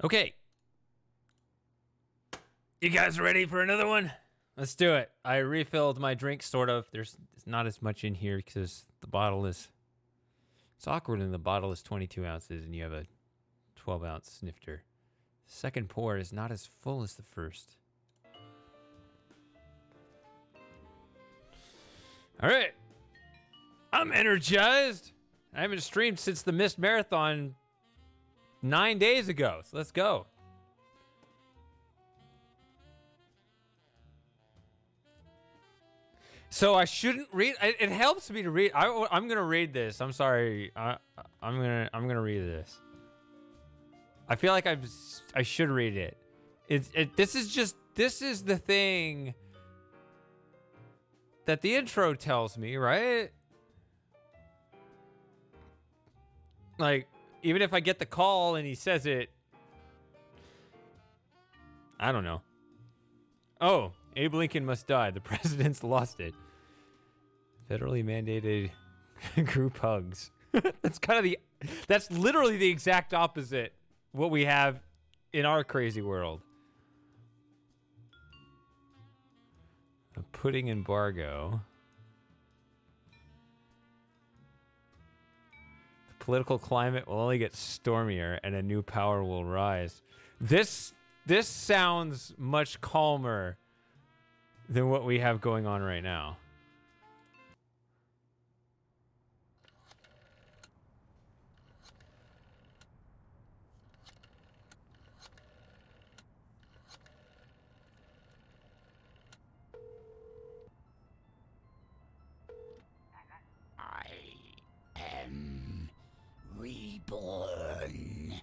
Okay. You guys ready for another one? Let's do it. I refilled my drink, sort of. There's not as much in here because the bottle is... It's awkward when the bottle is 22 ounces and you have a 12-ounce snifter. The second pour is not as full as the first. All right. I'm energized. I haven't streamed since the Mist Marathon 9 days ago, so let's go. So I shouldn't read. It helps me to read. I'm gonna read this. I'm sorry. I'm gonna read this. I feel like I should read it. This is the thing that the intro tells me, right? Like, even if I get the call and he says it, I don't know. Oh, Abe Lincoln must die. The president's lost it. Federally mandated group hugs. That's literally the exact opposite what we have in our crazy world. A pudding embargo. The political climate will only get stormier and a new power will rise. This sounds much calmer than what we have going on right now. I am reborn.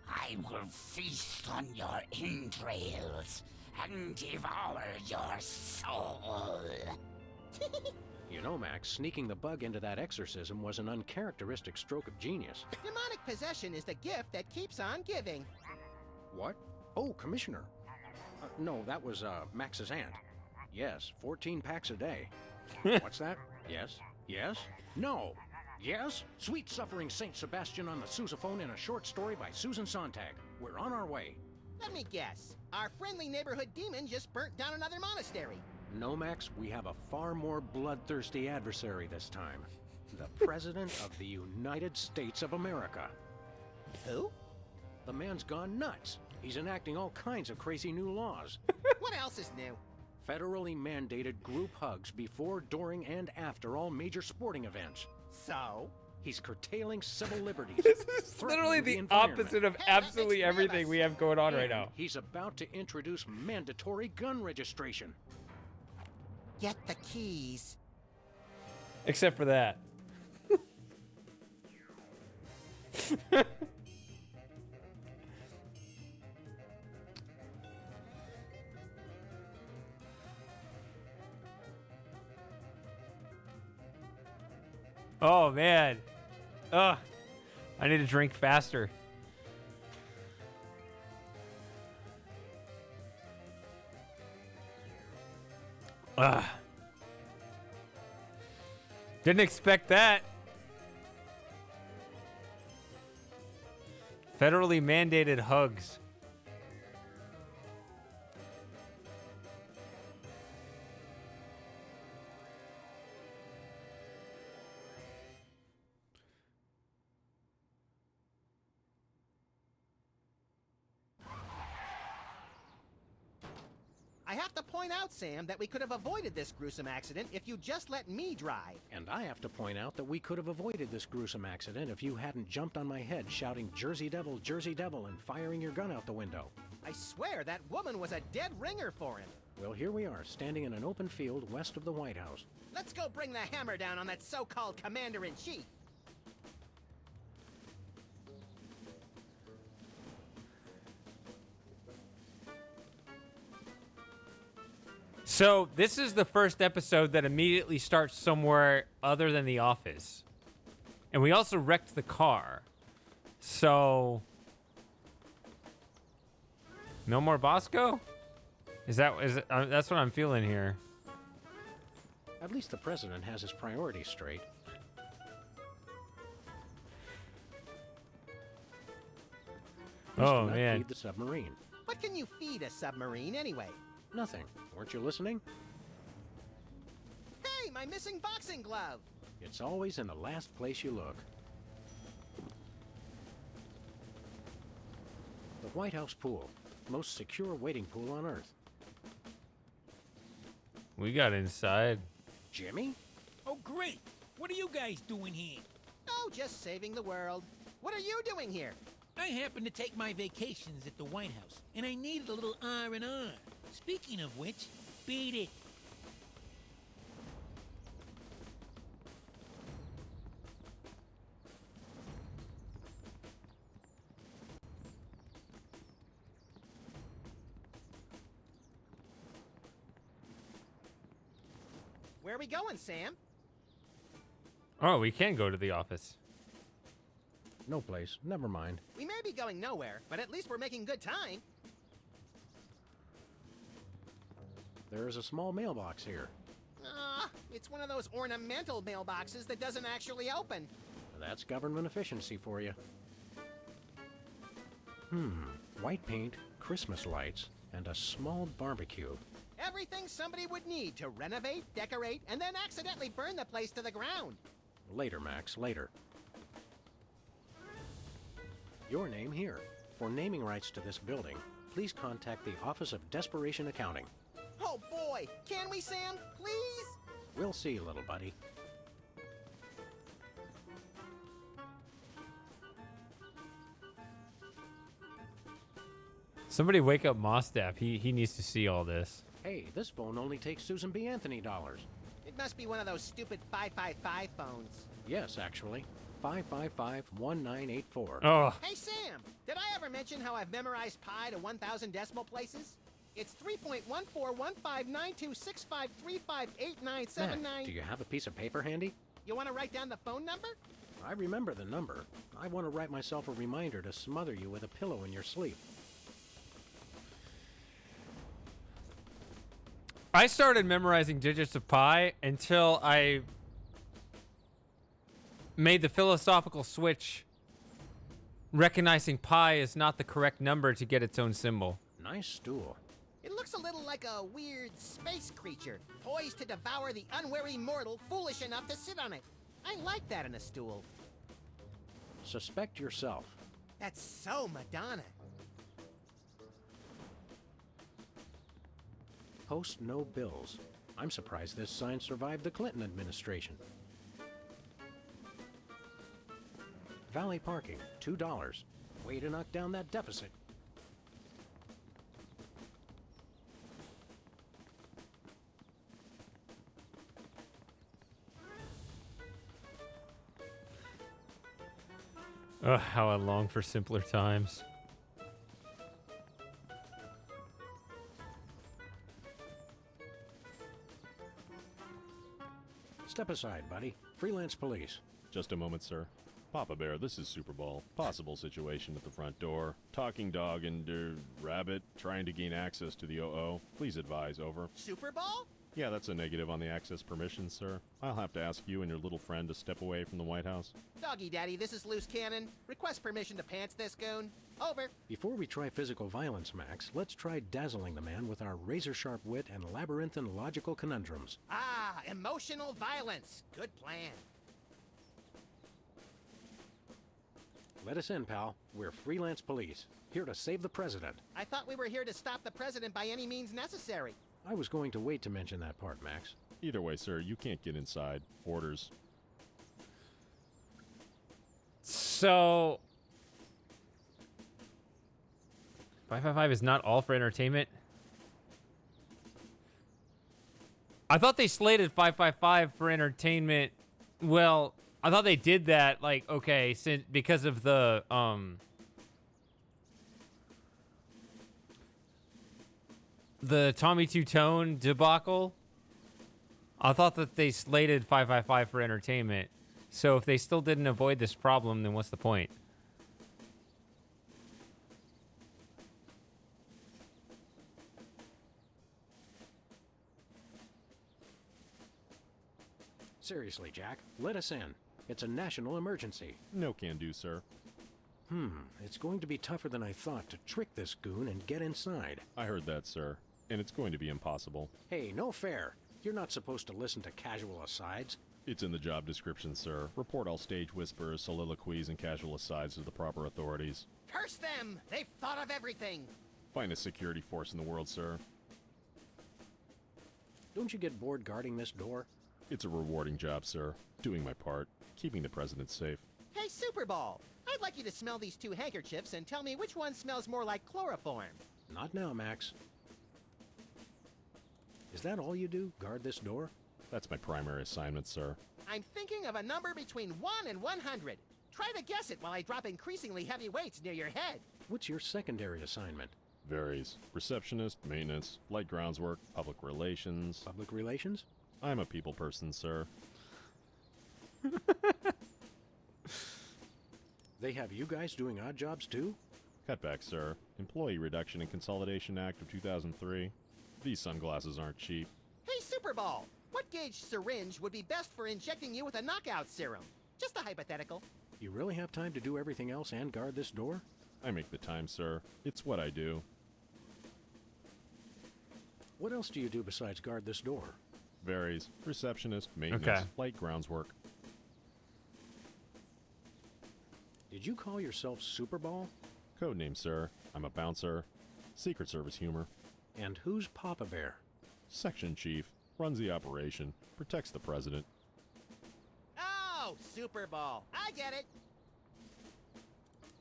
I will feast on your entrails and devour your soul. You know, Max, sneaking the bug into that exorcism was an uncharacteristic stroke of genius. Demonic possession is the gift that keeps on giving. What? Oh, Commissioner. No, that was Max's aunt. Yes, 14 packs a day. What's that? Yes? Yes? No! Yes? Sweet Suffering Saint Sebastian on the sousaphone in a short story by Susan Sontag. We're on our way. Let me guess. Our friendly neighborhood demon just burnt down another monastery. No, Max, we have a far more bloodthirsty adversary this time. The President of the United States of America. Who? The man's gone nuts. He's enacting all kinds of crazy new laws. What else is new? Federally mandated group hugs before, during, and after all major sporting events. So? He's curtailing civil liberties. This is literally threatening the opposite of absolutely everything we have going on right now. He's about to introduce mandatory gun registration. Get the keys. Except for that. Oh, man. Ugh. I need to drink faster. Ugh. Didn't expect that. Federally mandated hugs. I have to point out, Sam, that we could have avoided this gruesome accident if you just let me drive. And I have to point out that we could have avoided this gruesome accident if you hadn't jumped on my head shouting Jersey Devil, and firing your gun out the window. I swear that woman was a dead ringer for him. Well, here we are, standing in an open field west of the White House. Let's go bring the hammer down on that so-called commander-in-chief. So, this is the first episode that immediately starts somewhere other than the office. And we also wrecked the car. So... No more Bosco? That's what I'm feeling here. At least the president has his priorities straight. Please Oh, do not man. feed the submarine. What can you feed a submarine anyway? Nothing. Weren't you listening? Hey, my missing boxing glove! It's always in the last place you look. The White House pool. Most secure waiting pool on Earth. We got inside. Jimmy? Oh, great. What are you guys doing here? Oh, just saving the world. What are you doing here? I happen to take my vacations at the White House, and I needed a little R&R. Speaking of which, beat it. Where are we going, Sam? Oh, we can go to the office. No place. Never mind. We may be going nowhere, but at least we're making good time. There is a small mailbox here. It's one of those ornamental mailboxes that doesn't actually open. That's government efficiency for you. White paint, Christmas lights, and a small barbecue. Everything somebody would need to renovate, decorate, and then accidentally burn the place to the ground. Later, Max, later. Your name here. For naming rights to this building, please contact the Office of Desperation Accounting. Oh boy, can we, Sam? Please? We'll see, little buddy. Somebody wake up Mostap. He needs to see all this. Hey, this phone only takes Susan B. Anthony dollars. It must be one of those stupid 555 phones. Yes, actually. 555-1984. Oh, Hey, Sam, did I ever mention how I've memorized pi to 1,000 decimal places? It's 3.14159265358979. Mac, do you have a piece of paper handy? You want to write down the phone number? I remember the number. I want to write myself a reminder to smother you with a pillow in your sleep. I started memorizing digits of pi until I made the philosophical switch, recognizing pi is not the correct number to get its own symbol. Nice stool. It looks a little like a weird space creature, poised to devour the unwary mortal foolish enough to sit on it. I like that in a stool. Suspect yourself. That's so Madonna. Post no bills. I'm surprised this sign survived the Clinton administration. Valet parking, $2. Way to knock down that deficit. Ugh, how I long for simpler times. Step aside, buddy. Freelance police. Just a moment, sir. Papa Bear, this is Super Bowl. Possible situation at the front door. Talking dog and, rabbit trying to gain access to the OO. Please advise, over. Super Bowl? Yeah, that's a negative on the access permissions, sir. I'll have to ask you and your little friend to step away from the White House. Doggy Daddy, this is Loose Cannon. Request permission to pants this goon. Over. Before we try physical violence, Max, let's try dazzling the man with our razor-sharp wit and labyrinthine logical conundrums. Ah, emotional violence. Good plan. Let us in, pal. We're freelance police, here to save the president. I thought we were here to stop the president by any means necessary. I was going to wait to mention that part, Max. Either way, sir, you can't get inside. Orders. So 555 is not all for entertainment. I thought they slated 555 for entertainment. Well, I thought they did that like okay, since because of the Tommy Two-Tone debacle. I thought that they slated 555 for entertainment. So if they still didn't avoid this problem, then what's the point? Seriously, Jack, let us in. It's a national emergency. No can do, sir. It's going to be tougher than I thought to trick this goon and get inside. I heard that, sir. And it's going to be impossible. Hey, no fair. You're not supposed to listen to casual asides. It's in the job description, sir. Report all stage whispers, soliloquies, and casual asides to the proper authorities. Curse them! They've thought of everything! Finest security force in the world, sir. Don't you get bored guarding this door? It's a rewarding job, sir. Doing my part. Keeping the president safe. Hey, Superball! I'd like you to smell these two handkerchiefs and tell me which one smells more like chloroform. Not now, Max. Is that all you do? Guard this door? That's my primary assignment, sir. I'm thinking of a number between 1 and 100. Try to guess it while I drop increasingly heavy weights near your head. What's your secondary assignment? Varies. Receptionist, maintenance, light grounds work, public relations. Public relations? I'm a people person, sir. They have you guys doing odd jobs too? Cutback, sir. Employee Reduction and Consolidation Act of 2003. These sunglasses aren't cheap. Hey, Superball! What gauge syringe would be best for injecting you with a knockout serum? Just a hypothetical. You really have time to do everything else and guard this door? I make the time, sir. It's what I do. What else do you do besides guard this door? Varies. Receptionist, maintenance, Okay. light grounds work. Did you call yourself Superball? Codename, sir. I'm a bouncer. Secret Service humor. And who's Papa Bear? Section chief. Runs the operation. Protects the president. Oh, Superball! I get it!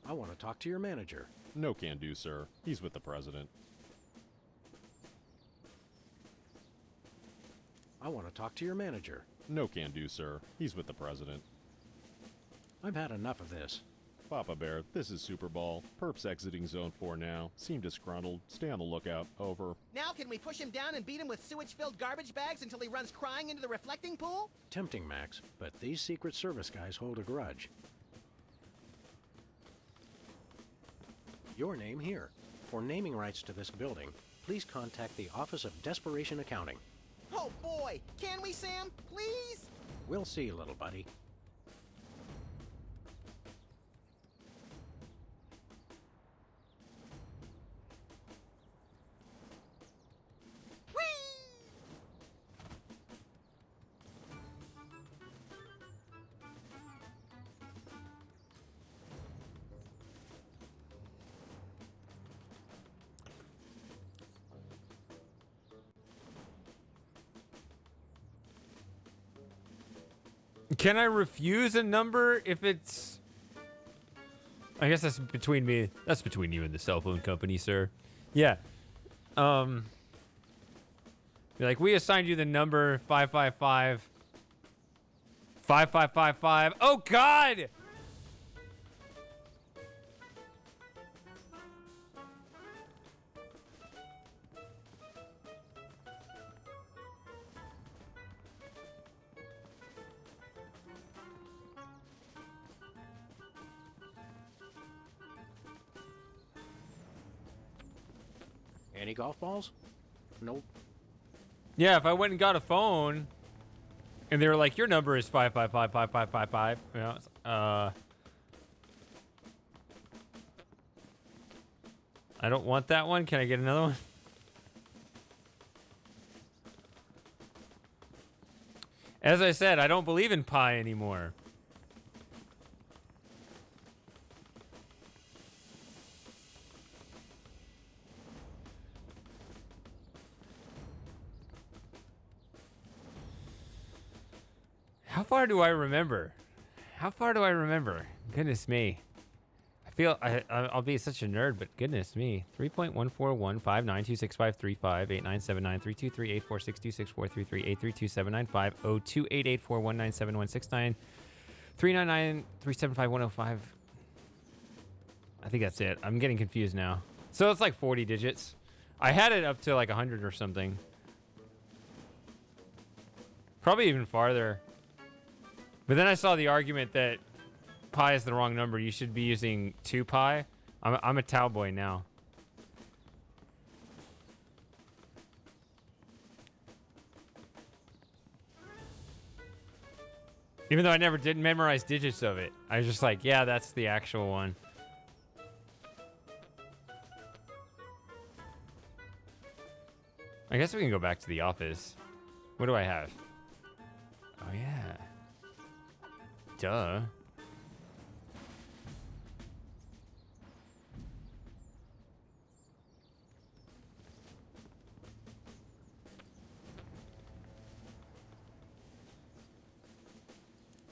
I want to talk to your manager. No can do, sir. He's with the president. I want to talk to your manager. No can do, sir. He's with the president. I've had enough of this. Papa Bear, this is Super Ball. Perps exiting Zone 4 now. Seem disgruntled. Stay on the lookout. Over. Now can we push him down and beat him with sewage-filled garbage bags until he runs crying into the reflecting pool? Tempting, Max, but these Secret Service guys hold a grudge. Your name here. For naming rights to this building, please contact the Office of Desperation Accounting. Oh boy! Can we, Sam? Please? We'll see, little buddy. Can I refuse a number if it's... I guess that's between me. That's between you and the cell phone company, sir. Yeah. Be like, we assigned you the number 555. 5555. Oh, God! Any golf balls? Nope. Yeah, if I went and got a phone, and they were like, your number is 5555555, you know, I don't want that one. Can I get another one? As I said, I don't believe in pie anymore. How far do I remember? How far do I remember? Goodness me. I feel I'll be such a nerd, but goodness me. 3.141592653589793223846243383279502884197169399375105. I think that's it. I'm getting confused now. So it's like 40 digits. I had it up to like 100 or something. Probably even farther. But then I saw the argument that pi is the wrong number. You should be using 2 pi. I'm a Tau boy now. Even though I never did memorize digits of it. I was just like, yeah, that's the actual one. I guess we can go back to the office. What do I have? Oh, yeah. Duh.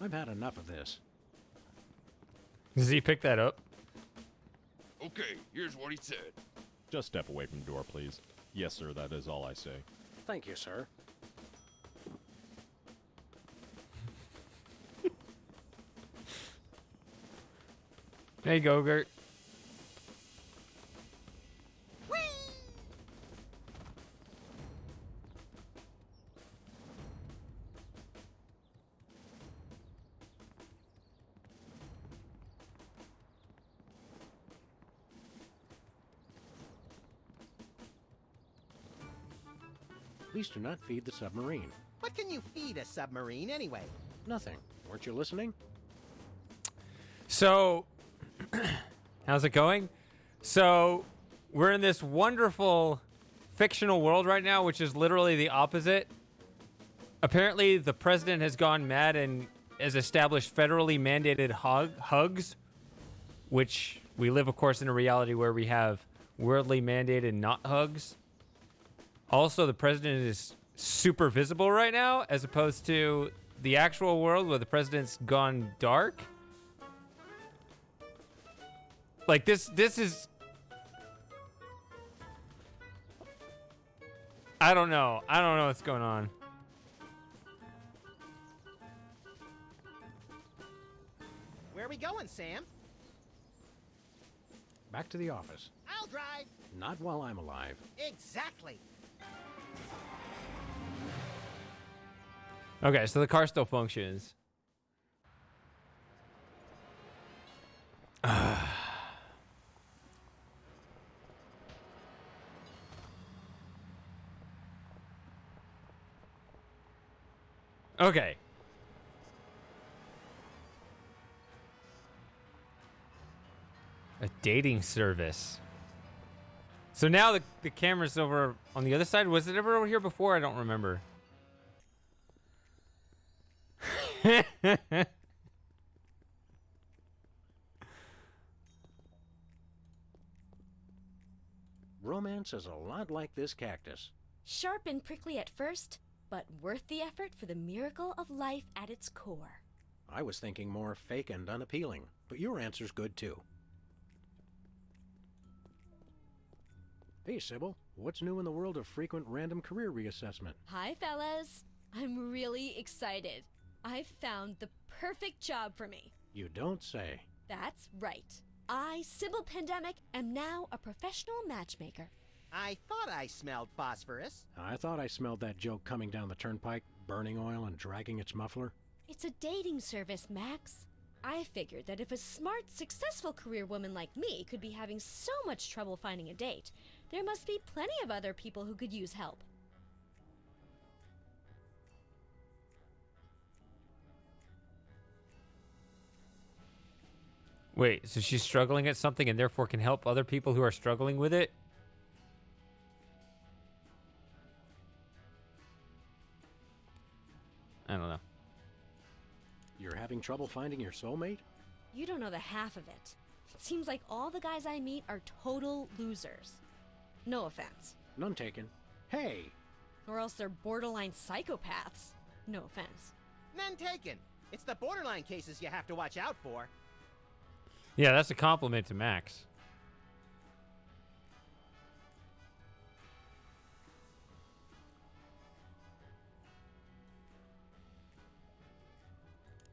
I've had enough of this. Does he pick that up? Okay, here's what he said. Just step away from the door, please. Yes, sir, that is all I say. Thank you, sir. There you go, Gert. Please do not feed the submarine. What can you feed a submarine anyway? Nothing. Weren't you listening? So, how's it going? So, we're in this wonderful fictional world right now, which is literally the opposite. Apparently, the president has gone mad and has established federally mandated hugs, which we live, of course, in a reality where we have worldly mandated not hugs. Also, the president is super visible right now, as opposed to the actual world where the president's gone dark. Like this is, I don't know what's going on. Where are we going, Sam? Back to the office. I'll drive. Not while I'm alive. Exactly. Okay, so the car still functions. Okay. A dating service. So now the camera's over on the other side. Was it ever over here before? I don't remember. Romance is a lot like this cactus. Sharp and prickly at first, but worth the effort for the miracle of life at its core. I was thinking more fake and unappealing, but your answer's good too. Hey, Sybil, what's new in the world of frequent random career reassessment? Hi, fellas. I'm really excited. I've found the perfect job for me. You don't say. That's right. I, Sybil Pandemic, am now a professional matchmaker. I thought I smelled phosphorus. I thought I smelled that joke coming down the turnpike, burning oil and dragging its muffler. It's a dating service, Max. I figured that if a smart, successful career woman like me could be having so much trouble finding a date, there must be plenty of other people who could use help. Wait, so she's struggling at something and therefore can help other people who are struggling with it? I don't know. You're having trouble finding your soulmate? You don't know the half of it. It seems like all the guys I meet are total losers. No offense. None taken. Hey! Or else they're borderline psychopaths. No offense. None taken. It's the borderline cases you have to watch out for. Yeah, that's a compliment to Max.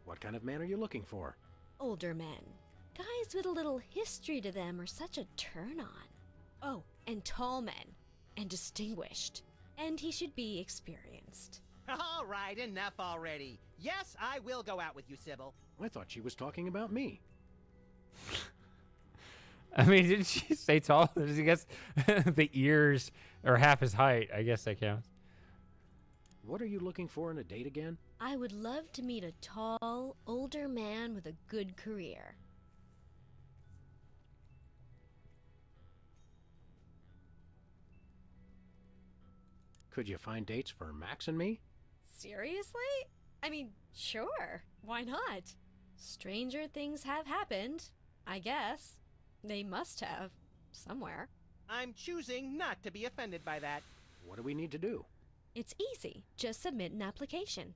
What kind of man are you looking for? Older men. Guys with a little history to them are such a turn on. Oh, and tall men. And distinguished. And he should be experienced. All right, enough already. Yes, I will go out with you, Sybil. I thought she was talking about me. I mean, didn't she say tall? I guess the ears are half his height. I guess that counts. What are you looking for in a date again? I would love to meet a tall, older man with a good career. Could you find dates for Max and me? Seriously? I mean, sure. Why not? Stranger things have happened, I guess. They must have. Somewhere. I'm choosing not to be offended by that. What do we need to do? It's easy. Just submit an application.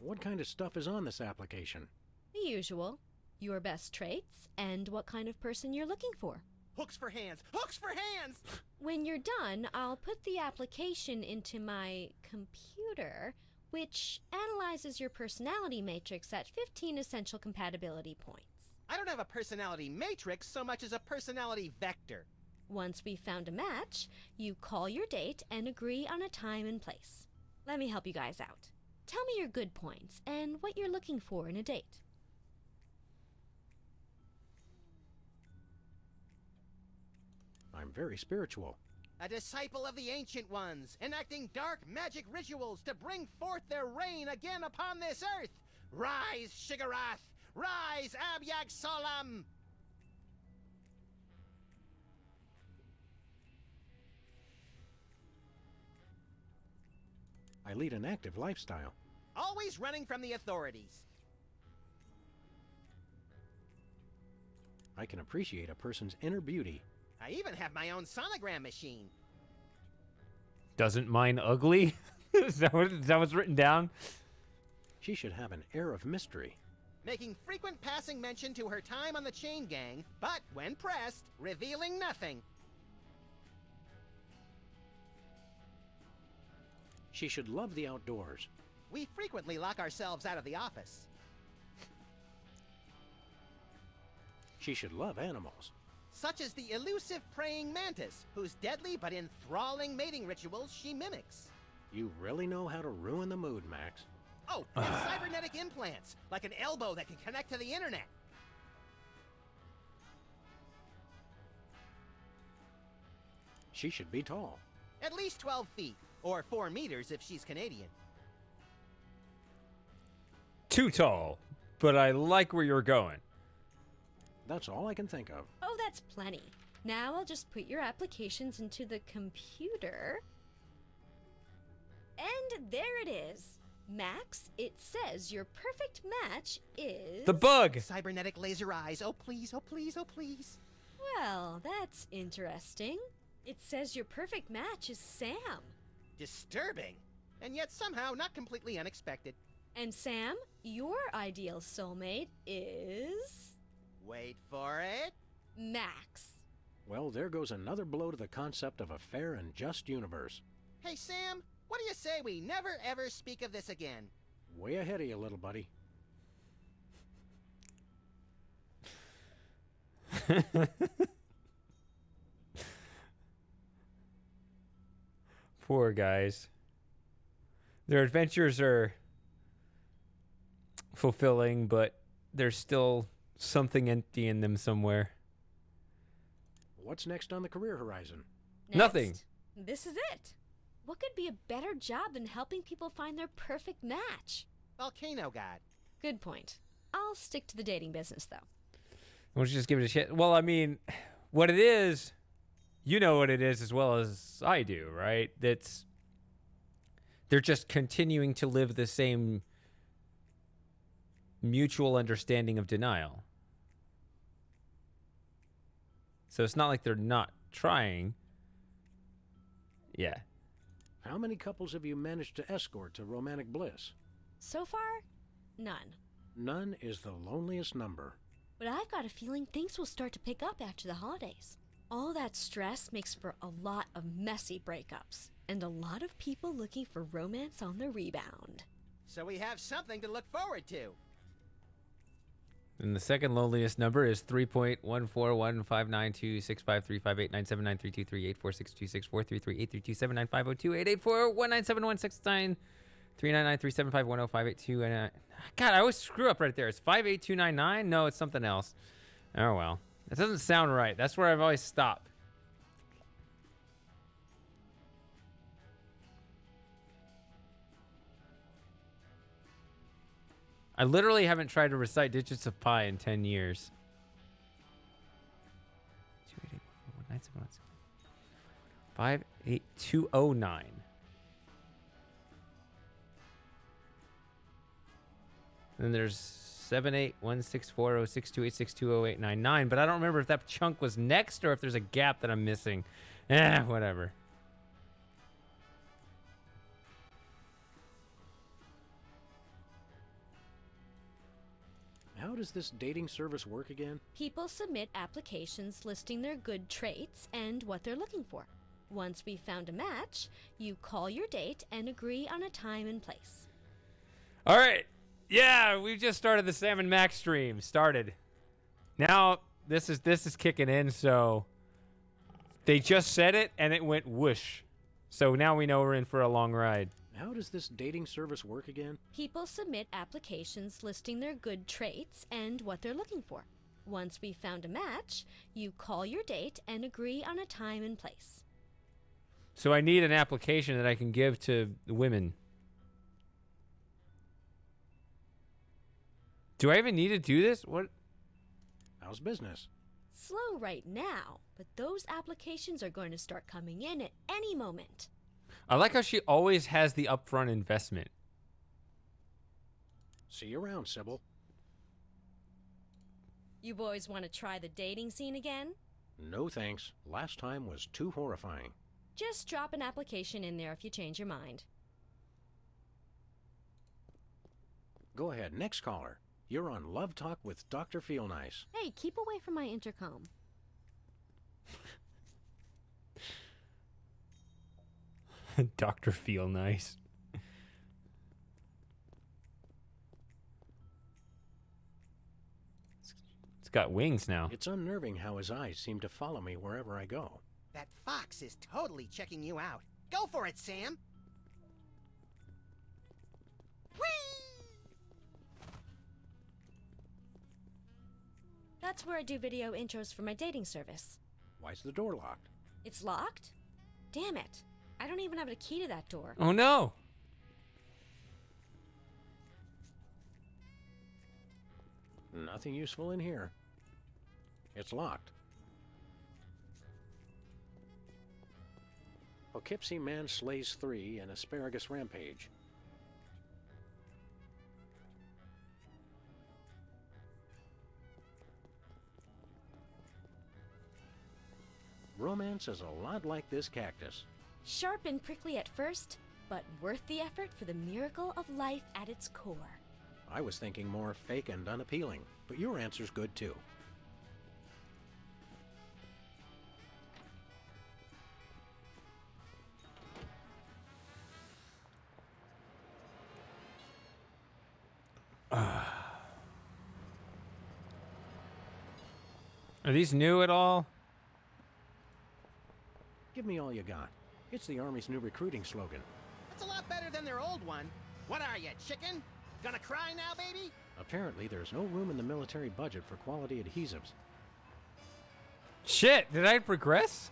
What kind of stuff is on this application? The usual. Your best traits and what kind of person you're looking for. Hooks for hands! Hooks for hands! When you're done, I'll put the application into my computer, which analyzes your personality matrix at 15 essential compatibility points. I don't have a personality matrix so much as a personality vector. Once we've found a match, you call your date and agree on a time and place. Let me help you guys out. Tell me your good points and what you're looking for in a date. I'm very spiritual. A disciple of the Ancient Ones, enacting dark magic rituals to bring forth their reign again upon this earth. Rise, Shigarath! Rise, Abyag Solam! I lead an active lifestyle. Always running from the authorities. I can appreciate a person's inner beauty. I even have my own sonogram machine. Doesn't mine ugly? Is that what's written down? She should have an air of mystery. Making frequent passing mention to her time on the chain gang, but when pressed, revealing nothing. She should love the outdoors. We frequently lock ourselves out of the office. She should love animals. Such as the elusive praying mantis, whose deadly but enthralling mating rituals she mimics. You really know how to ruin the mood, Max. Oh, and cybernetic implants, like an elbow that can connect to the internet. She should be tall. At least 12 feet, or 4 meters if she's Canadian. Too tall, but I like where you're going. That's all I can think of. Oh, that's plenty. Now I'll just put your applications into the computer. And there it is. Max, it says your perfect match is... The bug! Cybernetic laser eyes, oh please, oh please, oh please. Well, that's interesting. It says your perfect match is Sam. Disturbing, and yet somehow not completely unexpected. And Sam, your ideal soulmate is... Wait for it. Max. Well, there goes another blow to the concept of a fair and just universe. Hey Sam, what do you say we never ever speak of this again? Way ahead of you, little buddy. Poor guys. Their adventures are fulfilling, but there's still something empty in them somewhere. What's next on the career horizon? Nothing. Next. This is it. What could be a better job than helping people find their perfect match? Volcano God. Good point. I'll stick to the dating business, though. Why don't you just give it a shit? Well, I mean, what it is, you know what it is as well as I do, right? They're just continuing to live the same mutual understanding of denial. So it's not like they're not trying. Yeah. How many couples have you managed to escort to romantic bliss? So far, none. None is the loneliest number. But I've got a feeling things will start to pick up after the holidays. All that stress makes for a lot of messy breakups, and a lot of people looking for romance on the rebound. So we have something to look forward to. And the second loneliest number is 3.14159265358967933238462643388419716939937510582 and God, I always screw up right there. It's 58299. No, it's something else. Oh well, that doesn't sound right. That's where I've always stopped. I literally haven't tried to recite digits of pi in 10 years. 58299. 58209. Then there's 7816406286208899, but I don't remember if that chunk was next or if there's a gap that I'm missing. Whatever. How does this dating service work again? People submit applications listing their good traits and what they're looking for. Once we've found a match, you call your date and agree on a time and place. All right. Yeah, we just started the Sam and Max stream. Started. Now this is kicking in, so they just said it and it went whoosh. So now we know we're in for a long ride. How does this dating service work again? People submit applications listing their good traits and what they're looking for. Once we've found a match, you call your date and agree on a time and place. So I need an application that I can give to women. Do I even need to do this? What? How's business? Slow right now, but those applications are going to start coming in at any moment. I like how she always has the upfront investment. See you around, Sybil. You boys want to try the dating scene again? No thanks. Last time was too horrifying. Just drop an application in there if you change your mind. Go ahead, next caller. You're on Love Talk with Dr. Feelnice. Hey, keep away from my intercom. Dr. Feel Nice. It's got wings now. It's unnerving how his eyes seem to follow me wherever I go. That fox is totally checking you out. Go for it, Sam. That's where I do video intros for my dating service. Why's the door locked? It's locked? Damn it. I don't even have a key to that door. Oh no. Nothing useful in here. It's locked. Poughkeepsie man slays 3 in asparagus rampage. Romance is a lot like this cactus. Sharp and prickly at first, but worth the effort for the miracle of life at its core. I was thinking more fake and unappealing, but your answer's good too. Are these new at all? Give me all you got. It's the Army's new recruiting slogan. That's a lot better than their old one. What are you, chicken? Gonna cry now, baby? Apparently, there's no room in the military budget for quality adhesives. Shit, did I progress?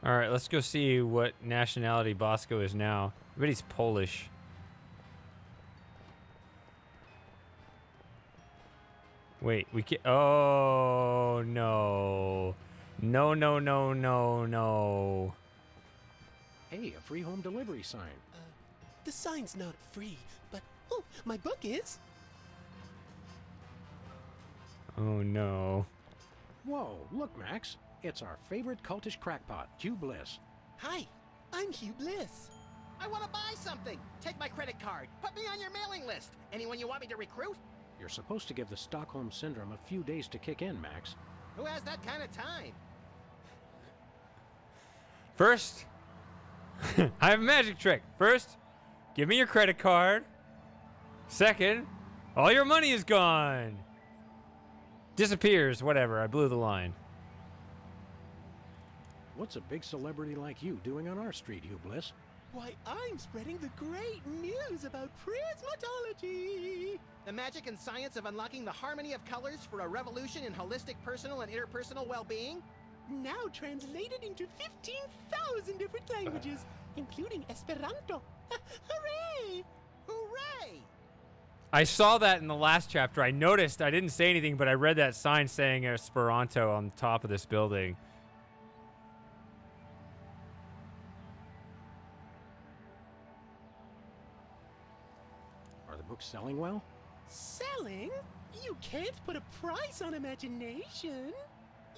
All right, let's go see what nationality Bosco is now. I bet he's Polish. Wait, we can't. Oh, no. No, no, no, no, no. Hey, a free home delivery sign. The sign's not free, but oh, my book is. Oh, no. Whoa, look, Max. It's our favorite cultish crackpot, Hugh Bliss. Hi, I'm Hugh Bliss. I want to buy something. Take my credit card. Put me on your mailing list. Anyone you want me to recruit? You're supposed to give the Stockholm Syndrome a few days to kick in, Max. Who has that kind of time? First, I have a magic trick. First, give me your credit card. Second, all your money is gone. Disappears, whatever. I blew the line. What's a big celebrity like you doing on our street, Hugh Bliss? Why, I'm spreading the great news about prismatology. The magic and science of unlocking the harmony of colors for a revolution in holistic personal and interpersonal well-being? now translated into 15,000 different languages, including Esperanto. Hooray! Hooray! I saw that in the last chapter. I noticed. I didn't say anything, but I read that sign saying Esperanto on top of this building. Are the books selling well? Selling? You can't put a price on imagination.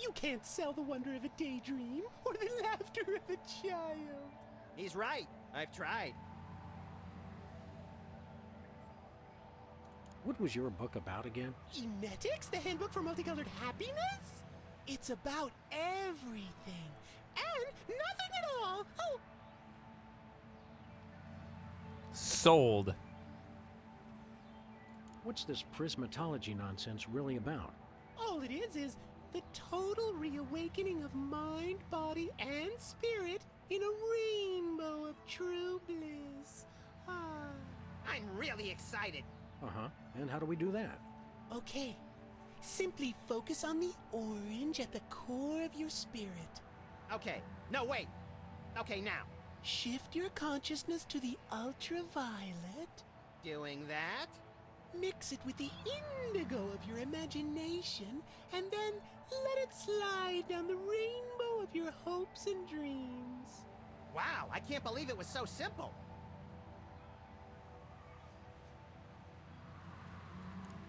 You can't sell the wonder of a daydream or the laughter of a child. He's right. I've tried. What was your book about again? Emetics, the handbook for multicolored happiness? It's about everything and nothing at all. Oh, Sold. What's this prismatology nonsense really about? all it is the total reawakening of mind, body, and spirit in a rainbow of true bliss. Ah. I'm really excited. Uh-huh. And how do we do that? Okay. Simply focus on the orange at the core of your spirit. Okay. No, wait. Okay, now. Shift your consciousness to the ultraviolet. Doing that? Mix it with the indigo of your imagination, and then let it slide down the rainbow of your hopes and dreams. Wow, I can't believe it was so simple.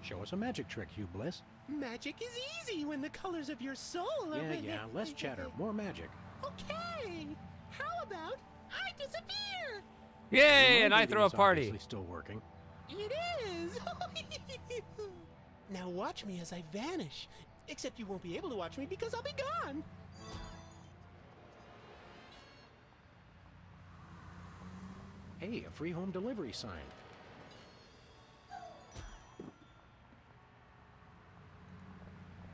Show us a magic trick, Hugh Bliss. Magic is easy when the colors of your soul are... Yeah, less chatter, more magic. Okay, how about I disappear? Yay, and My I throw a reading's party. obviously still working. It is! Now watch me as I vanish. Except you won't be able to watch me because I'll be gone. Hey, a free home delivery sign.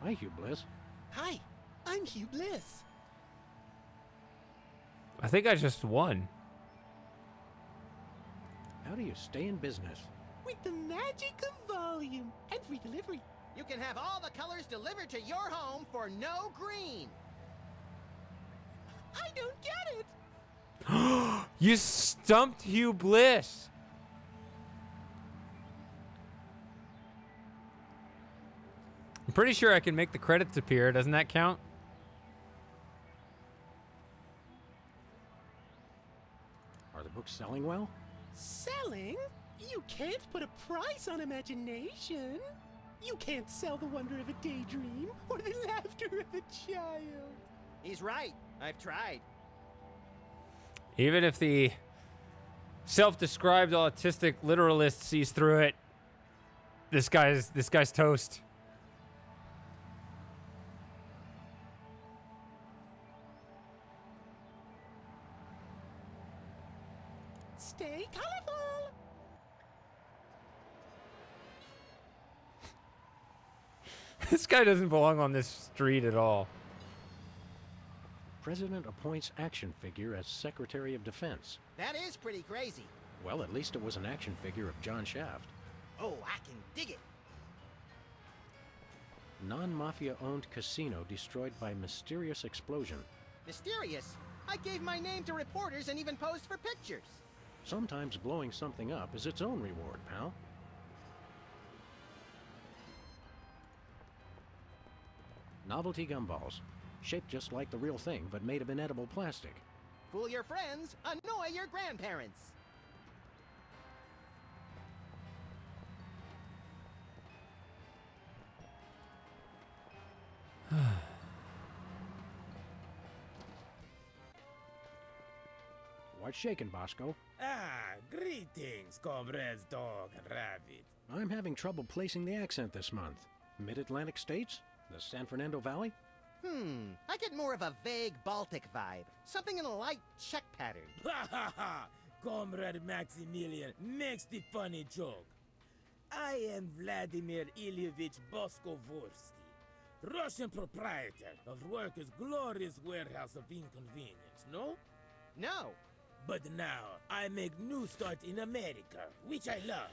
Hi, Hugh Bliss. Hi, I'm Hugh Bliss. I think I just won. How do you stay in business? With the magic of volume and free delivery. You can have all the colors delivered to your home for no green. I don't get it. You stumped Hugh Bliss. I'm pretty sure I can make the credits appear. Doesn't that count? Are the books selling well? Selling? You can't put a price on imagination. You can't sell the wonder of a daydream or the laughter of a child. He's right. I've tried. Even if the self-described autistic literalist sees through it, this guy's toast. Stay colorful. This guy doesn't belong on this street at all. President appoints action figure as Secretary of Defense. That is pretty crazy. Well, at least it was an action figure of John Shaft. Oh, I can dig it. Non-mafia owned casino destroyed by mysterious explosion. Mysterious. I gave my name to reporters and even posed for pictures. Sometimes blowing something up is its own reward, pal. Novelty gumballs. Shaped just like the real thing, but made of inedible plastic. Fool your friends, annoy your grandparents. What's shaking, Bosco? Ah, greetings, comrades dog and rabbit. I'm having trouble placing the accent this month. Mid-Atlantic states? The San Fernando Valley? I get more of a vague Baltic vibe. Something in a light Czech pattern. Ha ha ha! Comrade Maximilian makes the funny joke. I am Vladimir Ilyevich Boskovorsky, Russian proprietor of Workers' Glorious Warehouse of Inconvenience, no? No. But now, I make new start in America, which I love.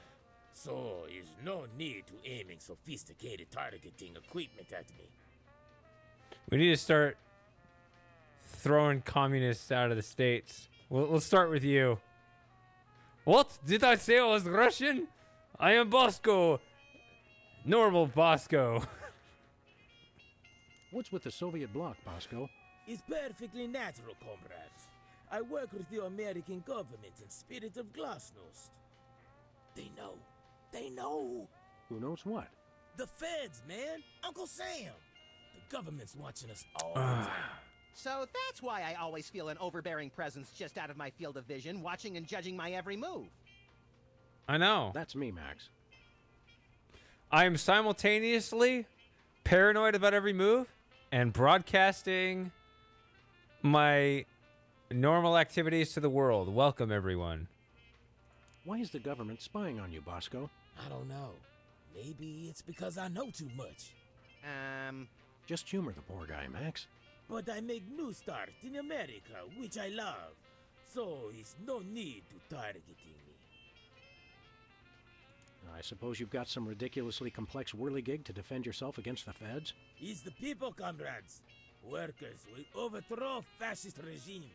So, is no need to aiming sophisticated targeting equipment at me. We need to start throwing communists out of the states. We'll start with you. What? Did I say I was Russian? I am Bosco. Normal Bosco. What's with the Soviet bloc, Bosco? It's perfectly natural, comrades. I work with the American government in spirit of glasnost. They know. They know. Who knows what? The feds, man. Uncle Sam. The government's watching us all the time. So that's why I always feel an overbearing presence just out of my field of vision, watching and judging my every move. I know. That's me, Max. I am simultaneously paranoid about every move and broadcasting my normal activities to the world. Welcome, everyone. Why is the government spying on you, Bosco? I don't know. Maybe it's because I know too much. Just humor the poor guy, Max. But I make new start in America, which I love. So it's no need to targeting me. I suppose you've got some ridiculously complex whirligig to defend yourself against the feds? It's the people, comrades. Workers will overthrow fascist regime.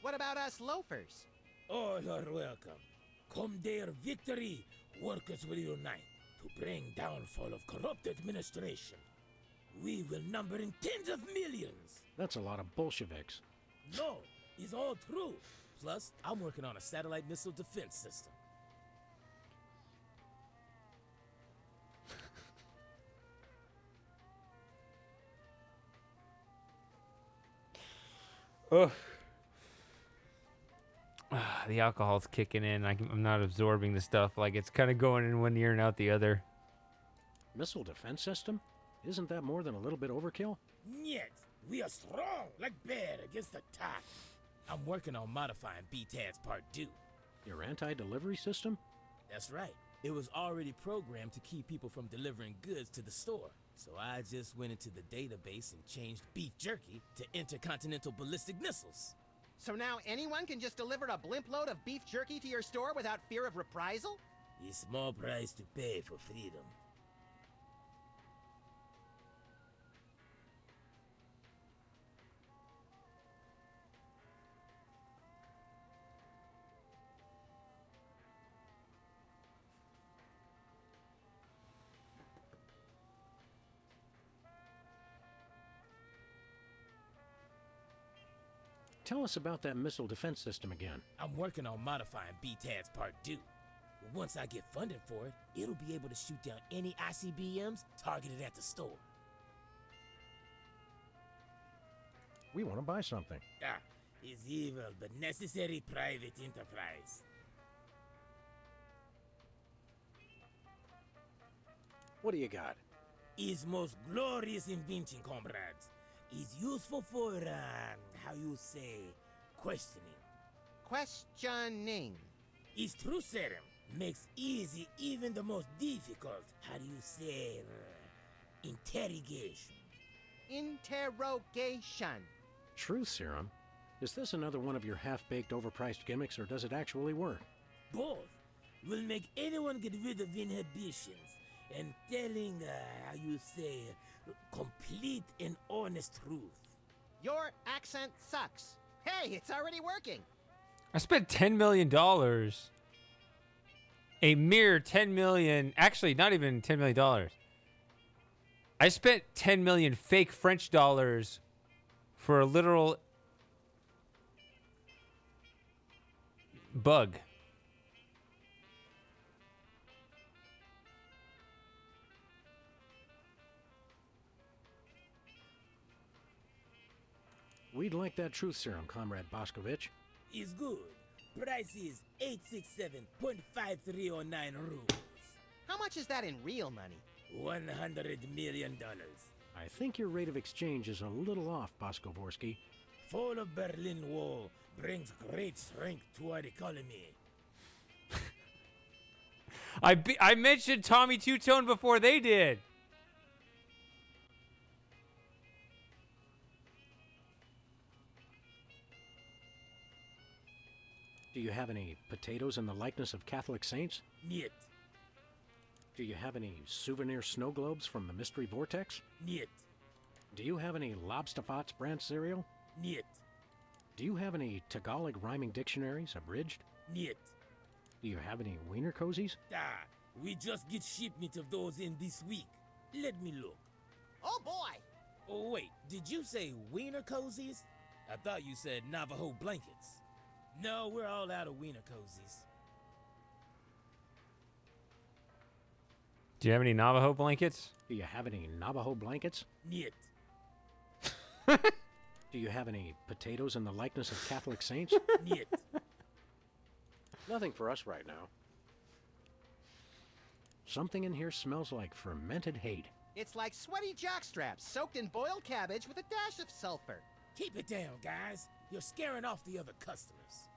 What about us loafers? All are welcome. Come their victory, workers will unite to bring downfall of corrupt administration. We will number in tens of millions. That's a lot of Bolsheviks. No, it's all true. Plus, I'm working on a satellite missile defense system. Ugh. The alcohol's kicking in. I'm not absorbing the stuff. Like, it's kind of going in one ear and out the other. Missile defense system? Isn't that more than a little bit overkill? Yet, we are strong like bear against attack. I'm working on modifying BTAD's Part 2. Your anti-delivery system? That's right. It was already programmed to keep people from delivering goods to the store. So I just went into the database and changed beef jerky to intercontinental ballistic missiles. So now anyone can just deliver a blimp load of beef jerky to your store without fear of reprisal? A small price to pay for freedom. Tell us about that missile defense system again. I'm working on modifying BTAD's Part 2. Once I get funded for it, it'll be able to shoot down any ICBMs targeted at the store. We want to buy something. It's evil but necessary private enterprise. What do you got? His most glorious invention, comrades. Is useful for, how you say, questioning. Questioning. His true serum makes easy even the most difficult, how do you say, interrogation. Interrogation. Truth serum? Is this another one of your half-baked, overpriced gimmicks, or does it actually work? Both will make anyone get rid of inhibitions and telling, how you say, complete and honest truth. Your accent sucks. Hey, it's already working. I spent $10 million. A mere $10 million. Actually, not even $10 million. I spent 10 million fake French dollars for a literal bug. We'd like that truth serum, Comrade Boscovich. Is good. Price is 867.5309 rubles. How much is that in real money? $100 million. I think your rate of exchange is a little off, Boscovorsky. Fall of Berlin Wall brings great strength to our economy. I mentioned Tommy Two-Tone before they did. Do you have any potatoes in the likeness of Catholic saints? Niet. Do you have any souvenir snow globes from the Mystery Vortex? Niet. Do you have any Lobsterfots brand cereal? Niet. Do you have any Tagalog rhyming dictionaries, abridged? Niet. Do you have any wiener cozies? Ah, we just get shipment of those in this week. Let me look. Oh boy! Oh, wait, did you say wiener cozies? I thought you said Navajo blankets. No, we're all out of wiener cozies. Do you have any Navajo blankets? Do you have any Navajo blankets? Niet. Do you have any potatoes in the likeness of Catholic saints? Niet. Nothing for us right now. Something in here smells like fermented hate. It's like sweaty jockstraps soaked in boiled cabbage with a dash of sulfur. Keep it down, guys. You're scaring off the other customers.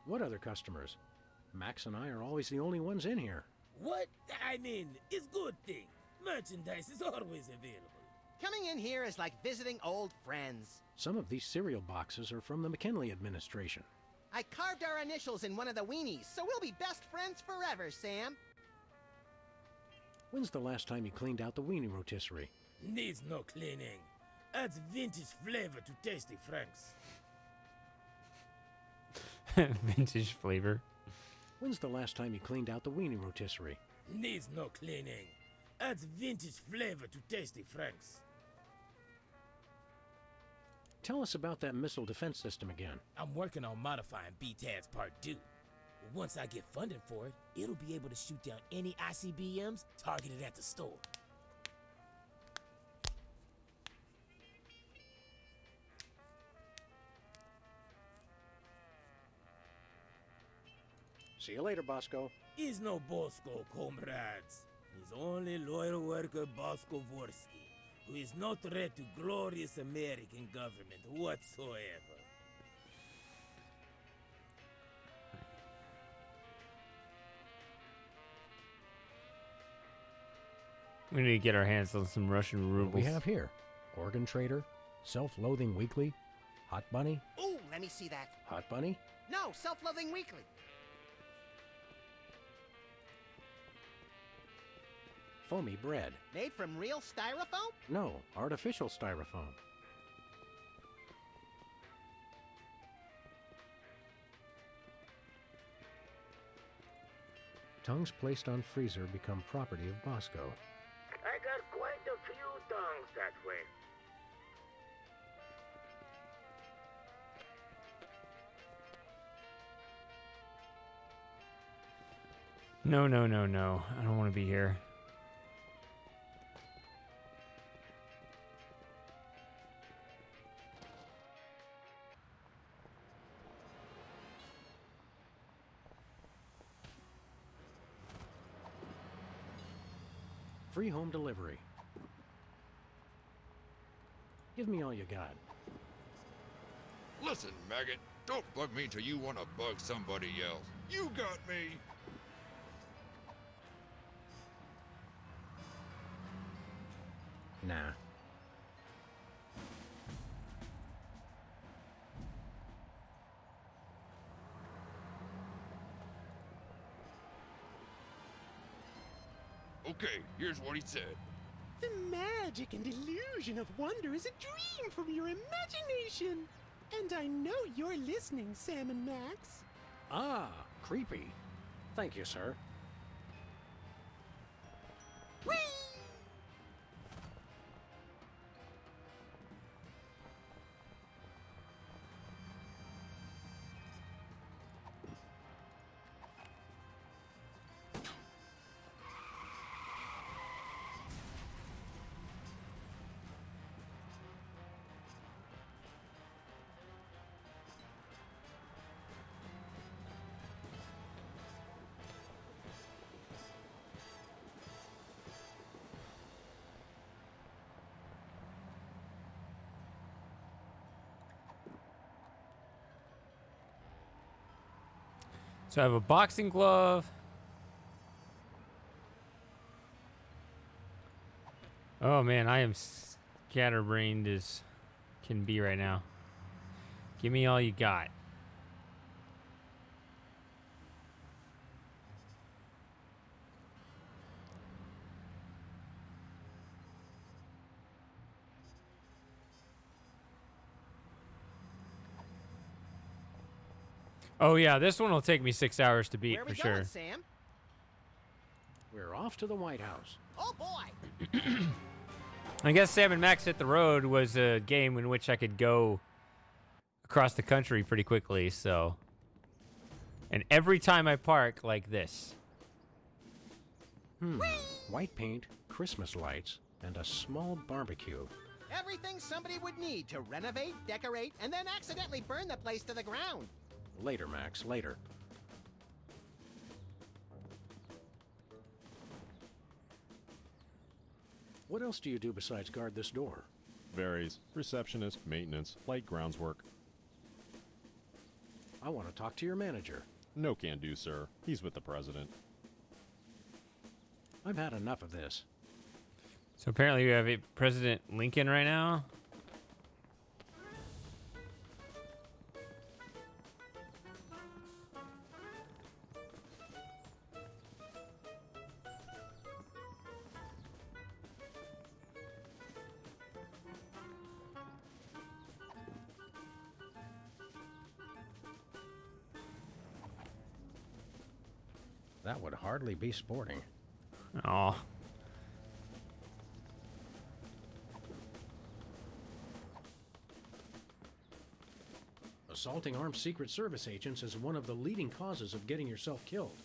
What other customers? Max and I are always the only ones in here. What? I mean, it's good thing. Merchandise is always available. Coming in here is like visiting old friends. Some of these cereal boxes are from the McKinley administration. I carved our initials in one of the weenies, so we'll be best friends forever, Sam. When's the last time you cleaned out the weenie rotisserie? Needs no cleaning. Adds vintage flavor to Tasty Franks. Vintage flavor. When's the last time you cleaned out the weenie rotisserie? Needs no cleaning. Adds vintage flavor to Tasty Franks. Tell us about that missile defense system again. I'm working on modifying BTADS Part 2. Once I get funding for it, it'll be able to shoot down any ICBMs targeted at the store. See you later, Bosco. He's no Bosco, comrades. He's only loyal worker Bosco Vorsky, who is no threat to glorious American government whatsoever. We need to get our hands on some Russian rubles. What we have here? Organ Trader, Self-Loathing Weekly, Hot Bunny. Ooh, let me see that. Hot Bunny? No, Self-Loathing Weekly. Foamy bread. Made from real styrofoam? No, artificial styrofoam. Tongues placed on freezer become property of Bosco. I got quite a few tongues that way. No, no, no, no. I don't want to be here. Free home delivery. Give me all you got. Listen, maggot. Don't bug me till you want to bug somebody else. You got me. Nah. Okay, here's what he said. The magic and illusion of wonder is a dream from your imagination. And I know you're listening, Sam and Max. Ah, creepy. Thank you, sir. Whee! So I have a boxing glove. Oh man, I am scatterbrained as can be right now. Give me all you got. Oh yeah, this one will take me 6 hours to beat Where are we for going, sure. Sam? We're off to the White House. Oh boy! I guess Sam and Max Hit the Road was a game in which I could go across the country pretty quickly, so. And every time I park like this. White paint, Christmas lights, and a small barbecue. Everything somebody would need to renovate, decorate, and then accidentally burn the place to the ground. Later, Max, later. What else do you do besides guard this door? Varies. Receptionist, maintenance, light grounds work. I want to talk to your manager. No can do, sir. He's with the president. I've had enough of this. So apparently we have a President Lincoln right now. That would hardly be sporting. Oh. Assaulting armed Secret Service agents is one of the leading causes of getting yourself killed.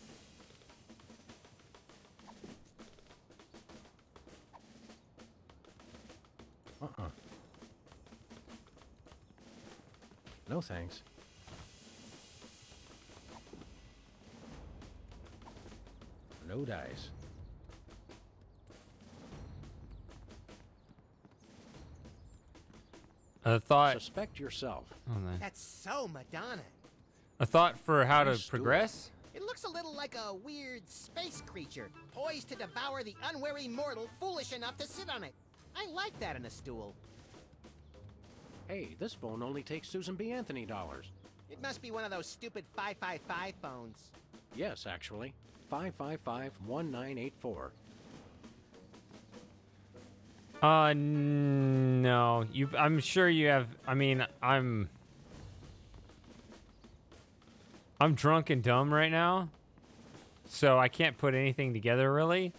No thanks. No dice. A thought. Suspect yourself. Oh, no. That's so Madonna. A thought for how to Nice stool. progress. It looks a little like a weird space creature, poised to devour the unwary mortal foolish enough to sit on it. I like that in a stool. Hey, this phone only takes Susan B. Anthony dollars. It must be one of those stupid 555 phones. Yes, actually. 555-1984. No. I'm sure you have. I mean, I'm drunk and dumb right now, so I can't put anything together really.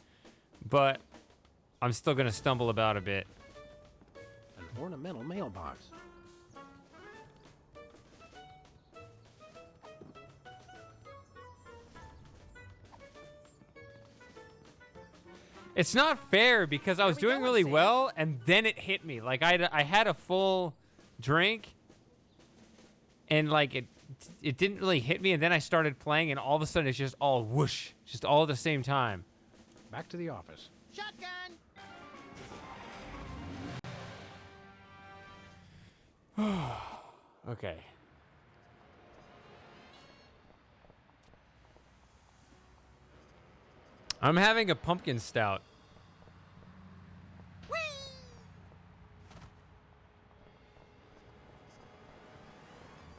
But I'm still gonna stumble about a bit. An ornamental mailbox. It's not fair because I was we doing going, really Sam? well, and then it hit me. Like I had a full drink, and like it didn't really hit me, and then I started playing, and all of a sudden it's just all whoosh, just all at the same time. Back to the office. Shotgun! Okay. I'm having a pumpkin stout.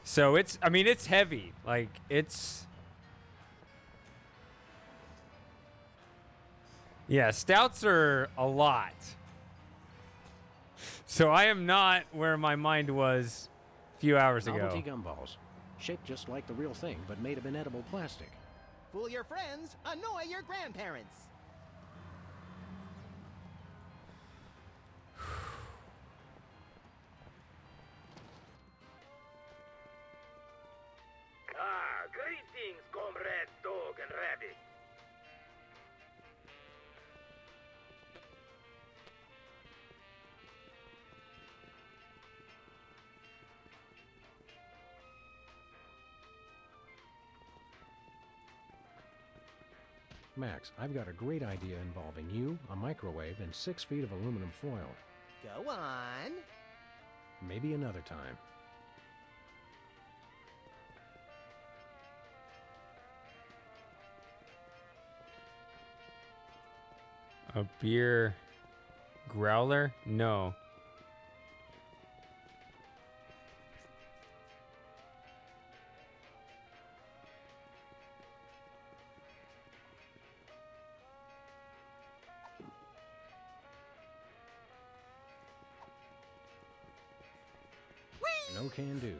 So it's, I mean, it's heavy. Like, it's... Yeah, stouts are a lot. So I am not where my mind was a few hours ago. Novelty gumballs. Shaped just like the real thing, but made of inedible plastic. Fool your friends, annoy your grandparents. Greetings, comrade Dog and Rabbit. Max, I've got a great idea involving you, a microwave, and 6 feet of aluminum foil. Go on. Maybe another time. A beer growler? No. No can do.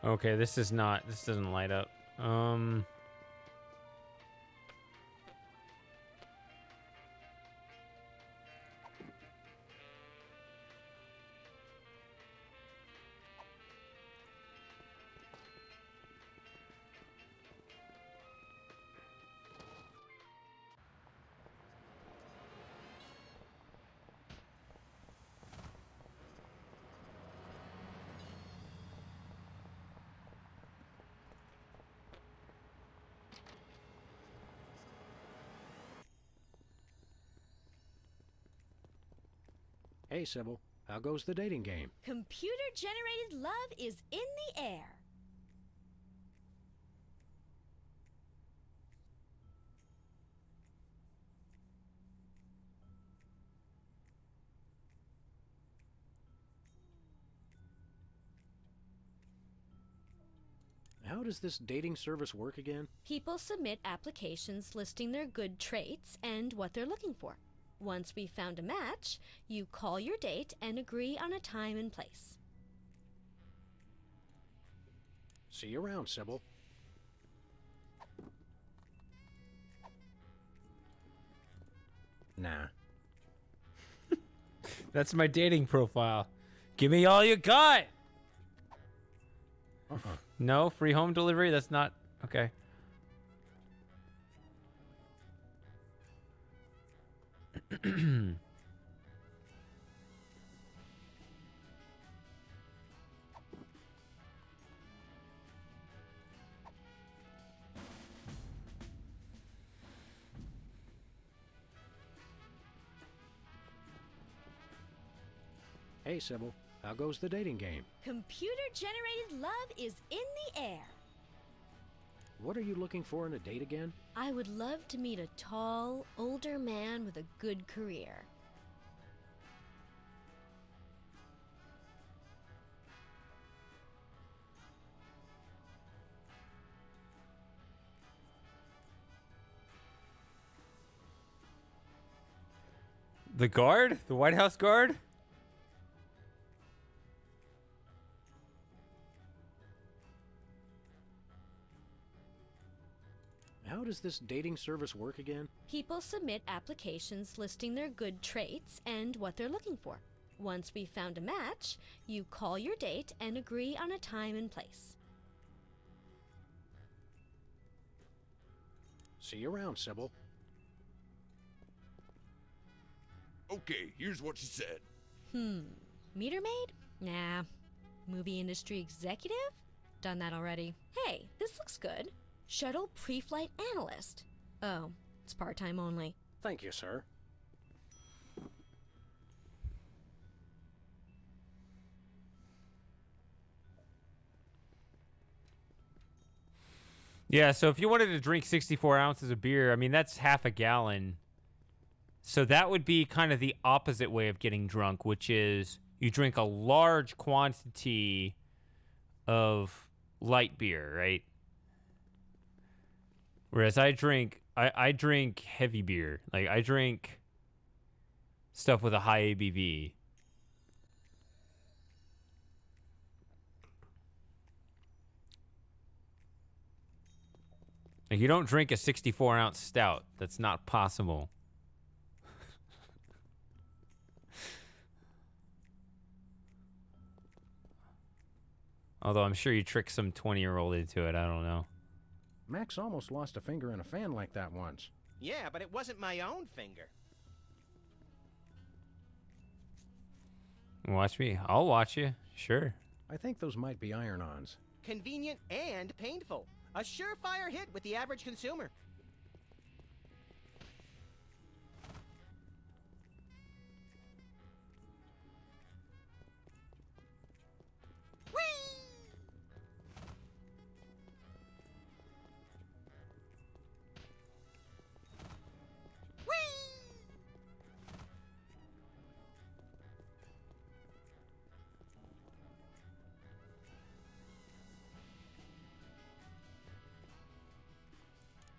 Okay, this doesn't light up. Hey, Sybil. How goes the dating game? Computer-generated love is in the air. How does this dating service work again? People submit applications listing their good traits and what they're looking for. Once we've found a match, you call your date and agree on a time and place. See you around, Sybil. Nah. That's my dating profile. Give me all you got. No, free home delivery? That's not... Okay. Hey, Sybil. How goes the dating game? Computer-generated love is in the air. What are you looking for in a date again? I would love to meet a tall, older man with a good career. The guard? The White House guard? How does this dating service work again? People submit applications listing their good traits and what they're looking for. Once we've found a match, you call your date and agree on a time and place. See you around, Sybil. Okay, here's what she said. Meter maid? Nah. Movie industry executive? Done that already. Hey, this looks good. Shuttle pre-flight analyst. Oh, it's part-time only. Thank you, sir. Yeah, so if you wanted to drink 64 ounces of beer, I mean, that's half a gallon. So that would be kind of the opposite way of getting drunk, which is you drink a large quantity of light beer, right? Whereas I drink heavy beer. Like, I drink stuff with a high ABV. Like, you don't drink a 64-ounce stout. That's not possible. Although I'm sure you trick some 20-year-old into it. I don't know. Max almost lost a finger in a fan like that once. Yeah, but it wasn't my own finger. Watch me. I'll watch you. Sure. I think those might be iron-ons. Convenient and painful. A surefire hit with the average consumer.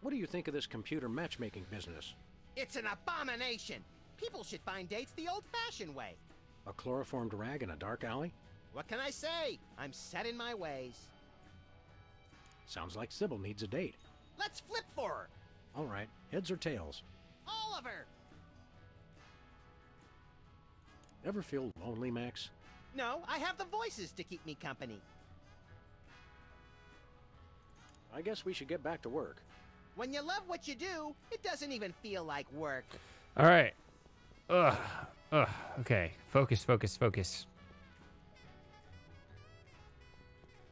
What do you think of this computer matchmaking business? It's an abomination. People should find dates the old-fashioned way. A chloroformed rag in a dark alley? What can I say? I'm set in my ways. Sounds like Sybil needs a date. Let's flip for her. All right, heads or tails? Oliver! Ever feel lonely, Max? No, I have the voices to keep me company. I guess we should get back to work. When you love what you do, it doesn't even feel like work. All right. Ugh. Ugh. Okay. Focus, focus, focus.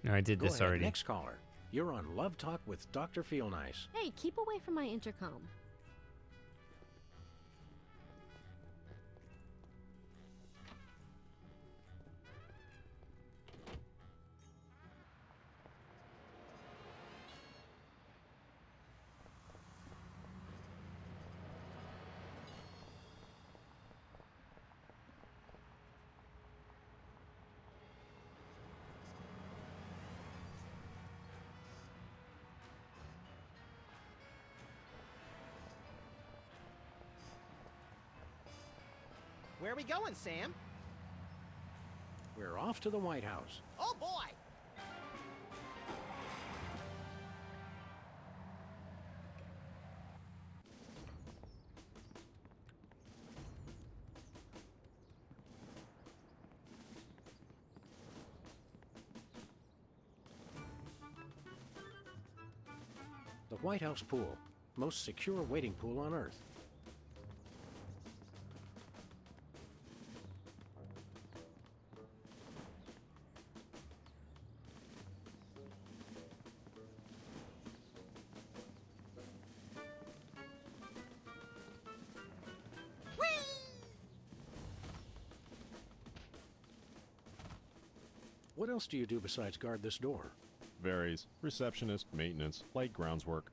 No, I did Go this ahead, already. next caller. You're on Love Talk with Dr. Feelnice. Hey, keep away from my intercom. Where are we going, Sam? We're off to the White House. Oh, boy! The White House pool. Most secure waiting pool on Earth. What else do you do besides guard this door? Varies. Receptionist, maintenance, light grounds work.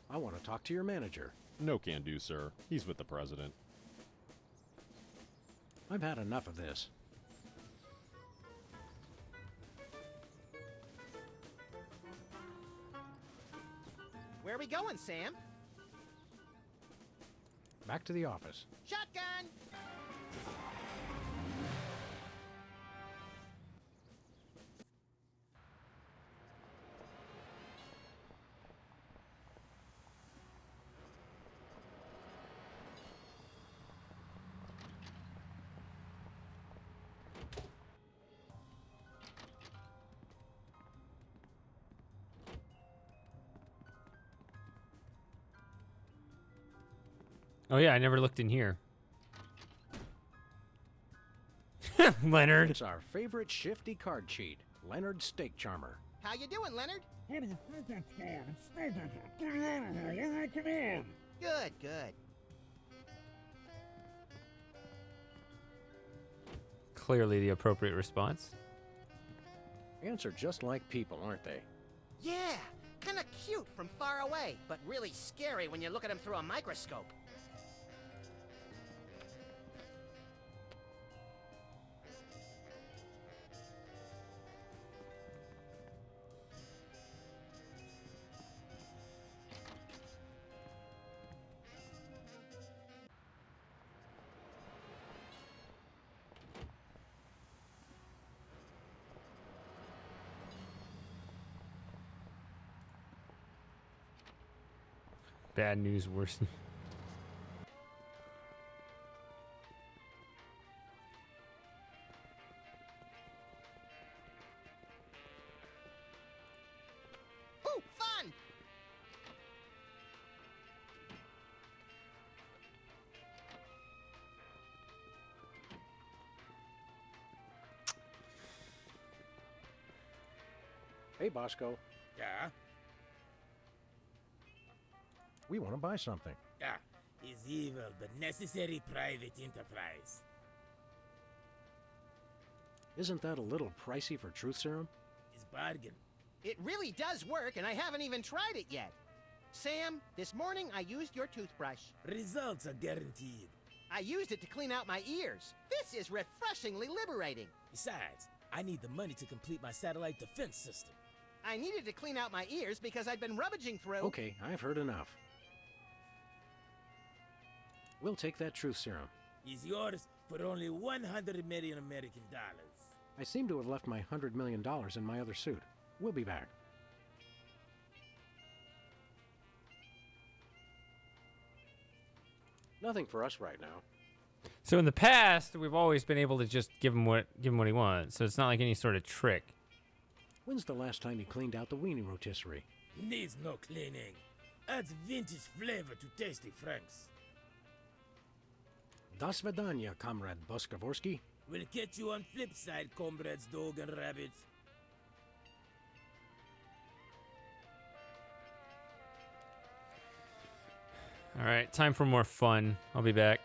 I want to talk to your manager. No can do, sir. He's with the president. I've had enough of this. Where are we going, Sam? Back to the office. Shotgun! Oh yeah, I never looked in here. Leonard. It's our favorite shifty card cheat, Leonard Steak Charmer. How you doing, Leonard? How do you think that's going? It's stupid. Get me out of here. Come in. Good, good. Clearly the appropriate response. Ants are just like people, aren't they? Yeah, kind of cute from far away, but really scary when you look at them through a microscope. Bad news, worse. Ooh, fun! Hey, Bosco. Yeah? We want to buy something. Yeah. Is evil, but necessary private enterprise. Isn't that a little pricey for truth serum? Is bargain. It really does work, and I haven't even tried it yet. Sam, this morning I used your toothbrush. Results are guaranteed. I used it to clean out my ears. This is refreshingly liberating. Besides, I need the money to complete my satellite defense system. I needed to clean out my ears because I'd been rummaging through... Okay, I've heard enough. We'll take that truth serum. Is yours for only 100 million American dollars. I seem to have left my $100 million in my other suit. We'll be back. Nothing for us right now. So in the past, we've always been able to just give him what he wants. So it's not like any sort of trick. When's the last time you cleaned out the weenie rotisserie? Needs no cleaning. Adds vintage flavor to tasty Franks. Das Vidanya, Comrade Buskavorsky. We'll catch you on flip side, comrades dog and rabbits. All right, time for more fun. I'll be back.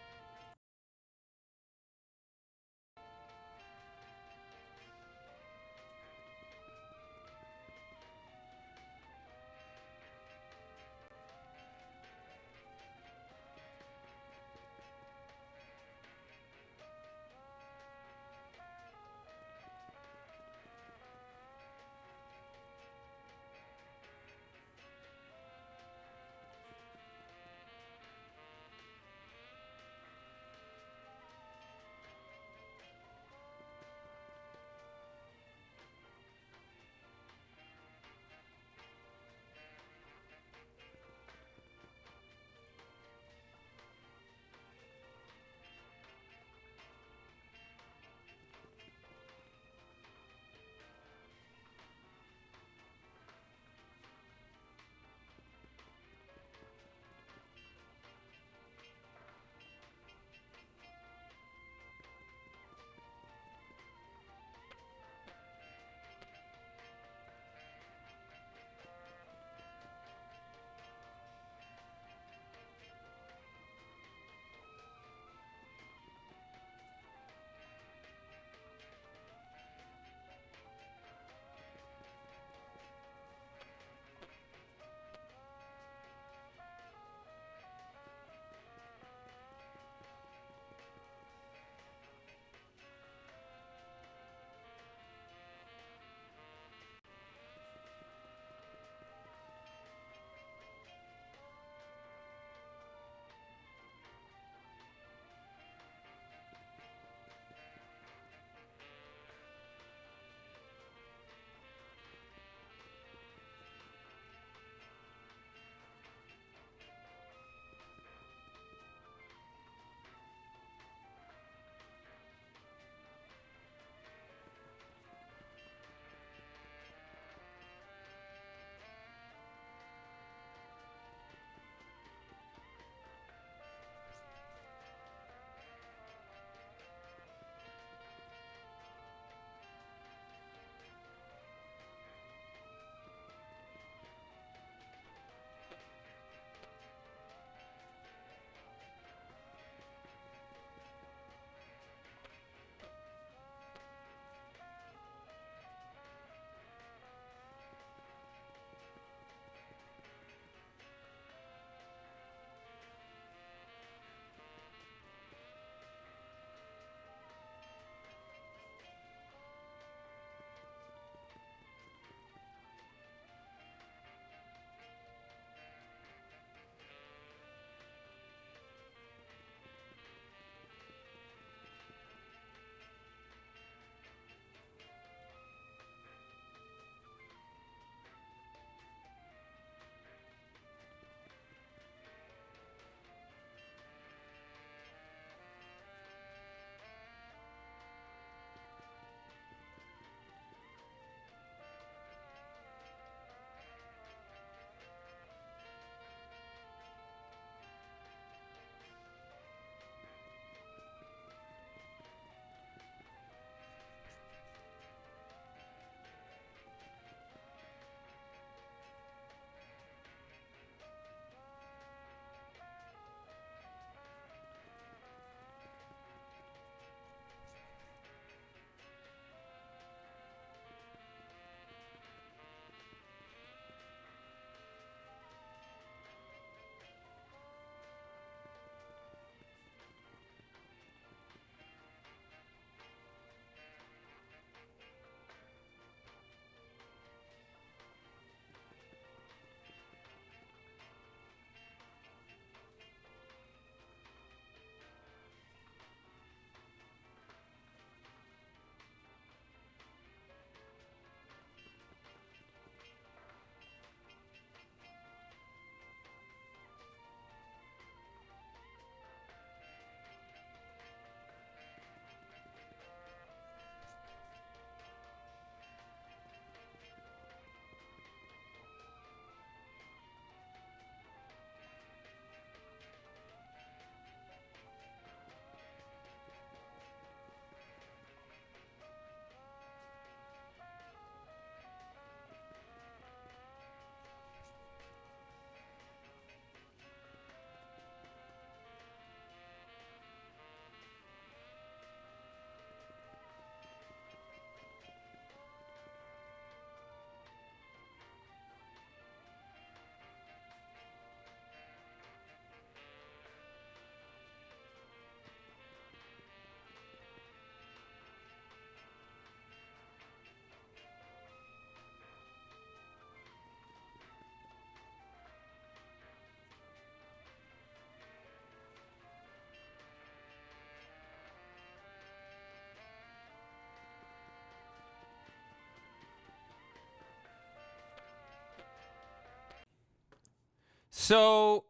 So,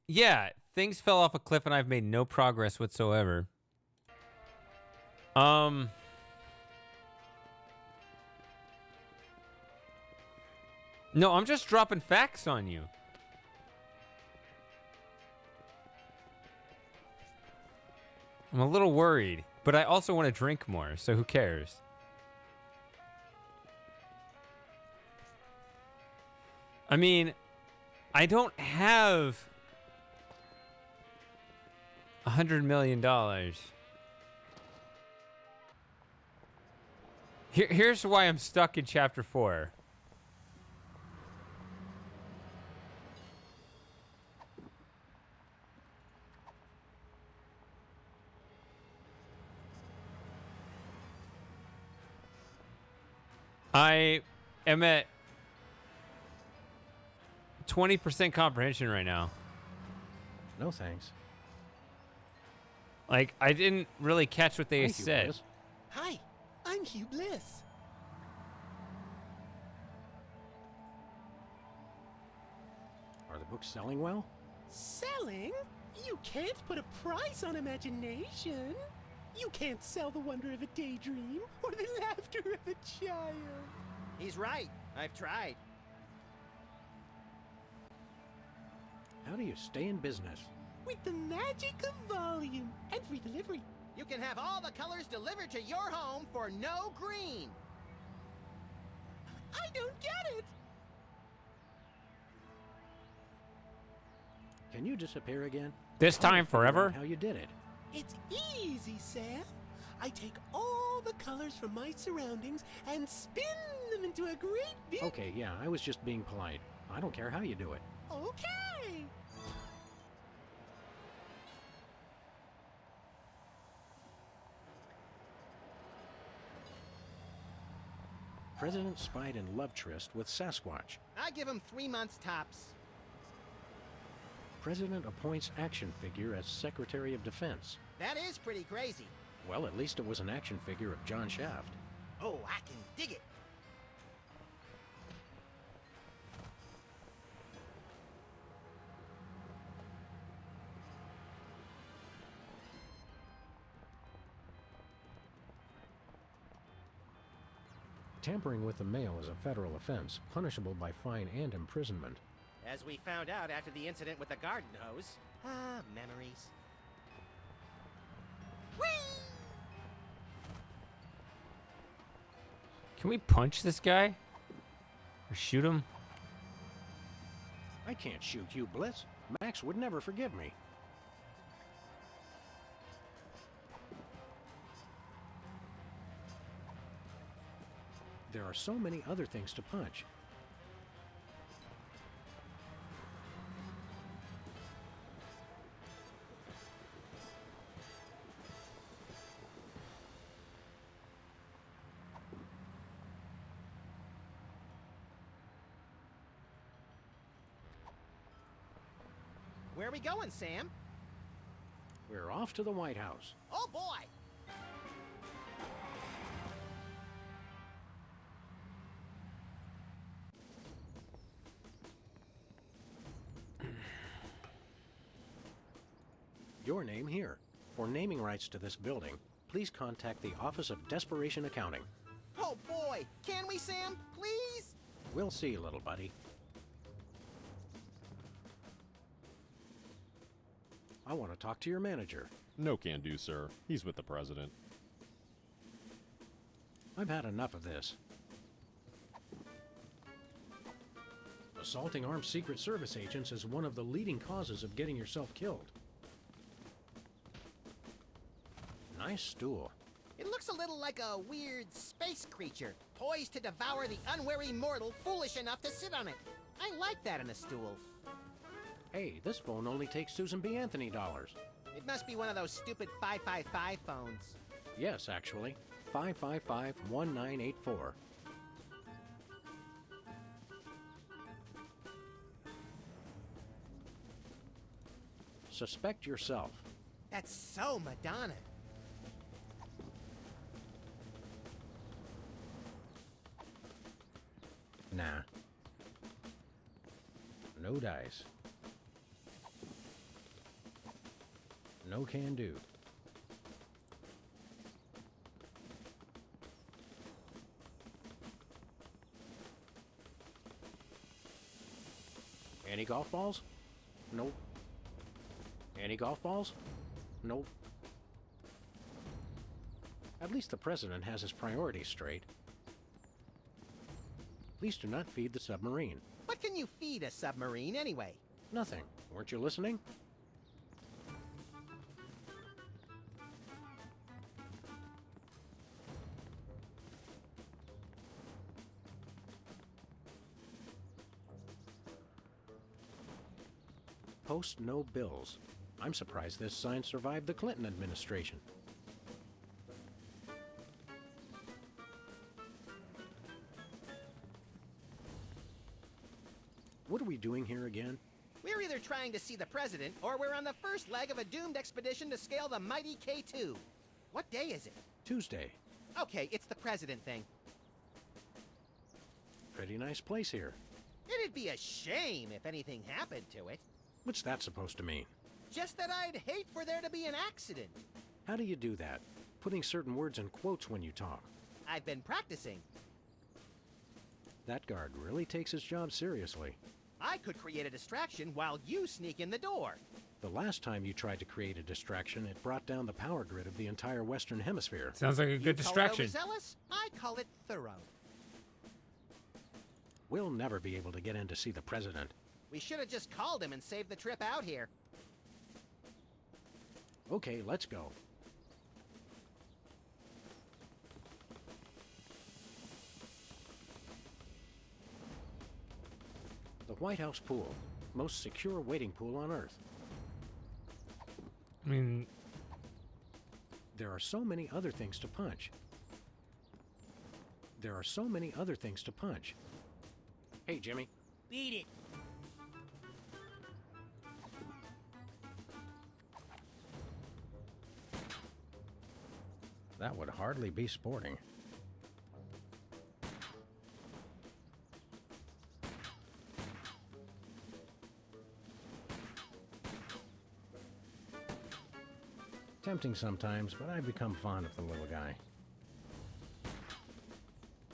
yeah, things fell off a cliff and I've made no progress whatsoever. No, I'm just dropping facts on you. I'm a little worried, but I also want to drink more, so who cares? I mean, I don't have $100 million. Here's why I'm stuck in chapter 4. I am at 20% comprehension right now. No thanks. Like, I didn't really catch what they Thank you, said. Bliss. Hi, I'm Hugh Bliss. Are the books selling well? Selling? You can't put a price on imagination. You can't sell the wonder of a daydream or the laughter of a child. He's right. I've tried. How do you stay in business? With the magic of volume and free delivery. You can have all the colors delivered to your home for no green. I don't get it. Can you disappear again? This I wanna time figure out forever? How you did it? It's easy, Sam. I take all the colors from my surroundings and spin them into a great big... Okay, yeah, I was just being polite. I don't care how you do it. Okay. President spied in love tryst with Sasquatch. I give him 3 months tops. President appoints action figure as Secretary of Defense. That is pretty crazy. Well, at least it was an action figure of John Shaft. Oh, I can dig it. Tampering with the mail is a federal offense, punishable by fine and imprisonment. As we found out after the incident with the garden hose. Ah, memories. Can we punch this guy? Or shoot him? I can't shoot you, Bliss. Max would never forgive me. There are so many other things to punch. Where are we going, Sam? We're off to the White House. Oh, boy! Your name here. For naming rights to this building, please contact the Office of Desperation Accounting. Oh, boy! Can we, Sam? Please? We'll see, little buddy. I want to talk to your manager. No can do, sir. He's with the president. I've had enough of this. Assaulting armed Secret Service agents is one of the leading causes of getting yourself killed. Nice stool. It looks a little like a weird space creature, poised to devour the unwary mortal foolish enough to sit on it. I like that in a stool. Hey, this phone only takes Susan B. Anthony dollars. It must be one of those stupid 555 phones. Yes, actually. 555-1984. Suspect yourself. That's so Madonna. Nah. No dice. No can do. Any golf balls? Nope. Any golf balls? Nope. At least the president has his priorities straight. Please do not feed the submarine. What can you feed a submarine anyway? Nothing. Weren't you listening? Post no bills. I'm surprised this sign survived the Clinton administration. What are we doing here again? We're either trying to see the president, or we're on the first leg of a doomed expedition to scale the mighty K2. What day is it? Tuesday. Okay, it's the president thing. Pretty nice place here. It'd be a shame if anything happened to it. What's that supposed to mean? Just that I'd hate for there to be an accident. How do you do that? Putting certain words in quotes when you talk. I've been practicing. That guard really takes his job seriously. I could create a distraction while you sneak in the door. The last time you tried to create a distraction, it brought down the power grid of the entire Western Hemisphere. Sounds like a good distraction. You call it overzealous? I call it thorough. We'll never be able to get in to see the president. We should have just called him and saved the trip out here. Okay, let's go. The White House pool. Most secure waiting pool on Earth. I mean, there are so many other things to punch. There are so many other things to punch. Hey, Jimmy. Beat it. That would hardly be sporting. Tempting sometimes, but I've become fond of the little guy.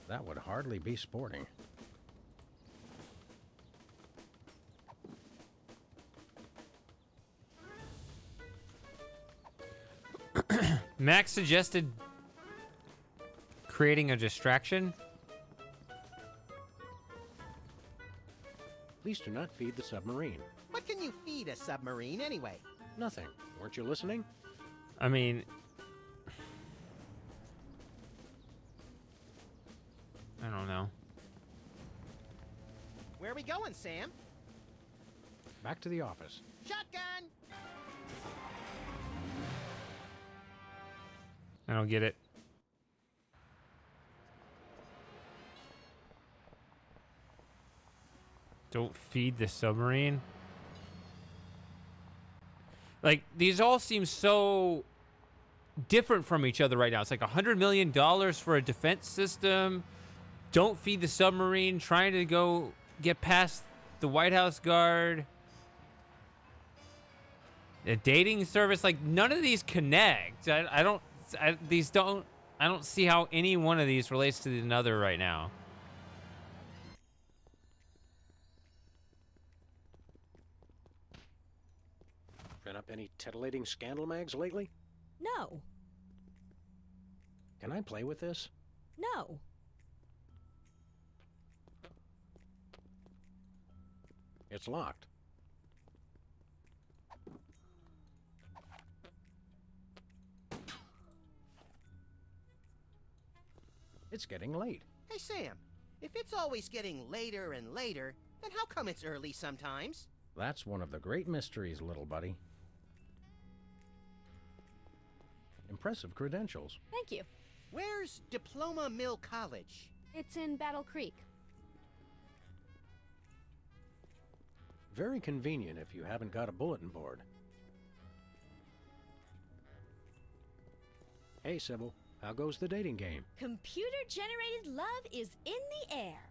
That would hardly be sporting. Max suggested creating a distraction. Please do not feed the submarine. What can you feed a submarine anyway? Nothing. Weren't you listening? I mean, I don't know. Where are we going, Sam? Back to the office. Shotgun! I don't get it. Don't feed the submarine. Like, these all seem so different from each other right now. It's like $100 million for a defense system. Don't feed the submarine. Trying to go get past the White House guard. A dating service. Like, none of these connect. I don't see how any one of these relates to another right now. Been up any titillating scandal mags lately? No. Can I play with this? No. It's locked. It's getting late. Hey, Sam, if it's always getting later and later, then how come it's early sometimes? That's one of the great mysteries, little buddy. Impressive credentials. Thank you. Where's Diploma Mill College? It's in Battle Creek. Very convenient if you haven't got a bulletin board. Hey, Sybil, how goes the dating game? Computer-generated love is in the air.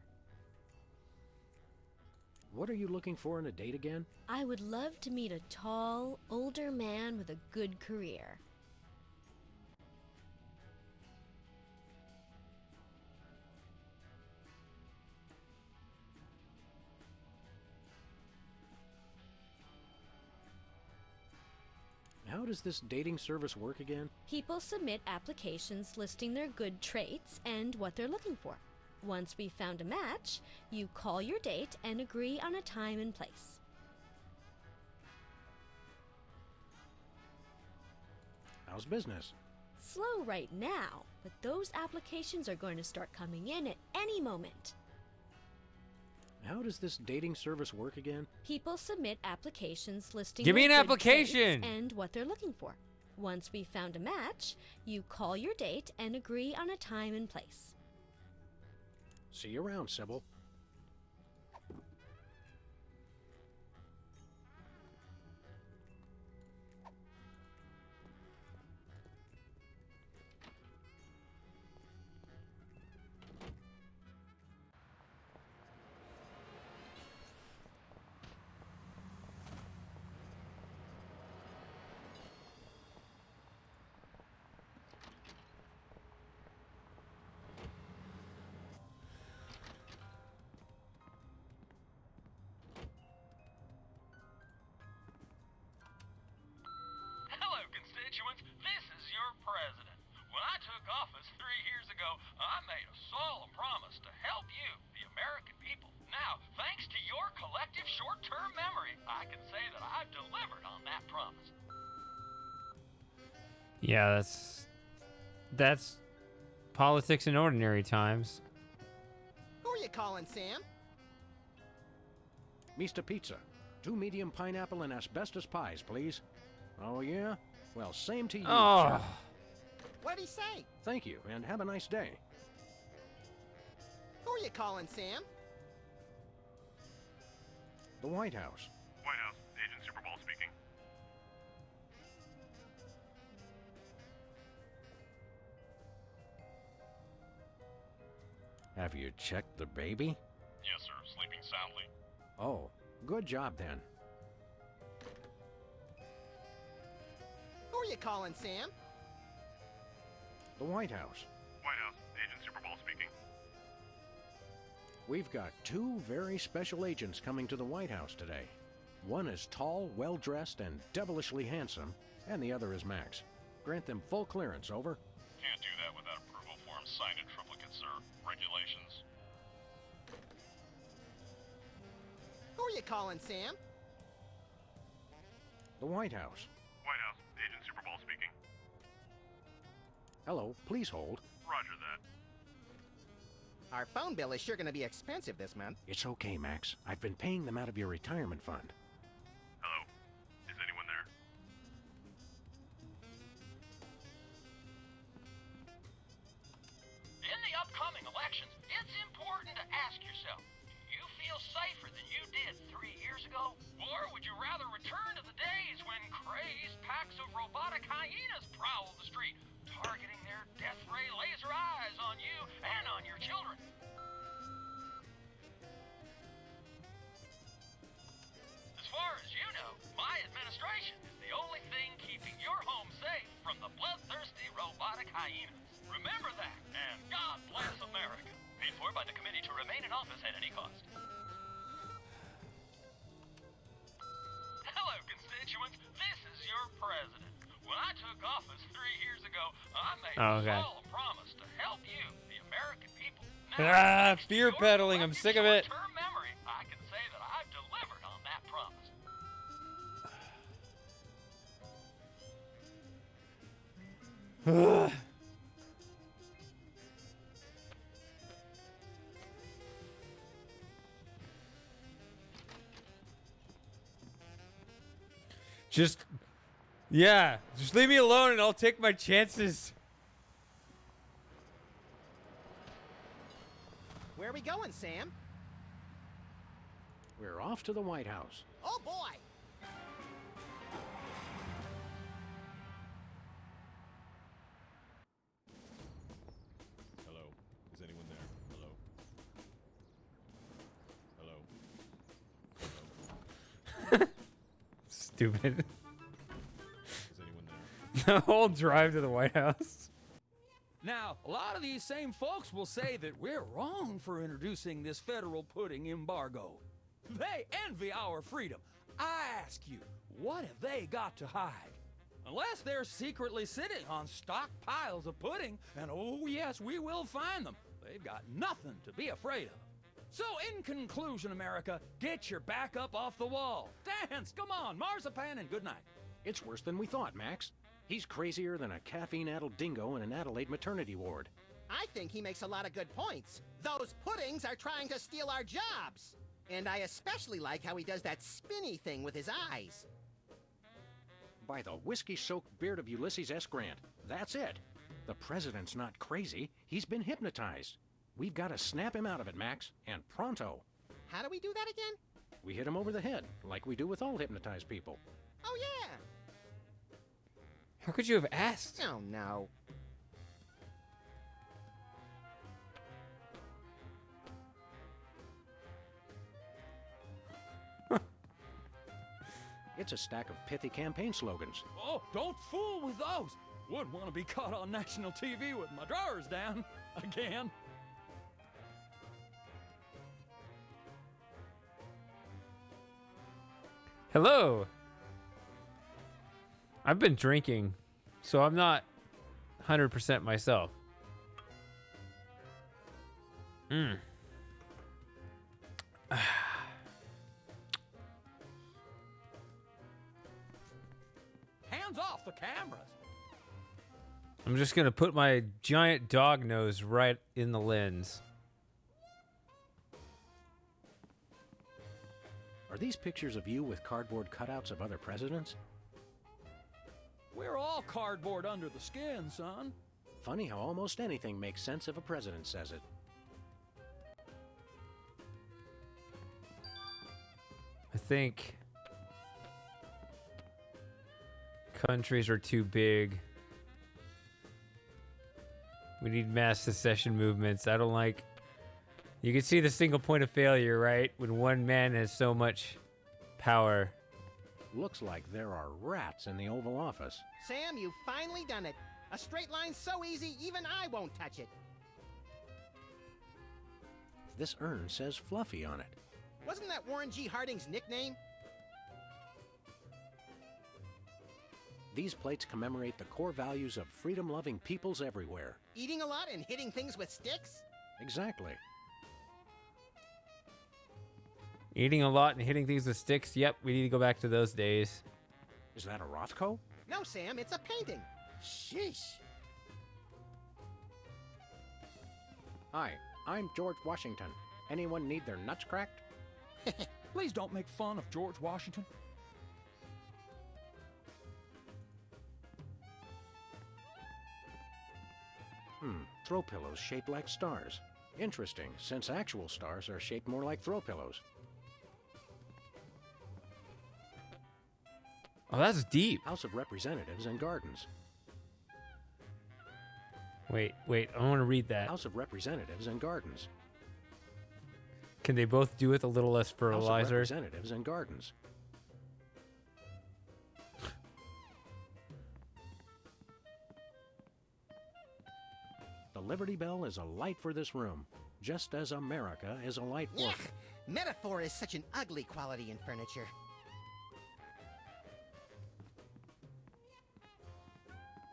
What are you looking for in a date again? I would love to meet a tall, older man with a good career. How does this dating service work again? People submit applications listing their good traits and what they're looking for. Once we've found a match, you call your date and agree on a time and place. How's business? Slow right now, but those applications are going to start coming in at any moment. How does this dating service work again? People submit applications listing Give me their an good traits application! and what they're looking for. Once we've found a match, you call your date and agree on a time and place. See you around, Sybil. Hello, constituents. This is your president. When I took office 3 years ago, I made a solemn promise to help you, the American people. Now, thanks to your collective short-term memory, I can say that I've delivered on that promise. Yeah, that's politics in ordinary times. Who are you calling, Sam? Mr. Pizza. 2 medium pineapple and asbestos pies, please. Oh, yeah? Well, same to you, Oh, chap. What'd he say? Thank you, and have a nice day. Who are you calling, Sam? The White House. White House, Agent Superball speaking. Have you checked the baby? Yes, sir. Sleeping soundly. Oh, good job then. Who are you calling, Sam? The White House. White House, Agent Superball speaking. We've got 2 very special agents coming to the White House today. One is tall, well-dressed, and devilishly handsome, and the other is Max. Grant them full clearance, over. Can't do that without approval form signed in triplicate, sir. Regulations. Who are you calling, Sam? The White House. White House, Agent Superball speaking. Hello, please hold. Roger that. Our phone bill is sure going to be expensive this month. It's okay, Max. I've been paying them out of your retirement fund. Hello? Is anyone there? In the upcoming elections, it's important to ask yourself, do you feel safer than you did 3 years ago? Or would you rather return to the days when crazed packs of robotic hyenas prowled the street, targeting their death ray laser eyes on you and on your children? As far as you know, my administration is the only thing keeping your home safe from the bloodthirsty robotic hyenas. Remember that, and God bless America. Paid for by the committee to remain in office at any cost. Hello, constituents. This is your president. When I took office 3 years ago, I made a solemn promise to help you, the American people. Now, thanks to fear your peddling. I'm collective sick of it. short-term memory, I can say that I've delivered on that promise. just leave me alone and I'll take my chances. Where are we going, Sam? We're off to the White House. Oh, boy! Hello? Is anyone there? Hello? Hello? stupid. Is anyone there? The whole drive to the White House. Now, a lot of these same folks will say that we're wrong for introducing this federal pudding embargo. They envy our freedom. I ask you, what have they got to hide? Unless they're secretly sitting on stockpiles of pudding, and oh yes, we will find them, they've got nothing to be afraid of. So in conclusion, America, get your back up off the wall. Dance, come on, marzipan, and good night. It's worse than we thought, Max. He's crazier than a caffeine-addled dingo in an Adelaide maternity ward. I think he makes a lot of good points. Those puddings are trying to steal our jobs. And I especially like how he does that spinny thing with his eyes. By the whiskey-soaked beard of Ulysses S. Grant, that's it. The president's not crazy. He's been hypnotized. We've got to snap him out of it, Max, and pronto. How do we do that again? We hit him over the head, like we do with all hypnotized people. Oh, yeah. How could you have asked? Oh, no. It's a stack of pithy campaign slogans. Oh, don't fool with those. Wouldn't want to be caught on national TV with my drawers down again. Hello. I've been drinking, so I'm not 100% myself. Hands off the cameras. I'm just going to put my giant dog nose right in the lens. Are these pictures of you with cardboard cutouts of other presidents? We're all cardboard under the skin, son. Funny how almost anything makes sense if a president says it. I think countries are too big. We need mass secession movements. I don't like... You can see the single point of failure, right? When one man has so much power. Looks like there are rats in the Oval Office. Sam, you've finally done it. A straight line so easy, even I won't touch it. This urn says Fluffy on it. Wasn't that Warren G. Harding's nickname? These plates commemorate the core values of freedom-loving peoples everywhere. Eating a lot and hitting things with sticks? Exactly. Eating a lot and hitting things with sticks. Yep, we need to go back to those days. Is that a Rothko? No, Sam, it's a painting. Sheesh. Hi, I'm George Washington. Anyone need their nuts cracked? Please don't make fun of George Washington. Throw pillows shaped like stars. Interesting, since actual stars are shaped more like throw pillows. Oh, that's deep. House of Representatives and Gardens. Wait, I want to read that. House of Representatives and Gardens. Can they both do with a little less House of fertilizer? Representatives and Gardens. The Liberty Bell is a light for this room, just as America is a light for... Yuck! Metaphor is such an ugly quality in furniture.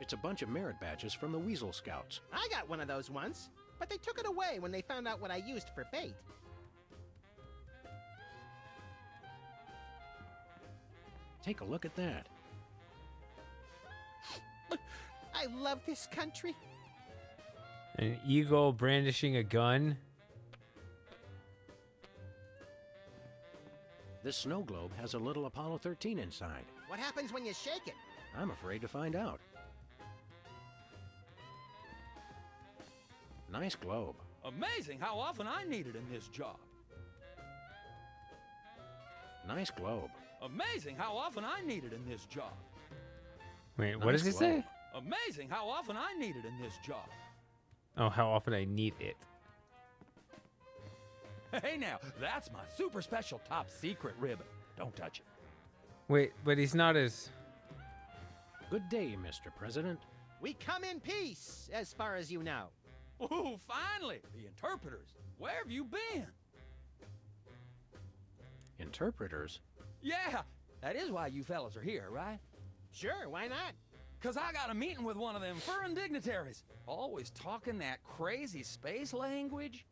It's a bunch of merit badges from the Weasel Scouts. I got one of those once, but they took it away when they found out what I used for bait. Take a look at that. I love this country. An eagle brandishing a gun. This snow globe has a little Apollo 13 inside. What happens when you shake it? I'm afraid to find out. Nice globe. Amazing how often I need it in this job. Nice globe. Amazing how often I need it in this job. Wait, what does he say? Amazing how often I need it in this job. Oh, how often I need it. Hey now, that's my super special top secret ribbon. Don't touch it. Wait, but he's not as... Good day, Mr. President. We come in peace, as far as you know. Ooh, finally! The interpreters. Where have you been? Interpreters? Yeah, that is why you fellas are here, right? Sure, why not? 'Cause I got a meeting with one of them foreign dignitaries. Always talking that crazy space language.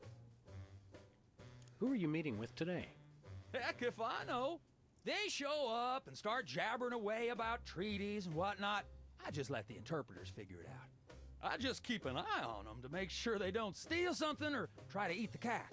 Who are you meeting with today? Heck if I know. They show up and start jabbering away about treaties and whatnot. I just let the interpreters figure it out. I just keep an eye on them to make sure they don't steal something or try to eat the cat.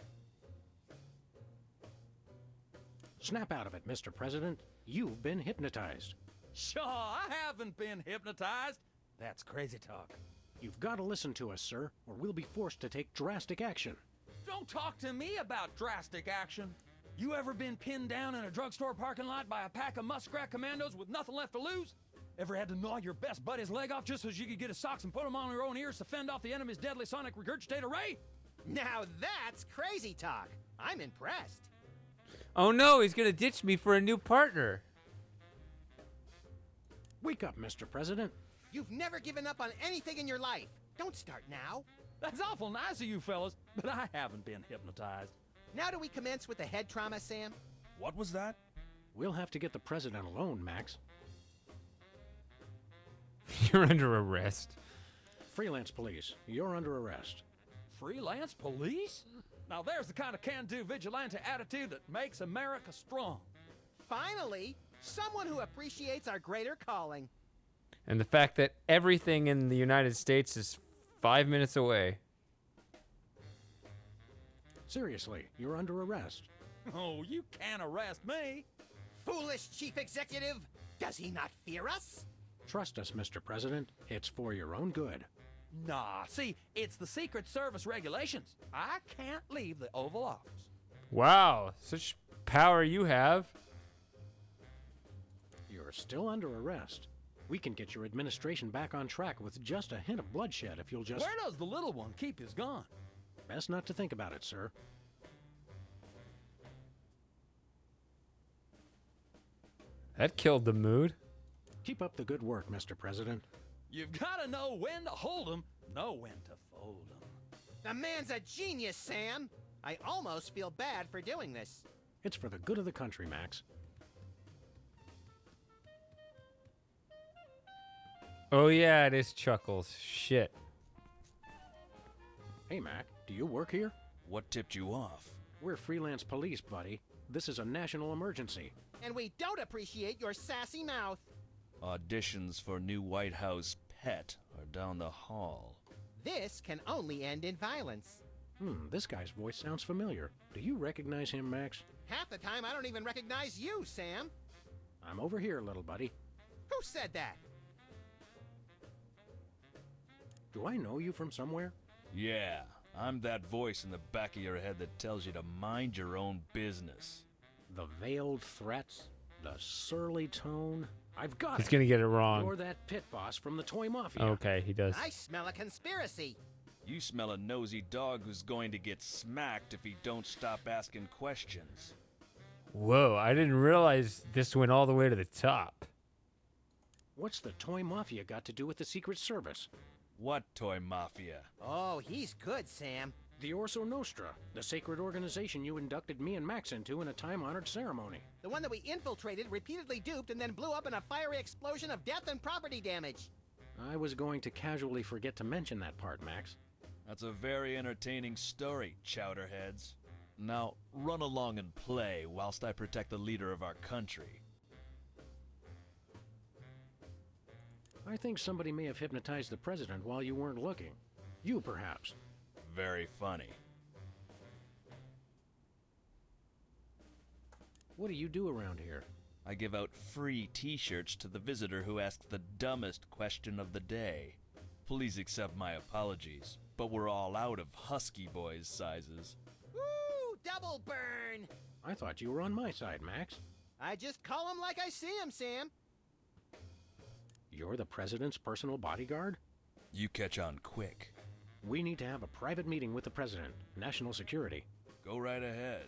Snap out of it, Mr. President. You've been hypnotized. Sure, I haven't been hypnotized. That's crazy talk. You've got to listen to us, sir, or we'll be forced to take drastic action. Don't talk to me about drastic action. You ever been pinned down in a drugstore parking lot by a pack of muskrat commandos with nothing left to lose? Ever had to gnaw your best buddy's leg off just so you could get his socks and put them on your own ears to fend off the enemy's deadly sonic regurgitator ray? Now that's crazy talk. I'm impressed. Oh no, he's gonna ditch me for a new partner. Wake up, Mr. President. You've never given up on anything in your life. Don't start now. That's awful nice of you fellas, but I haven't been hypnotized. Now do we commence with the head trauma, Sam? What was that? We'll have to get the president alone, Max. You're under arrest. Freelance police, you're under arrest. Freelance police? Now there's the kind of can-do vigilante attitude that makes America strong. Finally, someone who appreciates our greater calling. And the fact that everything in the United States is 5 minutes away. Seriously, you're under arrest. Oh, you can't arrest me. Foolish chief executive! Does he not fear us? Trust us, Mr. President. It's for your own good. Nah, see, it's the Secret Service regulations. I can't leave the Oval Office. Wow, such power you have. You're still under arrest. We can get your administration back on track with just a hint of bloodshed if you'll just... Where does the little one keep his gun? Best not to think about it, sir. That killed the mood. Keep up the good work, Mr. President. You've got to know when to hold 'em, know when to fold 'em. The man's a genius, Sam. I almost feel bad for doing this. It's for the good of the country, Max. Oh yeah, it is Chuckles. Shit. Hey, Mac, do you work here? What tipped you off? We're freelance police, buddy. This is a national emergency. And we don't appreciate your sassy mouth. Auditions for new White House pet are down the hall. This can only end in violence. This guy's voice sounds familiar. Do you recognize him, Max? Half the time, I don't even recognize you, Sam. I'm over here, little buddy. Who said that? Do I know you from somewhere? Yeah, I'm that voice in the back of your head that tells you to mind your own business. The veiled threats, the surly tone. I've got He's it. gonna get it wrong. You're that pit boss from the Toy Mafia. Okay, he does. I smell a conspiracy. You smell a nosy dog who's going to get smacked if he don't stop asking questions. Whoa, I didn't realize this went all the way to the top. What's the Toy Mafia got to do with the Secret Service? What Toy Mafia? Oh, he's good, Sam. The Orso Nostra, the sacred organization you inducted me and Max into in a time-honored ceremony. The one that we infiltrated, repeatedly duped, and then blew up in a fiery explosion of death and property damage. I was going to casually forget to mention that part, Max. That's a very entertaining story, chowderheads. Now, run along and play whilst I protect the leader of our country. I think somebody may have hypnotized the president while you weren't looking. You, perhaps. Very funny. What do you do around here? I give out free t-shirts to the visitor who asks the dumbest question of the day. Please accept my apologies, but we're all out of Husky Boys sizes. Woo! Double burn! I thought you were on my side, Max. I just call him like I see him, Sam. You're the president's personal bodyguard? You catch on quick. We need to have a private meeting with the president. National security. Go right ahead.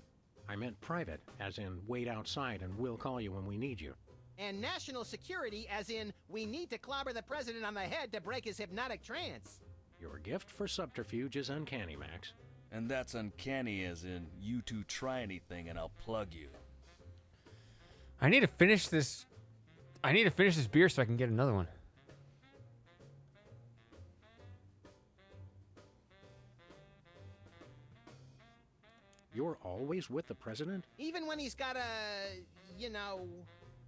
I meant private, as in wait outside and we'll call you when we need you. And national security, as in, we need to clobber the president on the head to break his hypnotic trance. Your gift for subterfuge is uncanny, Max. And that's uncanny as in, you two try anything and I'll plug you. I need to finish this. I need to finish this beer so I can get another one. You're always with the president? Even when he's got a, you know...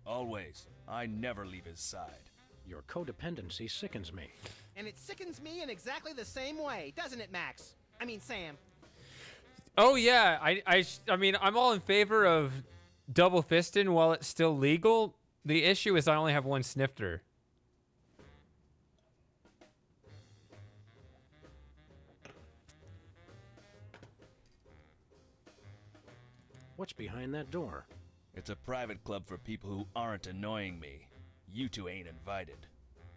Always. I never leave his side. Your codependency sickens me. And it sickens me in exactly the same way, doesn't it, Max? I mean, Sam. Oh yeah, I mean, I'm all in favor of double fisting while it's still legal. The issue is I only have one snifter. What's behind that door? It's a private club for people who aren't annoying me. You two ain't invited.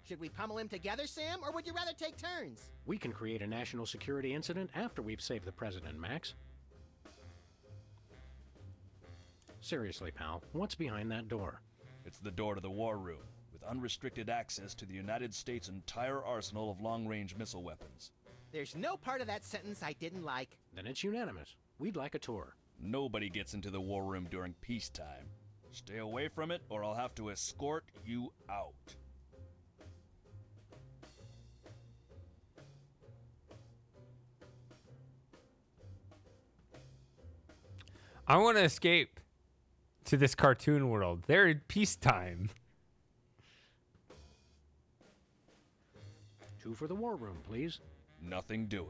Should we pummel him together, Sam, or would you rather take turns? We can create a national security incident after we've saved the president, Max. Seriously, pal, what's behind that door? It's the door to the war room, with unrestricted access to the United States' entire arsenal of long-range missile weapons. There's no part of that sentence I didn't like. Then it's unanimous. We'd like a tour. Nobody gets into the war room during peacetime. Stay away from it, or I'll have to escort you out. I want to escape to this cartoon world. They're in peacetime. 2 for the war room, please. Nothing doing.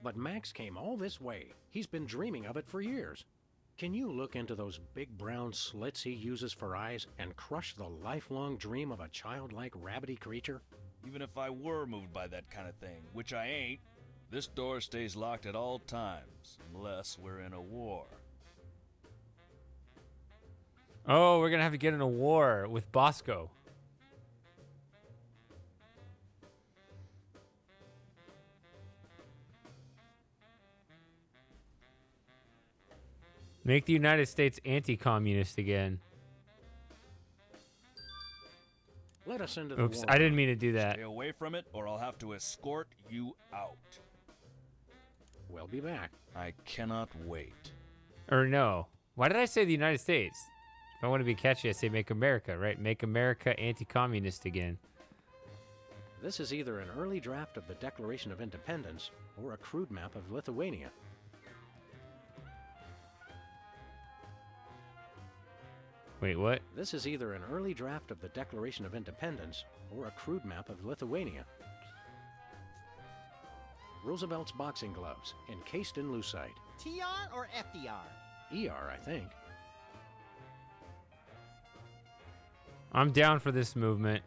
But Max came all this way. He's been dreaming of it for years. Can you look into those big brown slits he uses for eyes and crush the lifelong dream of a childlike rabbity creature? Even if I were moved by that kind of thing, which I ain't, this door stays locked at all times, unless we're in a war. Oh, we're going to have to get in a war with Bosco. Make the United States anti-communist again. Let us into the Oops, war I didn't mean to do that. Stay away from it, or I'll have to escort you out. We'll be back. I cannot wait. Or no. Why did I say the United States? If I want to be catchy, I say make America, right? Make America anti-communist again. This is either an early draft of the Declaration of Independence or a crude map of Lithuania. Wait, what? This is either an early draft of the Declaration of Independence or a crude map of Lithuania. Roosevelt's boxing gloves, encased in lucite. TR or FDR? ER, I think. I'm down for this movement.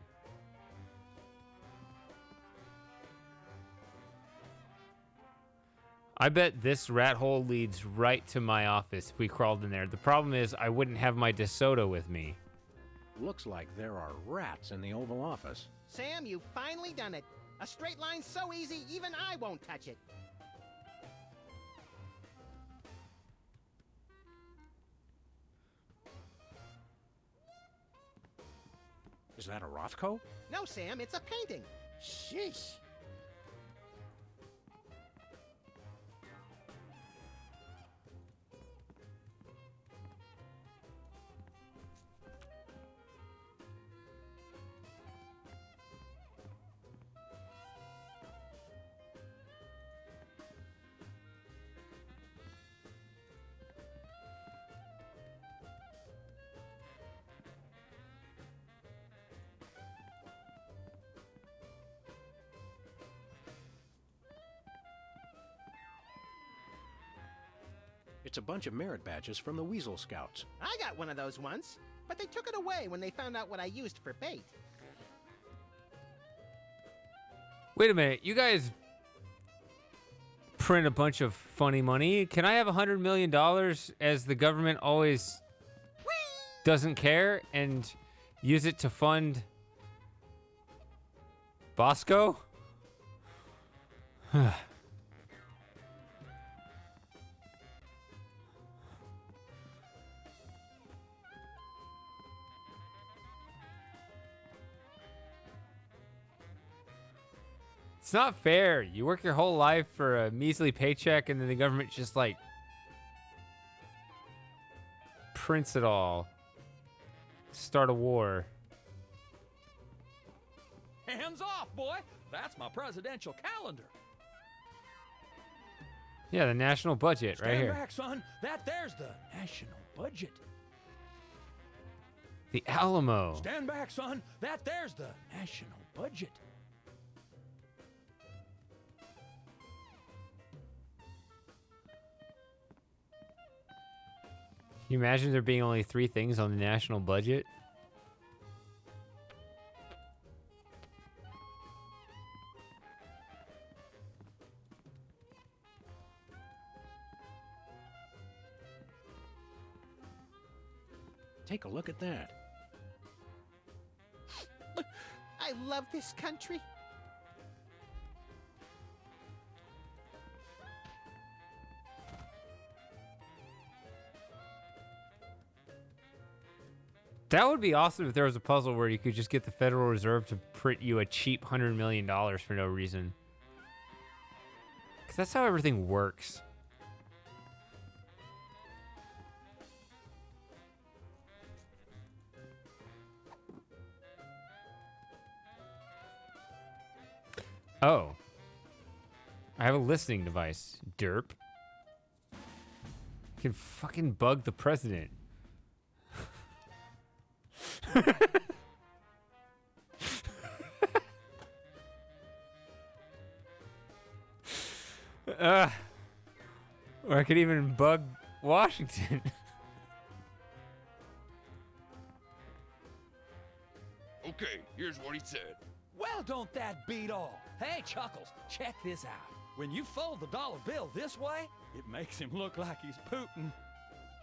I bet this rat hole leads right to my office if we crawled in there. The problem is I wouldn't have my DeSoto with me. Looks like there are rats in the Oval Office. Sam, you've finally done it. A straight line so easy, even I won't touch it. Is that a Rothko? No, Sam, it's a painting. Sheesh. It's a bunch of merit badges from the Weasel Scouts. I got one of those once, but they took it away when they found out what I used for bait. Wait a minute. You guys print a bunch of funny money. Can I have $100 million as the government always doesn't care and use it to fund Bosco? It's not fair. You work your whole life for a measly paycheck, and then the government just like prints it all. Start a war. Hands off, boy! That's my presidential calendar. Yeah, the national budget right Stand here. back, son. That there's the national budget. The Alamo. Stand back, son. That there's the national budget. Can you imagine there being only 3 things on the national budget? Take a look at that. I love this country. That would be awesome if there was a puzzle where you could just get the Federal Reserve to print you a cheap $100 million for no reason. Because that's how everything works. Oh. I have a listening device, derp. Can fucking bug the president. Or I could even bug Washington. Okay, here's what he said. Well, don't that beat all? Hey, Chuckles, check this out. When you fold the dollar bill this way, it makes him look like he's Putin.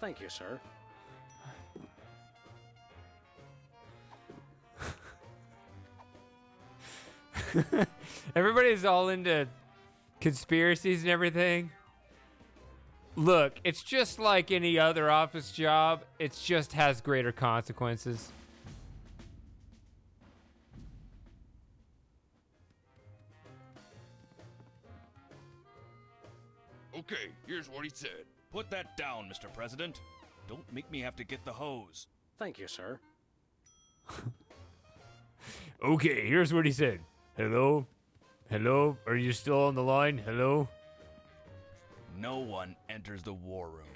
Thank you, sir. Everybody's all into conspiracies and everything. Look, it's just like any other office job. It just has greater consequences. Okay, here's what he said. Put that down, Mr. President. Don't make me have to get the hose. Thank you, sir. Okay, here's what he said. Hello? Hello? Are you still on the line? Hello? No one enters the war room.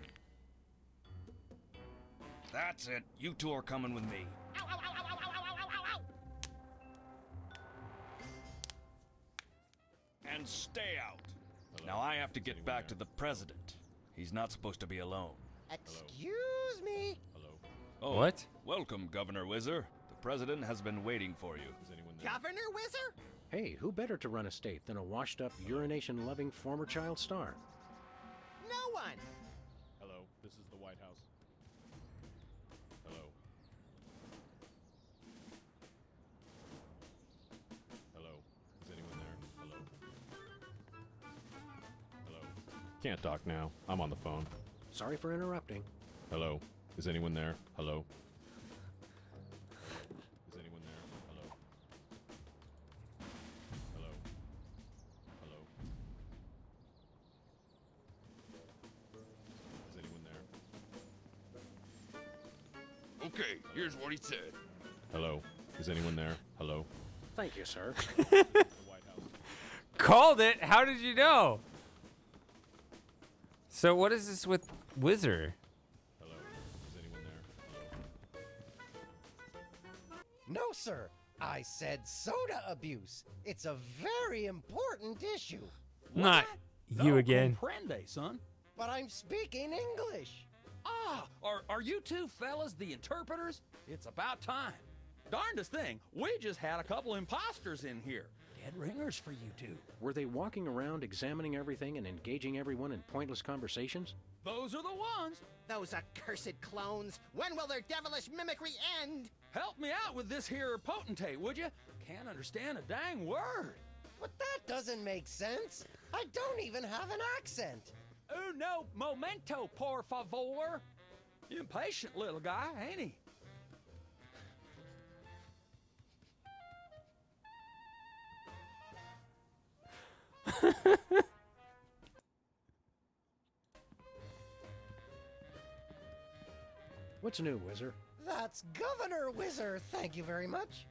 That's it. You two are coming with me. And stay out. Now I have to get back to the president. He's not supposed to be alone. Excuse me. Oh, What? Welcome, Governor Whizzer. The president has been waiting for you. Governor Whizzer? Hey, who better to run a state than a washed-up, urination-loving former child star? No one. Hello, this is the White House. Hello. Hello. Is anyone there? Hello. Hello. Can't talk now. I'm on the phone. Sorry for interrupting. Hello. Is anyone there? Hello. Is anyone there? Hello. Hello. Hello. Is anyone there? Okay, here's what he said. Hello. Is anyone there? Hello. Thank you, sir. Called it? How did you know? So what is this with Whizzer? Hello. Is anyone there? Hello. No, sir. I said soda abuse. It's a very important issue. Not you again. Comprende, son. But I'm speaking English. Ah, are you two fellas the interpreters? It's about time. Darndest thing, we just had a couple imposters in here. Dead ringers for you two. Were they walking around examining everything and engaging everyone in pointless conversations? Those are the ones. Those accursed clones. When will their devilish mimicry end? Help me out with this here potentate, would you? Can't understand a dang word. But that doesn't make sense. I don't even have an accent. Uno momento, por favor. Impatient little guy, ain't he? What's new, Whizzer? That's Governor Whizzer, thank you very much.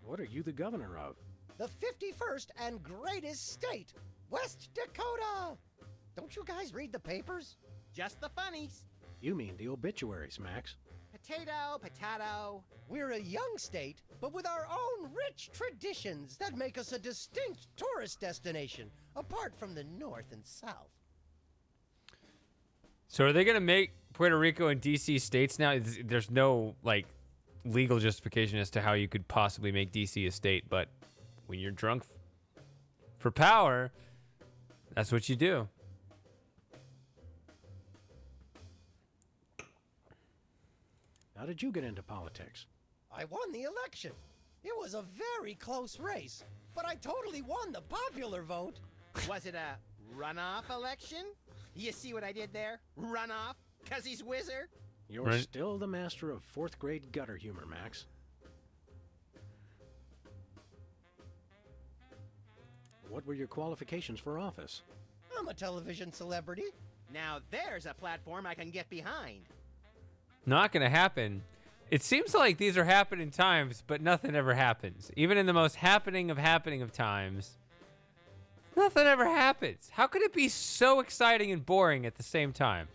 What are you the governor of? The 51st and greatest state, West Dakota! Don't you guys read the papers? Just the funnies. You mean the obituaries, Max. Potato, potato. We're a young state, but with our own rich traditions that make us a distinct tourist destination, apart from the North and South. So are they going to make Puerto Rico and DC states now? There's no, like, legal justification as to how you could possibly make DC a state, but when you're drunk for power, that's what you do. How did you get into politics? I won the election. It was a very close race, but I totally won the popular vote. Was it a runoff election? You see what I did there? Runoff? 'Cause he's Whizzer? You're still the master of 4th grade gutter humor, Max. What were your qualifications for office? I'm a television celebrity. Now there's a platform I can get behind. Not going to happen. It seems like these are happening times, but nothing ever happens. Even in the most happening of times, nothing ever happens. How could it be so exciting and boring at the same time?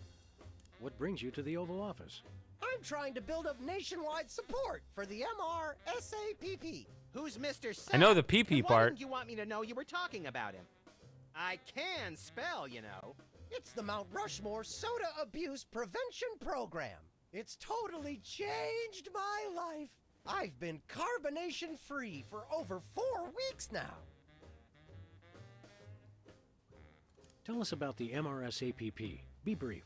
What brings you to the Oval Office? I'm trying to build up nationwide support for the MRSAPP. Who's Mr. Sapp? I know the PP Why part. didn't you want me to know you were talking about him? I can spell, you know. It's the Mount Rushmore Soda Abuse Prevention Program. It's totally changed my life. I've been carbonation free for over 4 weeks now. Tell us about the MRSAPP. Be brief.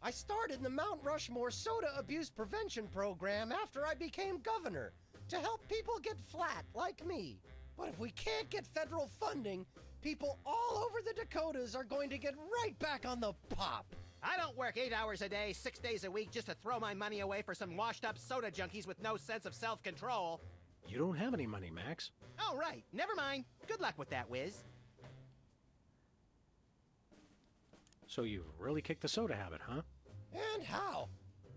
I started the Mount Rushmore Soda Abuse Prevention Program after I became governor to help people get flat like me. But if we can't get federal funding, people all over the Dakotas are going to get right back on the pop. I don't work 8 hours a day, 6 days a week just to throw my money away for some washed-up soda junkies with no sense of self-control. You don't have any money, Max. Oh, right. Never mind. Good luck with that, Wiz. So you really kicked the soda habit, huh? And how?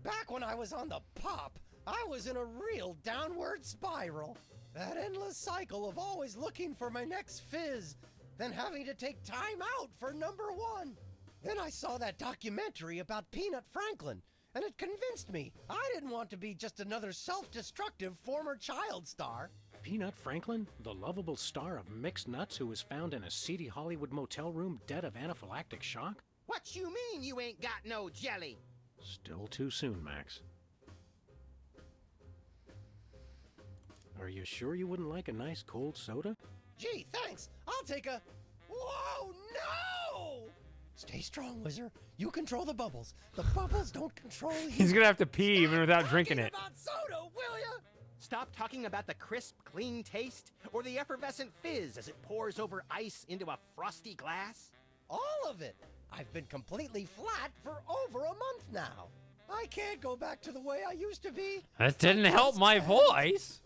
Back when I was on the pop, I was in a real downward spiral. That endless cycle of always looking for my next fizz, then having to take time out for number one. Then I saw that documentary about Peanut Franklin, and it convinced me I didn't want to be just another self-destructive former child star. Peanut Franklin, the lovable star of Mixed Nuts who was found in a seedy Hollywood motel room dead of anaphylactic shock? What you mean you ain't got no jelly? Still too soon, Max. Are you sure you wouldn't like a nice cold soda? Gee, thanks. I'll take a... Whoa, no! Stay strong, Whizzer. You control the bubbles. The bubbles don't control you. He's going to have to pee even without drinking it. About soda, will ya? Stop talking about the crisp, clean taste or the effervescent fizz as it pours over ice into a frosty glass. All of it. I've been completely flat for over a month now. I can't go back to the way I used to be. That didn't help my voice.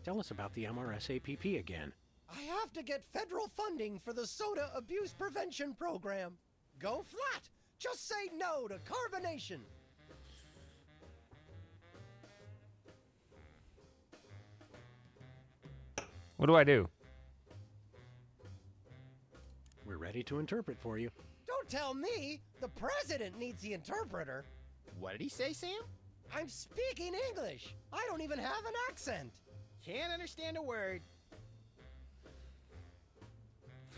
Tell us about the MRSAPP again. I have to get federal funding for the Soda Abuse Prevention Program. Go flat. Just say no to carbonation. What do I do? We're ready to interpret for you. Don't tell me. The president needs the interpreter. What did he say, Sam? I'm speaking English. I don't even have an accent. Can't understand a word.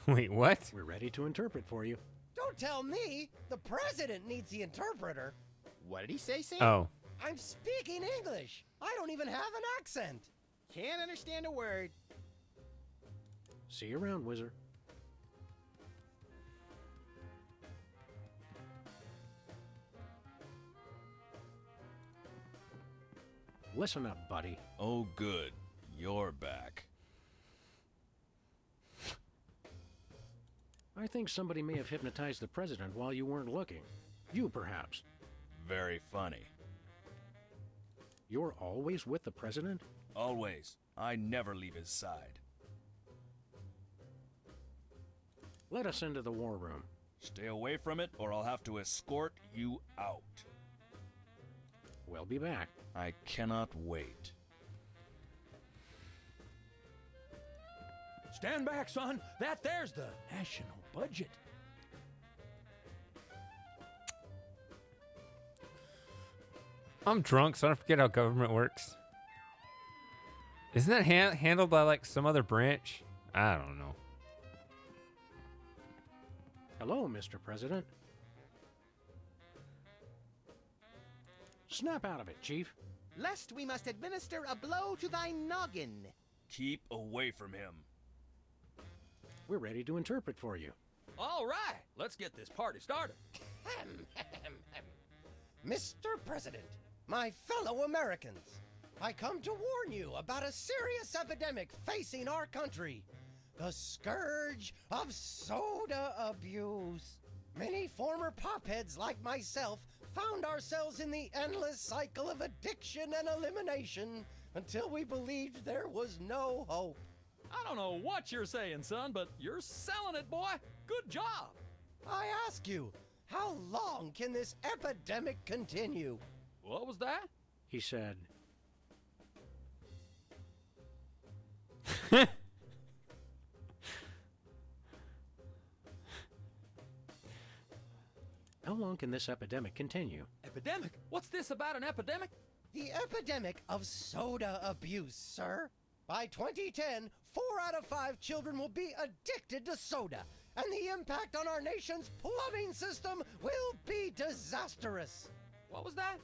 Wait, what? We're ready to interpret for you. Don't tell me. The president needs the interpreter. What did he say, Sam? Oh. I'm speaking English. I don't even have an accent. Can't understand a word. See you around, Whizzer. Listen up, buddy. Oh, good. You're back. I think somebody may have hypnotized the president while you weren't looking. You, perhaps. Very funny. You're always with the president? Always. I never leave his side. Let us into the war room. Stay away from it, or I'll have to escort you out. We'll be back. I cannot wait. Stand back, son. There's the national budget. I'm drunk, so I don't forget how government works. Isn't that handled by like some other branch? I don't know. Hello, Mr. President. Snap out of it, Chief. Lest we must administer a blow to thy noggin. Keep away from him. We're ready to interpret for you. All right, let's get this party started. Mr. President, my fellow Americans, I come to warn you about a serious epidemic facing our country. The scourge of soda abuse. Many former popheads like myself found ourselves in the endless cycle of addiction and elimination until we believed there was no hope. I don't know what you're saying, son, but you're selling it, boy. Good job. I ask you, how long can this epidemic continue? What was that? He said, how long can this epidemic continue? Epidemic? What's this about an epidemic? The epidemic of soda abuse, sir. By 2010, 4 out of 5 children will be addicted to soda, and the impact on our nation's plumbing system will be disastrous. What was that?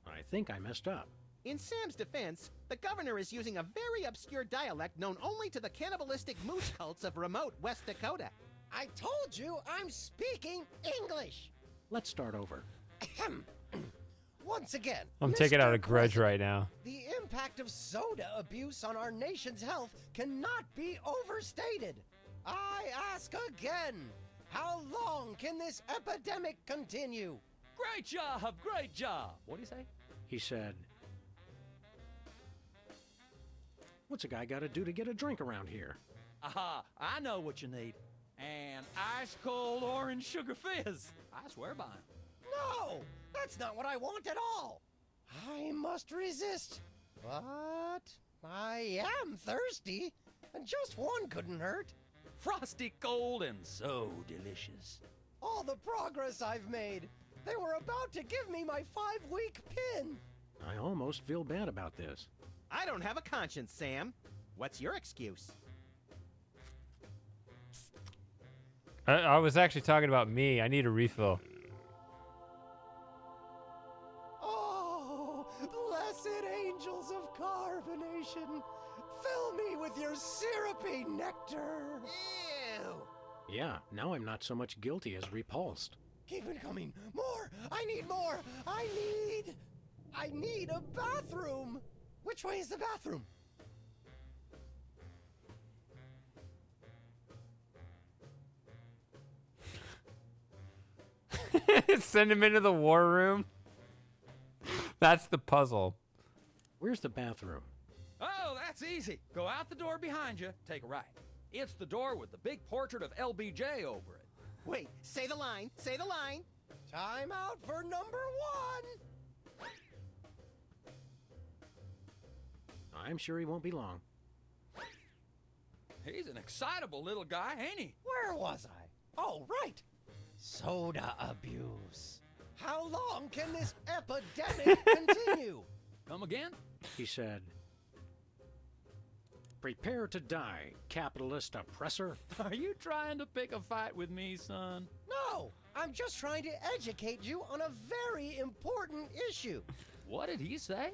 I think I messed up. In Sam's defense, the governor is using a very obscure dialect known only to the cannibalistic moose cults of remote West Dakota. I told you I'm speaking English. Let's start over. Once again, I'm taking out Mr. a grudge President, right now. The impact of soda abuse on our nation's health cannot be overstated. I ask again, how long can this epidemic continue? Great job, great job. What'd he say? He said, what's a guy got to do to get a drink around here? Aha, I know what you need. An ice cold orange sugar fizz. I swear by him. No, that's not what I want at all. I must resist. But I am thirsty, and just one couldn't hurt. Frosty cold and so delicious. All the progress I've made. They were about to give me my 5-week pin. I almost feel bad about this. I don't have a conscience, Sam. What's your excuse? I was actually talking about me. I need a refill. Oh, blessed angels of carbonation, fill me with your syrupy nectar. Ew! Yeah, now I'm not so much guilty as repulsed. Keep it coming. More. I need more. I need a bathroom. Which way is the bathroom? Send him into the war room. That's the puzzle. Where's the bathroom? Oh, that's easy. Go out the door behind you, take a right. It's the door with the big portrait of LBJ over it. Wait, say the line, say the line. Time out for number 1. I'm sure he won't be long. He's an excitable little guy, ain't he? Where was I? Oh, right. Soda abuse. How long can this epidemic continue? Come again? He said, prepare to die, capitalist oppressor. Are you trying to pick a fight with me, son? No, I'm just trying to educate you on a very important issue. What did he say?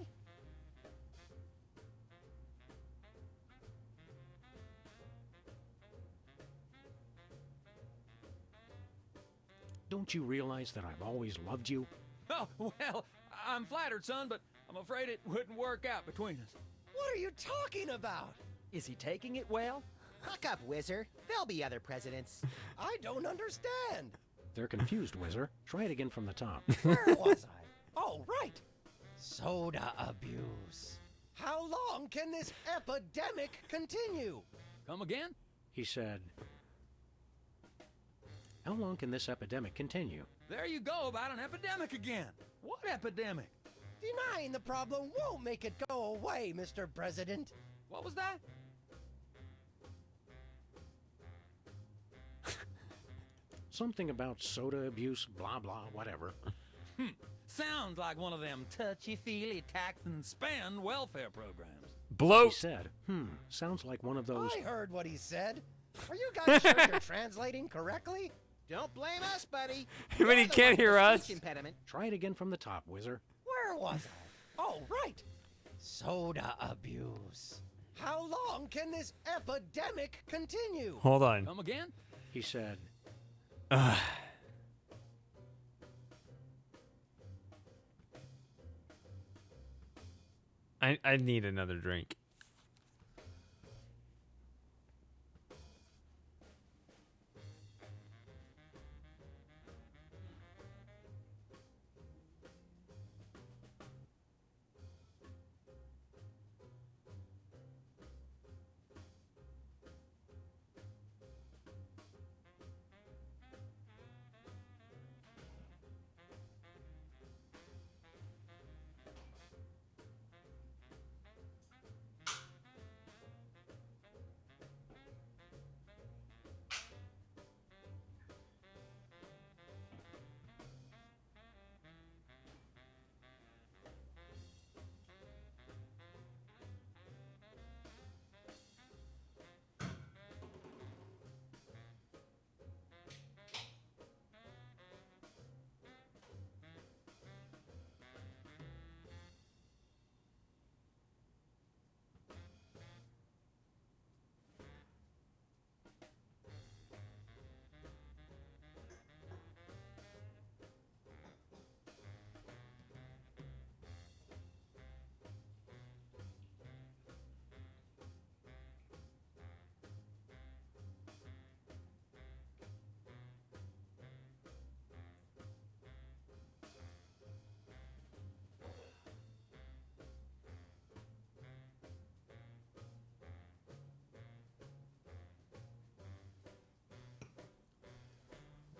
Don't you realize that I've always loved you? Oh, well, I'm flattered, son, but I'm afraid it wouldn't work out between us. What are you talking about? Is he taking it well? Huck up, Whizzer. There'll be other presidents. I don't understand. They're confused, Whizzer. Try it again from the top. Where was I? Oh, right. Soda abuse. How long can this epidemic continue? Come again? He said, how long can this epidemic continue? There you go about an epidemic again. What epidemic? Denying the problem won't make it go away, Mr. President. What was that? Something about soda abuse, blah, blah, whatever. Sounds like one of them touchy-feely tax and spend welfare programs. He said, sounds like one of those. I heard what he said. Are you guys sure you're translating correctly? Don't blame us, buddy. But he can't hear us. Impediment. Try it again from the top, Whizzer. Where was I? Oh, right. Soda abuse. How long can this epidemic continue? Hold on. Come again? He said, I need another drink.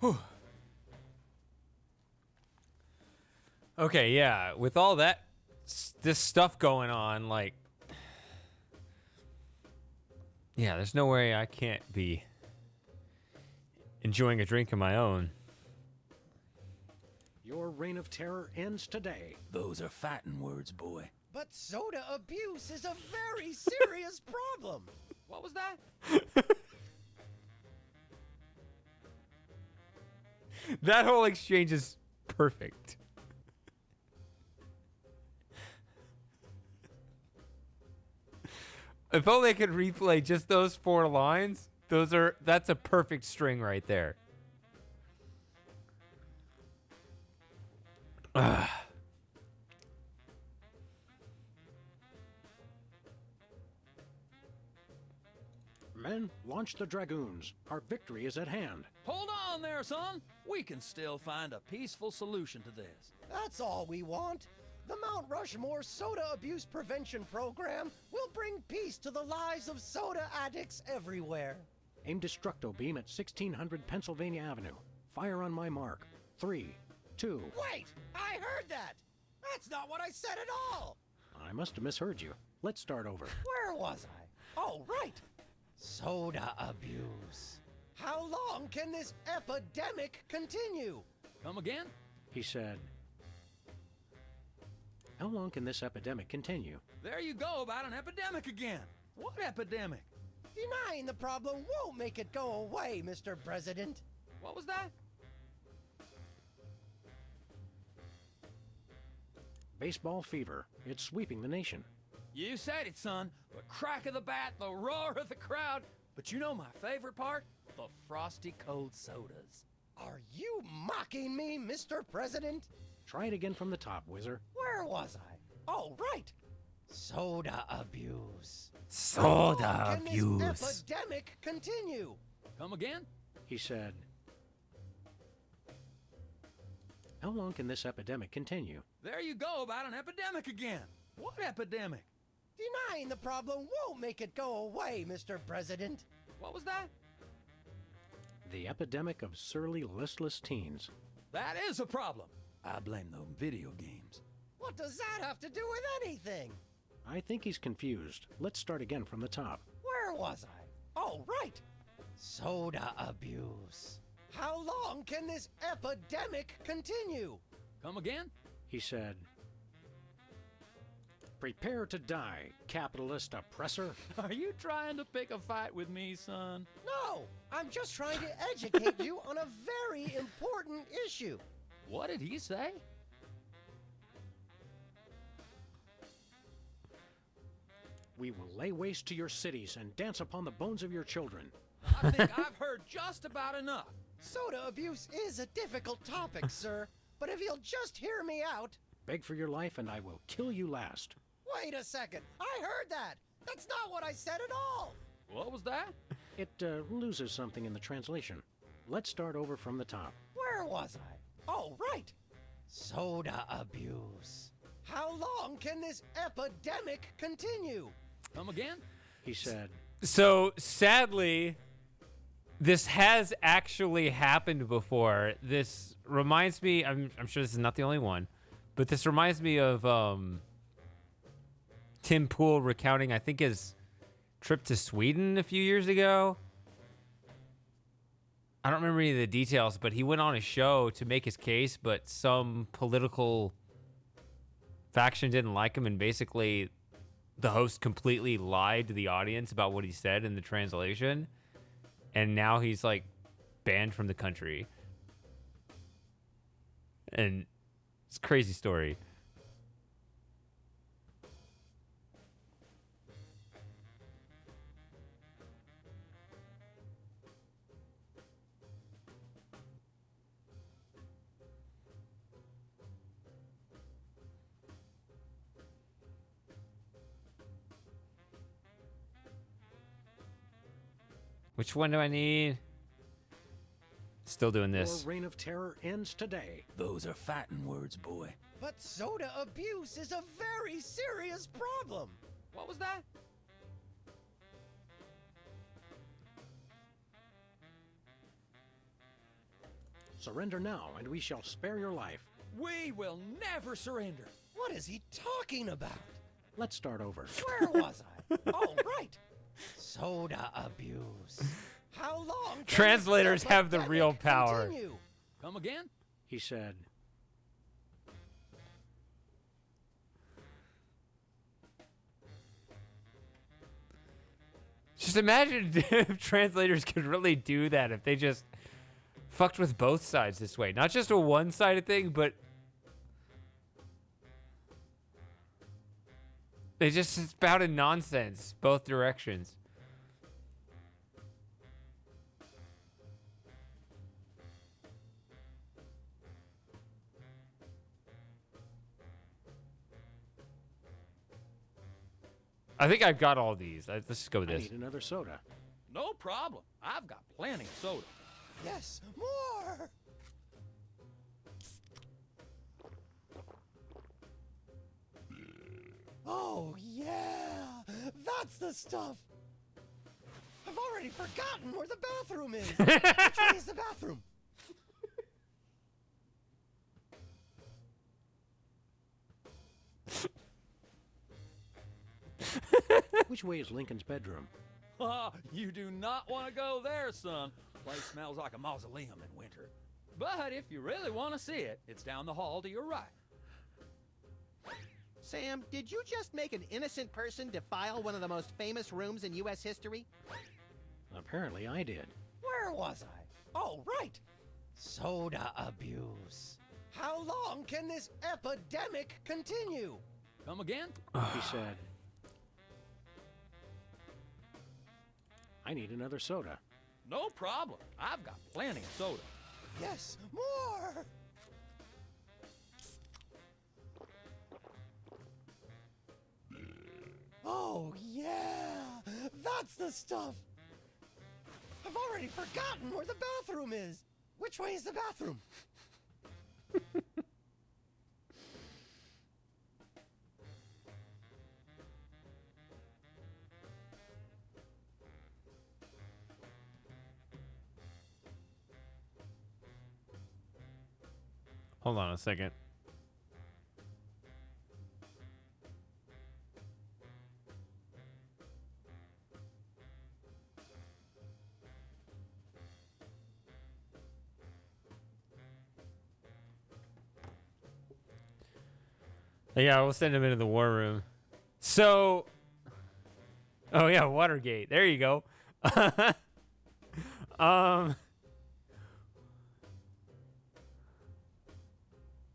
Whew. Okay, yeah. With all that, this stuff going on, like, yeah, there's no way I can't be enjoying a drink of my own. your reign of terror ends today. Those are fighting words, boy. But soda abuse is a very serious problem. What was that? That whole exchange is perfect. If only I could replay just those 4 lines. That's a perfect string right there. Ugh. Men, launch the Dragoons. Our victory is at hand. Hold on there, son. We can still find a peaceful solution to this. That's all we want. The Mount Rushmore Soda Abuse Prevention Program will bring peace to the lives of soda addicts everywhere. Aim Destructo Beam at 1600 Pennsylvania Avenue. Fire on my mark. 3, 2... Wait! I heard that! That's not what I said at all! I must have misheard you. Let's start over. Where was I? Oh, right! Soda abuse. How long can this epidemic continue? Come again? He said, how long can this epidemic continue? There you go about an epidemic again. What epidemic? Denying the problem won't make it go away, Mr. President. What was that? Baseball fever. It's sweeping the nation. You said it, son. The crack of the bat, the roar of the crowd. But you know my favorite part? The frosty cold sodas. Are you mocking me, Mr. President? Try it again from the top, Whizzer. Where was I? Oh, right! Soda abuse. Soda How long can abuse. this epidemic continue? Come again? He said, "How long can this epidemic continue?" There you go about an epidemic again. What epidemic? Denying the problem won't make it go away, Mr. President. What was that? The epidemic of surly, listless teens. That is a problem. I blame the video games. What does that have to do with anything? I think he's confused. Let's start again from the top. Where was I? Oh, right. Soda abuse. How long can this epidemic continue? Come again? He said, "Prepare to die, capitalist oppressor." Are you trying to pick a fight with me, son? No, I'm just trying to educate you on a very important issue. What did he say? "We will lay waste to your cities and dance upon the bones of your children." I think I've heard just about enough. Soda abuse is a difficult topic, sir, but if you'll just hear me out... "Beg for your life and I will kill you last." Wait a second, I heard that! That's not what I said at all! What was that? It loses something in the translation. Let's start over from the top. Where was I? Oh, right! Soda abuse. How long can this epidemic continue? Come again? He said, So sadly, this has actually happened before. This reminds me, I'm sure this is not the only one, but this reminds me of Tim Pool recounting, I think, his trip to Sweden a few years ago. I don't remember any of the details, but he went on a show to make his case, but some political faction didn't like him, and basically the host completely lied to the audience about what he said in the translation, and now he's like banned from the country. And it's a crazy story. Which one do I need? Still doing this. "Your reign of terror ends today." Those are fighting words, boy. But soda abuse is a very serious problem. What was that? "Surrender now and we shall spare your life." We will never surrender. What is he talking about? Let's start over. Where was I? Oh, right. Soda abuse. How long can Translators this have the real epidemic power. continue? Come again? He said, Just imagine if translators could really do that, if they just fucked with both sides this way. Not just a one-sided thing, but they just spouted nonsense both directions. I think I've got all these. Let's just go with "I this. need another soda." No problem. I've got plenty of soda. Yes, more! Oh, yeah! That's the stuff! I've already forgotten where the bathroom is! Which way is the bathroom? "Which way is Lincoln's bedroom?" Ah, you do not want to go there, son. Place smells like a mausoleum in winter. But if you really want to see it, it's down the hall to your right. Sam, did you just make an innocent person defile one of the most famous rooms in U.S. history? Apparently I did. Where was I? Oh, right! Soda abuse. How long can this epidemic continue? Come again? He said, "I need another soda." No problem. I've got plenty of soda. Yes, more! Oh, yeah! That's the stuff! I've already forgotten where the bathroom is! Which way is the bathroom? Hold on a second. Yeah, we'll send him into the war room. So, oh yeah, Watergate. There you go.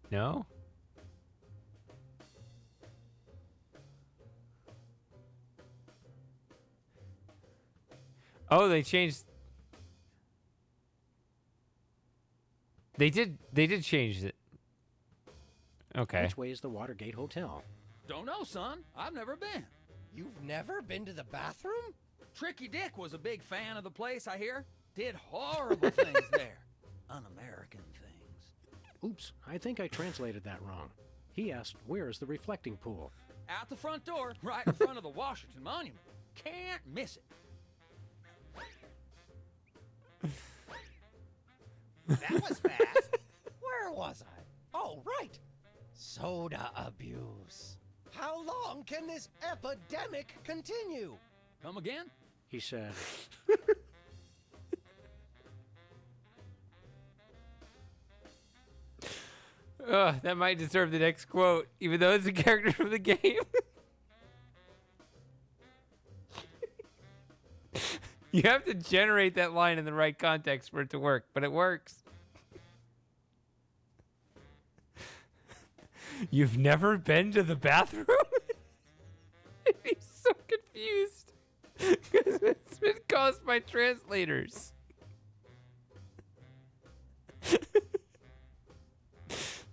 No? Oh, they changed. They did change it. Okay. Which way is the Watergate Hotel? Don't know, son. I've never been. You've never been to the bathroom? Tricky Dick was a big fan of the place, I hear. Did horrible things there. Un-American things. Oops, I think I translated that wrong. He asked, where is the reflecting pool? Out the front door, right in front of the Washington Monument. Can't miss it. That was fast. Where was I? Oh, right. Soda abuse. How long can this epidemic continue? Come again? He said, That might deserve the next quote, even though it's a character from the game. You have to generate that line in the right context for it to work, but it works. You've never been to the bathroom? He's so confused. Because it's been caused by translators.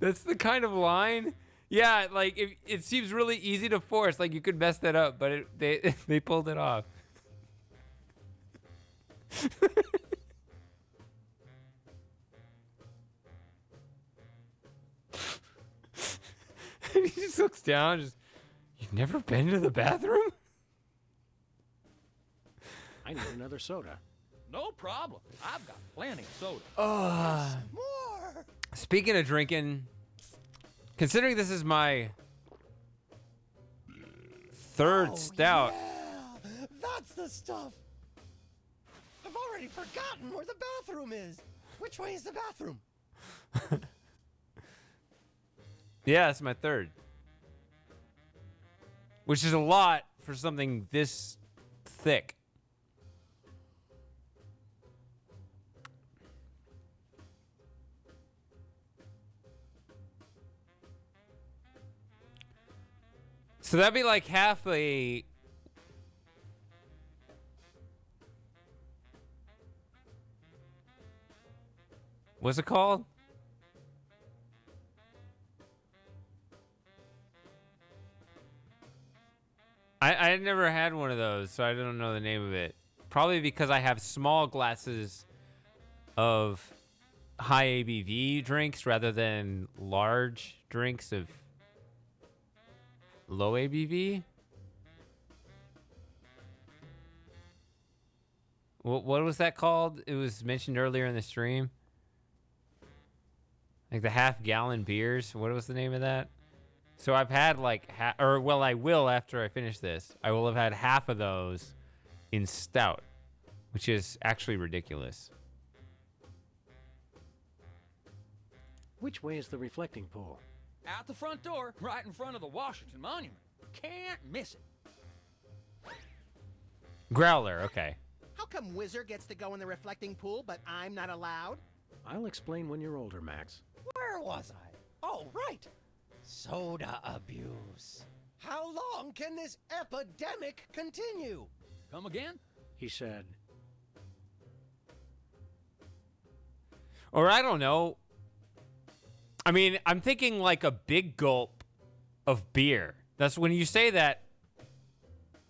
That's the kind of line. Yeah, like it seems really easy to force. Like you could mess that up, but they pulled it off. He just looks down. You've never been to the bathroom? I need another soda. No problem. I've got plenty of soda. More! Speaking of drinking, considering this is my third stout. Yeah, that's the stuff. I've already forgotten where the bathroom is. Which way is the bathroom? Yeah, it's my third. Which is a lot for something this thick. So that'd be like half a... What's it called? I had never had one of those, so I don't know the name of it. Probably because I have small glasses of high ABV drinks rather than large drinks of low ABV. What was that called? It was mentioned earlier in the stream. Like the half-gallon beers. What was the name of that? So I've had like, I will after I finish this. I will have had half of those in stout, which is actually ridiculous. Which way is the reflecting pool? Out the front door, right in front of the Washington Monument. Can't miss it. Growler, okay. How come Whizzer gets to go in the reflecting pool, but I'm not allowed? I'll explain when you're older, Max. Where was I? Oh, right. Soda abuse. How long can this epidemic continue? Come again? He said, Or I don't know. I mean, I'm thinking like a big gulp of beer. That's when you say that.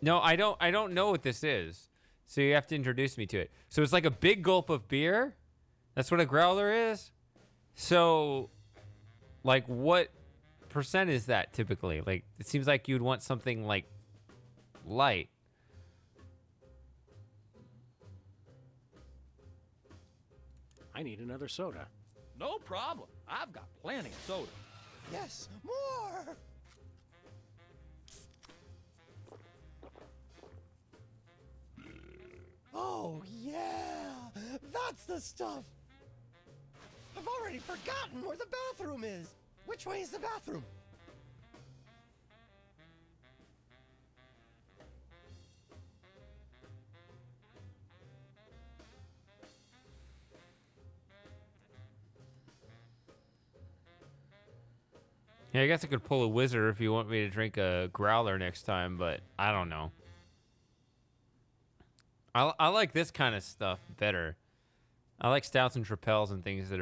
No, I don't know what this is. So you have to introduce me to it. So it's like a big gulp of beer? That's what a growler is? So, like, what percent is that typically? Like, it seems like you'd want something, like, light. I need another soda. No problem. I've got plenty of soda. Yes, more! Oh, yeah! That's the stuff! I've already forgotten where the bathroom is! Which way is the bathroom? Yeah, I guess I could pull a wizard if you want me to drink a growler next time, but I don't know. I like this kind of stuff better. I like stouts and tripels and things that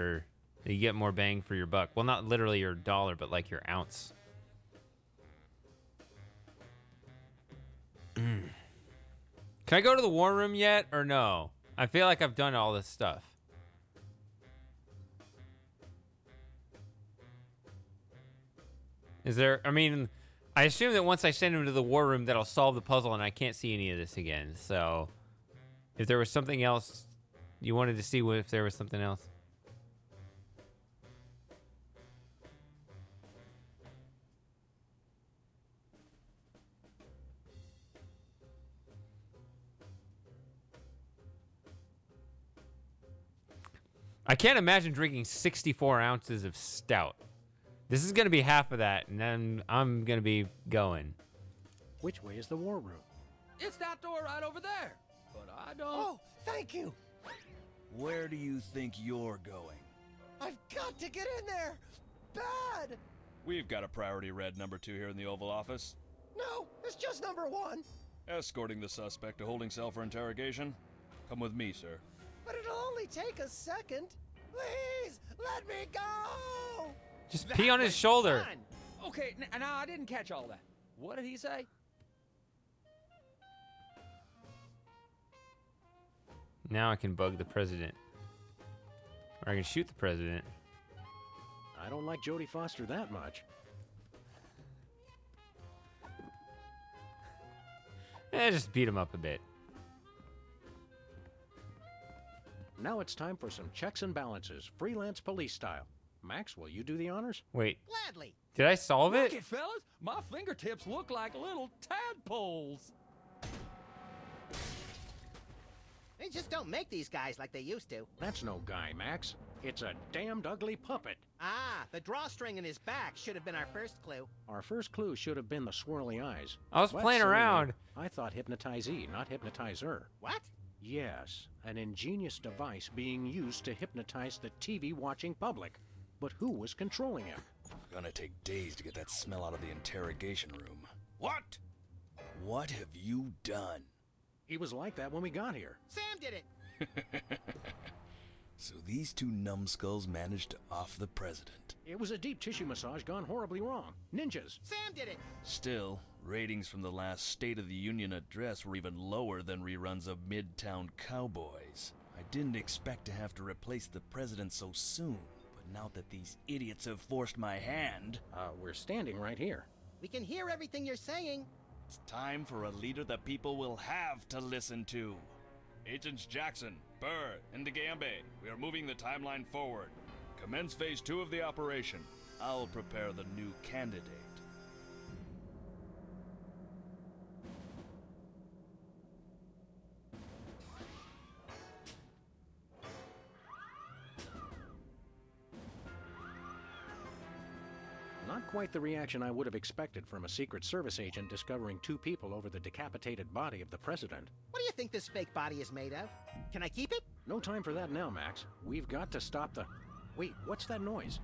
you get more bang for your buck. Well, not literally your dollar, but like your ounce. Can I go to the war room yet or no? I feel like I've done all this stuff. Is there, I mean, I assume that once I send him to the war room, that'll solve the puzzle and I can't see any of this again. So, if there was something else, you wanted to see if there was something else. I can't imagine drinking 64 ounces of stout. This is going to be half of that, and then I'm going to be going. Which way is the war room? It's that door right over there. But I don't... Oh, thank you! Where do you think you're going? I've got to get in there! Bad! We've got a priority red number 2 here in the Oval Office. No, it's just number 1. Escorting the suspect to holding cell for interrogation. Come with me, sir. But it'll only take a second. Please, let me go! Just pee on his shoulder. Fun. Okay, now I didn't catch all that. What did he say? Now I can bug the president. Or I can shoot the president. I don't like Jodie Foster that much. Just beat him up a bit. Now it's time for some checks and balances, freelance police style. Max, will you do the honors? Wait. Gladly. Did I solve it? Look it, fellas. My fingertips look like little tadpoles. They just don't make these guys like they used to. That's no guy, Max. It's a damned ugly puppet. Ah, the drawstring in his back should have been our first clue. Our first clue should have been the swirly eyes. I was But playing silly me, around. I thought hypnotizee, not hypnotizer. What? Yes, an ingenious device being used to hypnotize the TV-watching public. But who was controlling him? Gonna take days to get that smell out of the interrogation room. What? What have you done? He was like that when we got here. Sam did it. So these two numbskulls managed to off the president. It was a deep tissue massage gone horribly wrong. Ninjas. Sam did it. Still, ratings from the last State of the Union address were even lower than reruns of Midtown Cowboys. I didn't expect to have to replace the president so soon, but now that these idiots have forced my hand... we're standing right here. We can hear everything you're saying. It's time for a leader that people will have to listen to. Agents Jackson, Burr, and DeGambe, we are moving the timeline forward. Commence phase 2 of the operation. I'll prepare the new candidate. Not quite the reaction I would have expected from a Secret Service agent discovering 2 people over the decapitated body of the president. What do you think this fake body is made of? Can I keep it? No time for that now, Max. We've got to stop the... Wait, what's that noise?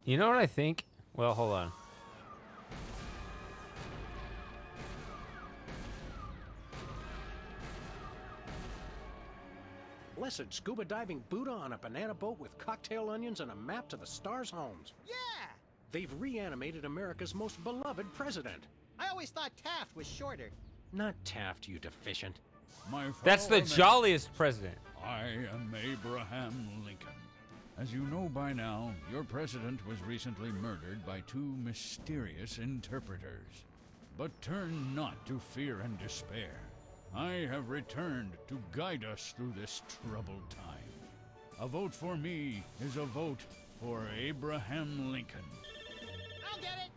You know what I think? Well, hold on. blessed scuba diving Buddha on a banana boat with cocktail onions and a map to the stars' homes. Yeah! They've reanimated America's most beloved president. I always thought Taft was shorter. Not Taft, you deficient. That's the jolliest president. I am Abraham Lincoln. As you know by now, your president was recently murdered by two mysterious interpreters. But turn not to fear and despair. I have returned to guide us through this troubled time. A vote for me is a vote for Abraham Lincoln. I'll get it!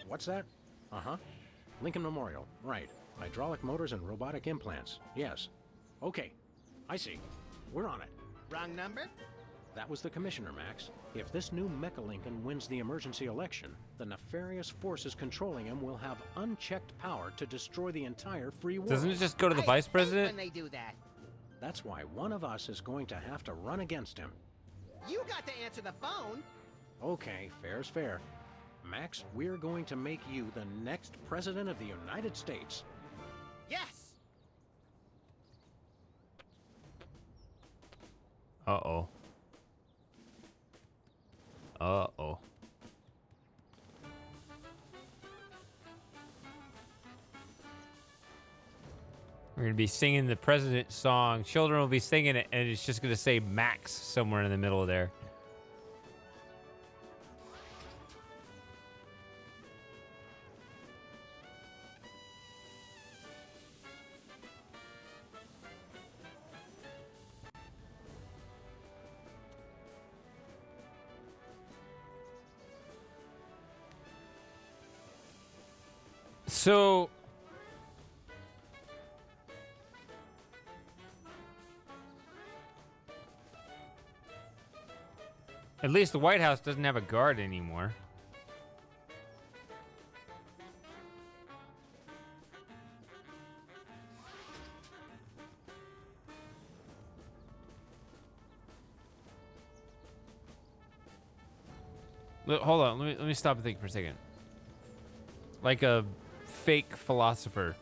What's that? Uh-huh. Lincoln Memorial. Right. Hydraulic motors and robotic implants. Yes. Okay. I see. We're on it. Wrong number? That was the commissioner, Max. If this new Mecha Lincoln wins the emergency election, the nefarious forces controlling him will have unchecked power to destroy the entire free world. Doesn't it just go to the vice president? When they do that. That's why one of us is going to have to run against him. You got to answer the phone. Okay, fair's fair. Max, we're going to make you the next president of the United States. Yes! Uh-oh. Uh-oh. We're going to be singing the president song. Children will be singing it, and it's just going to say Max somewhere in the middle of there. So at least the White House doesn't have a guard anymore. Hold on, let me stop and think for a second. Like a fake philosopher.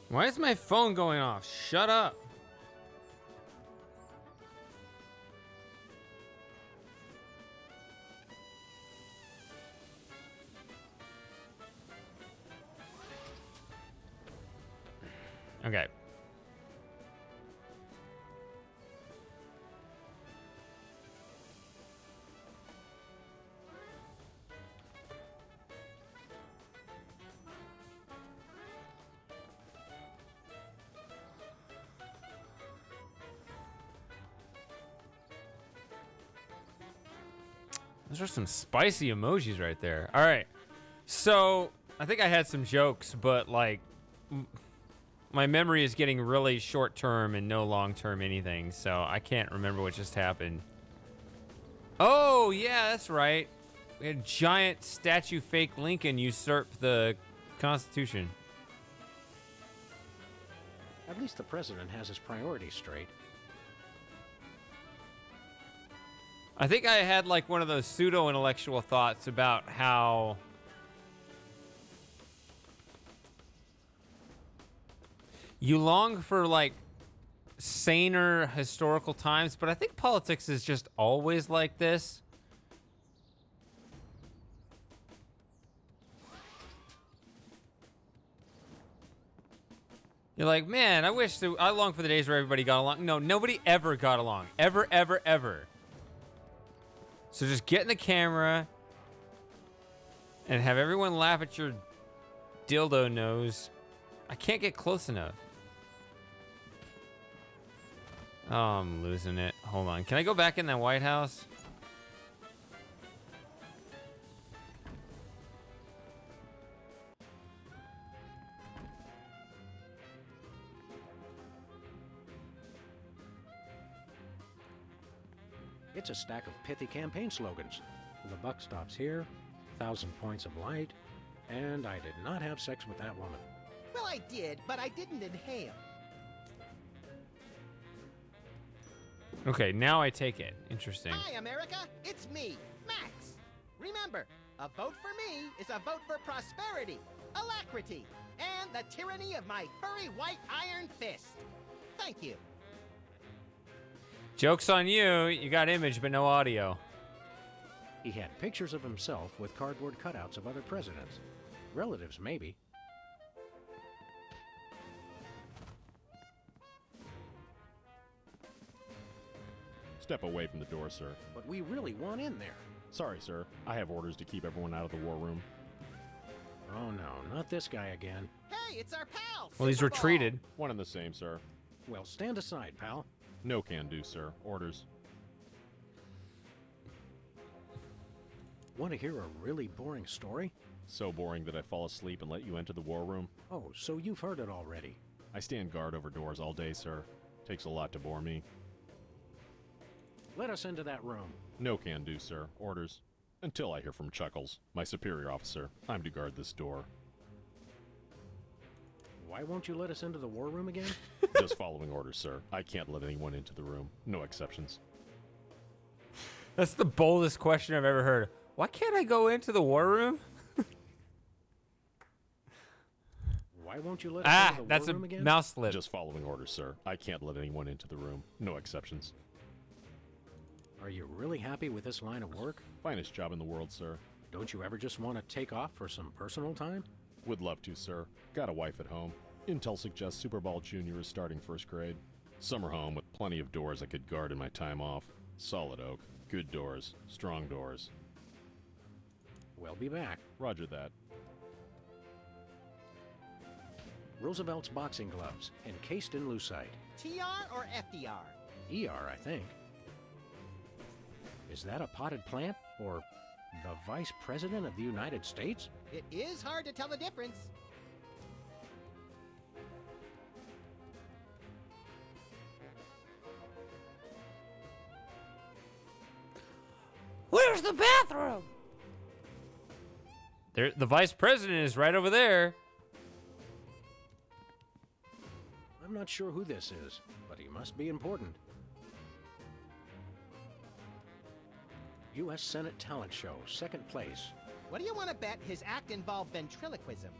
Why is my phone going off? Shut up. Okay. Those are some spicy emojis right there. All right. So I think I had some jokes, but like my memory is getting really short term and no long term anything. So I can't remember what just happened. Oh, yeah, that's right. We had a giant statue fake Lincoln usurp the Constitution. At least the president has his priorities straight. I think I had like one of those pseudo-intellectual thoughts about how you long for like saner historical times, but I think politics is just always like this. You're like, man, I long for the days where everybody got along. No, nobody ever got along. Ever, ever, ever. So just get in the camera and have everyone laugh at your dildo nose. I can't get close enough. Oh, I'm losing it. Hold on. Can I go back in that White House? It's a stack of pithy campaign slogans. The buck stops here, 1,000 points of light, and I did not have sex with that woman. Well, I did, but I didn't inhale. Okay, now I take it. Interesting. Hi, America. It's me, Max. Remember, a vote for me is a vote for prosperity, alacrity, and the tyranny of my furry white iron fist. Thank you. Joke's on you. You got image, but no audio. He had pictures of himself with cardboard cutouts of other presidents. Relatives, maybe. Step away from the door, sir. But we really want in there. Sorry, sir. I have orders to keep everyone out of the war room. Oh no, not this guy again. Hey, it's our pal. Well, he's Superball. retreated. One and the same, sir. Well, stand aside, pal. No can do, sir. Orders. Want to hear a really boring story? So boring that I fall asleep and let you enter the war room? Oh, so you've heard it already. I stand guard over doors all day, sir. Takes a lot to bore me. Let us into that room. No can do, sir. Orders. Until I hear from Chuckles, my superior officer. I'm to guard this door. Why won't you let us into the war room again? Just following orders, sir. I can't let anyone into the room. No exceptions. That's the boldest question I've ever heard. Why can't I go into the war room? Why won't you let us into the that's war a room again? mouse slip. Just following orders, sir. I can't let anyone into the room. No exceptions. Are you really happy with this line of work? Finest job in the world, sir. Don't you ever just want to take off for some personal time? Would love to, sir. Got a wife at home. Intel suggests Superball Jr. is starting first grade. Summer home with plenty of doors I could guard in my time off. Solid oak. Good doors. Strong doors. We'll be back. Roger that. Roosevelt's boxing gloves, encased in lucite. TR or FDR? ER, I think. Is that a potted plant? Or the Vice President of the United States? It is hard to tell the difference. Where's the bathroom? There, the vice president is right over there. I'm not sure who this is, but he must be important. U.S. Senate Talent Show, second place. What do you want to bet his act involved ventriloquism?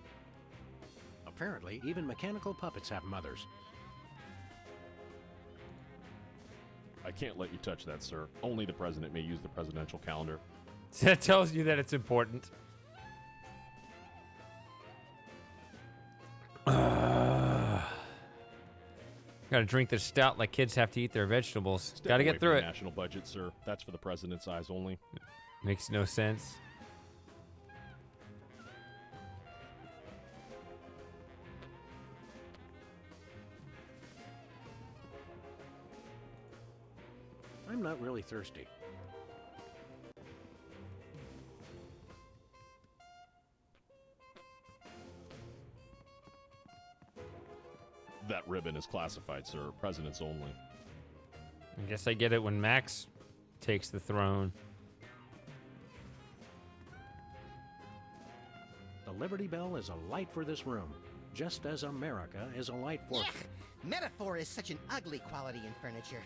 Apparently, even mechanical puppets have mothers. I can't let you touch that, sir. Only the president may use the presidential calendar. That tells you that it's important. Gotta drink this stout like kids have to eat their vegetables. Step Gotta away get through from it. the national budget, sir. That's for the president's eyes only. Makes no sense. I'm not really thirsty. That ribbon is classified, sir. President's only. I guess I get it when Max takes the throne. The Liberty Bell is a light for this room, just as America is a light for... Yuck! Metaphor is such an ugly quality in furniture.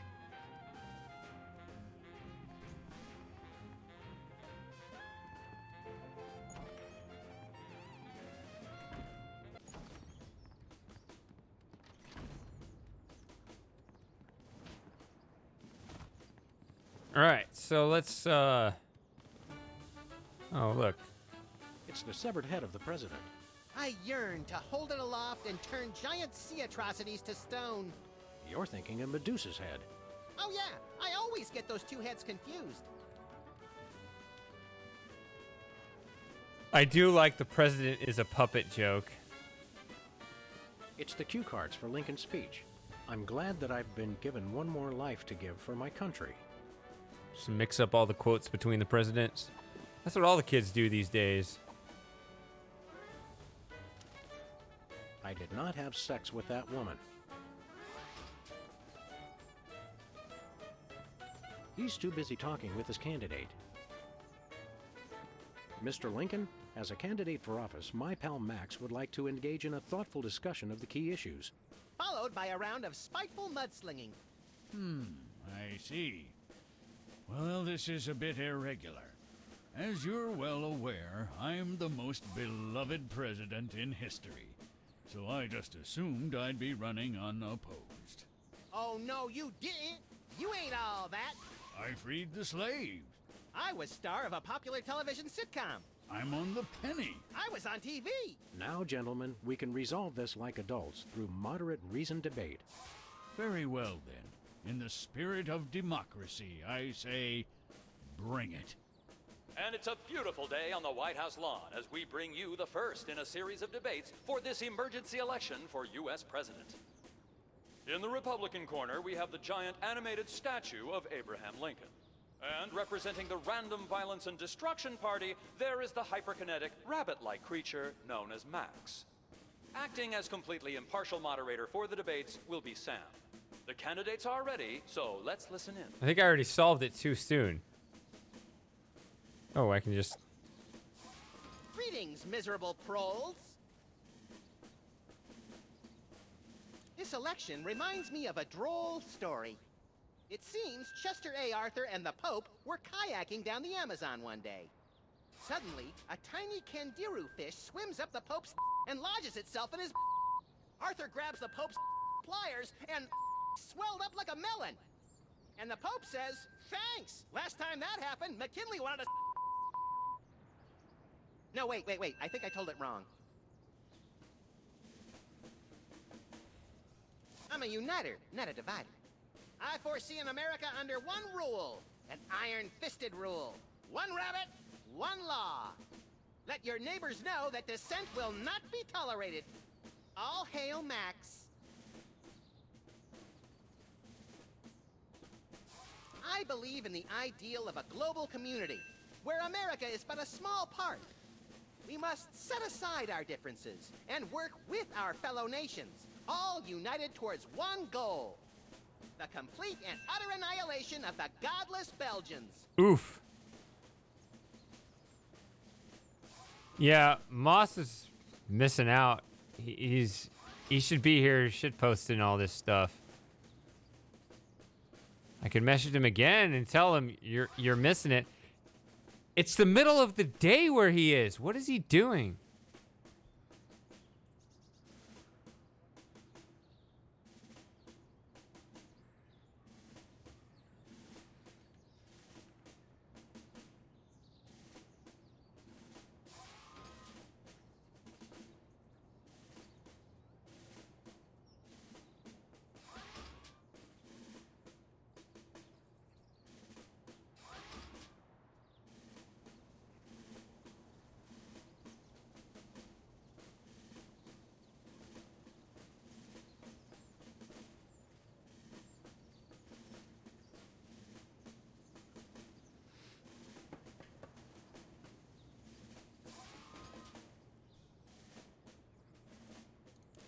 All right, so let's. Oh, look. It's the severed head of the president. I yearn to hold it aloft and turn giant sea atrocities to stone. You're thinking of Medusa's head. Oh yeah, I always get those two heads confused. I do like the president is a puppet joke. It's the cue cards for Lincoln's speech. I'm glad that I've been given one more life to give for my country. Just mix up all the quotes between the presidents. That's what all the kids do these days. I did not have sex with that woman. He's too busy talking with his candidate. Mr. Lincoln, as a candidate for office, my pal Max would like to engage in a thoughtful discussion of the key issues. Followed by a round of spiteful mudslinging. I see. Well, this is a bit irregular. As you're well aware, I'm the most beloved president in history. So I just assumed I'd be running unopposed. Oh, no, you didn't. You ain't all that. I freed the slaves. I was star of a popular television sitcom. I'm on the penny. I was on TV. Now, gentlemen, we can resolve this like adults through moderate reasoned debate. Very well, then. In the spirit of democracy, I say, bring it. And it's a beautiful day on the White House lawn as we bring you the first in a series of debates for this emergency election for U.S. President. In the Republican corner, we have the giant animated statue of Abraham Lincoln. And representing the Random Violence and Destruction Party, there is the hyperkinetic, rabbit-like creature known as Max. Acting as completely impartial moderator for the debates will be Sam. The candidates are ready, so let's listen in. I think I already solved it too soon. Oh, I can just... Greetings, miserable proles. This election reminds me of a droll story. It seems Chester A. Arthur and the Pope were kayaking down the Amazon one day. Suddenly, a tiny kangaroo fish swims up the Pope's and lodges itself in his. Arthur grabs the Pope's pliers and swelled up like a melon. And the Pope says, "Thanks. Last time that happened, McKinley wanted to." No, wait. I think I told it wrong. I'm a uniter, not a divider. I foresee an America under one rule, an iron-fisted rule. One rabbit, one law. Let your neighbors know that dissent will not be tolerated. All hail Max. I believe in the ideal of a global community, where America is but a small part. We must set aside our differences and work with our fellow nations, all united towards one goal. The complete and utter annihilation of the godless Belgians. Oof. Yeah, Moss is missing out. He should be here shit posting all this stuff. I could message him again and tell him you're missing it. It's the middle of the day where he is. What is he doing?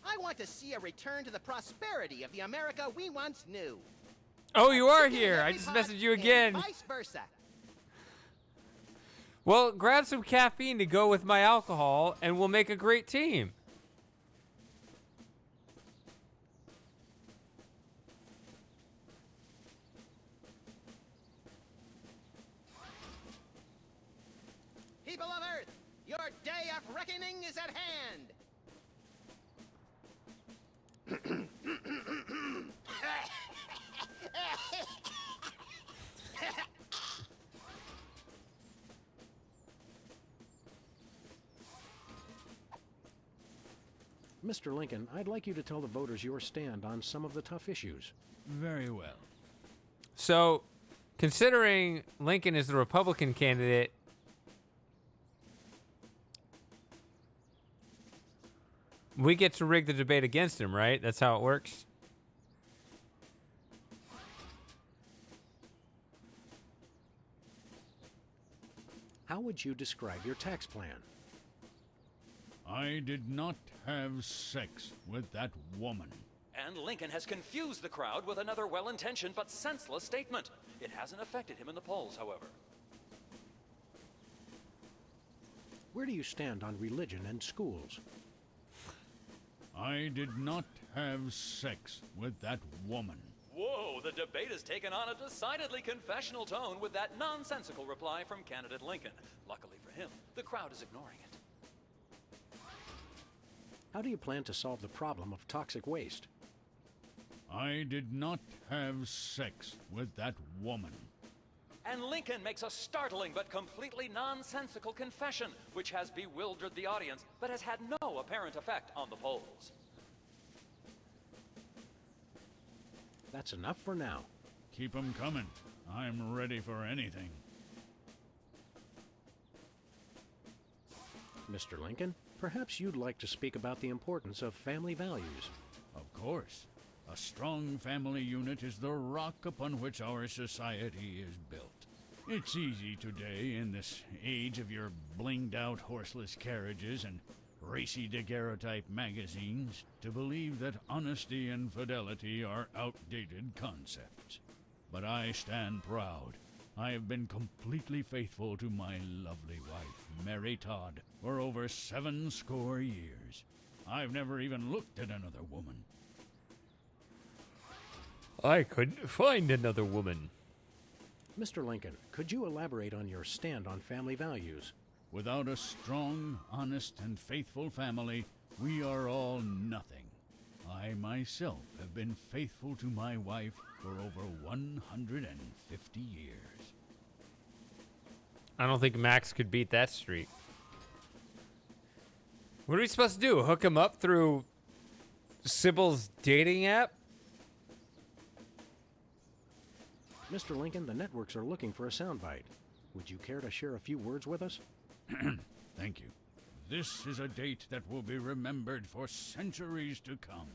I want to see a return to the prosperity of the America we once knew. Oh, you are here. I just messaged you again. And vice versa. Well, grab some caffeine to go with my alcohol, and we'll make a great team. People of Earth, your day of reckoning is at hand. Mr. Lincoln, I'd like you to tell the voters your stand on some of the tough issues. Very well. So, considering Lincoln is the Republican candidate, we get to rig the debate against him, right? That's how it works? How would you describe your tax plan? I did not have sex with that woman. And Lincoln has confused the crowd with another well-intentioned but senseless statement. It hasn't affected him in the polls, however. Where do you stand on religion and schools? I did not have sex with that woman. Whoa, the debate has taken on a decidedly confessional tone with that nonsensical reply from candidate Lincoln. Luckily for him, the crowd is ignoring it. How do you plan to solve the problem of toxic waste? I did not have sex with that woman. And Lincoln makes a startling but completely nonsensical confession, which has bewildered the audience, but has had no apparent effect on the polls. That's enough for now. Keep 'em coming. I'm ready for anything. Mr. Lincoln, perhaps you'd like to speak about the importance of family values. Of course. A strong family unit is the rock upon which our society is built. It's easy today, in this age of your blinged-out horseless carriages and racy daguerreotype magazines, to believe that honesty and fidelity are outdated concepts. But I stand proud. I have been completely faithful to my lovely wife, Mary Todd, for over 70 years. I've never even looked at another woman. I couldn't find another woman. Mr. Lincoln, could you elaborate on your stand on family values? Without a strong, honest, and faithful family, we are all nothing. I myself have been faithful to my wife for over 150 years. I don't think Max could beat that streak. What are we supposed to do? Hook him up through Sybil's dating app? Mr. Lincoln, the networks are looking for a soundbite. Would you care to share a few words with us? Thank you. This is a date that will be remembered for centuries to come.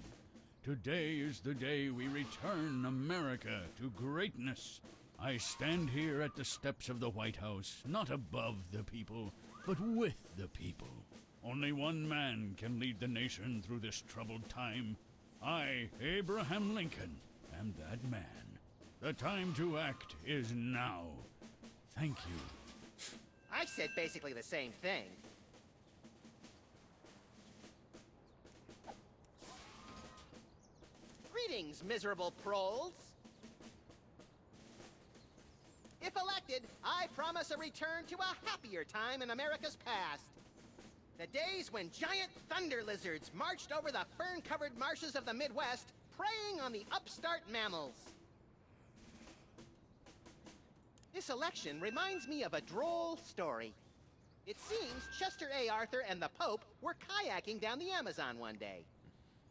Today is the day we return America to greatness. I stand here at the steps of the White House, not above the people, but with the people. Only one man can lead the nation through this troubled time. I, Abraham Lincoln, am that man. The time to act is now. Thank you. I said basically the same thing. Greetings, miserable proles. If elected, I promise a return to a happier time in America's past. The days when giant thunder lizards marched over the fern-covered marshes of the Midwest, preying on the upstart mammals. This election reminds me of a droll story. It seems Chester A. Arthur and the Pope were kayaking down the Amazon one day.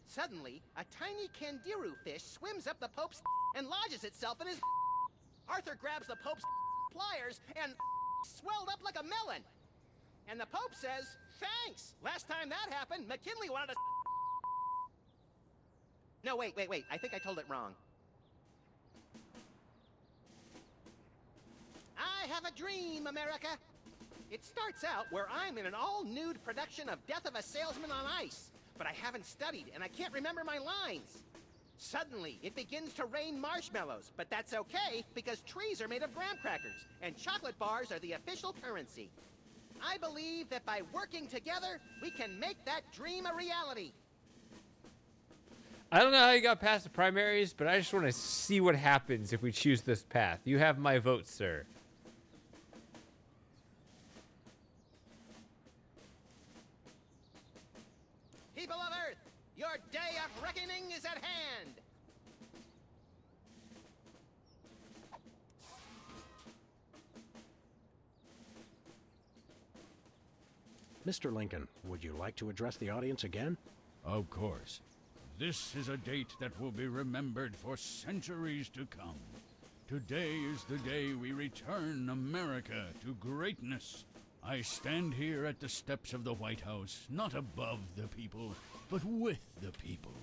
Suddenly, a tiny candiru fish swims up the Pope's and lodges itself in his. Arthur grabs the Pope's pliers and swelled up like a melon. And the Pope says, "Thanks. Last time that happened, McKinley wanted to." No, wait. I think I told it wrong. I have a dream, America. It starts out where I'm in an all-nude production of Death of a Salesman on Ice, but I haven't studied and I can't remember my lines. Suddenly, it begins to rain marshmallows, but that's okay because trees are made of graham crackers and chocolate bars are the official currency. I believe that by working together, we can make that dream a reality. I don't know how you got past the primaries, but I just want to see what happens if we choose this path. You have my vote, sir. People of Earth, your day of reckoning is at hand. Mr. Lincoln, would you like to address the audience again? Of course. This is a date that will be remembered for centuries to come. Today is the day we return America to greatness. I stand here at the steps of the White House, not above the people, but with the people.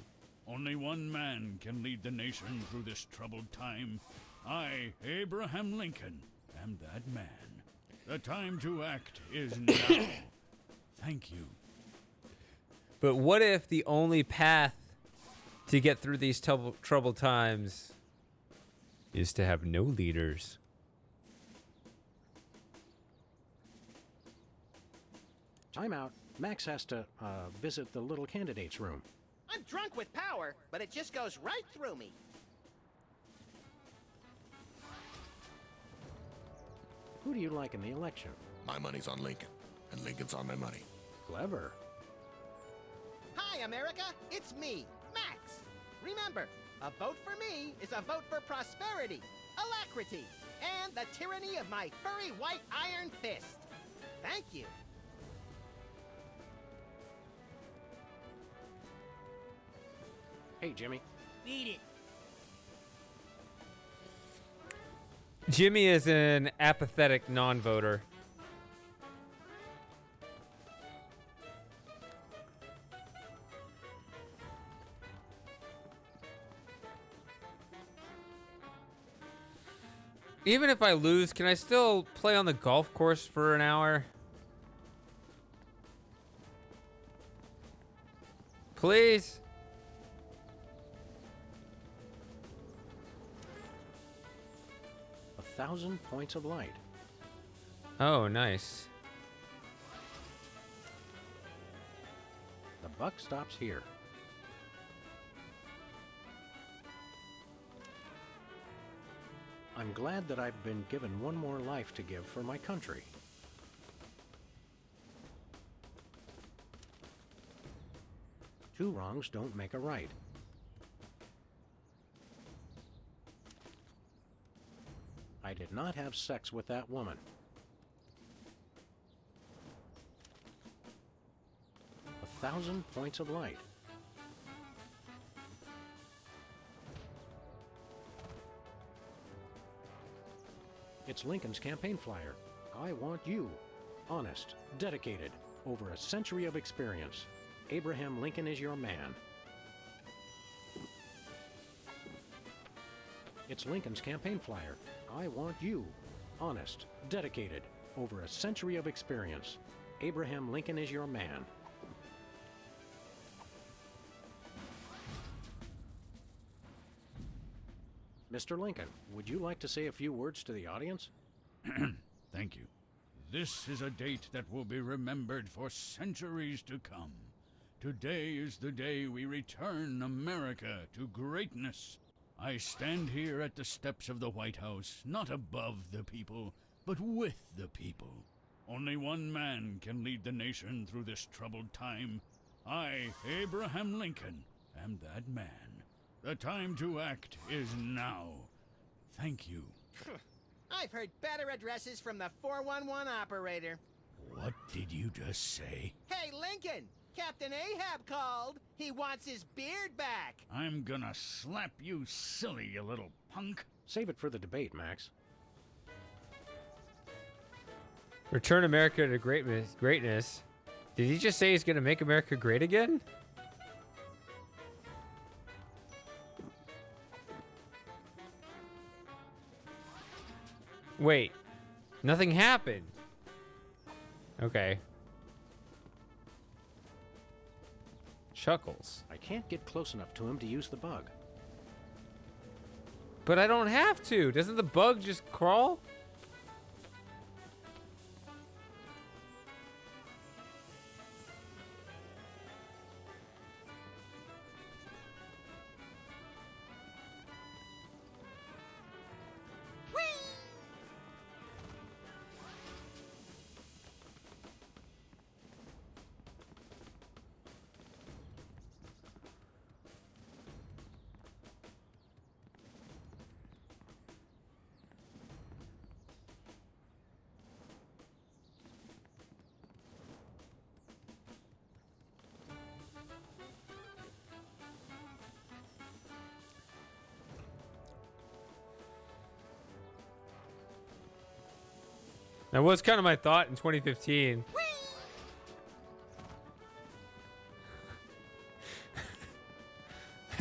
Only one man can lead the nation through this troubled time. I, Abraham Lincoln, am that man. The time to act is now. Thank you. But what if the only path to get through these troubled times is to have no leaders? Time out. Max has to visit the little candidate's room. I'm drunk with power, but it just goes right through me. Who do you like in the election? My money's on Lincoln, and Lincoln's on my money. Clever. Hi, America. It's me, Max. Remember, a vote for me is a vote for prosperity, alacrity, and the tyranny of my furry white iron fist. Thank you. Hey, Jimmy. Beat it. Jimmy is an apathetic non-voter. Even if I lose, can I still play on the golf course for an hour? Please? 1,000 points of light. Oh, nice. The buck stops here. I'm glad that I've been given one more life to give for my country. Two wrongs don't make a right. I did not have sex with that woman. A 1,000 points of light. It's Lincoln's campaign flyer. I want you. Honest, dedicated, over a century of experience. Abraham Lincoln is your man. It's Lincoln's campaign flyer. I want you. Honest, dedicated, over a century of experience. Abraham Lincoln is your man. Mr. Lincoln, would you like to say a few words to the audience? Thank you. This is a date that will be remembered for centuries to come. Today is the day we return America to greatness. I stand here at the steps of the White House, not above the people, but with the people. Only one man can lead the nation through this troubled time. I, Abraham Lincoln, am that man. The time to act is now. Thank you. I've heard better addresses from the 411 operator. What did you just say? Hey, Lincoln! Captain Ahab called. He wants his beard back. I'm gonna slap you silly, you little punk. Save it for the debate, Max. Return America to greatness. Did he just say he's gonna make America great again? Wait, nothing happened. Okay. Chuckles. I can't get close enough to him to use the bug. But I don't have to. Doesn't the bug just crawl? That was kind of my thought in 2015.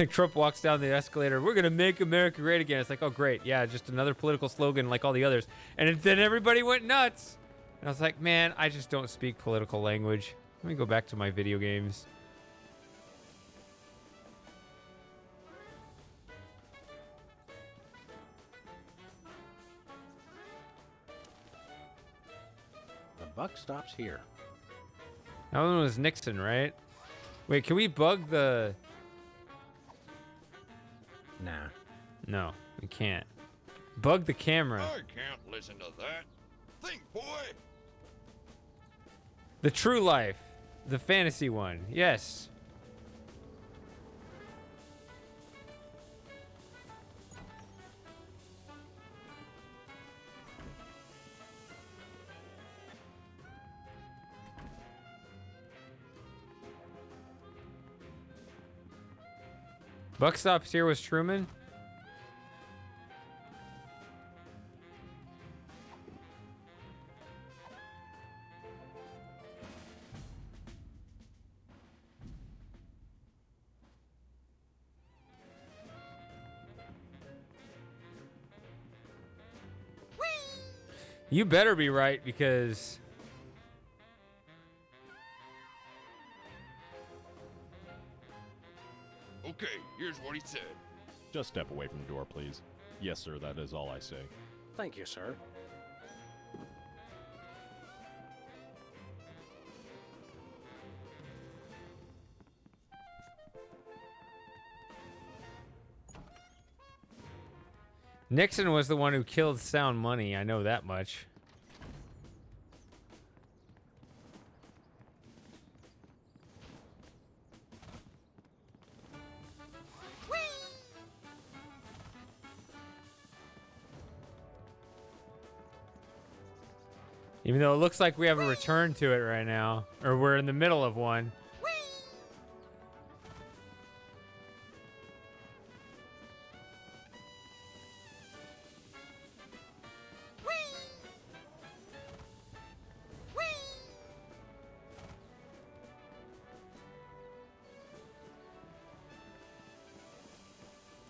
Trump walks down the escalator. We're going to make America great again. It's like, oh, great. Yeah, just another political slogan like all the others. And then everybody went nuts. And I was like, man, I just don't speak political language. Let me go back to my video games. The buck stops here. That one was Nixon, right? Wait, can we bug the... Nah. No, we can't. Bug the camera. I can't listen to that. Think, boy. The true life. The fantasy one. Yes. Buck stops here was Truman. You better be right because Okay, here's what he said. Just step away from the door, please. Yes, sir, that is all I say. Thank you, sir. Nixon was the one who killed Sound Money. I know that much. Even though it looks like we have a return to it right now, or we're in the middle of one.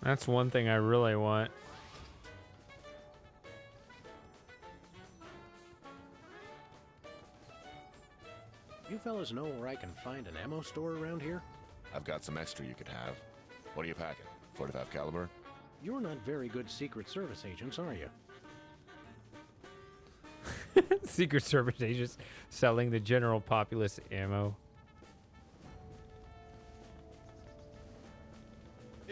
That's one thing I really want. You fellas know where I can find an ammo store around here? I've got some extra you could have. What are you packing? 45 caliber? You're not very good Secret Service agents, are you? Secret Service agents selling the general populace ammo.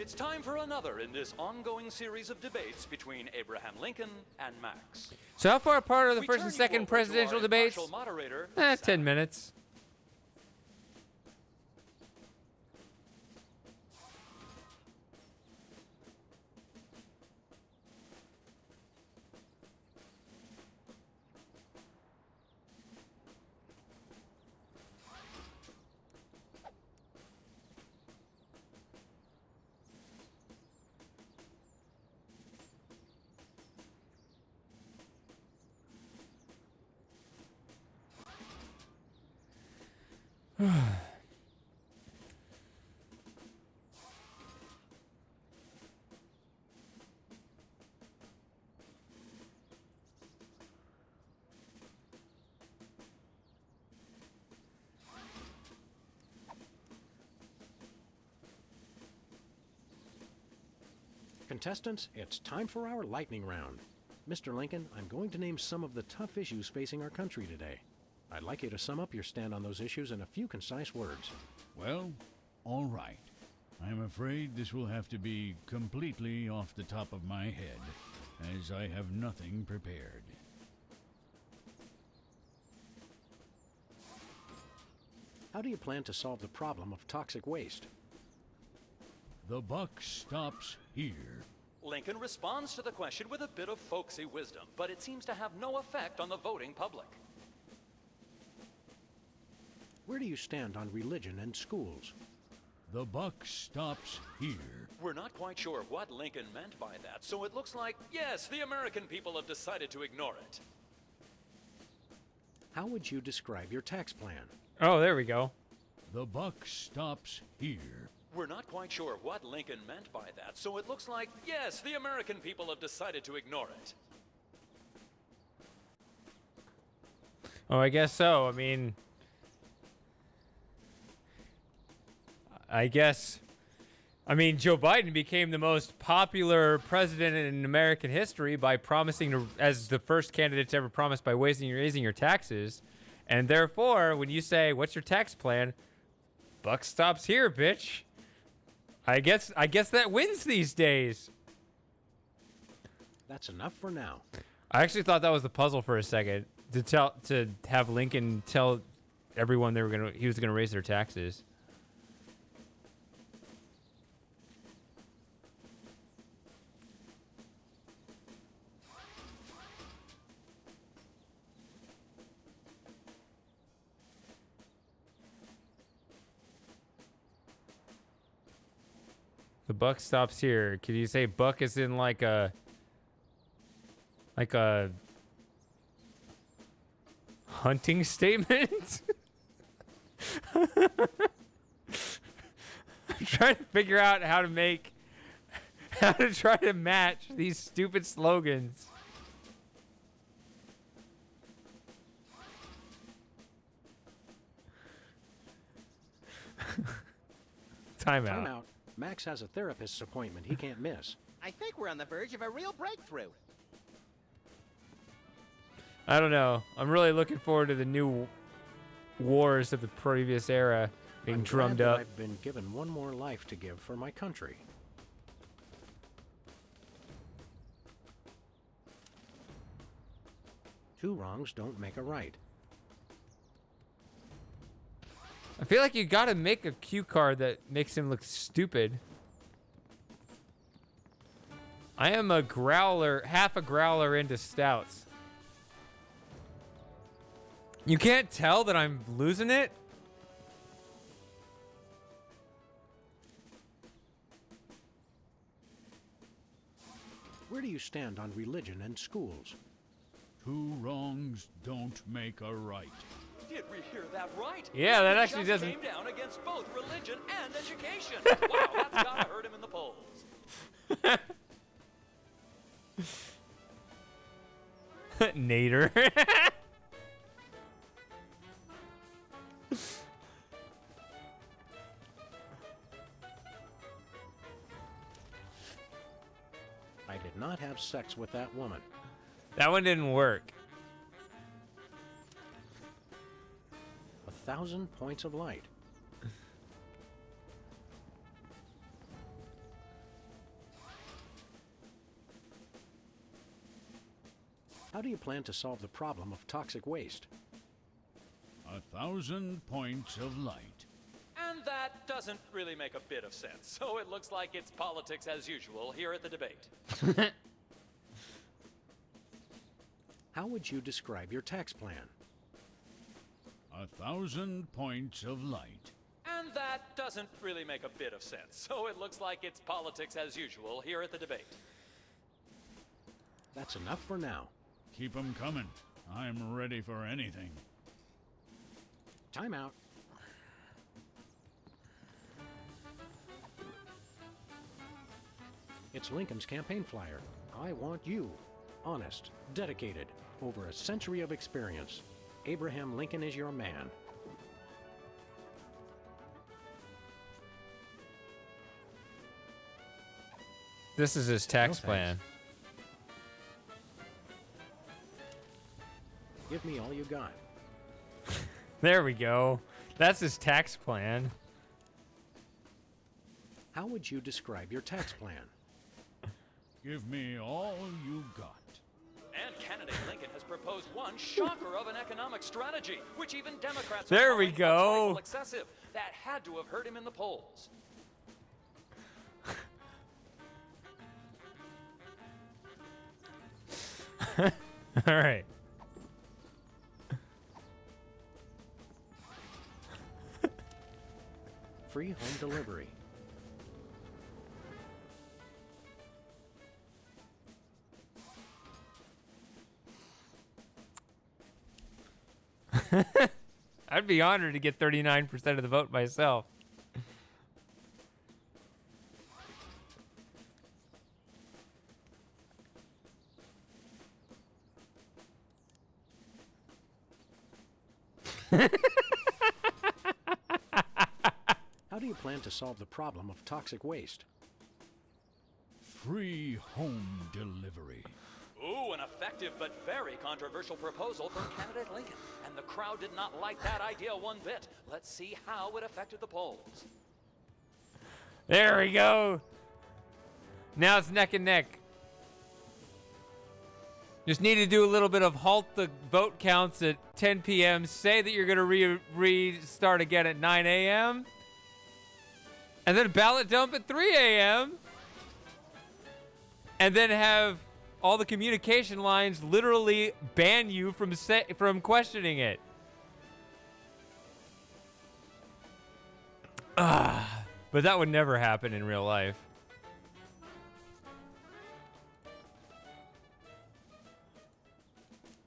It's time for another in this ongoing series of debates between Abraham Lincoln and Max. So how far apart are the We first turn and you second over to presidential our debates? impartial moderator, 10 minutes. Contestants, it's time for our lightning round. Mr. Lincoln, I'm going to name some of the tough issues facing our country today. I'd like you to sum up your stand on those issues in a few concise words. Well, all right. I'm afraid this will have to be completely off the top of my head, as I have nothing prepared. How do you plan to solve the problem of toxic waste? The buck stops here. Lincoln responds to the question with a bit of folksy wisdom, but it seems to have no effect on the voting public. Where do you stand on religion and schools? The buck stops here. We're not quite sure what Lincoln meant by that, so it looks like, yes, the American people have decided to ignore it. How would you describe your tax plan? Oh, there we go. The buck stops here. We're not quite sure what Lincoln meant by that, so it looks like, yes, the American people have decided to ignore it. Oh, I guess so. I mean, Joe Biden became the most popular president in American history by promising to, as the first candidate to ever promise, by raising your taxes. And therefore, when you say, "What's your tax plan?" Buck stops here, bitch. I guess that wins these days. That's enough for now. I actually thought that was the puzzle for a second, to have Lincoln tell everyone he was gonna raise their taxes. The buck stops here. Could you say buck is in like a hunting statement? I'm trying to figure out how to try to match these stupid slogans. Time out. Time out. Max has a therapist's appointment he can't miss. I think we're on the verge of a real breakthrough. I don't know. I'm really looking forward to the new wars of the previous era being drummed glad that up. I've been given one more life to give for my country. Two wrongs don't make a right. I feel like you gotta make a cue card that makes him look stupid. I am a growler, half a growler into stouts. You can't tell that I'm losing it? Where do you stand on religion and schools? Two wrongs don't make a right. Did we hear that right? Yeah, that He actually just doesn't- came down against both religion and education. Wow, that's gotta hurt him in the polls. Nader. I did not have sex with that woman. That one didn't work. 1,000 points of light. How do you plan to solve the problem of toxic waste? 1,000 points of light. And that doesn't really make a bit of sense. So it looks like it's politics as usual here at the debate. How would you describe your tax plan? 1,000 points of light. And that doesn't really make a bit of sense. So it looks like it's politics as usual here at the debate. That's enough for now. Keep 'em coming. I'm ready for anything. Time out. It's Lincoln's campaign flyer. I want you. Honest, dedicated, over a century of experience. Abraham Lincoln is your man. This is his tax No, thanks. plan. Give me all you got. There we go. That's his tax plan. How would you describe your tax plan? Give me all you got. And candidate Lincoln has proposed one shocker of an economic strategy, which even Democrats There are we calling go. upcycle excessive. That had to have hurt him in the polls. All right. Free home delivery. I'd be honored to get 39% of the vote myself. How do you plan to solve the problem of toxic waste? Free home delivery. Ooh, an effective but very controversial proposal from candidate Lincoln. And the crowd did not like that idea one bit. Let's see how it affected the polls. There we go. Now it's neck and neck. Just need to do a little bit of halt the vote counts at 10 p.m. Say that you're going to restart again at 9 a.m. And then ballot dump at 3 a.m. And then have all the communication lines literally ban you from questioning it. But that would never happen in real life.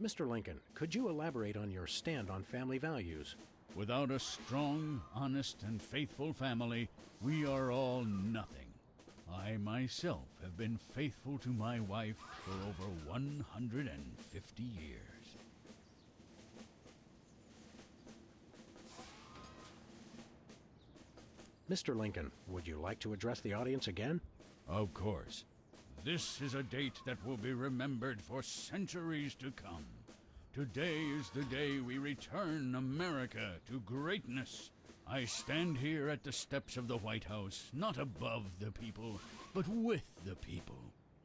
Mr. Lincoln, could you elaborate on your stand on family values? Without a strong, honest, and faithful family, we are all nothing. I myself have been faithful to my wife for over 150 years. Mr. Lincoln, would you like to address the audience again? Of course. This is a date that will be remembered for centuries to come. Today is the day we return America to greatness. I stand here at the steps of the White House, not above the people, but with the people.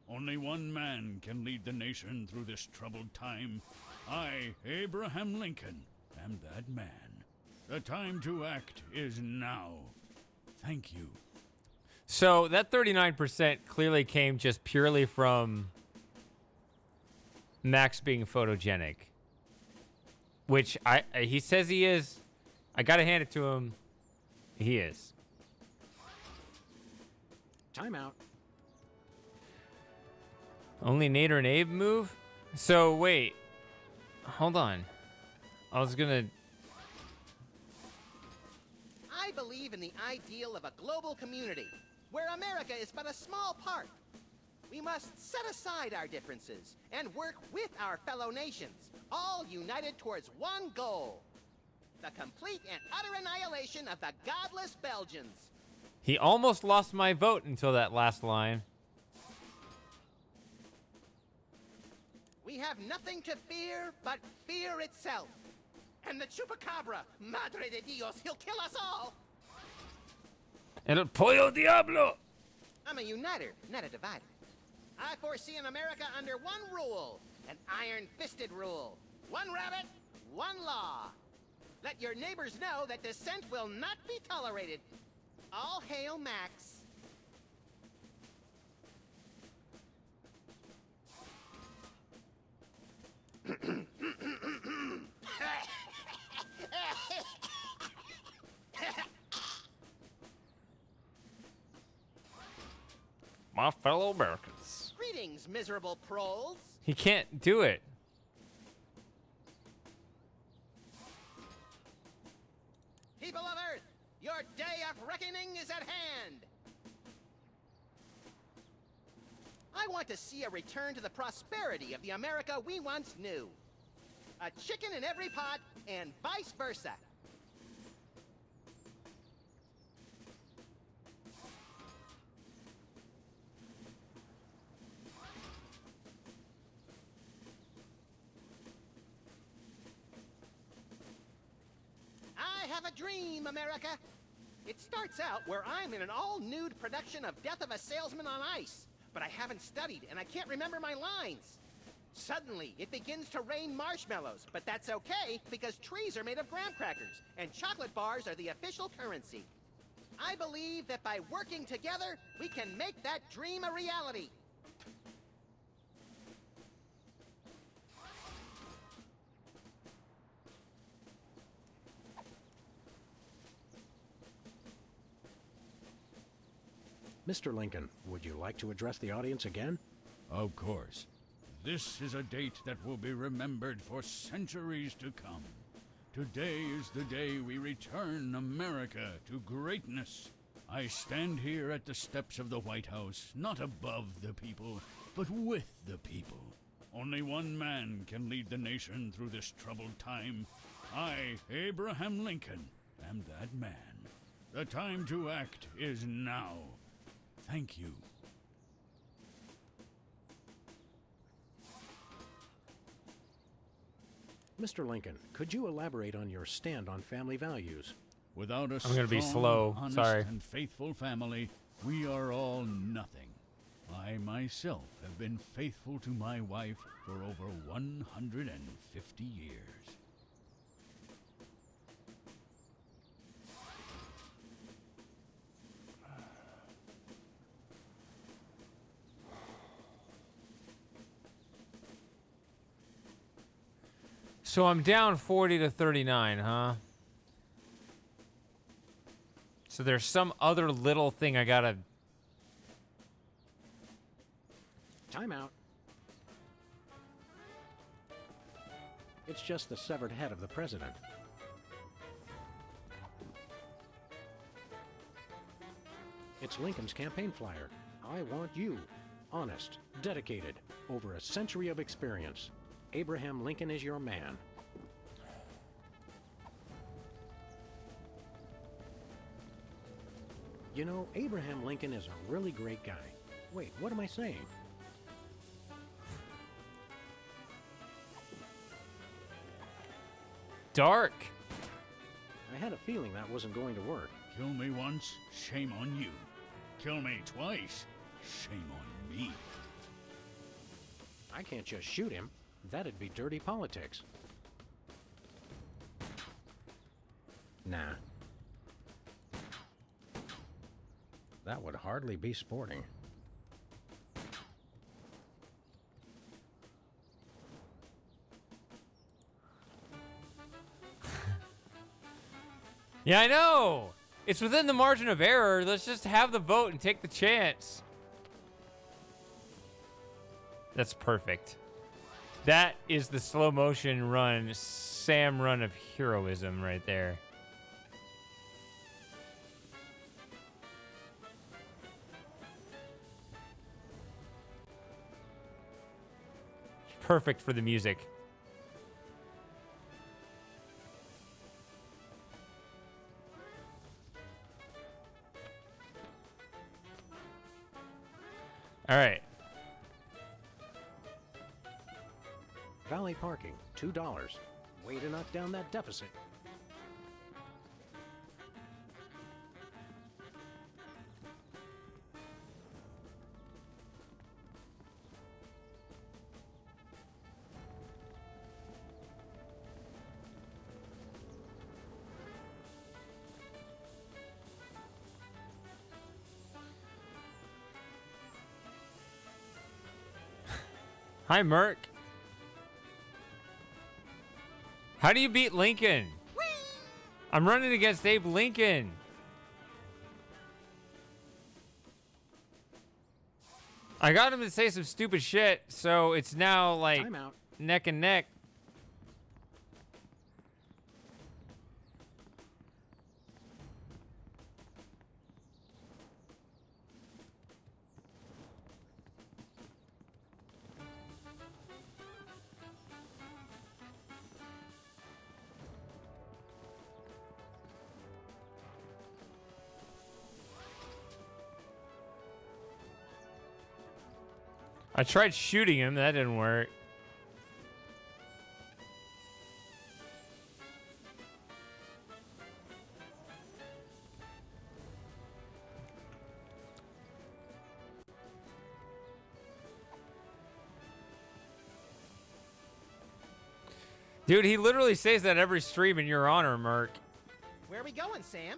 Only one man can lead the nation through this troubled time. I, Abraham Lincoln, am that man. The time to act is now. Thank you. So that 39% clearly came just purely from Max being photogenic, which he says he is. I gotta hand it to him. He is. Timeout. Only Nader and Abe move? So wait. Hold on. I was gonna... I believe in the ideal of a global community, where America is but a small part. We must set aside our differences and work with our fellow nations, all united towards one goal: the complete and utter annihilation of the godless Belgians. He almost lost my vote until that last line. We have nothing to fear but fear itself. And the Chupacabra, Madre de Dios, he'll kill us all. El Pollo Diablo! I'm a uniter, not a divider. I foresee an America under one rule, an iron-fisted rule. One rabbit, one law. Let your neighbors know that dissent will not be tolerated. All hail Max. My fellow Americans. Greetings, miserable proles. He can't do it. People of Earth, your day of reckoning is at hand. I want to see a return to the prosperity of the America we once knew. A chicken in every pot, and vice versa. I have a dream, America. It starts out where I'm in an all-nude production of Death of a Salesman on Ice, but I haven't studied and I can't remember my lines. Suddenly, it begins to rain marshmallows, but that's okay because trees are made of graham crackers and chocolate bars are the official currency. I believe that by working together, we can make that dream a reality. Mr. Lincoln, would you like to address the audience again? Of course. This is a date that will be remembered for centuries to come. Today is the day we return America to greatness. I stand here at the steps of the White House, not above the people, but with the people. Only one man can lead the nation through this troubled time. I, Abraham Lincoln, am that man. The time to act is now. Thank you. Mr. Lincoln, could you elaborate on your stand on family values? Without a I'm gonna be strong, slow. honest, Sorry. and faithful family, we are all nothing. I myself have been faithful to my wife for over 150 years. So I'm down 40 to 39, huh? So there's some other little thing I gotta... Time out. It's just the severed head of the president. It's Lincoln's campaign flyer. I want you. Honest, dedicated, over a century of experience. Abraham Lincoln is your man. You know, Abraham Lincoln is a really great guy. Wait, what am I saying? Dark. I had a feeling that wasn't going to work. Kill me once, shame on you. Kill me twice, shame on me. I can't just shoot him. That'd be dirty politics. Nah. That would hardly be sporting. Yeah, I know. It's within the margin of error. Let's just have the vote and take the chance. That's perfect. That is the slow motion run, Sam run of heroism right there. Perfect for the music. All right. Valet parking, $2. Way to knock down that deficit. Hi, Merc. How do you beat Lincoln? I'm running against Abe Lincoln. I got him to say some stupid shit, so it's now like Time out. neck and neck. I tried shooting him, that didn't work. Dude, he literally says that every stream in your honor, Merc. Where are we going, Sam?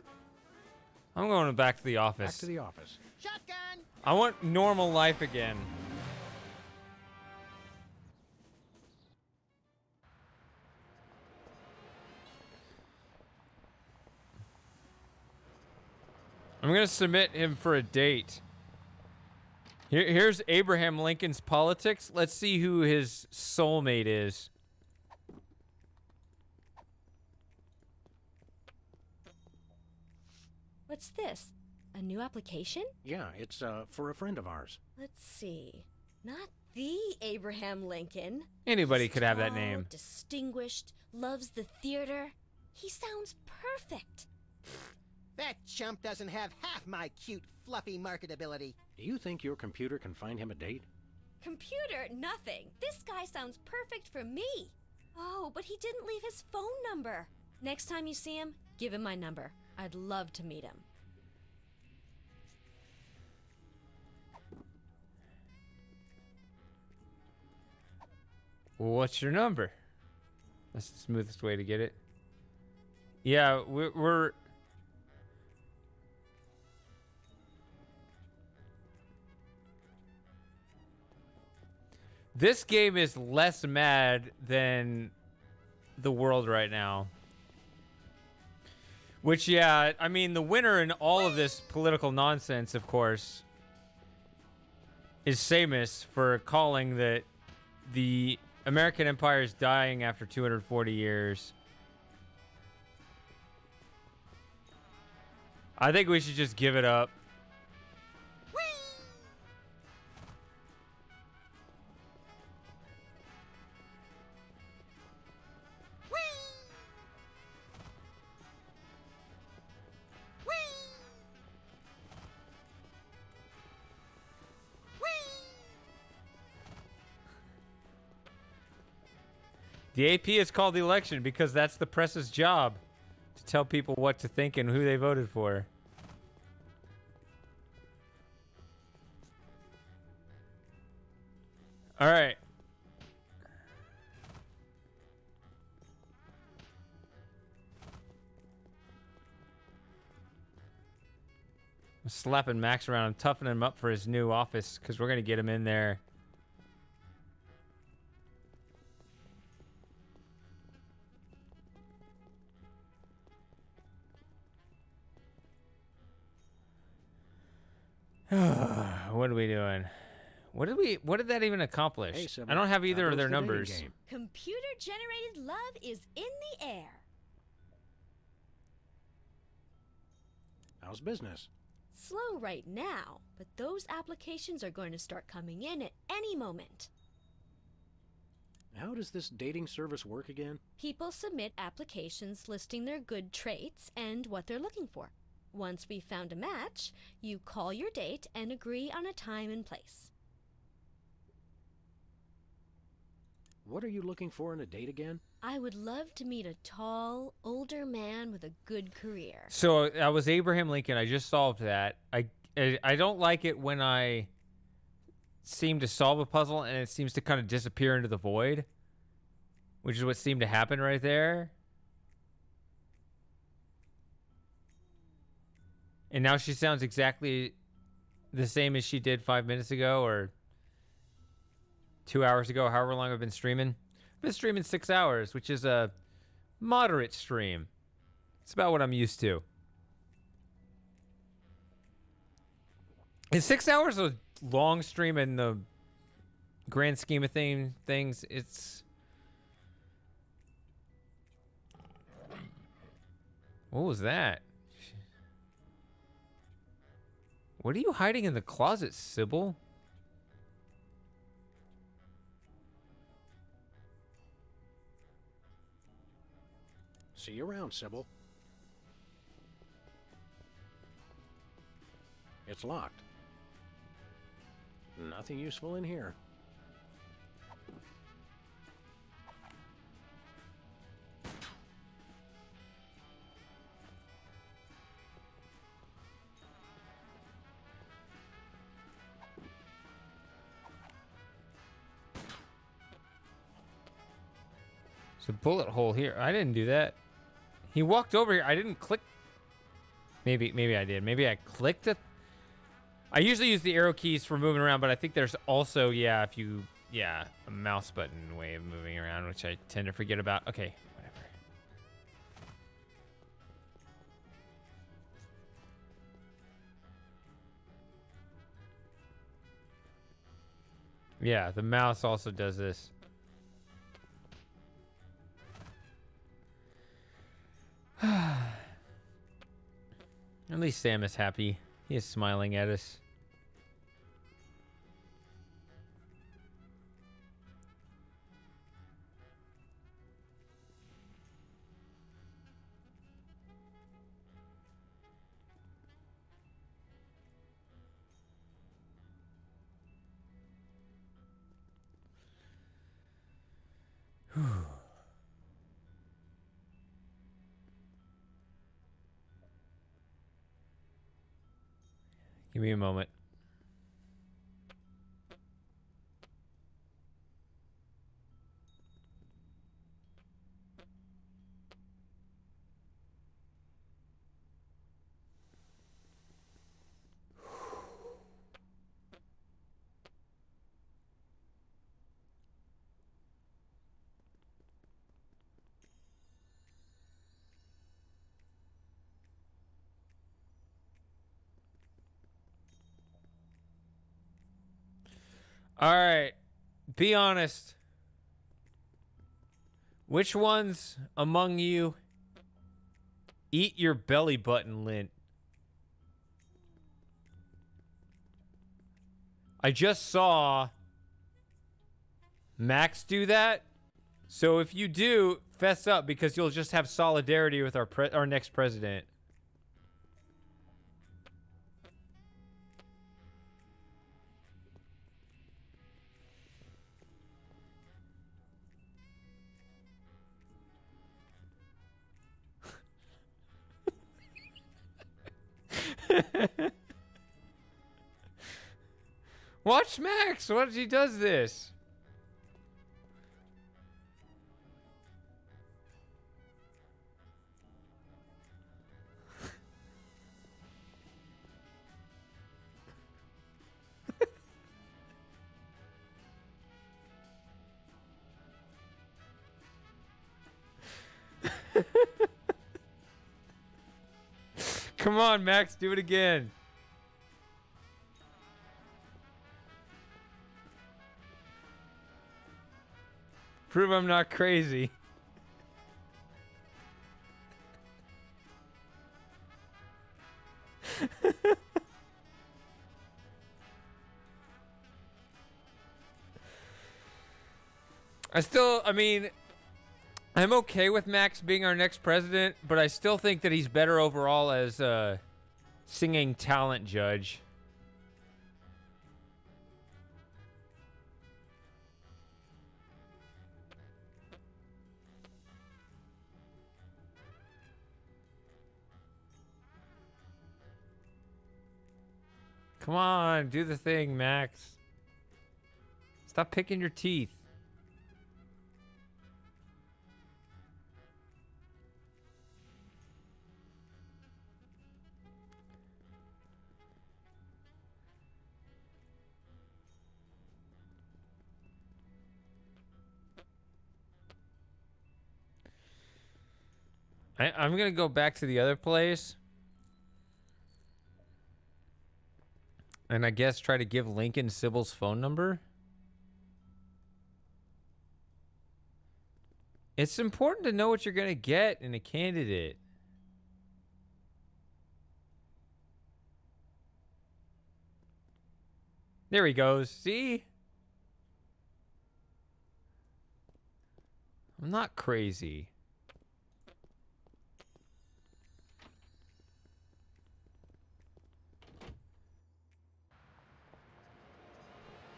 I'm going back to the office. Back to the office. Shotgun! I want normal life again. I'm going to submit him for a date. Here's Abraham Lincoln's politics. Let's see who his soulmate is. What's this? A new application? Yeah, it's for a friend of ours. Let's see. Not The Abraham Lincoln. Anybody He's could have that tall, name. Distinguished, loves the theater. He sounds perfect. That chump doesn't have half my cute, fluffy marketability. Do you think your computer can find him a date? Computer, nothing. This guy sounds perfect for me. Oh, but he didn't leave his phone number. Next time you see him, give him my number. I'd love to meet him. Well, what's your number? That's the smoothest way to get it. Yeah, we're this game is less mad than the world right now. Which, yeah, I mean, the winner in all of this political nonsense, of course, is Samus for calling that the American Empire is dying after 240 years. I think we should just give it up. The AP is called the election because that's the press's job, to tell people what to think and who they voted for. All right. I'm slapping Max around. I'm toughening him up for his new office because we're going to get him in there. What are we doing? What did that even accomplish? Hey, Sybil, I don't have either how of their goes the dating numbers. game? Computer-generated love is in the air. How's business? Slow right now, but those applications are going to start coming in at any moment. How does this dating service work again? People submit applications listing their good traits and what they're looking for. Once we've found a match, you call your date and agree on a time and place. What are you looking for in a date again? I would love to meet a tall, older man with a good career. So that was Abraham Lincoln. I just solved that. I don't like it when I seem to solve a puzzle and it seems to kind of disappear into the void, which is what seemed to happen right there. And now she sounds exactly the same as she did 5 minutes ago or 2 hours ago, however long I've been streaming. I've been streaming 6 hours, which is a moderate stream. It's about what I'm used to. Is 6 hours a long stream in the grand scheme of things? It's... What was that? What are you hiding in the closet, Sybil? See you around, Sybil. It's locked. Nothing useful in here. There's a bullet hole here. I didn't do that. He walked over here. I didn't click. Maybe I did. Maybe I clicked it. I usually use the arrow keys for moving around, but I think there's also, a mouse button way of moving around, which I tend to forget about. Okay, whatever. Yeah, the mouse also does this. At least Sam is happy. He is smiling at us. Give me a moment. All right. Be honest. Which ones among you eat your belly button lint? I just saw Max do that. So if you do, fess up because you'll just have solidarity with our next president. Watch Max. What he does this? Come on, Max, do it again. Prove I'm not crazy. I mean, I'm okay with Max being our next president, but I still think that he's better overall as a singing talent judge. Come on, do the thing, Max. Stop picking your teeth. I'm going to go back to the other place. And I guess try to give Lincoln Sybil's phone number. It's important to know what you're going to get in a candidate. There he goes. See? I'm not crazy.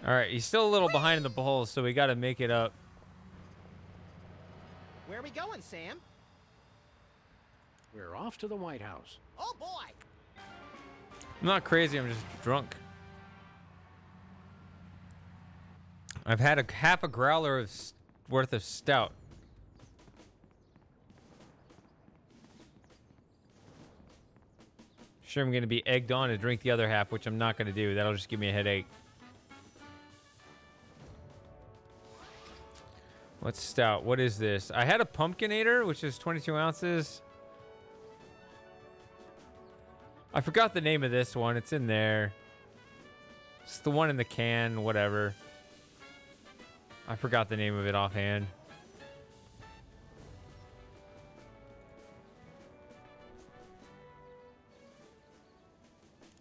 All right, he's still a little behind in the polls, so we got to make it up. Where are we going, Sam? We're off to the White House. Oh, boy! I'm not crazy, I'm just drunk. I've had half a growler worth of stout. Sure, I'm going to be egged on to drink the other half, which I'm not going to do. That'll just give me a headache. What's stout? What is this? I had a Pumpkinator, which is 22 ounces. I forgot the name of this one. It's in there. It's the one in the can, whatever. I forgot the name of it offhand.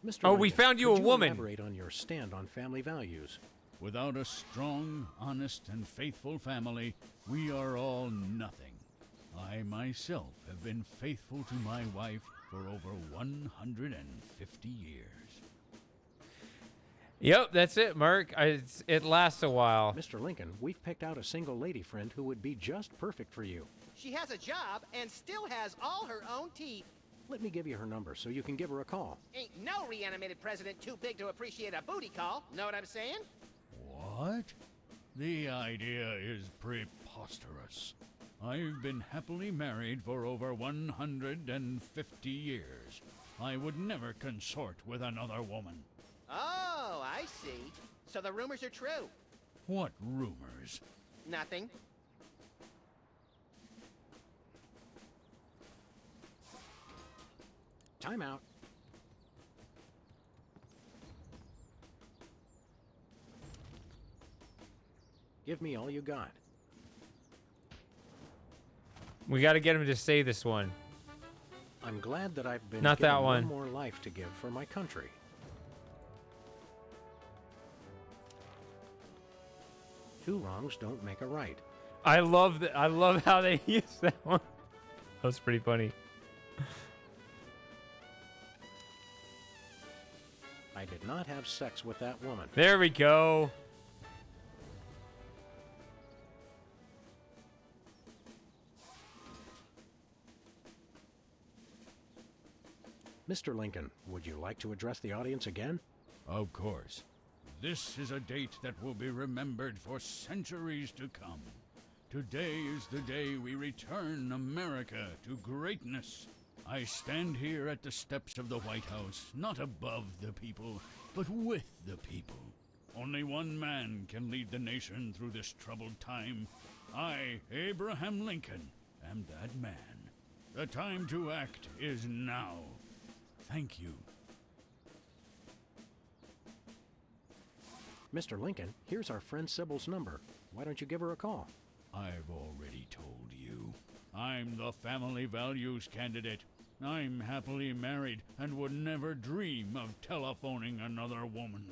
Mr. Oh, we Lincoln, found you could a woman. Elaborate on your stand on family values. Without a strong, honest, and faithful family, we are all nothing. I myself have been faithful to my wife for over 150 years. Yep, that's it, Mark. It lasts a while. Mr. Lincoln, we've picked out a single lady friend who would be just perfect for you. She has a job and still has all her own teeth. Let me give you her number so you can give her a call. Ain't no reanimated president too big to appreciate a booty call. Know what I'm saying? What? The idea is preposterous. I've been happily married for over 150 years. I would never consort with another woman. Oh, I see. So the rumors are true. What rumors? Nothing. Time out. Give me all you got. We got to get him to say this one. I'm glad that I've been Not given that one. more life to give for my country. Two wrongs don't make a right. I love how they use that one. That was pretty funny. I did not have sex with that woman. There we go. Mr. Lincoln, would you like to address the audience again? Of course. This is a date that will be remembered for centuries to come. Today is the day we return America to greatness. I stand here at the steps of the White House, not above the people, but with the people. Only one man can lead the nation through this troubled time. I, Abraham Lincoln, am that man. The time to act is now. Thank you. Mr. Lincoln, here's our friend Sybil's number. Why don't you give her a call? I've already told you. I'm the family values candidate. I'm happily married and would never dream of telephoning another woman.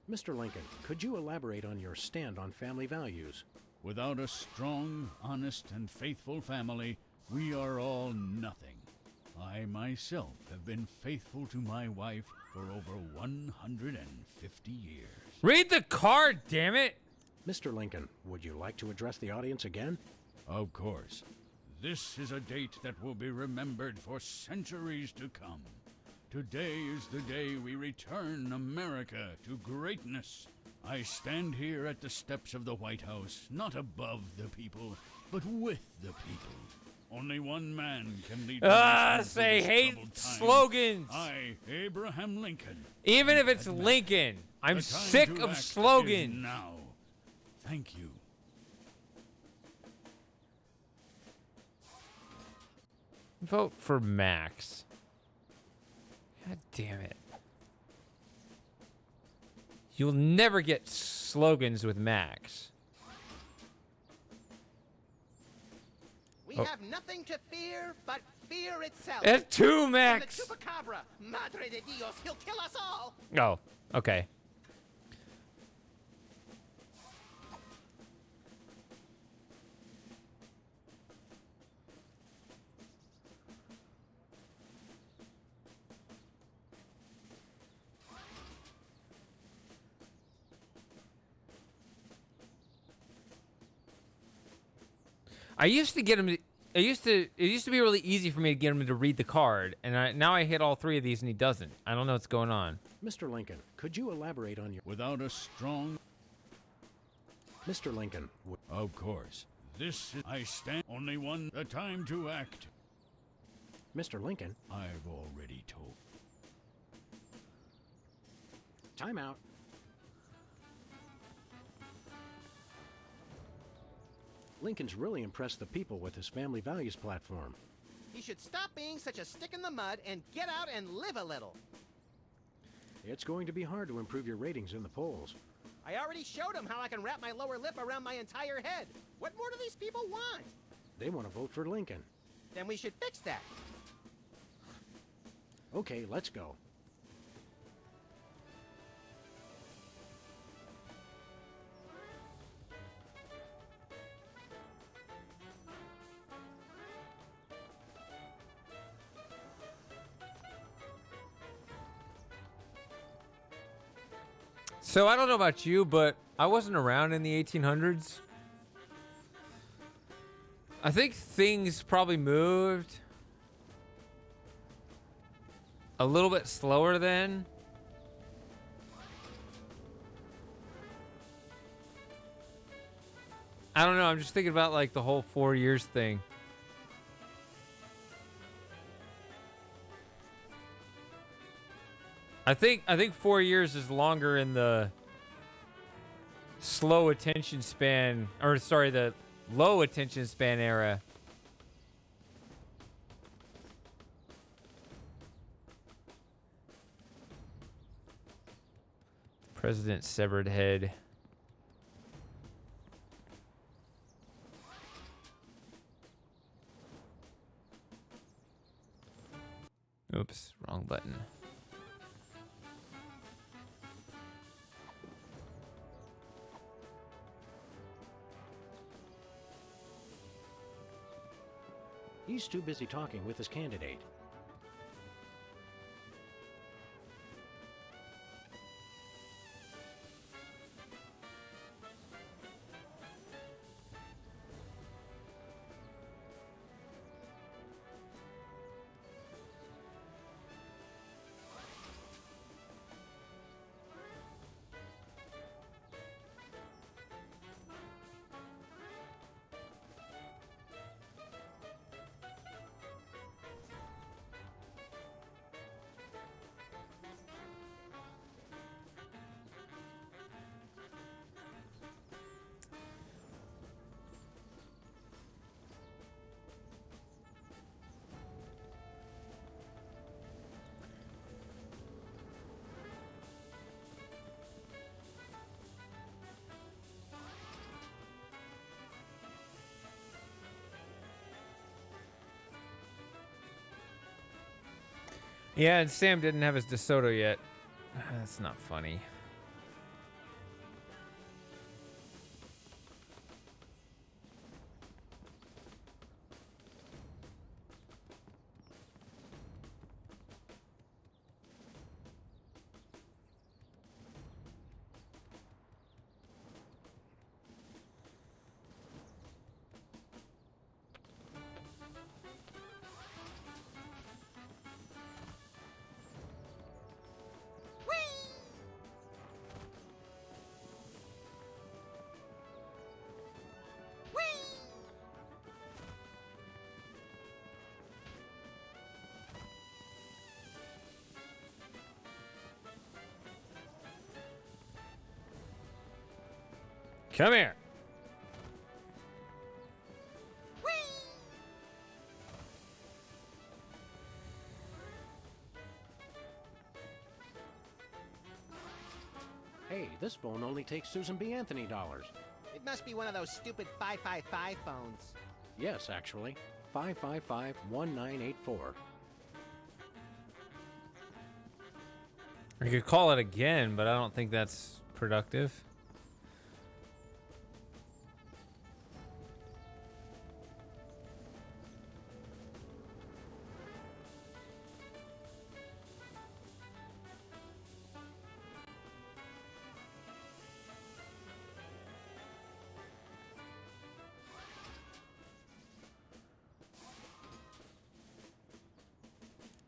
Mr. Lincoln, could you elaborate on your stand on family values? Without a strong, honest, and faithful family, we are all nothing. I myself have been faithful to my wife for over 150 years. Read the card, damn it! Mr. Lincoln, would you like to address the audience again? Of course. This is a date that will be remembered for centuries to come. Today is the day we return America to greatness. I stand here at the steps of the White House, not above the people, but with the people. Only one man can lead the nation through They this hate troubled time. slogans. I, Abraham Lincoln. Even if it's Lincoln, I'm The time sick to of act is slogans. now. Thank you. Vote for Max. God damn it. You'll never get slogans with Max. We Oh. have nothing to fear but fear itself. It's two, And Max. the Chupacabra, Madre de Dios, he'll kill us all. Oh, okay. I used to get him to, it used to be really easy for me to get him to read the card, and now I hit all three of these and he doesn't. I don't know what's going on. Mr. Lincoln, could you elaborate on your... Without a strong... Mr. Lincoln, Of course. This is... I stand... Only one... The time to act. Mr. Lincoln, I've already told... time out. Lincoln's really impressed the people with his family values platform. He should stop being such a stick in the mud and get out and live a little. It's going to be hard to improve your ratings in the polls. I already showed him how I can wrap my lower lip around my entire head. What more do these people want? They want to vote for Lincoln. Then we should fix that. Okay, let's go. So I don't know about you, but I wasn't around in the 1800s. I think things probably moved a little bit slower then. I don't know. I'm just thinking about like the whole 4 years thing. I think 4 years is longer in the slow attention span, or sorry, the low attention span era. President's severed head. Oops, wrong button. He's too busy talking with his candidate. Yeah, and Sam didn't have his DeSoto yet. That's not funny. Come here. Hey, this phone only takes Susan B. Anthony dollars. It must be one of those stupid 555 phones. Yes, actually. 555-1984. I could call it again, but I don't think that's productive.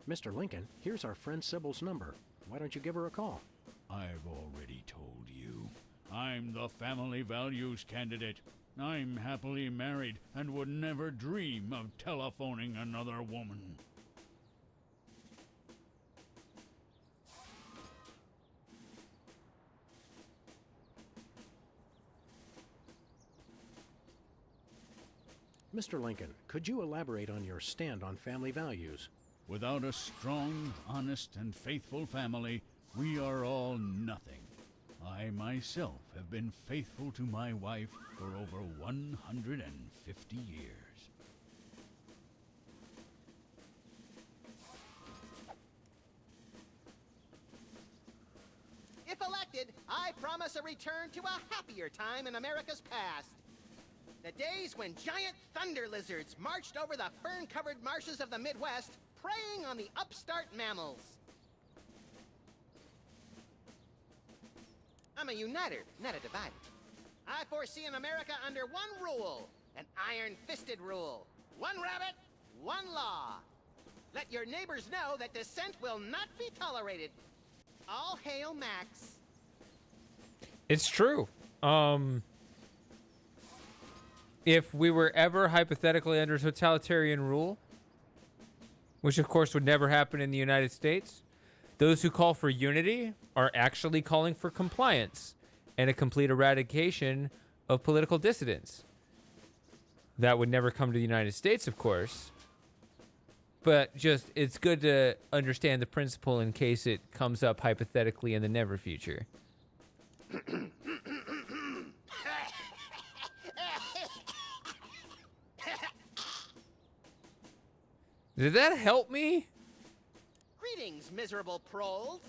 Mr. Lincoln, here's our friend Sybil's number. Why don't you give her a call? I've already told you. I'm the family values candidate. I'm happily married and would never dream of telephoning another woman. Mr. Lincoln, could you elaborate on your stand on family values? Without a strong, honest, and faithful family, we are all nothing. I myself have been faithful to my wife for over 150 years. If elected, I promise a return to a happier time in America's past. The days when giant thunder lizards marched over the fern-covered marshes of the Midwest, preying on the upstart mammals. I'm a uniter, not a divider. I foresee an America under one rule, an iron-fisted rule. One rabbit, one law. Let your neighbors know that dissent will not be tolerated. All hail Max. It's true. If we were ever hypothetically under totalitarian rule, which of course would never happen in the United States, those who call for unity are actually calling for compliance and a complete eradication of political dissidents. That would never come to the United States, of course. But just, it's good to understand the principle in case it comes up hypothetically in the never future. Did that help me? Greetings, miserable proles.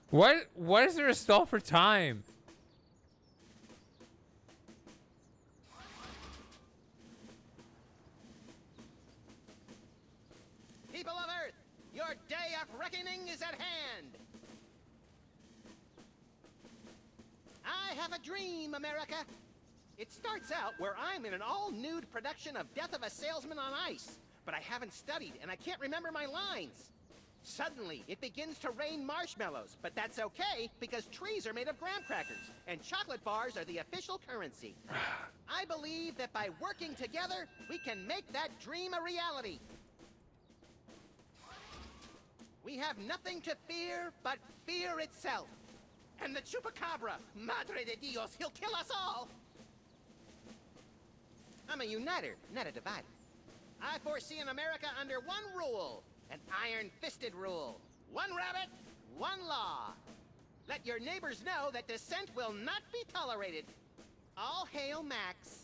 Why is there a stall for time? People of Earth, your day of reckoning is at hand. I have a dream, America. It starts out where I'm in an all-nude production of Death of a Salesman on Ice, but I haven't studied and I can't remember my lines. Suddenly, it begins to rain marshmallows, but that's okay because trees are made of graham crackers and chocolate bars are the official currency. I believe that by working together, we can make that dream a reality. We have nothing to fear but fear itself. And the Chupacabra, Madre de Dios, he'll kill us all! I'm a uniter, not a divider. I foresee an America under one rule, an iron-fisted rule. One rabbit, one law. Let your neighbors know that dissent will not be tolerated. All hail Max.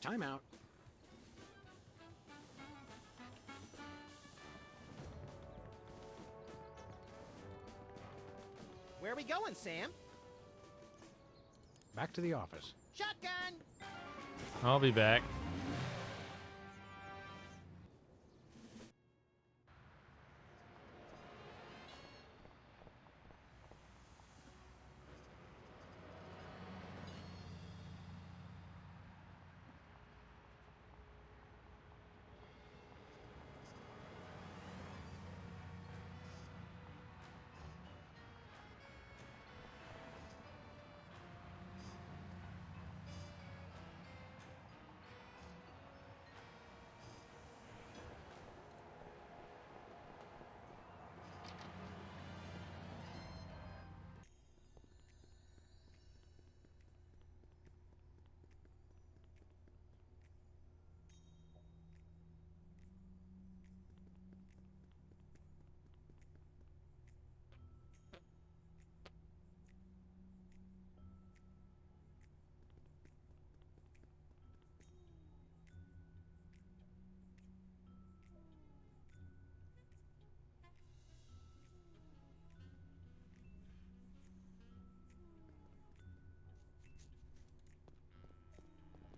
Time out. Where are we going, Sam? Back to the office. Shotgun! I'll be back.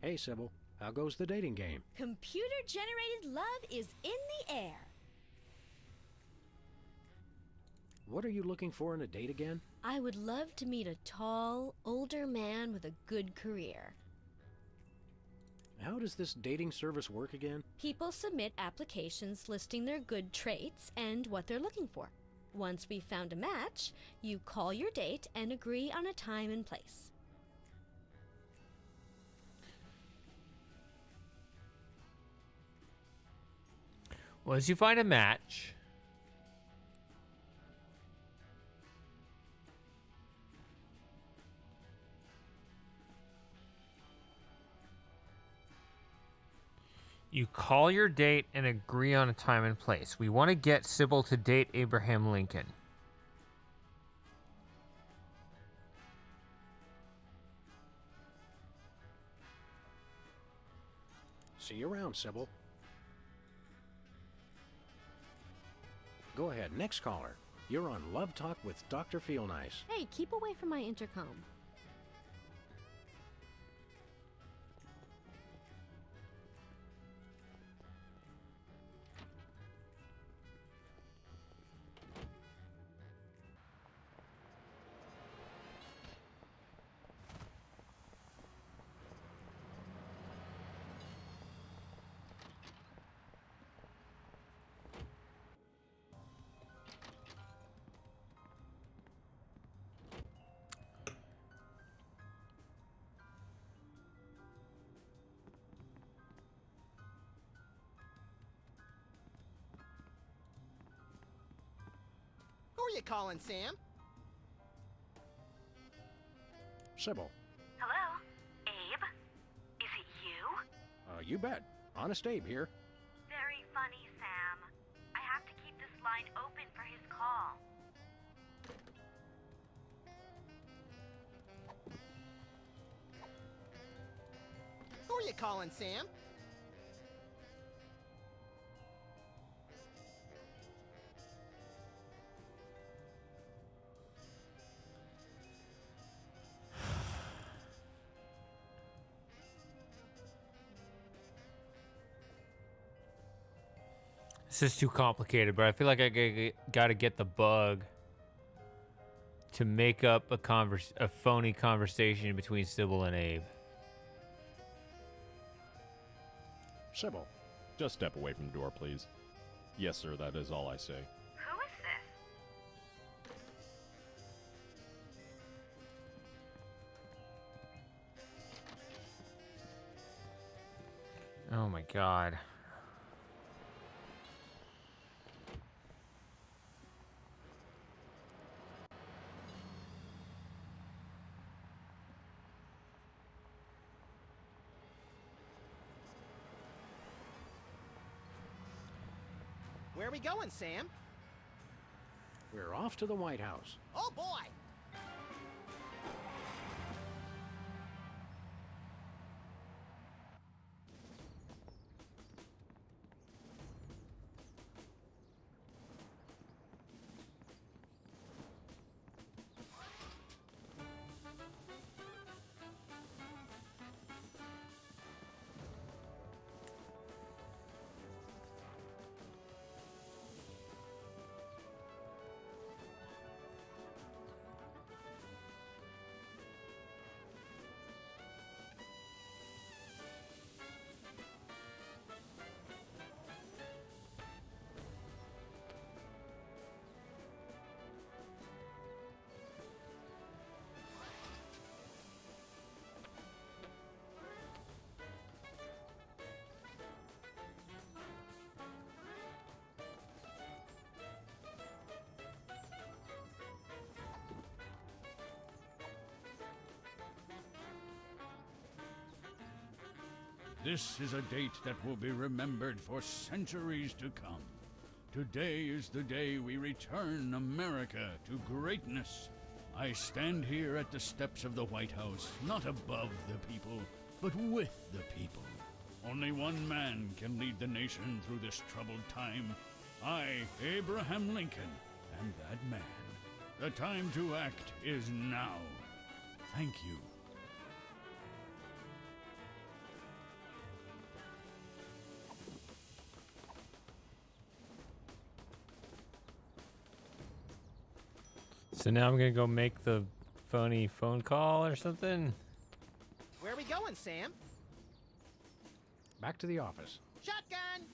Hey, Sybil. How goes the dating game? Computer-generated love is in the air. What are you looking for in a date again? I would love to meet a tall, older man with a good career. How does this dating service work again? People submit applications listing their good traits and what they're looking for. Once we've found a match, you call your date and agree on a time and place. Once you find a match, You call your date and agree on a time and place. We want to get Sybil to date Abraham Lincoln. See you around, Sybil. Go ahead, next caller. You're on Love Talk with Dr. Feelnice. Hey, keep away from my intercom. Who are you calling, Sam? Sybil. Hello? Abe? Is it you? You bet. Honest Abe here. Very funny, Sam. I have to keep this line open for his call. Who are you calling, Sam? This is too complicated, but I feel like I gotta get the bug to make up a phony conversation between Sybil and Abe. Sybil. Just step away from the door, please. Yes, sir, that is all I say. Who is this? Oh my god. Where are we going, Sam? We're off to the White House. Oh, boy! This is a date that will be remembered for centuries to come. Today is the day we return America to greatness. I stand here at the steps of the White House, not above the people, but with the people. Only one man can lead the nation through this troubled time. I, Abraham Lincoln, am that man. The time to act is now. Thank you. So now I'm gonna go make the phony phone call or something? Where are we going, Sam? Back to the office. Shotgun!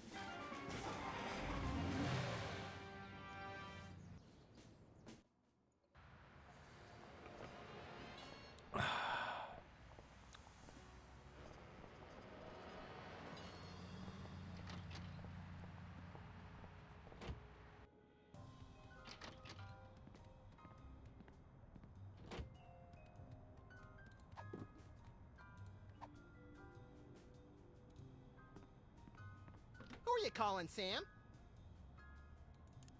you calling, Sam?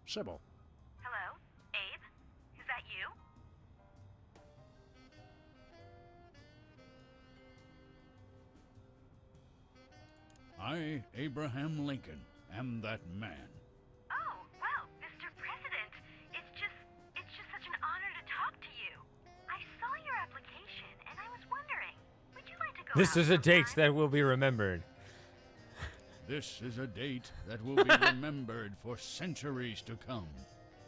Sybil. Hello? Abe? Is that you? I, Abraham Lincoln, am that man. Oh, well, Mr. President, it's just such an honor to talk to you. I saw your application, and I was wondering, would you like to go This out is a date sometime? that will be remembered. This is a date that will be remembered for centuries to come.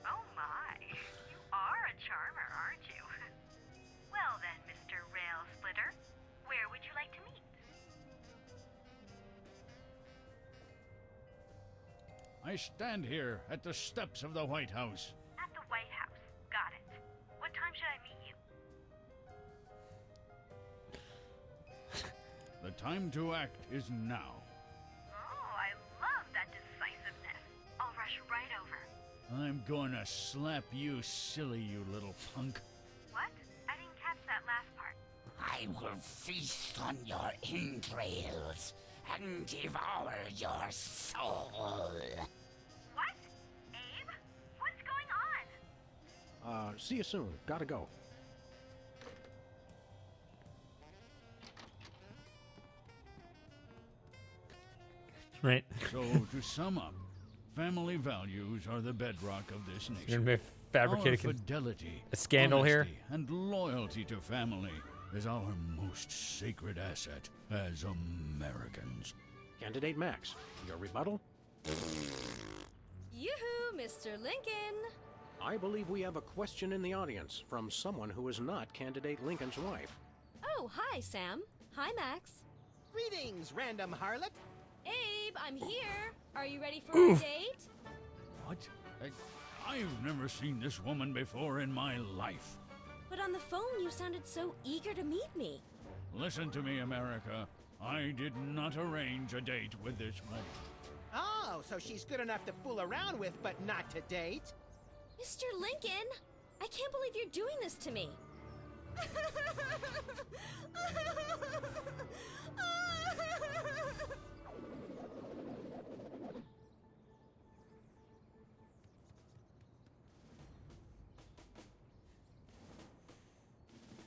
Oh my, you are a charmer, aren't you? Well then, Mr. Rail Splitter, where would you like to meet? I stand here at the steps of the White House. At the White House. Got it. What time should I meet you? The time to act is now. Oh, I love that decisiveness. I'll rush right over. I'm gonna slap you silly, you little punk. What? I didn't catch that last part. I will feast on your entrails and devour your soul. What? Abe? What's going on? See you soon. Gotta go. Right. So, to sum up, family values are the bedrock of this nation. You're gonna fabricate Our fidelity, a scandal here? honesty, and loyalty to family is our most sacred asset as Americans. Candidate Max, your rebuttal? Yoo-hoo, Mr. Lincoln. I believe we have a question in the audience from someone who is not Candidate Lincoln's wife. Oh, hi, Sam. Hi, Max. Greetings, random harlot. Abe, I'm here. Are you ready for a date? What? I've never seen this woman before in my life. But on the phone, you sounded so eager to meet me. Listen to me, America. I did not arrange a date with this woman. Oh, so she's good enough to fool around with, but not to date? Mr. Lincoln, I can't believe you're doing this to me.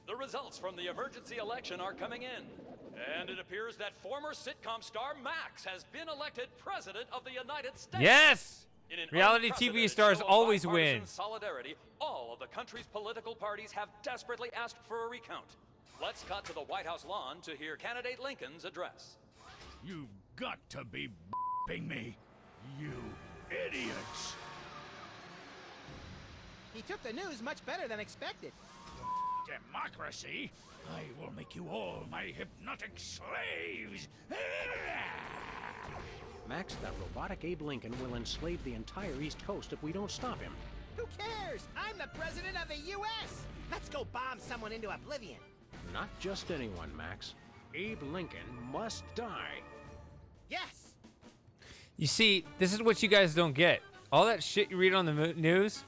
The results from the emergency election are coming in. And it appears that former sitcom star Max has been elected President of the United States. Yes! In an Reality TV unprecedented stars show of always bipartisan win. Solidarity, all of the country's political parties have desperately asked for a recount. Let's cut to the White House lawn to hear candidate Lincoln's address. You've got to be b***ing me, you idiots! He took the news much better than expected. Democracy? I will make you all my hypnotic slaves! Max, that robotic Abe Lincoln will enslave the entire East Coast if we don't stop him. Who cares? I'm the president of the U.S. Let's go bomb someone into oblivion. Not just anyone, Max. Abe Lincoln must die. Yes! You see, this is what you guys don't get. All that shit you read on the news,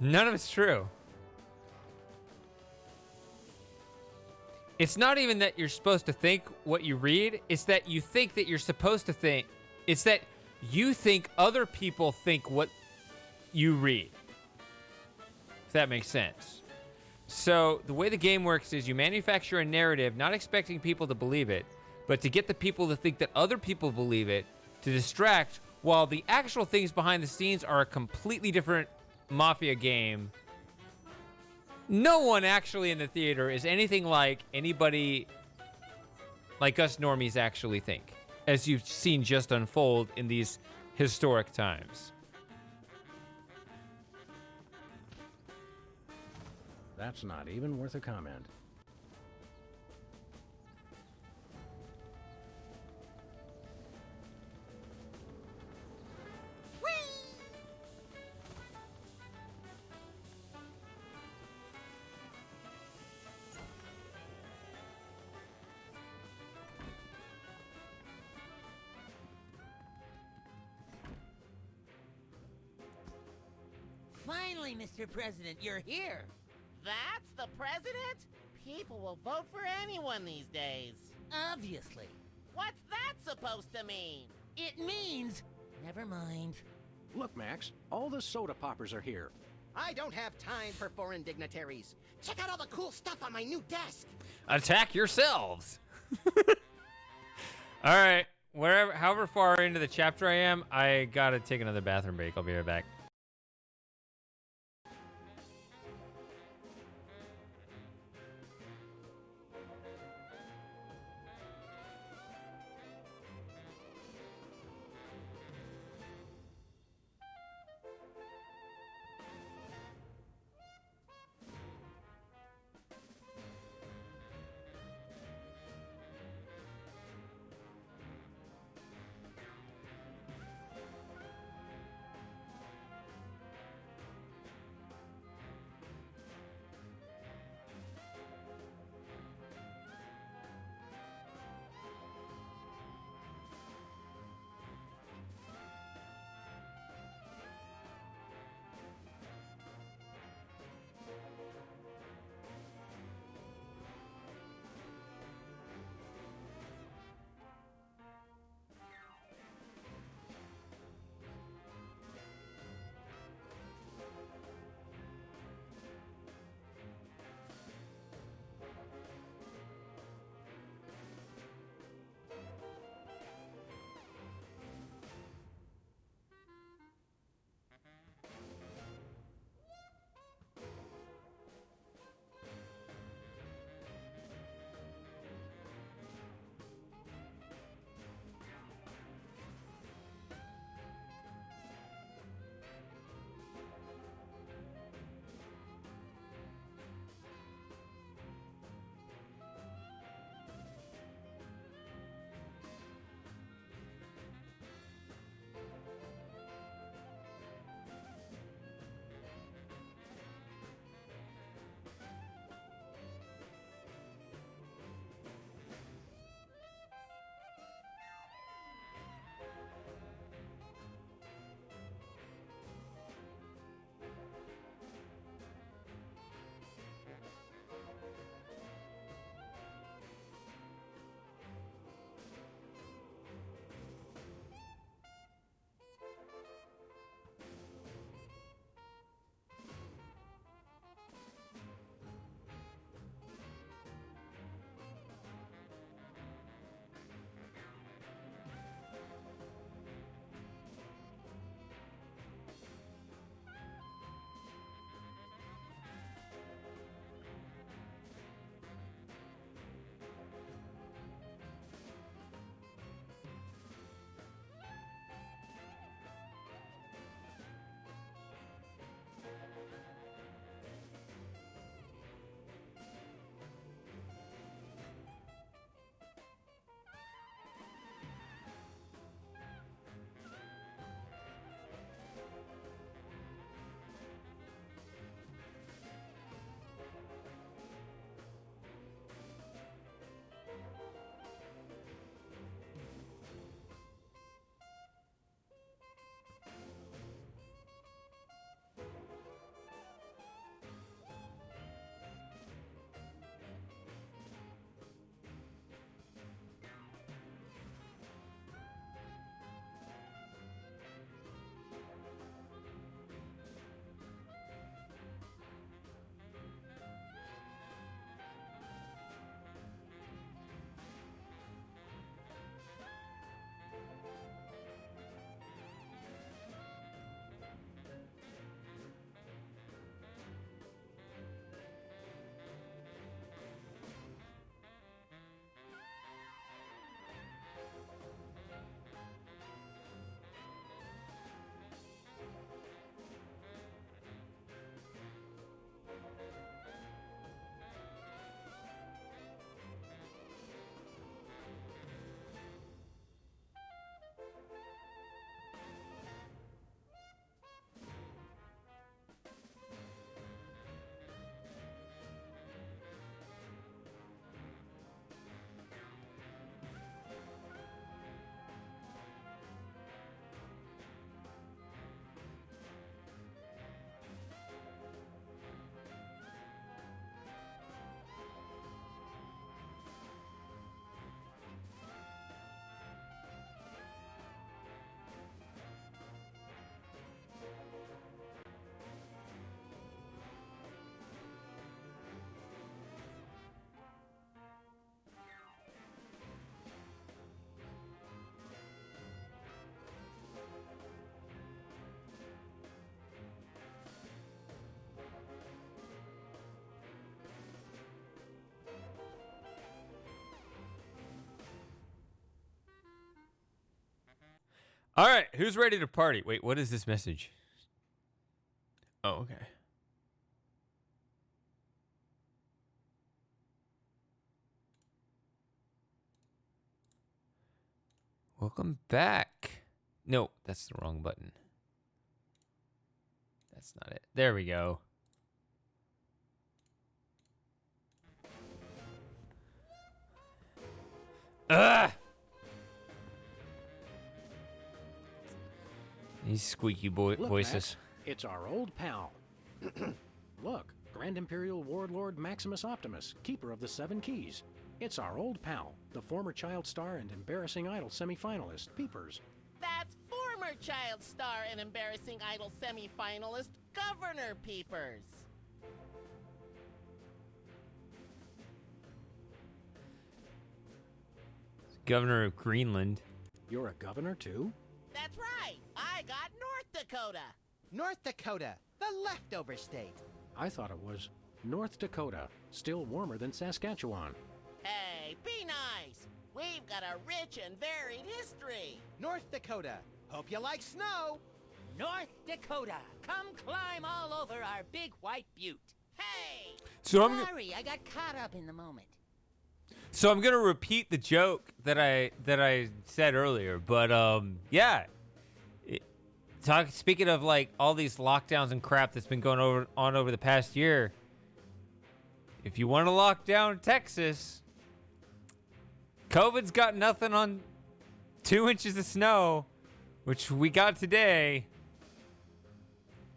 none of it's true. It's not even that you're supposed to think what you read. It's that you think that you're supposed to think. It's that you think other people think what you read. If that makes sense. So the way the game works is you manufacture a narrative, not expecting people to believe it, but to get the people to think that other people believe it, to distract, while the actual things behind the scenes are a completely different mafia game. No one actually in the theater is anything like anybody like us normies actually think, as you've seen just unfold in these historic times. That's not even worth a comment. Finally, Mr. President, you're here. That's the president? People will vote for anyone these days. Obviously. What's that supposed to mean? It means... Never mind. Look, Max, all the soda poppers are here. I don't have time for foreign dignitaries. Check out all the cool stuff on my new desk. Attack yourselves. All right, however far into the chapter I am, I gotta take another bathroom break. I'll be right back. All right, who's ready to party? Wait, what is this message? Oh, okay. Welcome back. No, that's the wrong button. That's not it. There we go. Ugh! These squeaky Look, voices. Max, it's our old pal. Look, Grand Imperial Warlord Maximus Optimus, keeper of the Seven Keys. It's our old pal, the former Child Star and Embarrassing Idol semifinalist, Peepers. That's former Child Star and Embarrassing Idol semi-finalist Governor Peepers. Governor of Greenland. You're a governor, too? That's right. I got North Dakota. North Dakota, the leftover state. I thought it was North Dakota, still warmer than Saskatchewan. Hey, be nice. We've got a rich and varied history. North Dakota, hope you like snow. North Dakota, come climb all over our big white butte. Hey! So I'm Sorry, I got caught up in the moment. So I'm gonna repeat the joke that I said earlier, but yeah. Speaking of like all these lockdowns and crap that's been going on over the past year, if you want to lock down Texas, COVID's got nothing on 2 inches of snow, which we got today.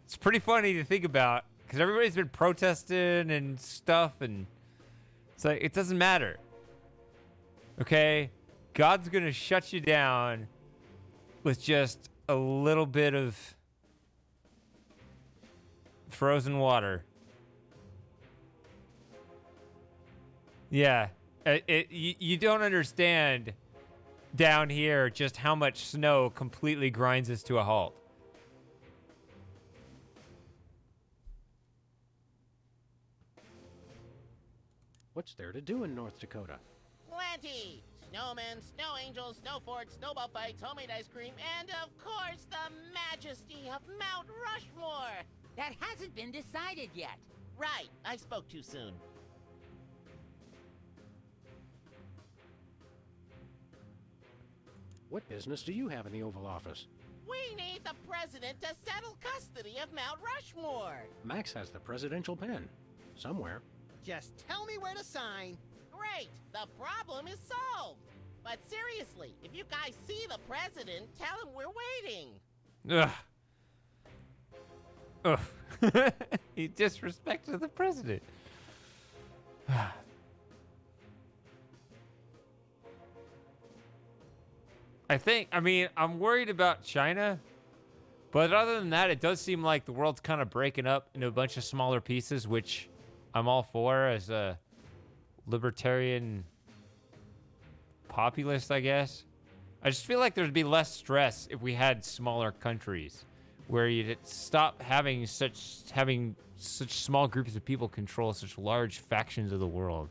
It's pretty funny to think about because everybody's been protesting and stuff, and it's like it doesn't matter. Okay, God's gonna shut you down with just a little bit of frozen water. Yeah, you don't understand down here just how much snow completely grinds us to a halt. What's there to do in North Dakota? Plenty. Snowmen, snow angels, snow forts, snowball fights, homemade ice cream, and of course the majesty of Mount Rushmore. That hasn't been decided yet. Right, I spoke too soon. What business do you have in the Oval Office? We need the president to settle custody of Mount Rushmore. Max has the presidential pen. Somewhere. Just tell me where to sign. Great, the problem is solved. But seriously, if you guys see the president, tell him we're waiting. Ugh. He disrespected the president. I'm worried about China, but other than that, it does seem like the world's kind of breaking up into a bunch of smaller pieces, which I'm all for as a libertarian populist, I guess. I just feel like there'd be less stress if we had smaller countries where you'd stop having such small groups of people control such large factions of the world.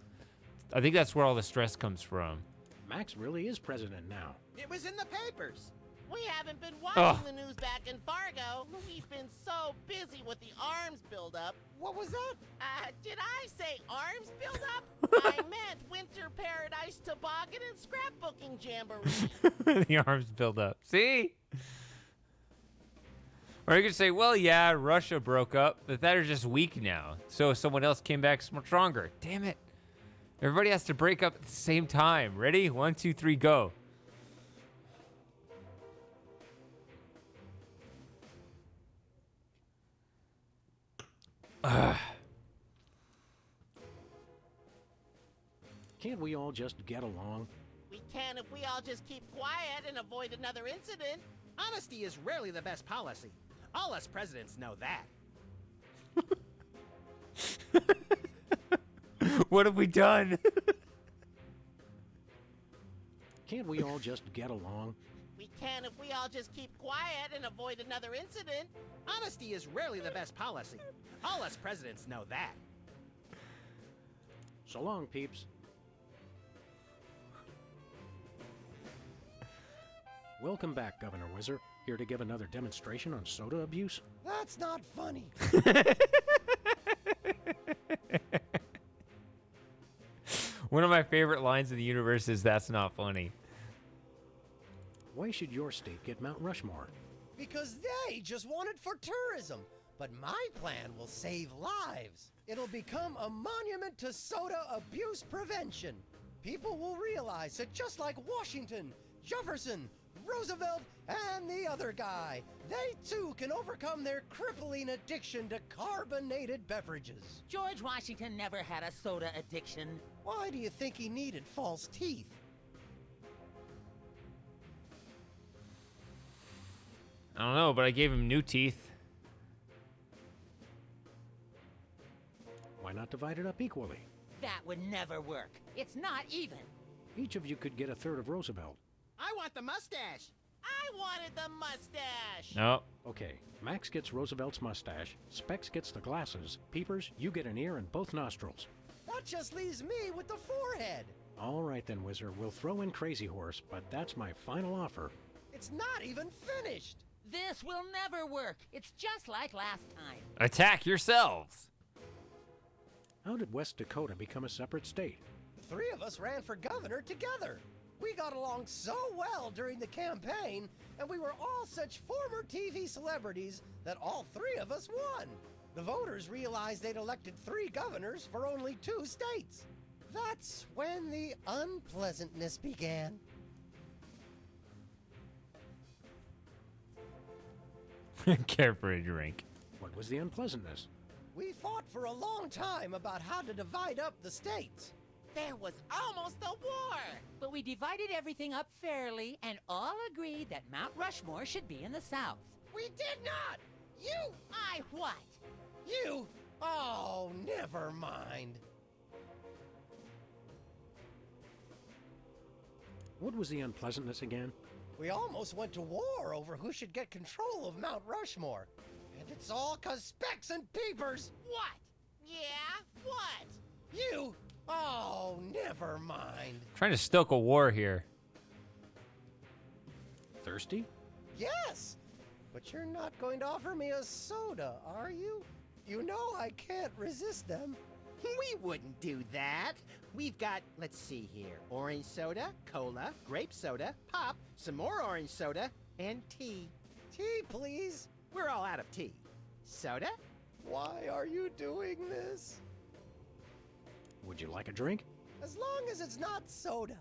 I think that's where all the stress comes from. Max really is president now. It was in the papers. We haven't been watching the news back in Fargo. We've been so busy with the arms buildup. What was that? Did I say arms buildup? I meant Winter Paradise Toboggan and Scrapbooking Jamboree. The arms build up. See? Or you could say, well, yeah, Russia broke up, but they're just weak now. So someone else came back stronger. Damn it. Everybody has to break up at the same time. Ready? 1, 2, 3, go. Can't we all just get along? We can if we all just keep quiet and avoid another incident. Honesty is rarely the best policy. All us presidents know that. What have we done? Can't we all just get along? We can if we all just keep quiet and avoid another incident. Honesty is rarely the best policy. All us presidents know that. So long, peeps. Welcome back, Governor Whizzer. Here to give another demonstration on soda abuse? That's not funny. One of my favorite lines in the universe is "That's not funny." Why should your state get Mount Rushmore? Because they just want it for tourism. But my plan will save lives. It'll become a monument to soda abuse prevention. People will realize that just like Washington, Jefferson, Roosevelt, and the other guy, they too can overcome their crippling addiction to carbonated beverages. George Washington never had a soda addiction. Why do you think he needed false teeth? I don't know, but I gave him new teeth. Why not divide it up equally? That would never work. It's not even. Each of you could get a third of Roosevelt. I want the mustache. I wanted the mustache. No. Okay, Max gets Roosevelt's mustache, Specs gets the glasses, Peepers, you get an ear and both nostrils. That just leaves me with the forehead. All right then, Whizzer, we'll throw in Crazy Horse, but that's my final offer. It's not even finished. This will never work. It's just like last time. Attack yourselves! How did West Dakota become a separate state? The three of us ran for governor together. We got along so well during the campaign, and we were all such former TV celebrities that all three of us won. The voters realized they'd elected 3 governors for only 2 states. That's when the unpleasantness began. Care for a drink. What was the unpleasantness? We fought for a long time about how to divide up the states. There was almost a war. But we divided everything up fairly and all agreed that Mount Rushmore should be in the South. We did not! You! I what? You! Oh, never mind. What was the unpleasantness again? We almost went to war over who should get control of Mount Rushmore. And it's all 'cause Specs and Peepers. What? Yeah? What? You! Oh, never mind. Trying to stoke a war here. Thirsty? Yes! But you're not going to offer me a soda, are you? You know I can't resist them. We wouldn't do that. We've got, let's see here, orange soda, cola, grape soda, pop, some more orange soda, and tea. Tea, please. We're all out of tea. Soda? Why are you doing this? Would you like a drink? As long as it's not soda.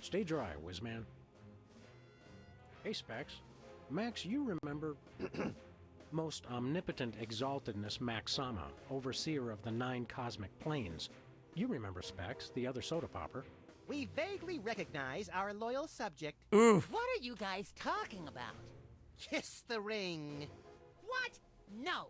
Stay dry, Whizman. Hey, Specs. Max, you remember most omnipotent exaltedness Max Sama, overseer of the 9 cosmic planes. You remember Specs, the other soda popper. We vaguely recognize our loyal subject. Oof. What are you guys talking about? Kiss the ring. What? No.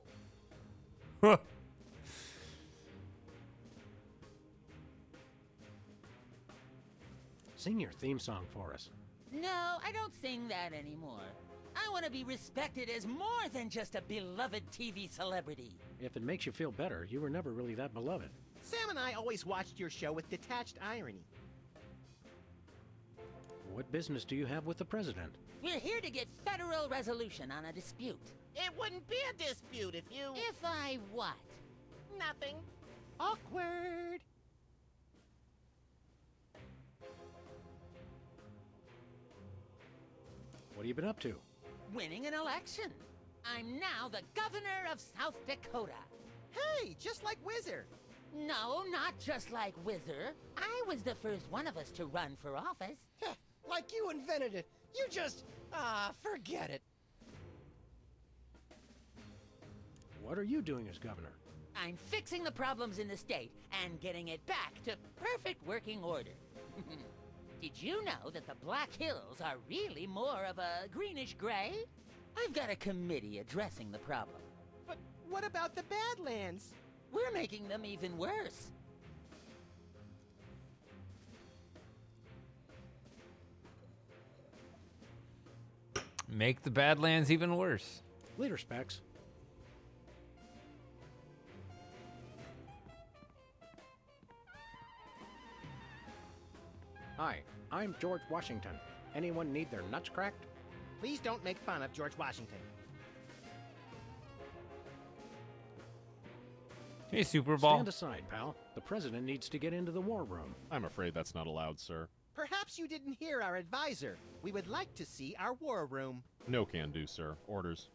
Sing your theme song for us. No, I don't sing that anymore. I want to be respected as more than just a beloved TV celebrity. If it makes you feel better, you were never really that beloved. Sam and I always watched your show with detached irony. What business do you have with the president? We're here to get federal resolution on a dispute. It wouldn't be a dispute if you... If I what? Nothing. Awkward. What have you been up to? Winning an election. I'm now the governor of South Dakota. Hey, just like Whizzer. No, not just like Whizzer. I was the first one of us to run for office. Like you invented it. You just... forget it. What are you doing as governor? I'm fixing the problems in the state and getting it back to perfect working order. Did you know that the Black Hills are really more of a greenish gray? I've got a committee addressing the problem. But what about the Badlands? We're making them even worse. Make the Badlands even worse. Later, Specs. Hi, I'm George Washington. Anyone need their nuts cracked? Please don't make fun of George Washington. Hey, Super Ball. Stand aside, pal. The president needs to get into the war room. I'm afraid that's not allowed, sir. Perhaps you didn't hear our advisor. We would like to see our war room. No can do, sir. Orders.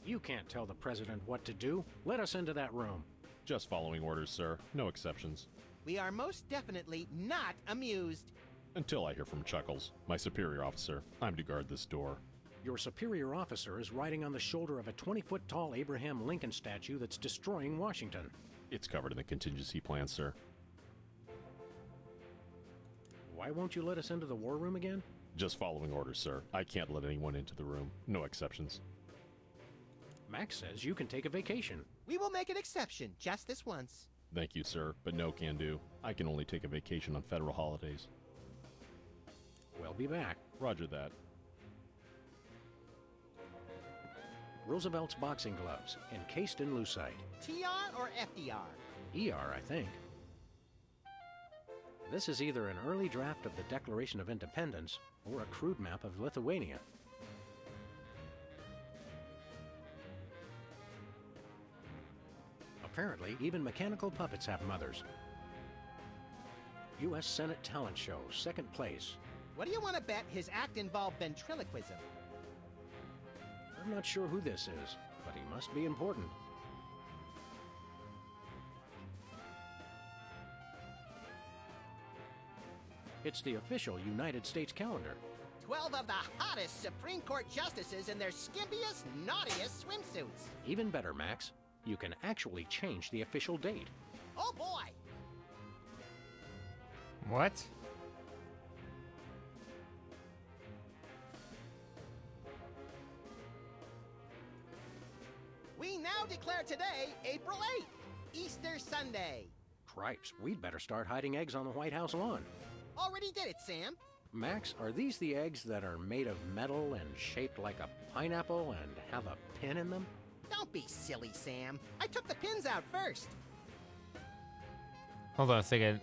You can't tell the president what to do. Let us into that room. Just following orders, sir. No exceptions. We are most definitely not amused. Until I hear from Chuckles, my superior officer. I'm to guard this door. Your superior officer is riding on the shoulder of a 20-foot-tall Abraham Lincoln statue that's destroying Washington. It's covered in the contingency plan, sir. Why won't you let us into the war room again? Just following orders, sir. I can't let anyone into the room. No exceptions. Max says you can take a vacation. We will make an exception, just this once. Thank you, sir, but no can do. I can only take a vacation on federal holidays. We'll be back. Roger that. Roosevelt's boxing gloves, encased in lucite. TR or FDR? ER, I think. This is either an early draft of the Declaration of Independence or a crude map of Lithuania. Apparently, even mechanical puppets have mothers. U.S. Senate Talent Show, second place. What do you want to bet his act involved ventriloquism? I'm not sure who this is, but he must be important. It's the official United States calendar. 12 of the hottest Supreme Court justices in their skimpiest, naughtiest swimsuits. Even better, Max. You can actually change the official date. Oh boy! What? We now declare today April 8th, Easter Sunday. Cripes, we'd better start hiding eggs on the White House lawn. Already did it, Sam. Max, are these the eggs that are made of metal and shaped like a pineapple and have a pin in them? Don't be silly, Sam. I took the pins out first. Hold on a second.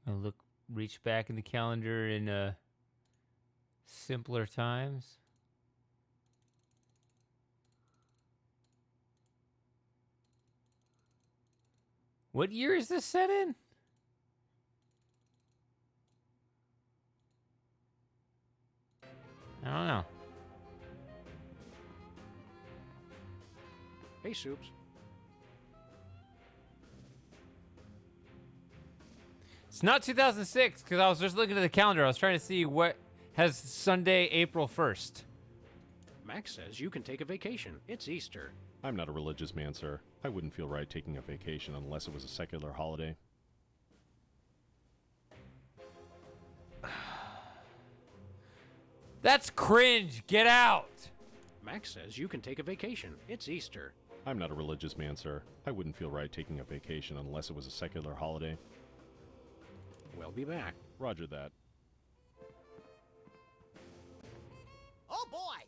I'll reach back in the calendar in simpler times. What year is this set in? I don't know. Hey, Soups. It's not 2006 because I was just looking at the calendar. I was trying to see what has Sunday, April 1st. Max says you can take a vacation. It's Easter. I'm not a religious man, sir. I wouldn't feel right taking a vacation unless it was a secular holiday. That's cringe. Get out. Max says you can take a vacation. It's Easter. I'm not a religious man, sir. I wouldn't feel right taking a vacation unless it was a secular holiday. We'll be back. Roger that. Oh boy!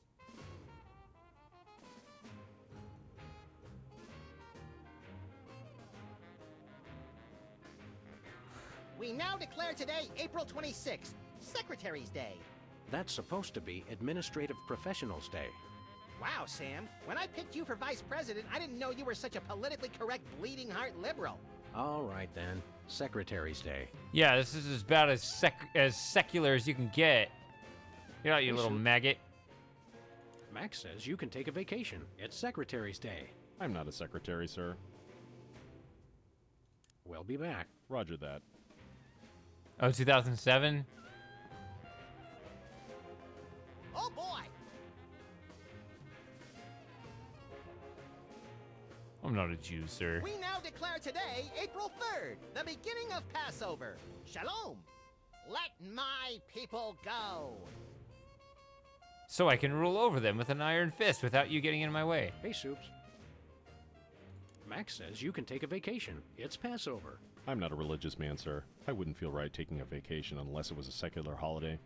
We now declare today April 26th, Secretary's Day. That's supposed to be Administrative Professionals Day. Wow, Sam. When I picked you for vice president, I didn't know you were such a politically correct bleeding heart liberal. All right, then. Secretary's Day. Yeah, this is about as secular as you can get. Get out, you little maggot. Max says you can take a vacation. It's Secretary's Day. I'm not a secretary, sir. We'll be back. Roger that. Oh, 2007? Oh boy! I'm not a Jew, sir. We now declare today April 3rd, the beginning of Passover. Shalom. Let my people go. So I can rule over them with an iron fist without you getting in my way. Hey, Soups. Max says you can take a vacation. It's Passover. I'm not a religious man, sir. I wouldn't feel right taking a vacation unless it was a secular holiday.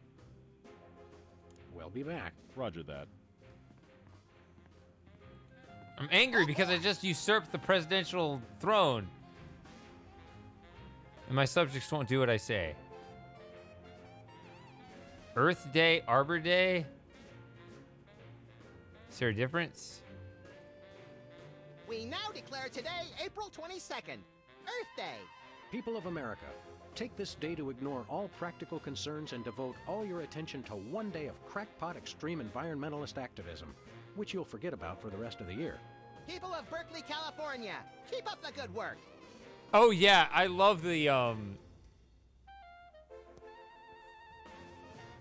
We'll be back. Roger that. I'm angry because I just usurped the presidential throne. And my subjects won't do what I say. Earth Day, Arbor Day? Is there a difference? We now declare today April 22nd, Earth Day. People of America, take this day to ignore all practical concerns and devote all your attention to one day of crackpot extreme environmentalist activism, which you'll forget about for the rest of the year. People of Berkeley, California, keep up the good work. Oh yeah, I love the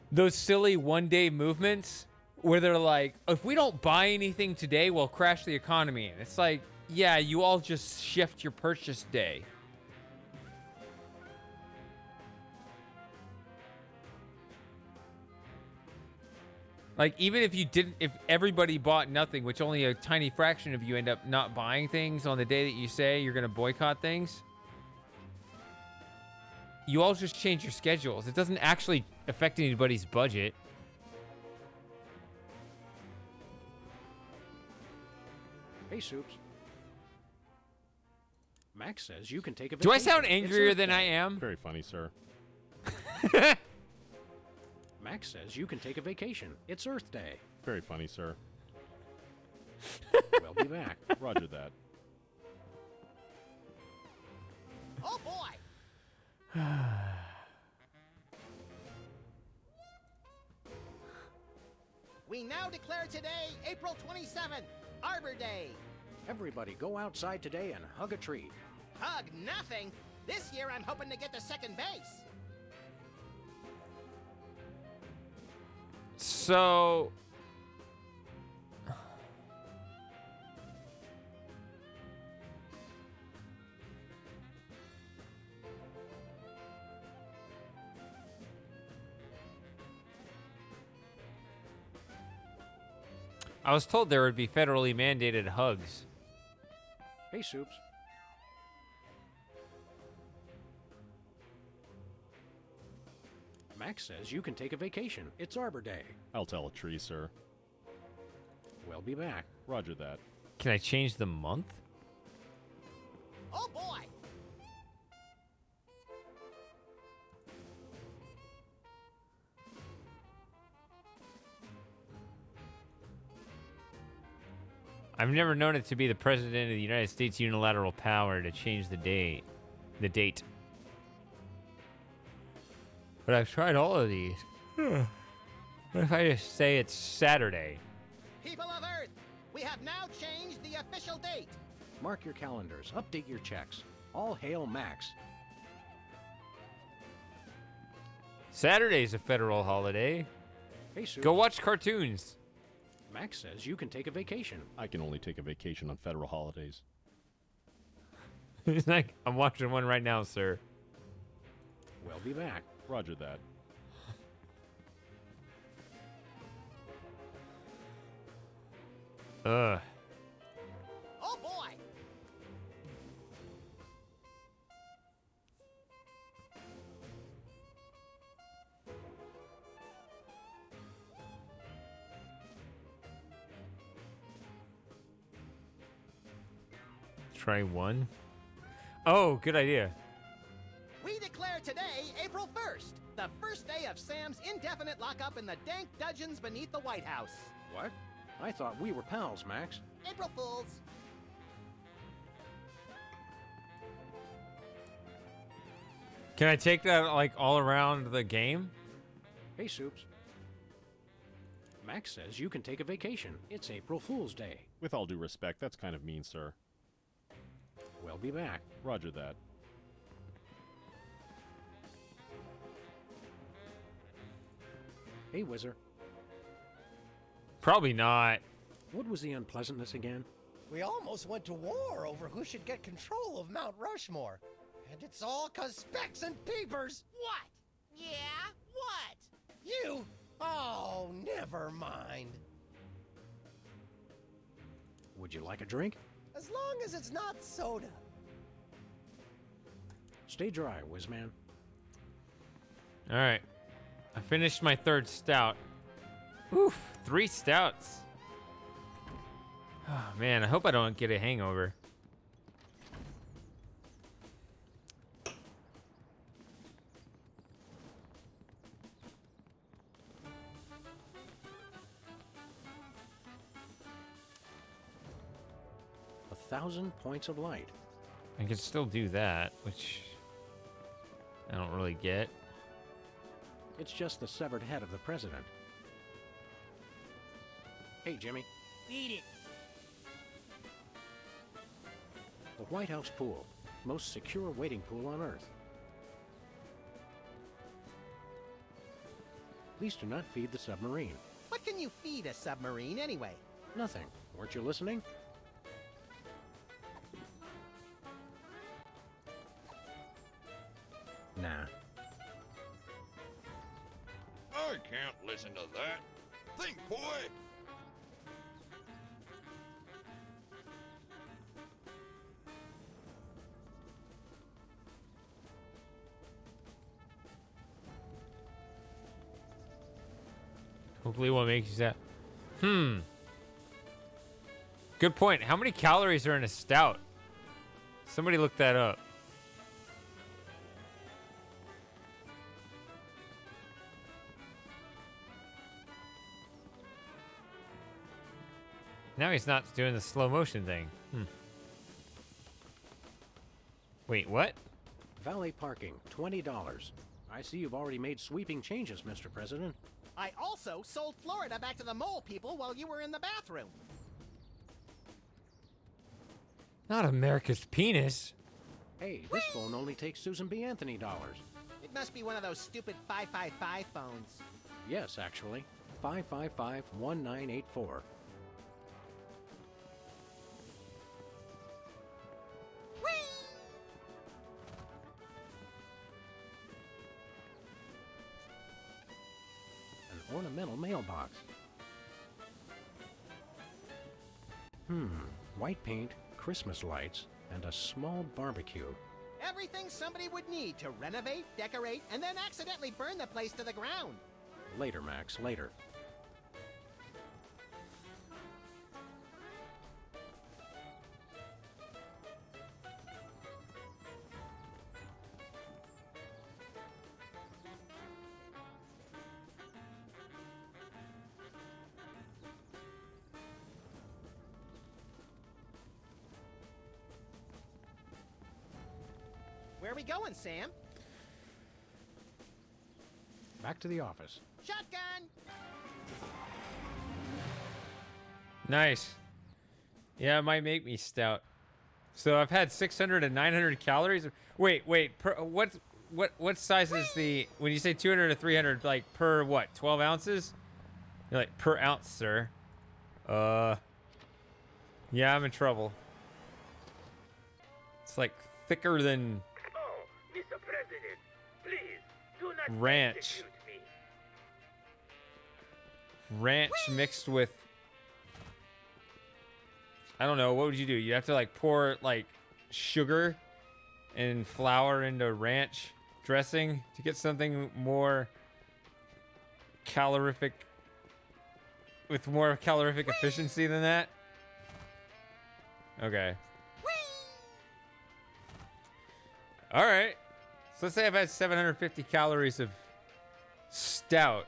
those silly one-day movements where they're like, if we don't buy anything today, we'll crash the economy. And it's like, yeah, you all just shift your purchase day. Like, even if you didn't, if everybody bought nothing, which only a tiny fraction of you end up not buying things on the day that you say you're going to boycott things, you all just change your schedules. It doesn't actually affect anybody's budget. Hey, Soups. Max says you can take a Do vacation. I sound It's angrier Earth than Day. I am? Very funny, sir. Max says you can take a vacation. It's Earth Day. Very funny, sir. We'll be back. Roger that. Oh boy! We now declare today April 27th, Arbor Day. Everybody go outside today and hug a tree. Hug nothing. This year I'm hoping to get to second base. So... I was told there would be federally mandated hugs. Hey, Soups. Max says you can take a vacation. It's Arbor Day. I'll tell a tree, sir. We'll be back. Roger that. Can I change the month? Oh boy! I've never known it to be the president of the United States unilateral power to change the date. But I've tried all of these. What if I just say it's Saturday? People of Earth, we have now changed the official date. Mark your calendars. Update your checks. All hail Max. Saturday's a federal holiday. Hey, Soups. Go watch cartoons. Max says you can take a vacation. I can only take a vacation on federal holidays. He's like, I'm watching one right now, sir. We'll be back. Roger that. Ugh. Oh boy! Try one. Oh, good idea. We declare today April 1st, the first day of Sam's indefinite lockup in the dank dungeons beneath the White House. What? I thought we were pals, Max. April Fools. Can I take that like all around the game? Hey, Soups. Max says you can take a vacation. It's April Fool's Day. With all due respect, that's kind of mean, sir. We'll be back. Roger that. Hey, Whizzer. Probably not. What was the unpleasantness again? We almost went to war over who should get control of Mount Rushmore. And it's all 'cause Specs and Peepers. What? Yeah? What? You? Oh, never mind. Would you like a drink? As long as it's not soda. Stay dry, Whizman. All right. I finished my third stout. Oof, 3 stouts. Oh, man, I hope I don't get a hangover. A 1,000 points of light. I can still do that, which I don't really get. It's just the severed head of the president. Hey, Jimmy. Beat it. The White House pool. Most secure waiting pool on Earth. Please do not feed the submarine. What can you feed a submarine anyway? Nothing. Weren't you listening? Nah. I can't listen to that. Think, boy. Hopefully what makes you sad. Good point. How many calories are in a stout? Somebody look that up. Now he's not doing the slow motion thing. Wait, what? Valet parking, $20. I see you've already made sweeping changes, Mr. President. I also sold Florida back to the mole people while you were in the bathroom. Not America's penis. Hey, this phone only takes Susan B. Anthony dollars. It must be one of those stupid 555 phones. Yes, actually. 555-1984. An ornamental mailbox. White paint, Christmas lights, and a small barbecue. Everything somebody would need to renovate, decorate, and then accidentally burn the place to the ground. Later, Max, later. Where are we going, Sam? Back to the office. Shotgun! Nice. Yeah, it might make me stout. So I've had 600 and 900 calories. Wait. What size is the, when you say 200 to 300, like per what? 12 ounces? You're like per ounce, sir. Yeah, I'm in trouble. It's like thicker than Mr. President, please do not ranch. execute me. Ranch mixed with, I don't know, what would you do? You have to like pour like sugar and flour into ranch dressing to get something more calorific, with more calorific efficiency than that? Okay. All right. So let's say I've had 750 calories of stout.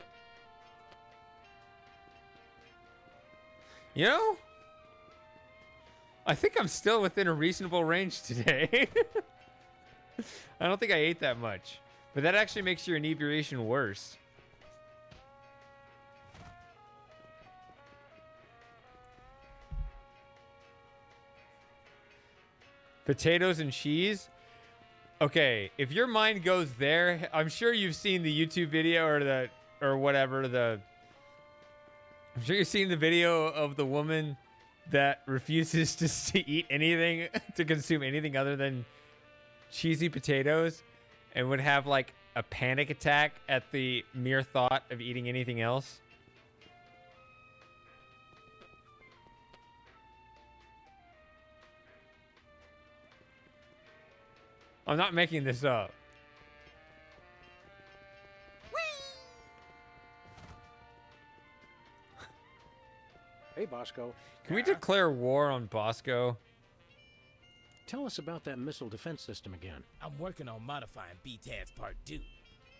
You know, I think I'm still within a reasonable range today. I don't think I ate that much, but that actually makes your inebriation worse. Potatoes and cheese? Okay, if your mind goes there, I'm sure you've seen the YouTube video I'm sure you've seen the video of the woman that refuses to eat anything, to consume anything other than cheesy potatoes, and would have like a panic attack at the mere thought of eating anything else. I'm not making this up. Hey, Hey, Bosco. Can we declare war on Bosco? Tell us about that missile defense system again. I'm working on modifying BTADS Part 2.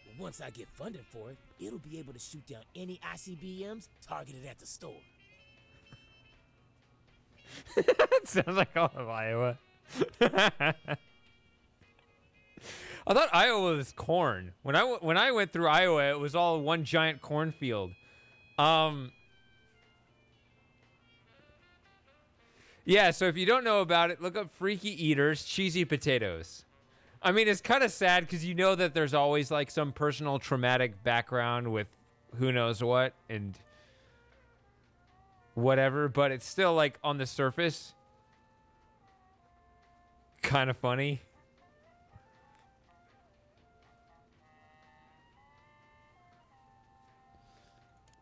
But once I get funding for it, it'll be able to shoot down any ICBMs targeted at the store. Sounds like all of Iowa. I thought Iowa was corn. When I went through Iowa, it was all one giant cornfield. Yeah, so if you don't know about it, look up Freaky Eaters Cheesy Potatoes. I mean, it's kind of sad because you know that there's always like some personal traumatic background with who knows what and whatever, but it's still like on the surface kind of funny.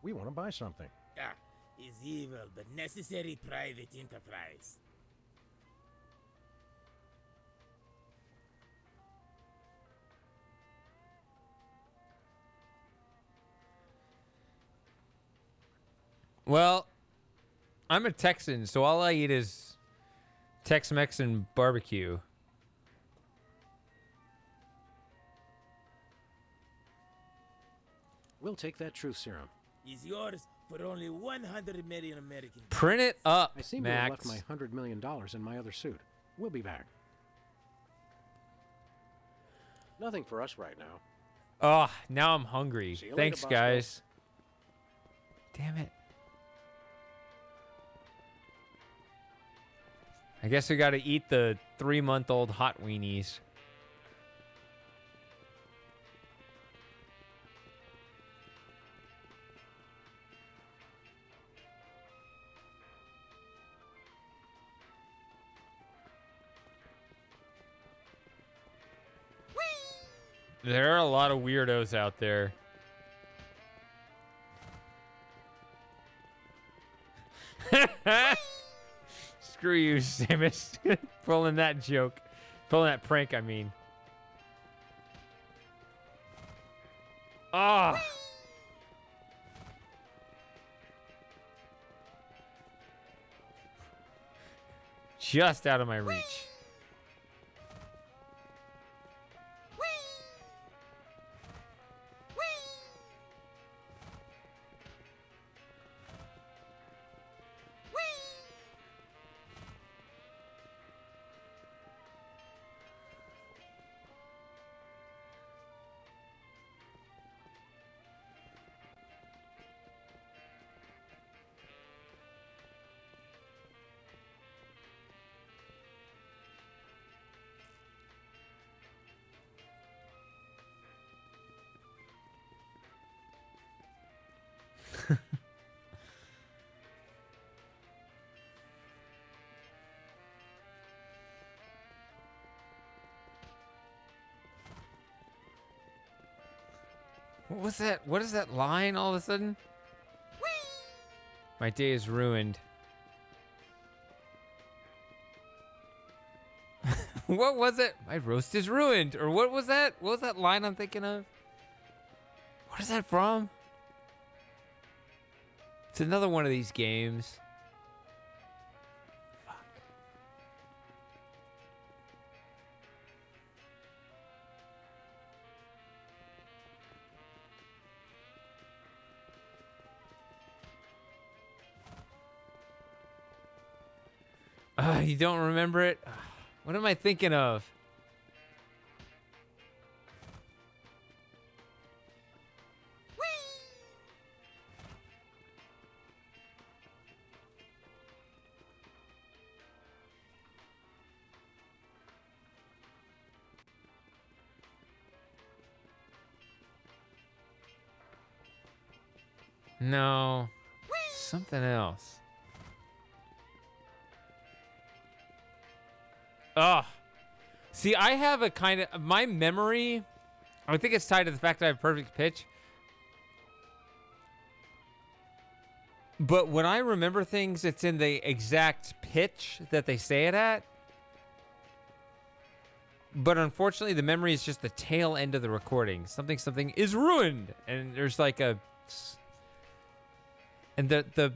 We want to buy something. Ah, is evil, but necessary private enterprise. Well, I'm a Texan, so all I eat is Tex-Mex and barbecue. We'll take that truth serum. Is yours for only 100 million American. Print it up, I seem to have Max. left my $100 million in my other suit. We'll be back. Nothing for us right now. Oh, now I'm hungry. See you Thanks, later, Bosco. guys. Damn it. I guess we got to eat the 3-month-old hot weenies. There are a lot of weirdos out there. Screw you, Samus. Pulling that joke. Pulling that prank, I mean. Ah. Just out of my reach. What was that? What is that line all of a sudden? My day is ruined. What was it? My roast is ruined. Or what was that? What was that line I'm thinking of? What is that from? It's another one of these games. You don't remember it? What am I thinking of? No. Something else. Ugh. See, I have a kind of... My memory... I think it's tied to the fact that I have perfect pitch. But when I remember things, it's in the exact pitch that they say it at. But unfortunately, the memory is just the tail end of the recording. Something is ruined. And there's like a... And the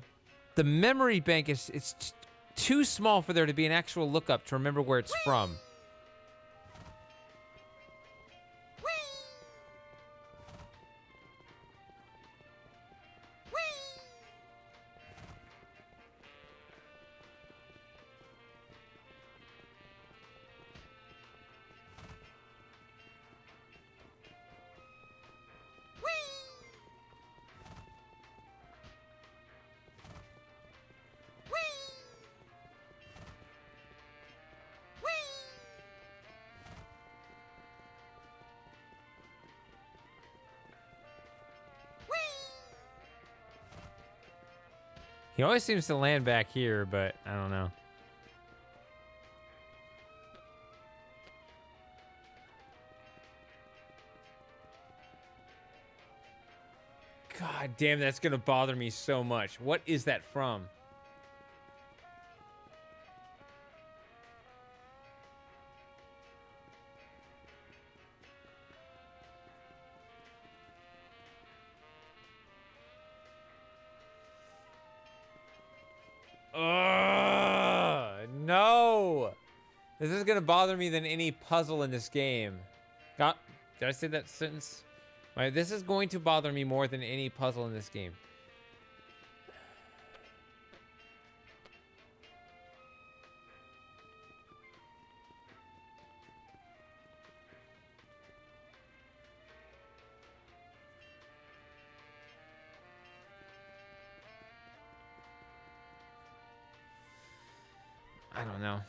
the memory bank is too small for there to be an actual lookup to remember where it's from. He always seems to land back here, but I don't know. God damn, that's gonna bother me so much. What is that from? No! This is gonna bother me than any puzzle in this game. God, did I say that sentence? Right, this is going to bother me more than any puzzle in this game. I don't know.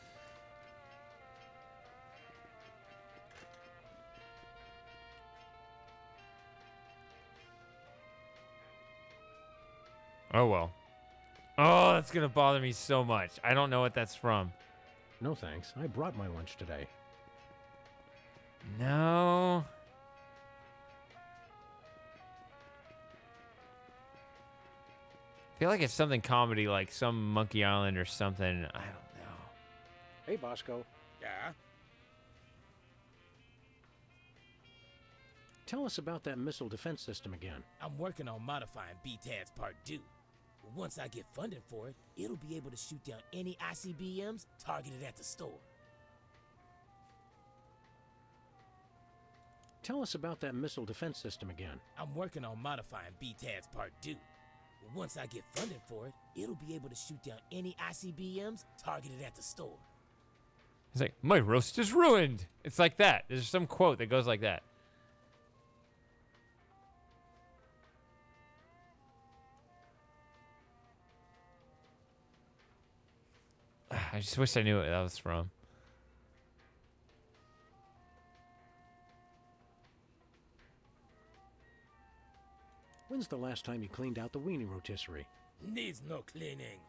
Oh, well. Oh, that's going to bother me so much. I don't know what that's from. No thanks. I brought my lunch today. No. I feel like it's something comedy, like some Monkey Island or something. I don't know. Hey, Bosco. Yeah? Tell us about that missile defense system again. I'm working on modifying BTADS Part 2. Once I get funding for it, it'll be able to shoot down any ICBMs targeted at the store. Tell us about that missile defense system again. I'm working on modifying BTADS Part 2. Once I get funding for it, it'll be able to shoot down any ICBMs targeted at the store. It's like, my roast is ruined. It's like that. There's some quote that goes like that. I just wish I knew what that was from. When's the last time you cleaned out the weenie rotisserie? Needs no cleaning.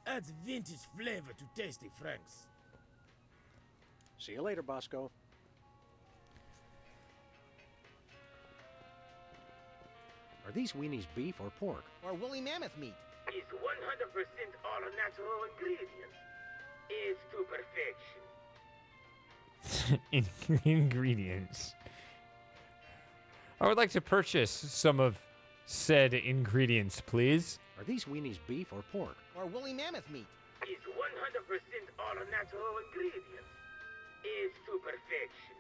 Adds vintage flavor to tasty Franks. See you later, Bosco. Are these weenies beef or pork? Or woolly mammoth meat? It's 100% all natural ingredients. It's to perfection. Ingredients. I would like to purchase some of said ingredients, please. Are these weenies beef or pork? Or woolly mammoth meat? It's 100% all natural ingredients. It's to perfection.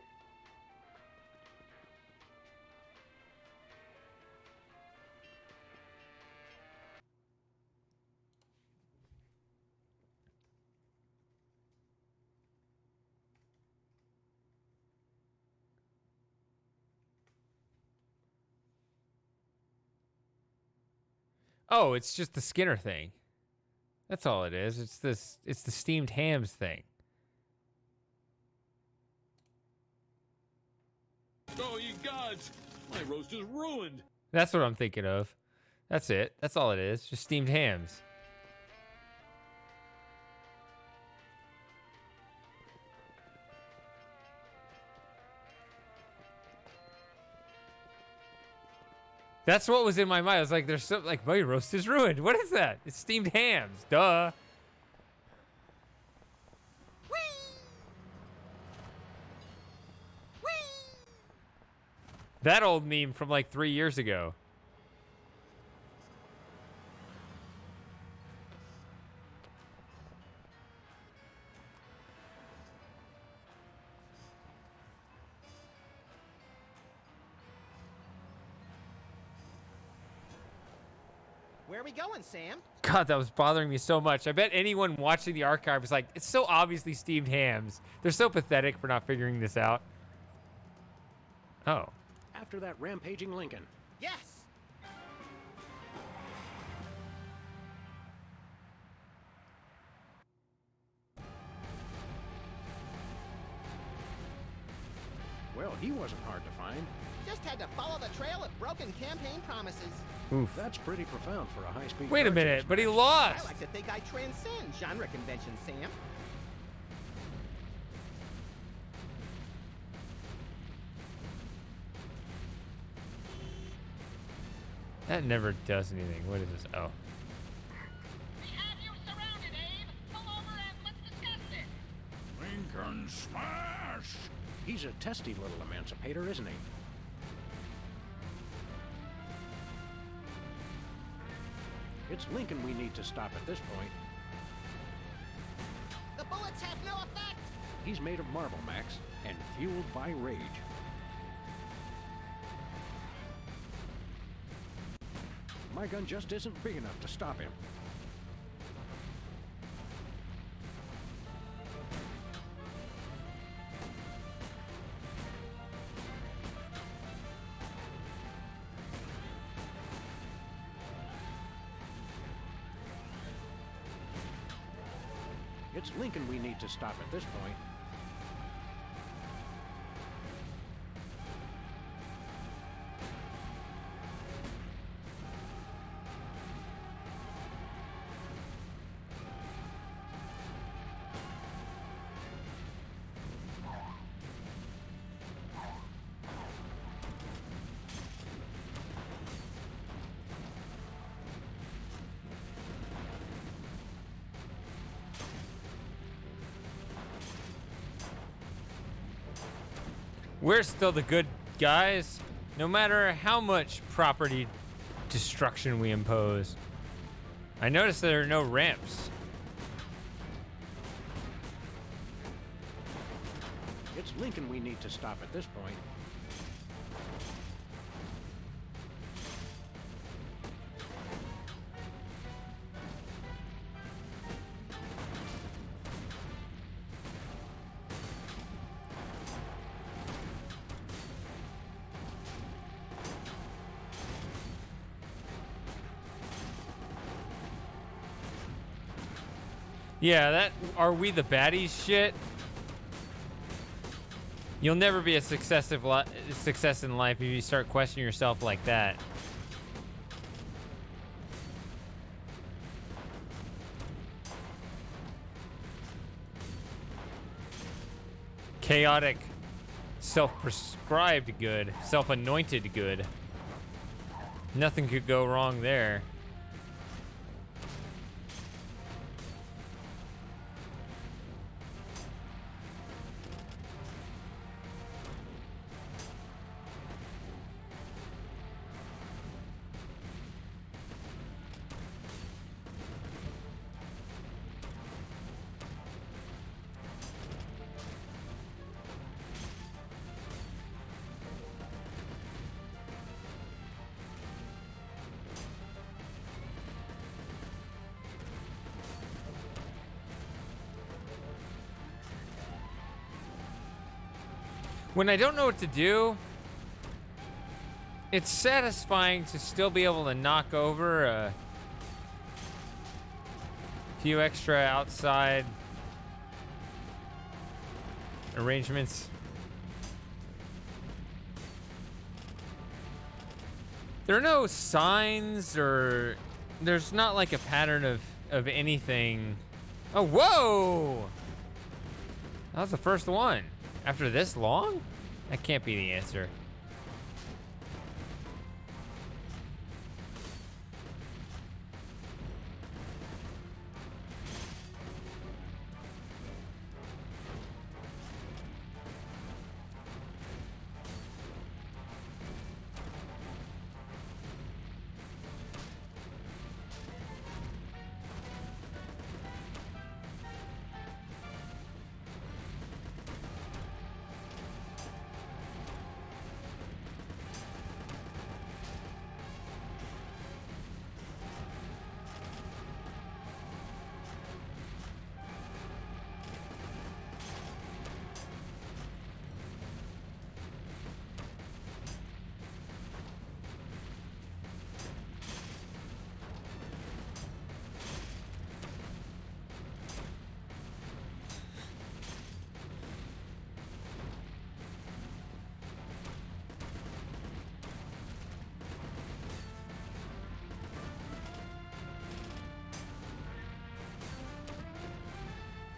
Oh, it's just the Skinner thing. That's all it is. It's the steamed hams thing. Oh, you gods! My roast is ruined. That's what I'm thinking of. That's it. That's all it is. Just steamed hams. That's what was in my mind. I was like, there's something like, my roast is ruined. What is that? It's steamed hams. Duh. That old meme from like 3 years ago. Where are we going, Sam? God, that was bothering me so much. I bet anyone watching the archive was like, it's so obviously steamed hams. They're so pathetic for not figuring this out. Oh. After that rampaging Lincoln. Yes! Well, he wasn't hard to find. Just had to follow the trail of broken campaign promises. Oof. That's pretty profound for a high-speed. Wait a car minute, chase. but he I lost. like to think I transcend genre conventions, Sam. That never does anything. What is this? Oh. Lincoln smash! He's a testy little emancipator, isn't he? It's Lincoln we need to stop at this point. The bullets have no effect! He's made of marble, Max, and fueled by rage. My gun just isn't big enough to stop him. It's Lincoln we need to stop at this point. We're still the good guys, no matter how much property destruction we impose. I noticed there are no ramps. It's Lincoln we need to stop at this point. Yeah, that are we the baddies shit. You'll never be a success in life if you start questioning yourself like that. Chaotic, self-prescribed good, self-anointed good. Nothing could go wrong there. When I don't know what to do, it's satisfying to still be able to knock over a few extra outside arrangements. There are no signs or there's not like a pattern of anything. Oh, whoa! That was the first one. After this long? That can't be the answer.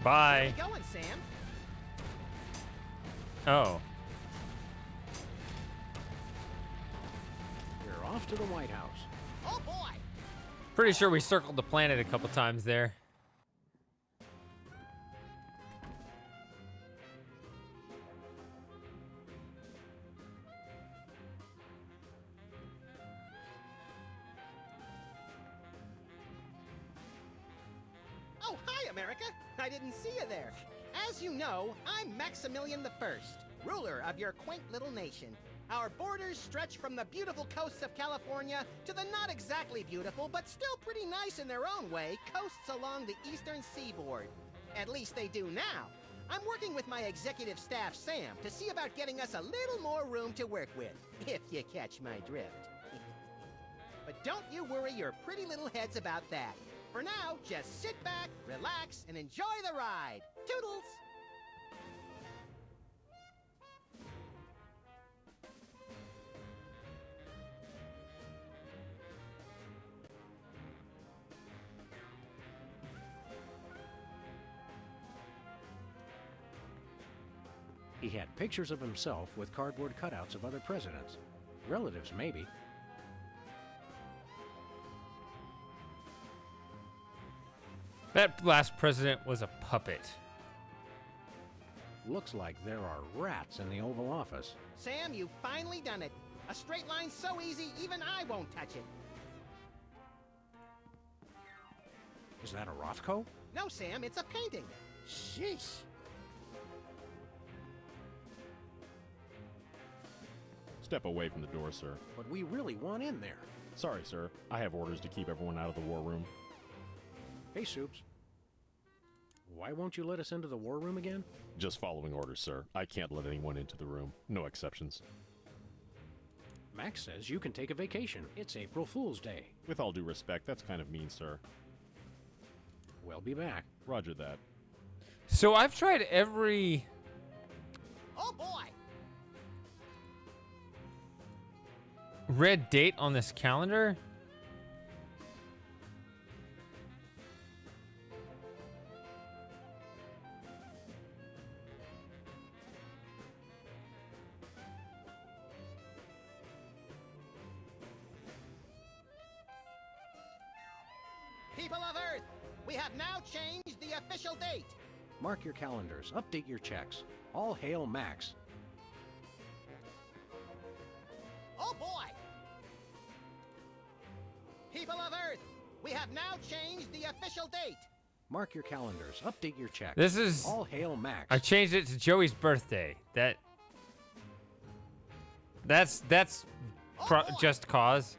Bye. Where are we going, Sam? Oh. We're off to the White House. Oh boy! Pretty sure we circled the planet a couple times there. Oh, hi, America! I didn't see you there. As you know, I'm Maximilian I, ruler of your quaint little nation. Our borders stretch from the beautiful coasts of California to the not exactly beautiful, but still pretty nice in their own way, coasts along the eastern seaboard. At least they do now. I'm working with my executive staff, Sam, to see about getting us a little more room to work with, if you catch my drift. But don't you worry your pretty little heads about that. For now, just sit back, relax, and enjoy the ride. Toodles! He had pictures of himself with cardboard cutouts of other presidents. Relatives, maybe. That last president was a puppet. Looks like there are rats in the Oval Office. Sam, you've finally done it. A straight line so easy, even I won't touch it. Is that a Rothko? No, Sam, it's a painting. Sheesh. Step away from the door, sir. But we really want in there. Sorry, sir. I have orders to keep everyone out of the war room. Hey, Soups. Why won't you let us into the war room again? Just following orders, sir. I can't let anyone into the room. No exceptions. Max says you can take a vacation. It's April Fool's Day. With all due respect, that's kind of mean, sir. We'll be back. Roger that. So I've tried every Oh boy! red date on this calendar. People of Earth, we have now changed the official date. Mark your calendars. Update your checks. All hail Max. Oh boy! People of Earth, we have now changed the official date. Mark your calendars. Update your checks. This is All hail Max. I changed it to Joey's birthday. That's just cause.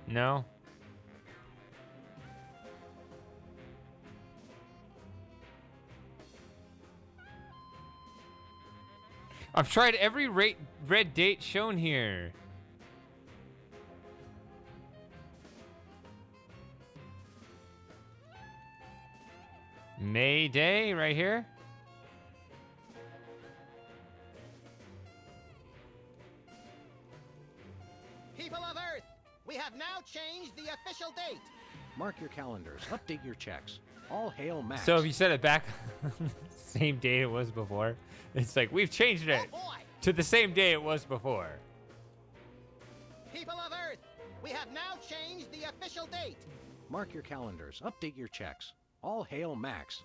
No. I've tried every red date shown here. May Day right here. People of Earth, we have now changed the official date. Mark your calendars. Update your checks. All hail Max. So if you set it back same day it was before, it's like we've changed it to the same day it was before. People of Earth, we have now changed the official date. Mark your calendars. Update your checks. All hail Max.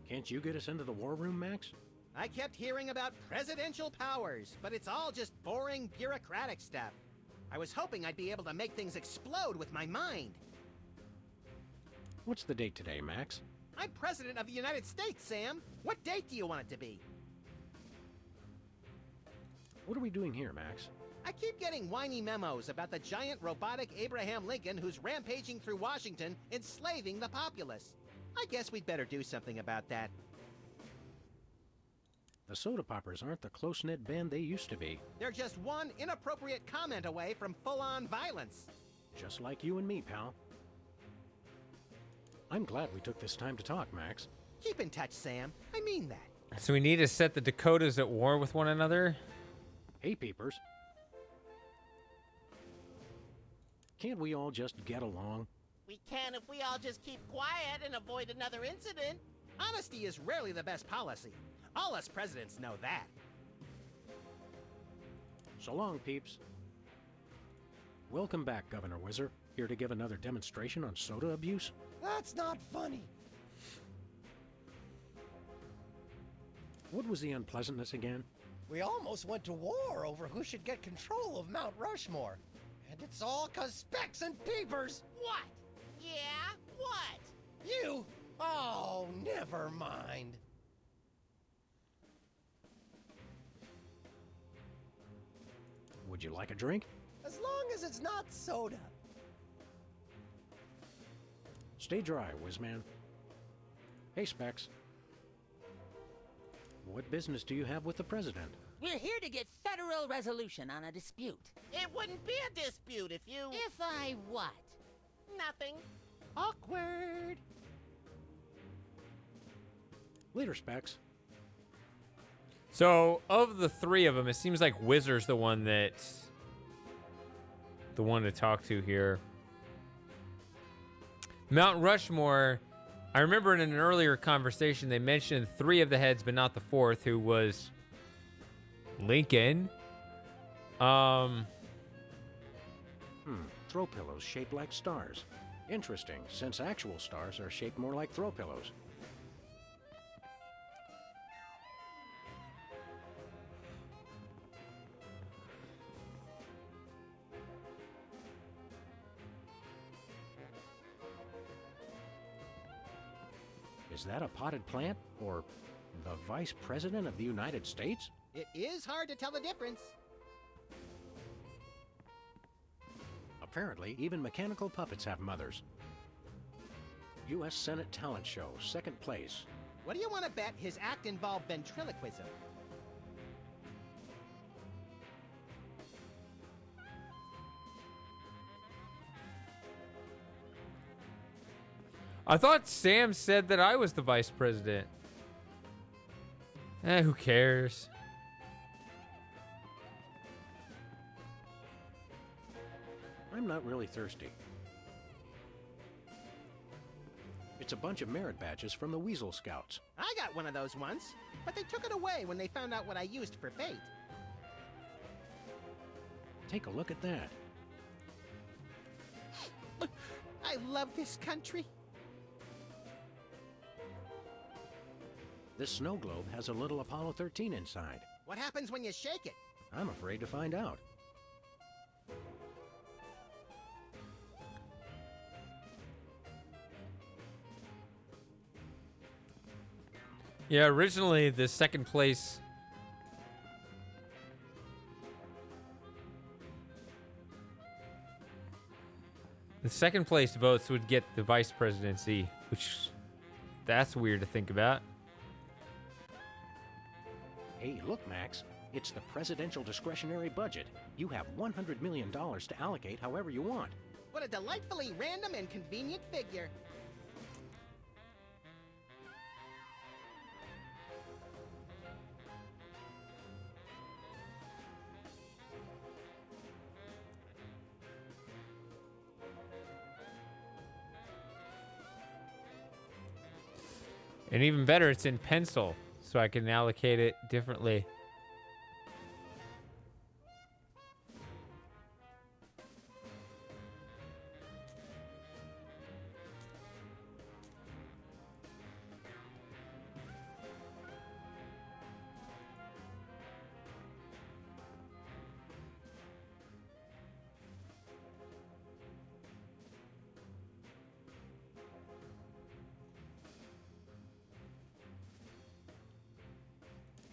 Can't you get us into the war room, Max? I kept hearing about presidential powers, but it's all just boring bureaucratic stuff. I was hoping I'd be able to make things explode with my mind. What's the date today, Max? I'm President of the United States, Sam. What date do you want it to be? What are we doing here, Max? I keep getting whiny memos about the giant robotic Abraham Lincoln who's rampaging through Washington, enslaving the populace. I guess we'd better do something about that. The Soda Poppers aren't the close-knit band they used to be. They're just one inappropriate comment away from full-on violence. Just like you and me, pal. I'm glad we took this time to talk, Max. Keep in touch, Sam. I mean that. So we need to set the Dakotas at war with one another. Hey, peepers. Can't we all just get along? We can if we all just keep quiet and avoid another incident. Honesty is rarely the best policy. All us presidents know that. So long, peeps. Welcome back, Governor Whizzer. Here to give another demonstration on soda abuse? That's not funny. What was the unpleasantness again? We almost went to war over who should get control of Mount Rushmore. And it's all 'cause Specs and Peepers. What? Yeah? What? You? Oh, never mind. Would you like a drink? As long as it's not soda. Stay dry, Whizman. Hey, Specs. What business do you have with the president? We're here to get federal resolution on a dispute. It wouldn't be a dispute if you... If I what? Nothing. Awkward. Later, Specs. So, of the three of them, it seems like Whizzer's the one that's the one to talk to here. Mount Rushmore, I remember in an earlier conversation they mentioned three of the heads, but not the fourth, who was Lincoln. Throw pillows shaped like stars. Interesting, since actual stars are shaped more like throw pillows. Is that a potted plant? Or the Vice President of the United States? It is hard to tell the difference. Apparently, even mechanical puppets have mothers. U.S. Senate Talent Show, second place. What do you want to bet his act involved ventriloquism? I thought Sam said that I was the vice president. Who cares? I'm not really thirsty. It's a bunch of merit badges from the Weasel Scouts. I got one of those once, but they took it away when they found out what I used for bait. Take a look at that. I love this country. This snow globe has a little Apollo 13 inside. What happens when you shake it? I'm afraid to find out. Yeah, originally the second place votes would get the vice presidency, which that's weird to think about. Hey, look, Max. It's the presidential discretionary budget. You have $100 million to allocate however you want. What a delightfully random and convenient figure. And even better, it's in pencil, so I can allocate it differently.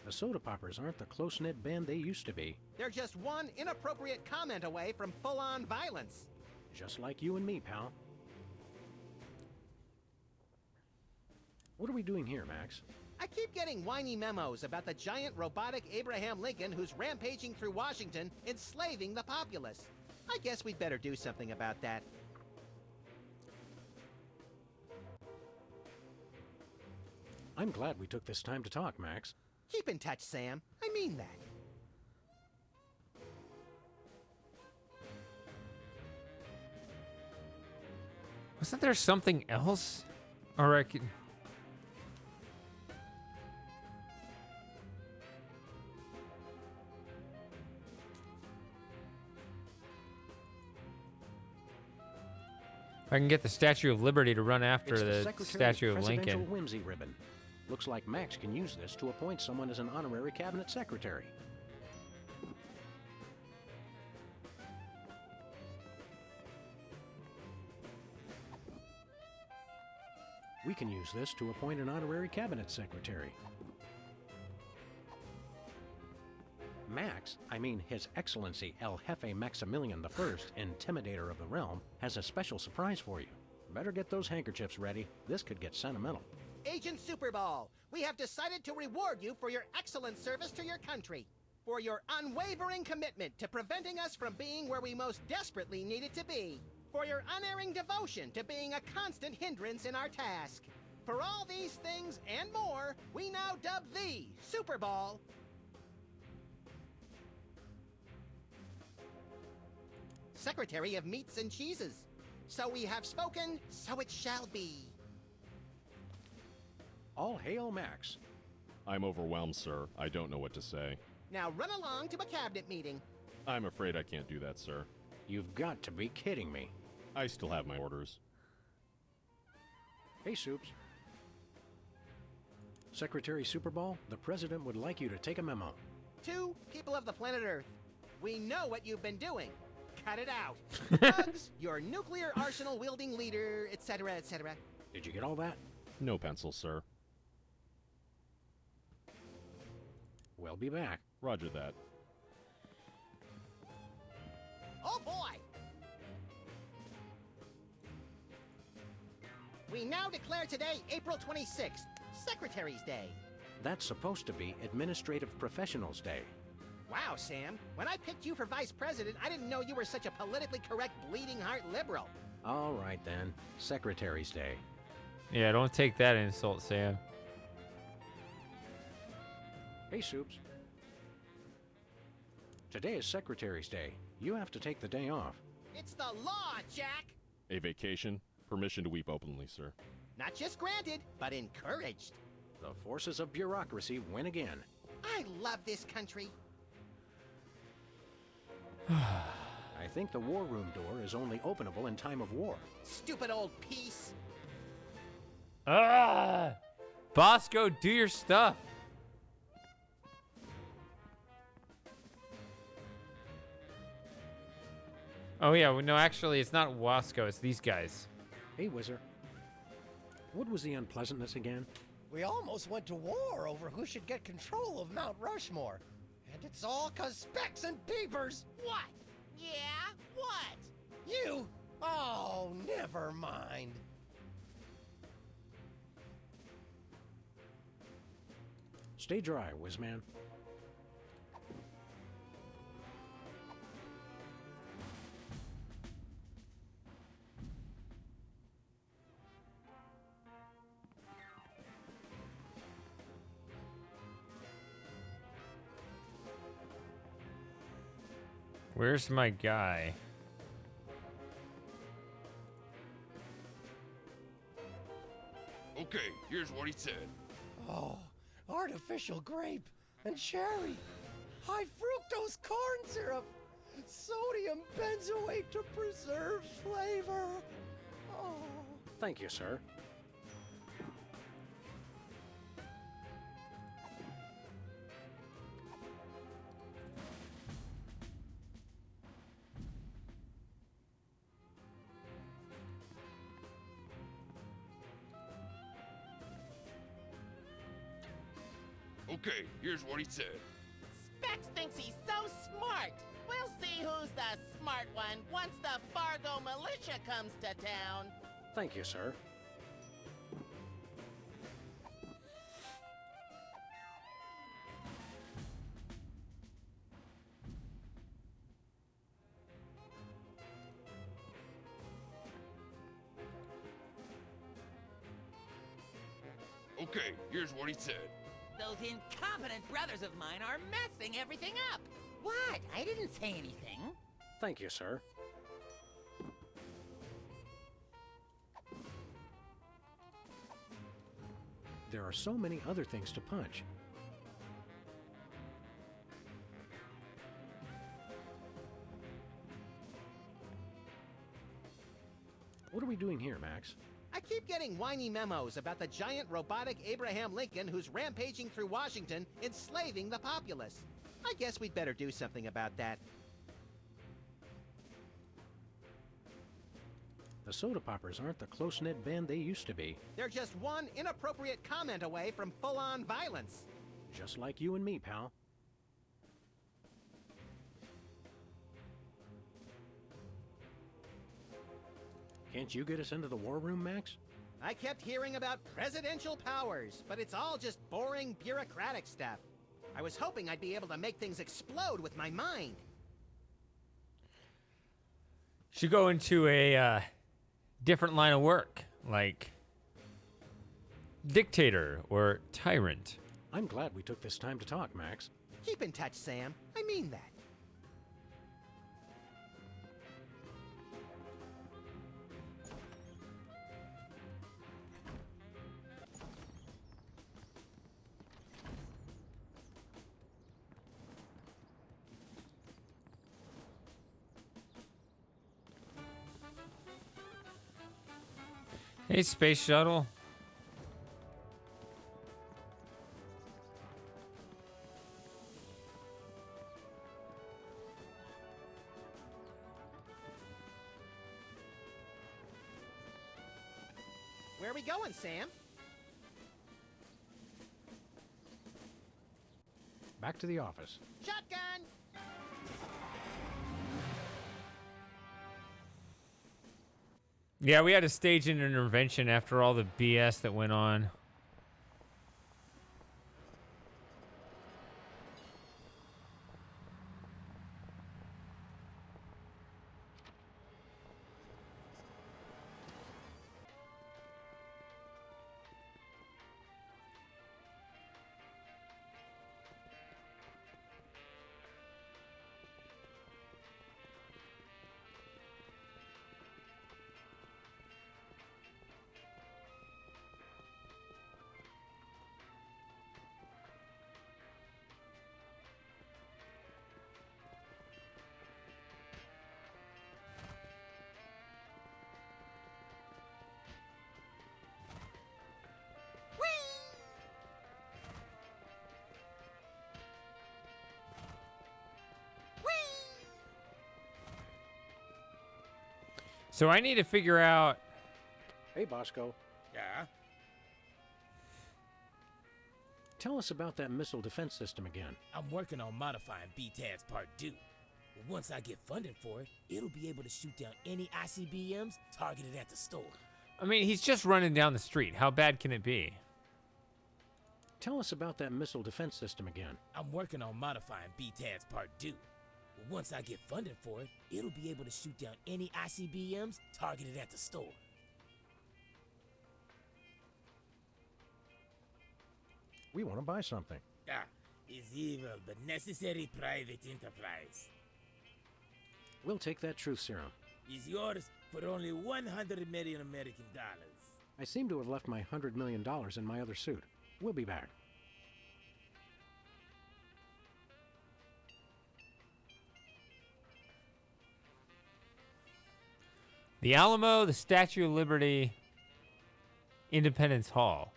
The Soda Poppers aren't the close-knit band they used to be. They're just one inappropriate comment away from full-on violence. Just like you and me, pal. What are we doing here, Max? I keep getting whiny memos about the giant robotic Abraham Lincoln who's rampaging through Washington, enslaving the populace. I guess we'd better do something about that. I'm glad we took this time to talk, Max. Keep in touch, Sam. I mean that. Wasn't there something else? Or I can... I can get the Statue of Liberty to run after It's the Secretary Statue of Presidential Lincoln. Whimsy ribbon. Looks like Max can use this to appoint someone as an honorary cabinet secretary. We can use this to appoint an honorary cabinet secretary. Max, I mean His Excellency El Jefe Maximilian I, Intimidator of the Realm, has a special surprise for you. Better get those handkerchiefs ready. This could get sentimental. Agent Superball, we have decided to reward you for your excellent service to your country, for your unwavering commitment to preventing us from being where we most desperately needed to be, for your unerring devotion to being a constant hindrance in our task. For all these things and more, we now dub thee Superball. Secretary of Meats and Cheeses. So we have spoken, so it shall be. All hail Max. I'm overwhelmed, sir. I don't know what to say. Now run along to a cabinet meeting. I'm afraid I can't do that, sir. You've got to be kidding me. I still have my orders. Hey, Soups. Secretary Superball, the President would like you to take a memo. To people of the planet Earth, we know what you've been doing. Cut it out. Bugs, your nuclear arsenal wielding leader, etc., etc. Did you get all that? No pencil, sir. We'll be back. Roger that. Oh boy! We now declare today April 26th, Secretary's Day. That's supposed to be Administrative Professionals Day. Wow, Sam. When I picked you for vice president, I didn't know you were such a politically correct bleeding heart liberal. All right, then. Secretary's Day. Yeah, don't take that insult, Sam. Hey, Soups. Today is Secretary's Day. You have to take the day off. It's the law, Jack! A vacation? Permission to weep openly, sir. Not just granted, but encouraged. The forces of bureaucracy win again. I love this country. I think the war room door is only openable in time of war. Stupid old piece. Ah! Bosco, do your stuff. Oh yeah, well, no, actually, it's not Wasco, it's these guys. Hey, Whizzer. What was the unpleasantness again? We almost went to war over who should get control of Mount Rushmore. And it's all 'cause Specs and Peepers. What? Yeah? What? You? Oh, never mind. Stay dry, Whizman. Where's my guy? Okay, here's what he said. Oh, artificial grape and cherry, high fructose corn syrup, sodium benzoate to preserve flavor. Oh. Thank you, sir. Okay, here's what he said. Specs thinks he's so smart. We'll see who's the smart one once the Fargo militia comes to town. Thank you, sir. Okay, here's what he said. Those incompetent brothers of mine are messing everything up. What? I didn't say anything. Thank you, sir. There are so many other things to punch. What are we doing here, Max? I keep getting whiny memos about the giant robotic Abraham Lincoln who's rampaging through Washington, enslaving the populace. I guess we'd better do something about that. The Soda Poppers aren't the close-knit band they used to be. They're just one inappropriate comment away from full-on violence. Just like you and me, pal. Can't you get us into the war room, Max? I kept hearing about presidential powers, but it's all just boring bureaucratic stuff. I was hoping I'd be able to make things explode with my mind. Should go into a different line of work, like dictator or tyrant. I'm glad we took this time to talk, Max. Keep in touch, Sam. I mean that. Hey, Space Shuttle. Where are we going, Sam? Back to the office. Shotgun! Yeah, we had to stage an intervention after all the BS that went on. So I need to figure out. Hey, Bosco. Yeah? Tell us about that missile defense system again. I'm working on modifying BTAD's Part 2. But once I get funding for it, it'll be able to shoot down any ICBMs targeted at the store. I mean, he's just running down the street. How bad can it be? Tell us about that missile defense system again. I'm working on modifying BTAD's Part 2. But once I get funding for it, it'll be able to shoot down any ICBMs targeted at the store. We want to buy something. It's evil, but necessary private enterprise. We'll take that truth serum. It's yours for only 100 million American dollars. I seem to have left my $100 million in my other suit. We'll be back. The Alamo, the Statue of Liberty, Independence Hall.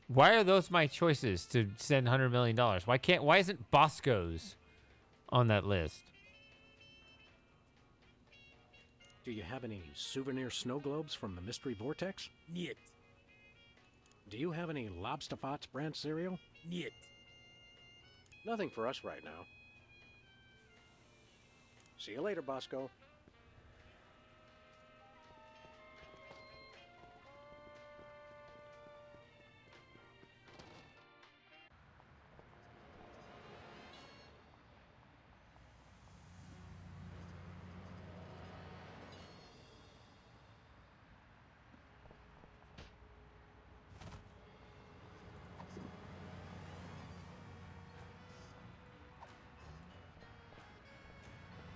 Why are those my choices to send $100 million? Why isn't Bosco's on that list? Do you have any souvenir snow globes from the Mystery Vortex? Niet. Do you have any Lobsterfots brand cereal? Niet. Nothing for us right now. See you later, Bosco.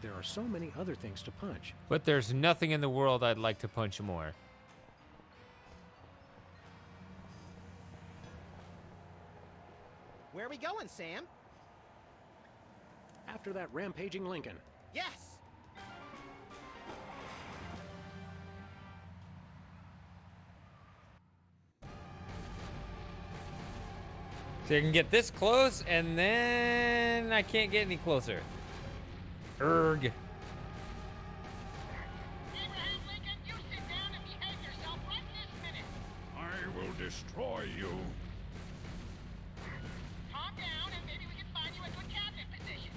There are so many other things to punch. But there's nothing in the world I'd like to punch more. we going, Sam? After that rampaging Lincoln. Yes! So I can get this close, and then I can't get any closer. Erg. I will destroy you. Calm down, and maybe we can find you a good cabinet position.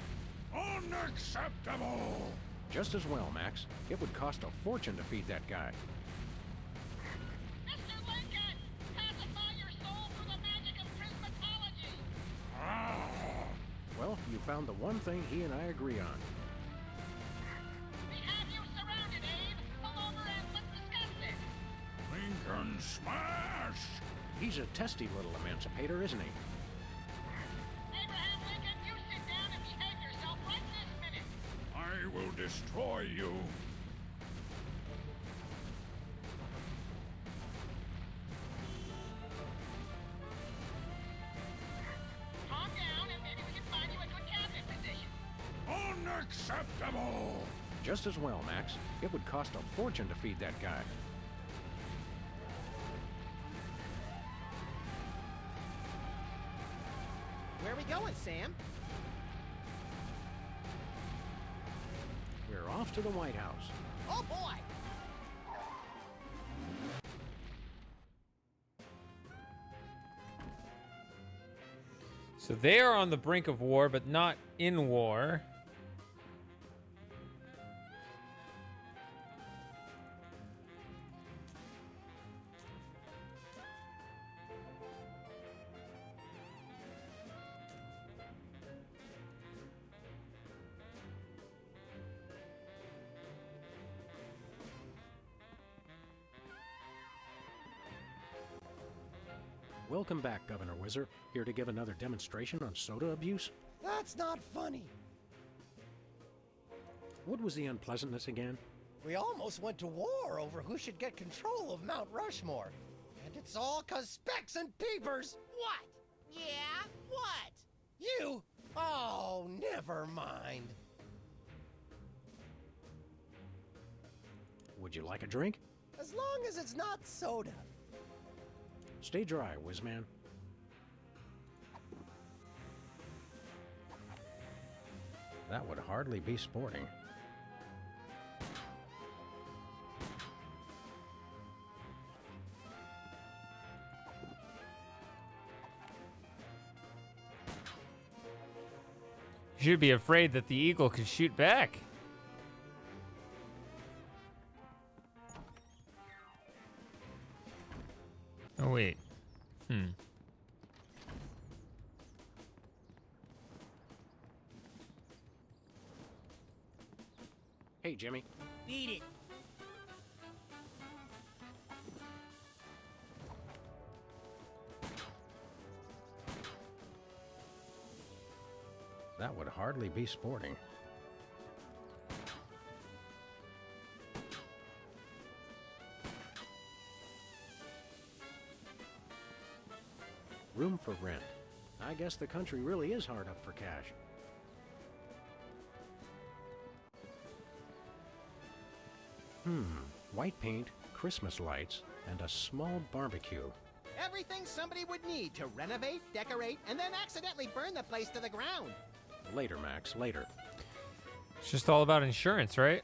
Unacceptable! Just as well, Max. It would cost a fortune to feed that guy. Mr. Lincoln, pacify your soul through the magic of prismatology. Well, you found the one thing he and I agree on. We have you surrounded, Abe. Pull over and let's discuss this. Lincoln smash! He's a testy little emancipator, isn't he? Abraham Lincoln, you sit down and behave yourself right this minute. I will destroy you. Calm down, and maybe we can find you a good cabinet position. Unacceptable! Just as well, Max. It would cost a fortune to feed that guy. Where are we going, Sam? We're off to the White House. Oh, boy! So they are on the brink of war, but not in war. Welcome back, Governor Whizzer. Here to give another demonstration on soda abuse? That's not funny. What was the unpleasantness again? We almost went to war over who should get control of Mount Rushmore. And it's all 'cause Specs and Peepers. What? Yeah? What? You? Oh, never mind. Would you like a drink? As long as it's not soda. Stay dry, Whizman. That would hardly be sporting. You should be afraid that the eagle could shoot back. Oh, wait. Hey, Jimmy. Beat it. That would hardly be sporting. Room for rent. I guess the country really is hard up for cash. White paint, Christmas lights, and a small barbecue. Everything somebody would need to renovate, decorate, and then accidentally burn the place to the ground. Later, Max, later. It's just all about insurance, right?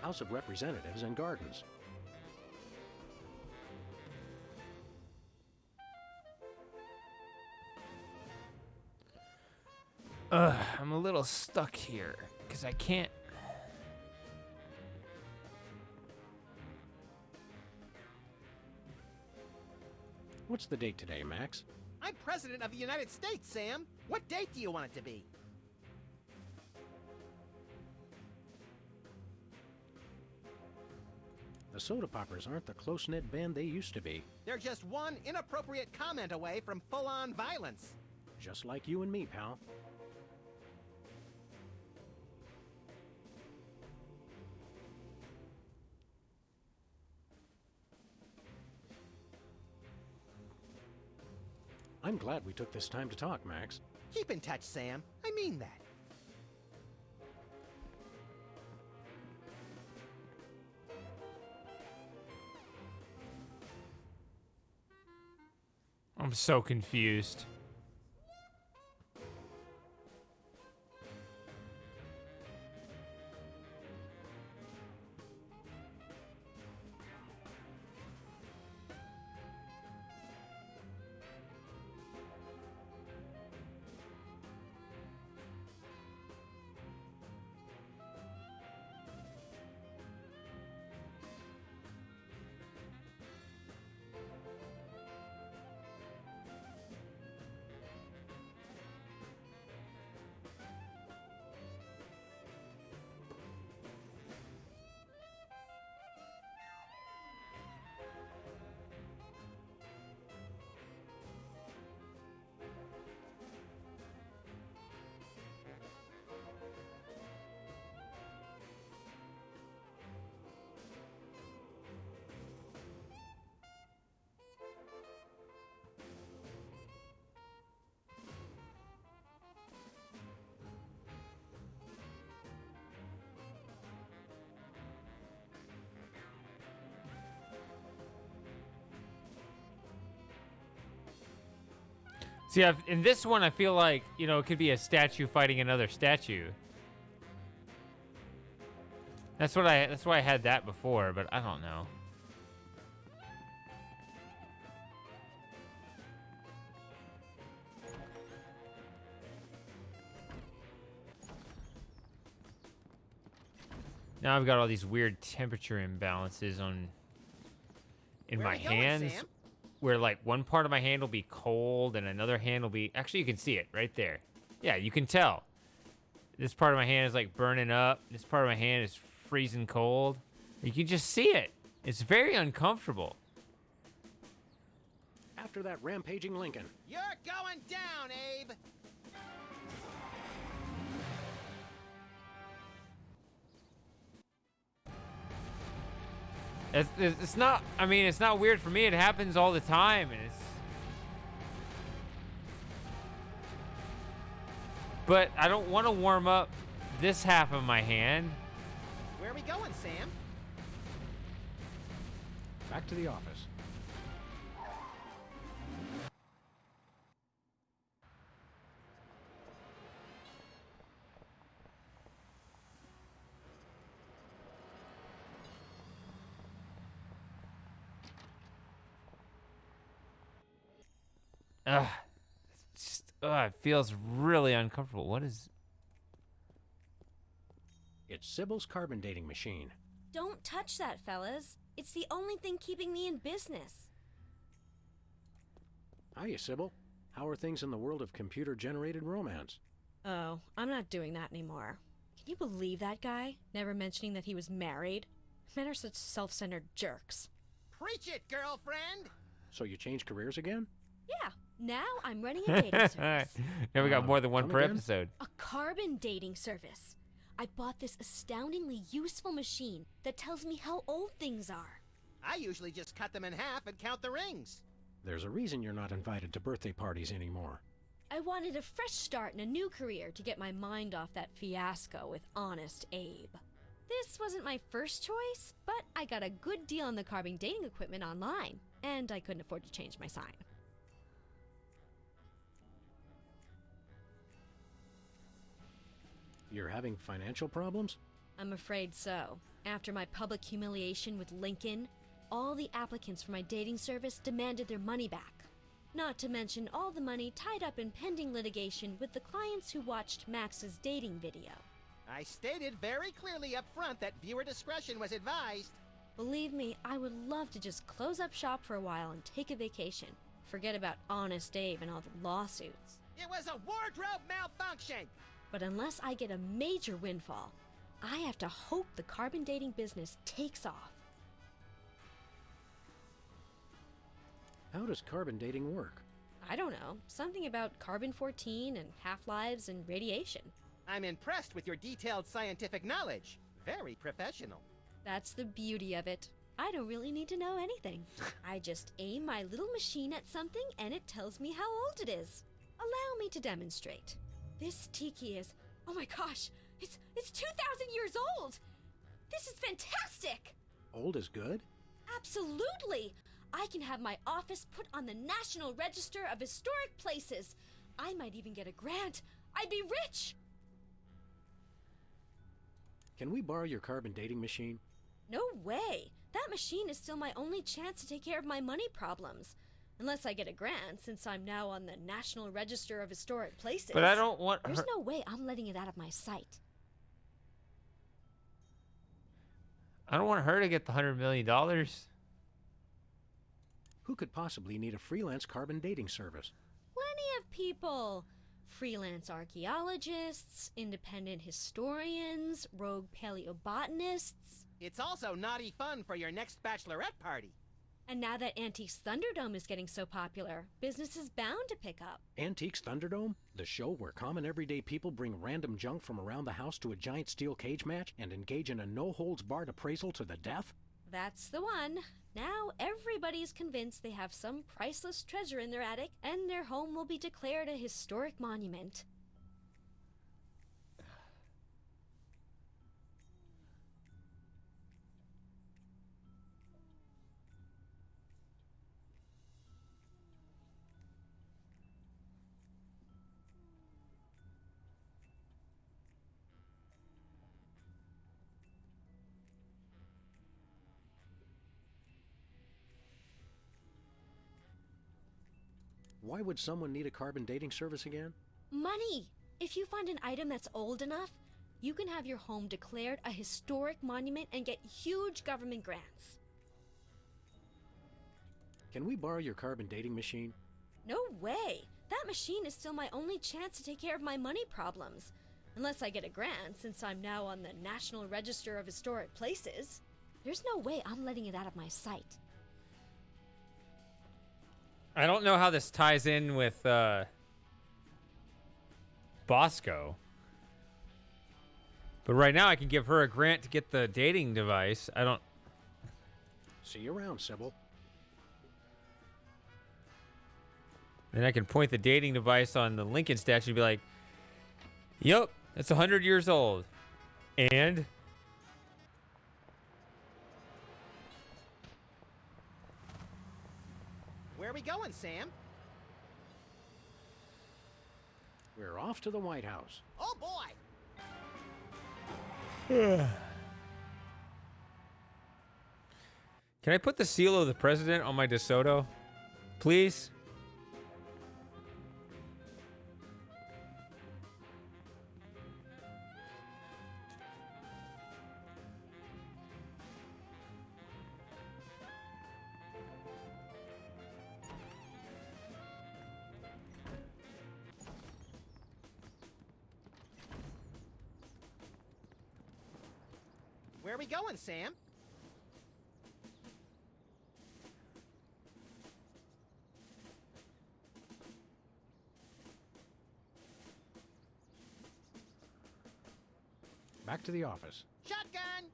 House of Representatives and Gardens. I'm a little stuck here because I can't. What's the date today, Max? I'm President of the United States, Sam. What date do you want it to be? The Soda Poppers aren't the close-knit band they used to be. They're just one inappropriate comment away from full-on violence. Just like you and me, pal. I'm glad we took this time to talk, Max. Keep in touch, Sam. I mean that. I'm so confused. See, in this one, I feel like, you know, it could be a statue fighting another statue. That's why I had that before, but I don't know. Now I've got all these weird temperature imbalances in my hands. Sam? Where like one part of my hand will be cold and another hand will be, actually you can see it right there. Yeah, you can tell. This part of my hand is like burning up. This part of my hand is freezing cold. You can just see it. It's very uncomfortable. After that rampaging Lincoln. You're going down, Abe. It's not, I mean, it's not weird for me. It happens all the time. And but I don't want to warm up this half of my hand. Where are we going, Sam? Back to the office. It feels really uncomfortable. What is... It's Sybil's carbon dating machine. Don't touch that, fellas. It's the only thing keeping me in business. Hiya, Sybil. How are things in the world of computer-generated romance? Oh, I'm not doing that anymore. Can you believe that guy? Never mentioning that he was married? Men are such self-centered jerks. Preach it, girlfriend! So you changed careers again? Yeah, now I'm running a dating service. Now we got more than one come per again? episode. A carbon dating service. I bought this astoundingly useful machine that tells me how old things are. I usually just cut them in half and count the rings. There's a reason you're not invited to birthday parties anymore. I wanted a fresh start in a new career to get my mind off that fiasco with Honest Abe. This wasn't my first choice, but I got a good deal on the carbon dating equipment online, and I couldn't afford to change my sign. You're having financial problems? I'm afraid so. After my public humiliation with Lincoln, all the applicants for my dating service demanded their money back. Not to mention all the money tied up in pending litigation with the clients who watched Max's dating video. I stated very clearly up front that viewer discretion was advised. Believe me, I would love to just close up shop for a while and take a vacation. Forget about Honest Abe and all the lawsuits. It was a wardrobe malfunction! But unless I get a major windfall, I have to hope the carbon dating business takes off. How does carbon dating work? I don't know, something about carbon-14 and half-lives and radiation. I'm impressed with your detailed scientific knowledge. Very professional. That's the beauty of it. I don't really need to know anything. I just aim my little machine at something and it tells me how old it is. Allow me to demonstrate. This tiki is, oh my gosh, it's 2,000 years old! This is fantastic! Old is good? Absolutely! I can have my office put on the National Register of Historic Places. I might even get a grant. I'd be rich! Can we borrow your carbon dating machine? No way! That machine is still my only chance to take care of my money problems. Unless I get a grant, since I'm now on the National Register of Historic Places. But I don't want There's her... no way I'm letting it out of my sight. I don't want her to get the $100 million. Who could possibly need a freelance carbon dating service? Plenty of people. Freelance archaeologists, independent historians, rogue paleobotanists. It's also naughty fun for your next bachelorette party. And now that Antiques Thunderdome is getting so popular, business is bound to pick up. Antiques Thunderdome? The show where common everyday people bring random junk from around the house to a giant steel cage match and engage in a no-holds-barred appraisal to the death? That's the one. Now everybody's convinced they have some priceless treasure in their attic, and their home will be declared a historic monument. Why would someone need a carbon dating service again? Money! If you find an item that's old enough, you can have your home declared a historic monument and get huge government grants. Can we borrow your carbon dating machine? No way! That machine is still my only chance to take care of my money problems. Unless I get a grant, since I'm now on the National Register of Historic Places. There's no way I'm letting it out of my sight. I don't know how this ties in with Bosco. But right now I can give her a grant to get the dating device. I don't... See you around, Sybil. Then I can point the dating device on the Lincoln statue and be like, yep, it's 100 years old. And... Where are we going, Sam? We're off to the White House. Oh, boy! Can I put the seal of the president on my DeSoto? Please? Where are we going, Sam? Back to the office. Shotgun!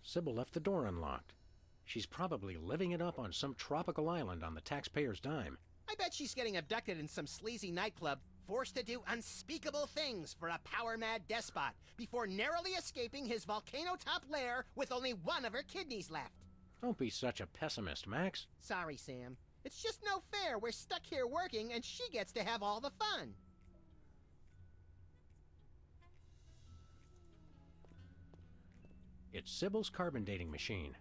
Sybil left the door unlocked. She's probably living it up on some tropical island on the taxpayer's dime. I bet she's getting abducted in some sleazy nightclub forced to do unspeakable things for a power-mad despot before narrowly escaping his volcano-top lair with only one of her kidneys left. Don't be such a pessimist, Max. Sorry, Sam. It's just no fair. We're stuck here working, and she gets to have all the fun. It's Sybil's carbon dating machine.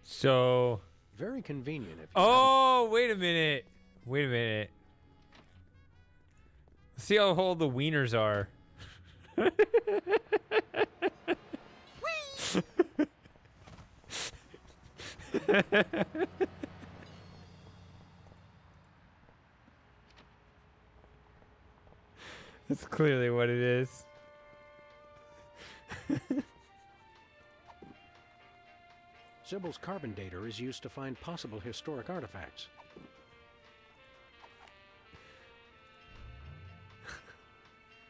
So... Very convenient if you Oh, wait a minute. Wait a minute. See how old the wieners are. That's clearly what it is. Sybil's carbon dater is used to find possible historic artifacts.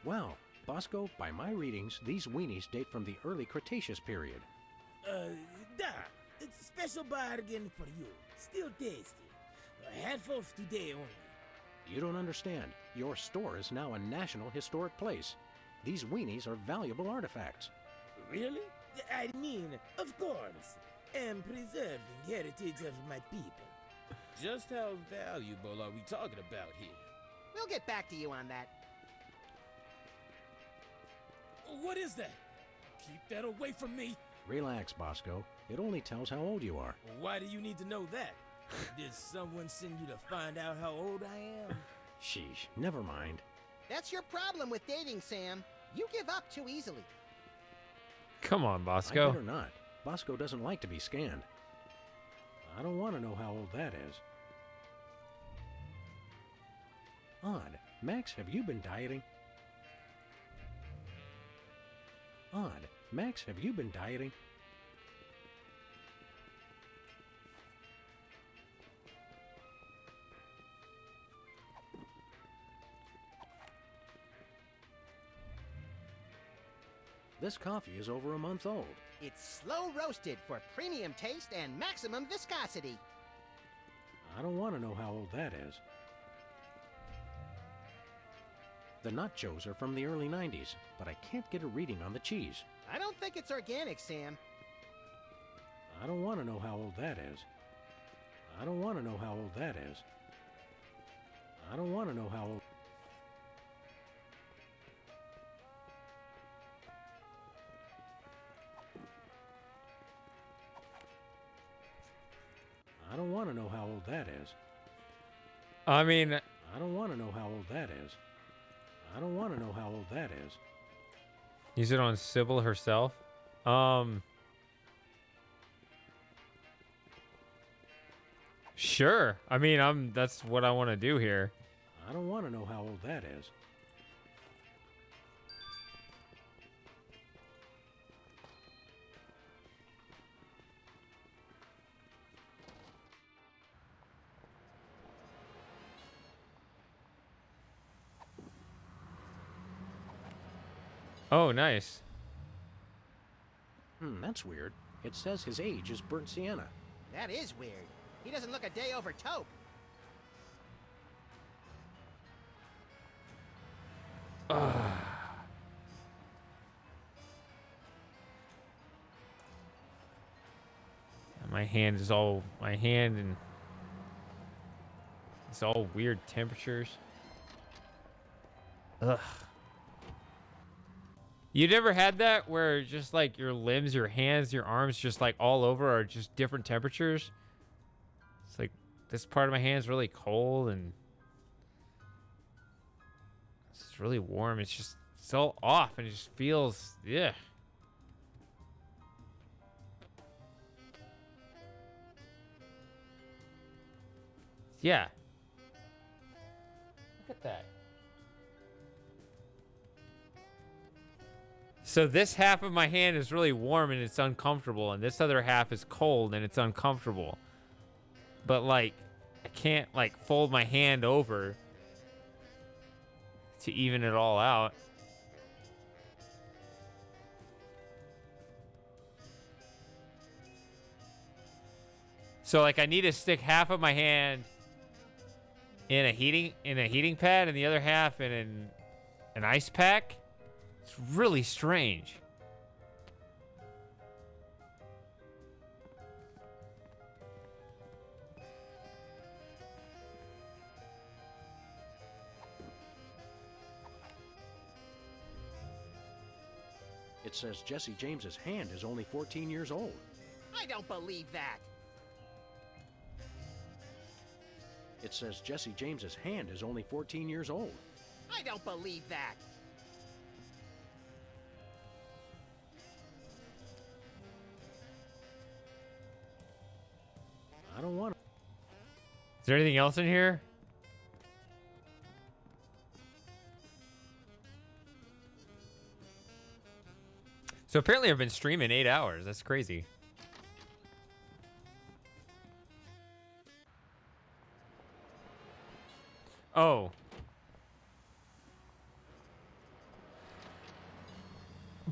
Well, Bosco, by my readings, these weenies date from the early Cretaceous period. Da, it's a special bargain for you. Still tasty. A handful today only. You don't understand. Your store is now a national historic place. These weenies are valuable artifacts. Really? I mean, of course. Am preserving heritage of my people. Just how valuable are we talking about here? We'll get back to you on that. What is that? Keep that away from me. Relax, Bosco. It only tells how old you are. Why do you need to know that? Did someone send you to find out how old I am? Sheesh, never mind. That's your problem with dating, Sam. You give up too easily. Come on, I Bosco. better not. Bosco doesn't like to be scanned. I don't want to know how old that is. Odd. Max, have you been dieting? Odd. Max, have you been dieting? This coffee is over a month old. It's slow roasted for premium taste and maximum viscosity. I don't want to know how old that is. The nachos are from the early 90s, but I can't get a reading on the cheese. I don't think it's organic, Sam. I don't want to know how old that is. I don't want to know how old that is. I don't want to know how old... I don't want to know how old that is. I mean... I don't want to know how old that is. I don't want to know how old that is. Use it on Sybil herself? Sure. I mean, that's what I want to do here. I don't want to know how old that is. Oh, nice. That's weird. It says his age is burnt sienna. That is weird. He doesn't look a day over taupe. My hand and it's all weird temperatures. Ugh. You never had that where just like your limbs, your hands, your arms just like all over are just different temperatures? It's like this part of my hand is really cold and it's really warm. It's just so off and it just feels, yeah. Yeah. Look at that. So this half of my hand is really warm and it's uncomfortable, and this other half is cold and it's uncomfortable. But like, I can't like fold my hand over to even it all out. So like I need to stick half of my hand in a heating pad and the other half in an ice pack. It's really strange. It says Jesse James's hand is only 14 years old. I don't believe that. It says Jesse James's hand is only 14 years old. I don't believe that. I don't want to. Is there anything else in here? So apparently I've been streaming 8 hours. That's crazy. Oh.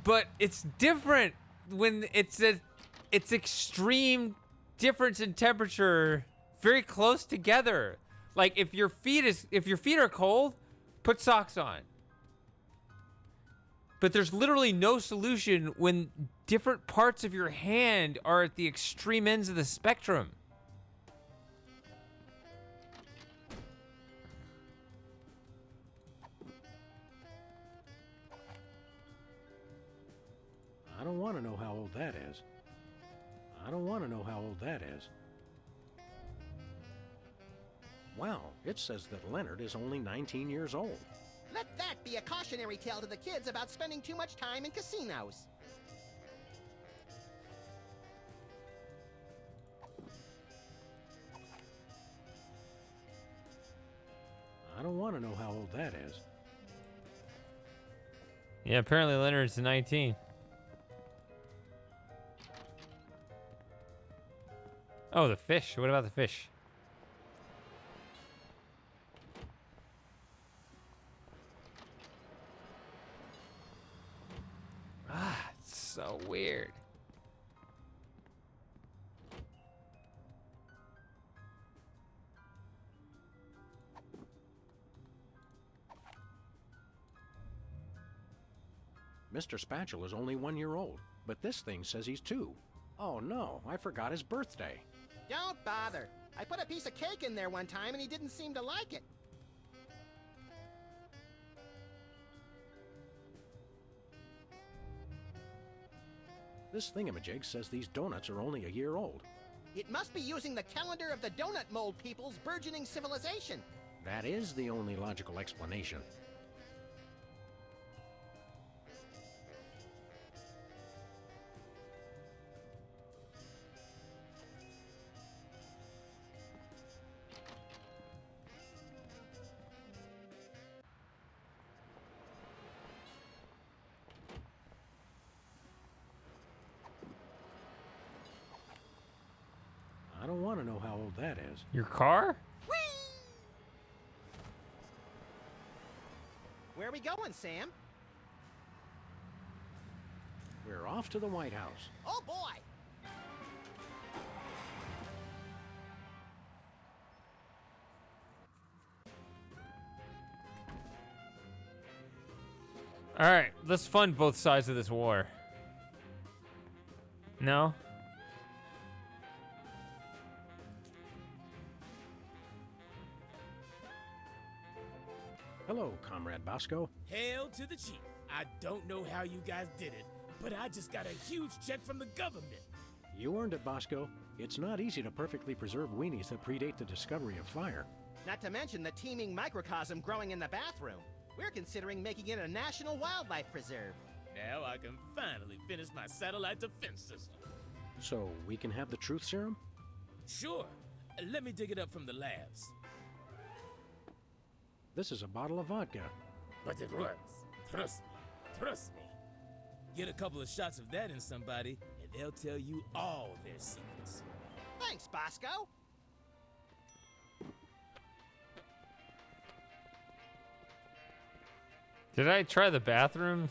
But it's different when it's extreme difference in temperature very close together. Like if your feet are cold, put socks on. But there's literally no solution when different parts of your hand are at the extreme ends of the spectrum. I don't want to know how old that is. I don't want to know how old that is. Wow, it says that Leonard is only 19 years old. Let that be a cautionary tale to the kids about spending too much time in casinos. I don't want to know how old that is. Yeah, apparently Leonard's 19. Oh, the fish. What about the fish? Ah, it's so weird. Mr. Spatula is only 1 year old, but this thing says he's 2. Oh no, I forgot his birthday. Don't bother. I put a piece of cake in there one time and he didn't seem to like it. This thingamajig says these donuts are only a year old. It must be using the calendar of the donut mold people's burgeoning civilization. That is the only logical explanation. I don't want to know how old that is. Your car? Where are we going, Sam? We're off to the White House. Oh boy! All right, let's fund both sides of this war. No? Hello, Comrade Bosco. Hail to the chief. I don't know how you guys did it, but I just got a huge check from the government. You earned it, Bosco. It's not easy to perfectly preserve weenies that predate the discovery of fire. Not to mention the teeming microcosm growing in the bathroom. We're considering making it a national wildlife preserve. Now I can finally finish my satellite defense system. So, we can have the truth serum? Sure. Let me dig it up from the labs. This is a bottle of vodka. But it works. Trust me. Trust me. Get a couple of shots of that in somebody, and they'll tell you all their secrets. Thanks, Bosco. Did I try the bathroom?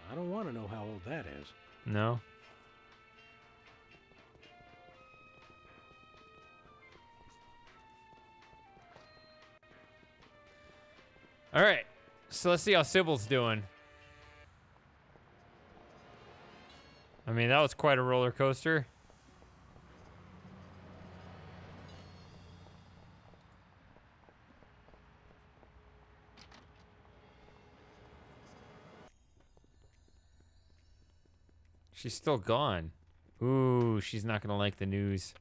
I don't want to know how old that is. No. All right, so let's see how Sybil's doing. I mean, that was quite a roller coaster. She's still gone. Ooh, she's not gonna like the news.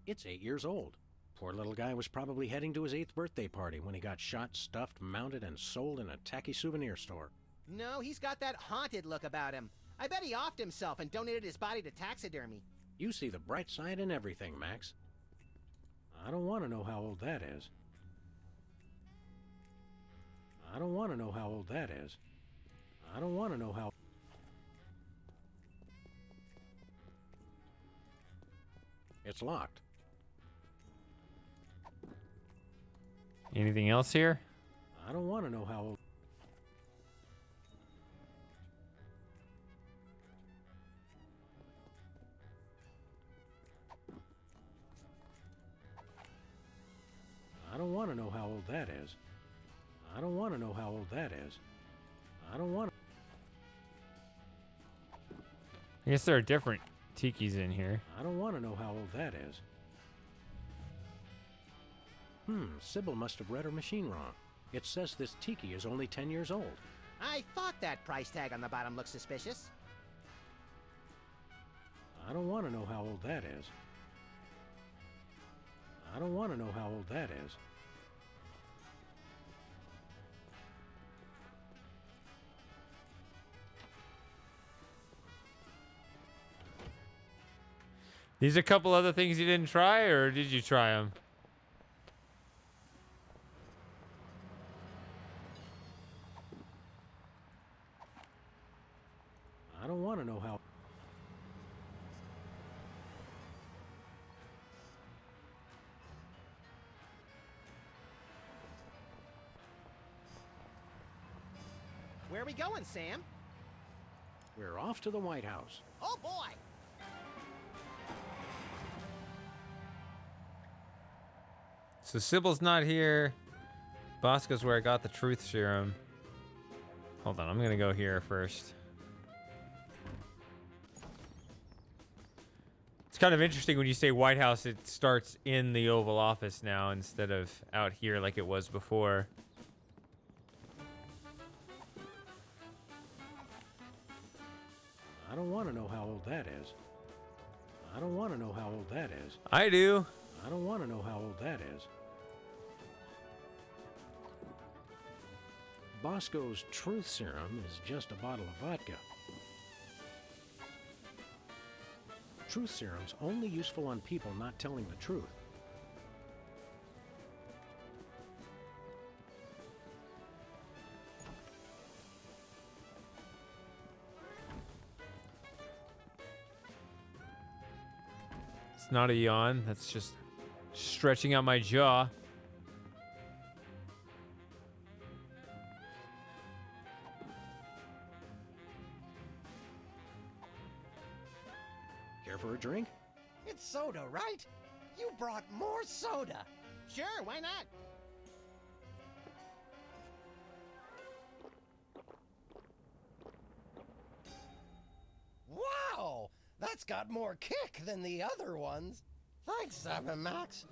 It's 8 years old. Poor little guy was probably heading to his 8th birthday party when he got shot, stuffed, mounted, and sold in a tacky souvenir store. No, he's got that haunted look about him. I bet he offed himself and donated his body to taxidermy. You see the bright side in everything, Max. I don't want to know how old that is. I don't want to know how old that is. I don't want to know how... It's locked. Anything else here? I don't want to know how old... I don't want to know how old that is. I don't want to know how old that is. I don't want to... I guess there are different tikis in here. I don't want to know how old that is. Sybil must have read her machine wrong. It says this tiki is only 10 years old. I thought that price tag on the bottom looked suspicious. I don't want to know how old that is. I don't want to know how old that is. These are a couple other things you didn't try, or did you try them? I don't want to know how... Where are we going, Sam? We're off to the White House. Oh, boy! So Sybil's not here. Bosco's where I got the truth serum. Hold on, I'm gonna go here first. It's kind of interesting when you say White House, it starts in the Oval Office now instead of out here like it was before. I don't want to know how old that is. I don't want to know how old that is. I do. I don't want to know how old that is. Bosco's truth serum is just a bottle of vodka. Truth serum's only useful on people not telling the truth. It's not a yawn. That's just stretching out my jaw. Care for a drink? It's soda, right? You brought more soda. Sure, why not? Wow! That's got more kick than the other ones. Thanks, Sam and Max.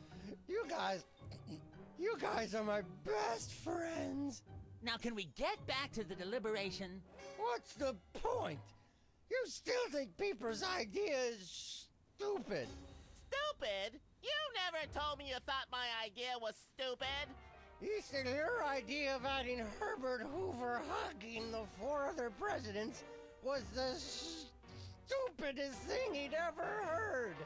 You guys are my best friends. Now, can we get back to the deliberation? What's the point? You still think Peeper's idea is stupid. Stupid? You never told me you thought my idea was stupid. He said your idea of adding Herbert Hoover hugging the 4 other presidents was the stupidest thing he'd ever heard.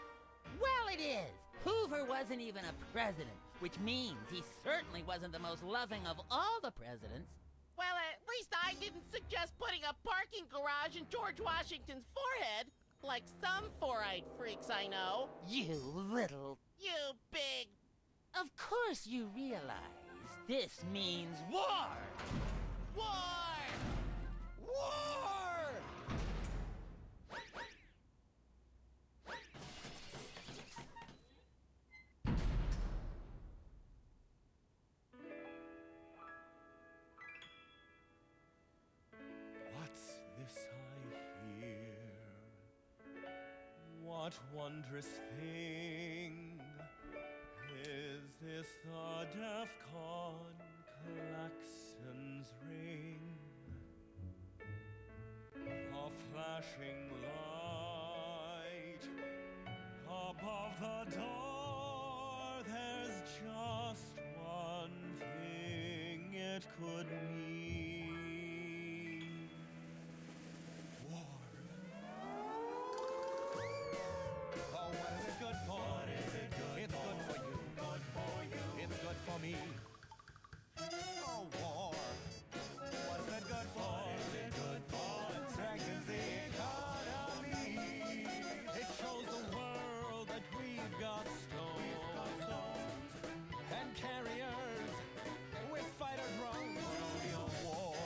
Well, it is. Hoover wasn't even a president, which means he certainly wasn't the most loving of all the presidents. Well, at least I didn't suggest putting a parking garage in George Washington's forehead, like some four-eyed freaks I know. You little... You big... Of course you realize this means war! War! War! What wondrous thing is this the DEFCON klaxon's ring? A flashing light above the door. There's just one thing it could mean. War. Oh, what is it good for? What is it good it's for? Good for you. Good for you. It's good for me. Oh, war. What is it good for? What is it good for? It strengthens the economy. It shows the world that we've got stones and carriers with fighters wrong for your war.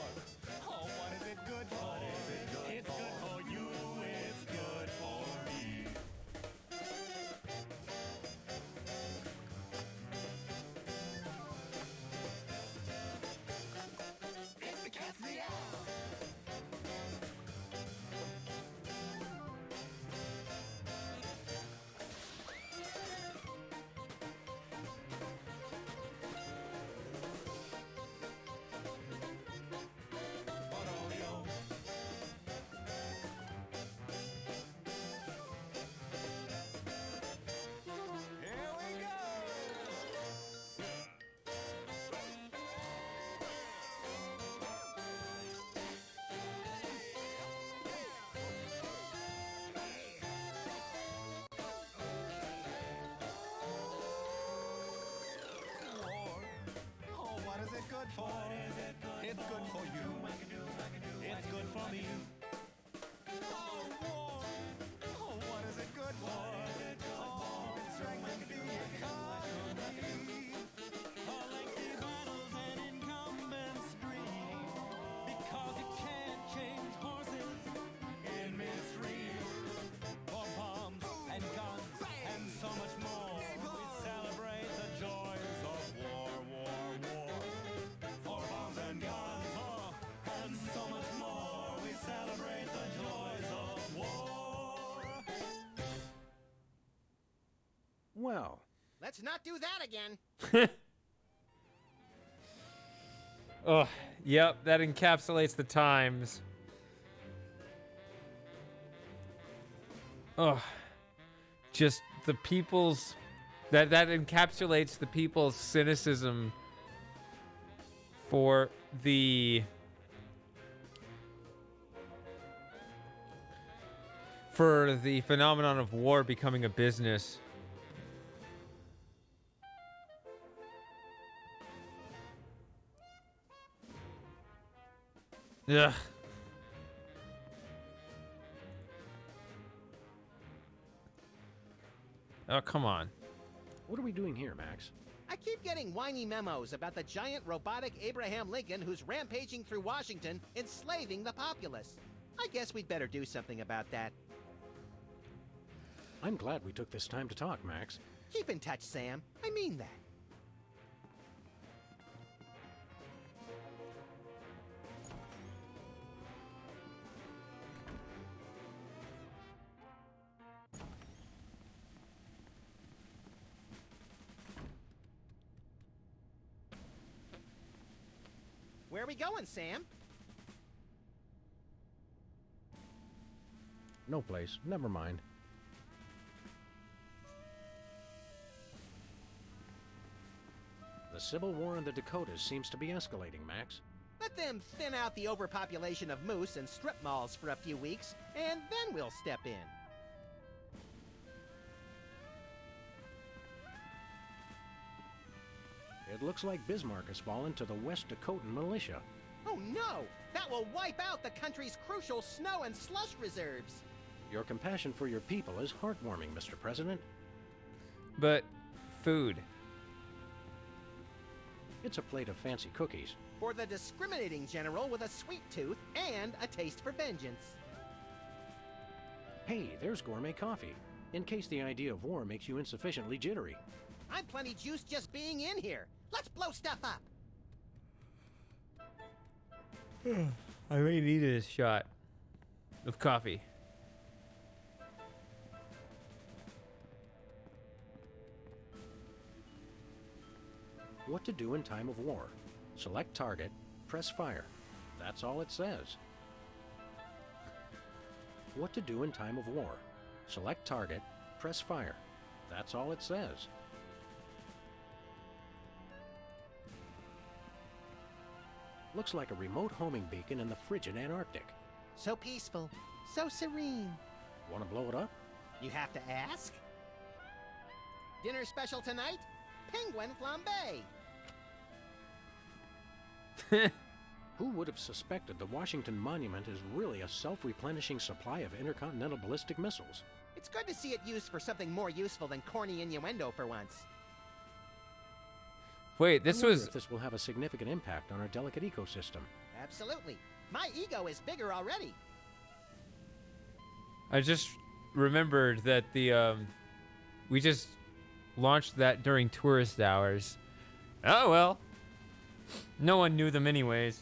Oh, what is it good for? What is it good it's for? Good for you. It's good for me. It's the cat's meow. Here we go. War. Oh, what is it good for? What is it good it's good for you. It's good for me. Oh, war. Oh, what is it good for? Oh, it strengthens the economy. Lengthy battles and incumbents dream, because you can't change horses in midstream. For bombs and guns and so much more, we celebrate the joys of war, war, war. For bombs and guns, and so much more, we celebrate the joys of war. Well, Let's not do that again. Oh, yep, that encapsulates the times. Oh, just the people's that encapsulates the people's cynicism for the phenomenon of war becoming a business. Ugh. Oh, come on. What are we doing here, Max? I keep getting whiny memos about the giant robotic Abraham Lincoln who's rampaging through Washington, enslaving the populace. I guess we'd better do something about that. I'm glad we took this time to talk, Max. Keep in touch, Sam. I mean that. Where are we going, Sam? No place. Never mind. The Civil War in the Dakotas seems to be escalating, Max. Let them thin out the overpopulation of moose and strip malls for a few weeks, and then we'll step in. It looks like Bismarck has fallen to the West Dakotan militia. Oh no! That will wipe out the country's crucial snow and slush reserves! Your compassion for your people is heartwarming, Mr. President. But food. It's a plate of fancy cookies. For the discriminating general with a sweet tooth and a taste for vengeance. Hey, there's gourmet coffee, in case the idea of war makes you insufficiently jittery. I'm plenty juiced just being in here. Let's blow stuff up. I may need a shot of coffee. What to do in time of war. Select target, press fire. That's all it says. What to do in time of war. Select target, press fire. That's all it says. Looks like a remote homing beacon in the frigid Antarctic. So peaceful, so serene. Want to blow it up? You have to ask? Dinner special tonight? Penguin flambe. Who would have suspected the Washington Monument is really a self-replenishing supply of intercontinental ballistic missiles? It's good to see it used for something more useful than corny innuendo for once. Wait, this I wonder was... if this will have a significant impact on our delicate ecosystem. Absolutely. My ego is bigger already. I just remembered that the, we just launched that during tourist hours. Oh, well. No one knew them anyways.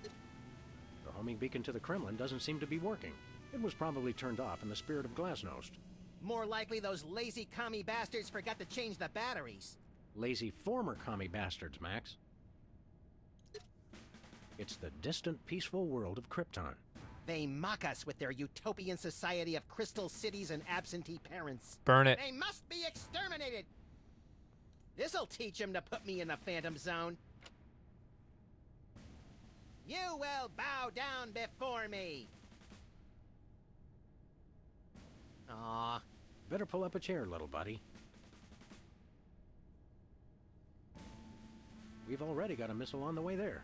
The homing beacon to the Kremlin doesn't seem to be working. It was probably turned off in the spirit of Glasnost. More likely those lazy commie bastards forgot to change the batteries. Lazy former commie bastards, Max. It's the distant, peaceful world of Krypton. They mock us with their utopian society of crystal cities and absentee parents. Burn it. They must be exterminated! This'll teach them to put me in the Phantom Zone. You will bow down before me! Aw. Better pull up a chair, little buddy. We've already got a missile on the way there.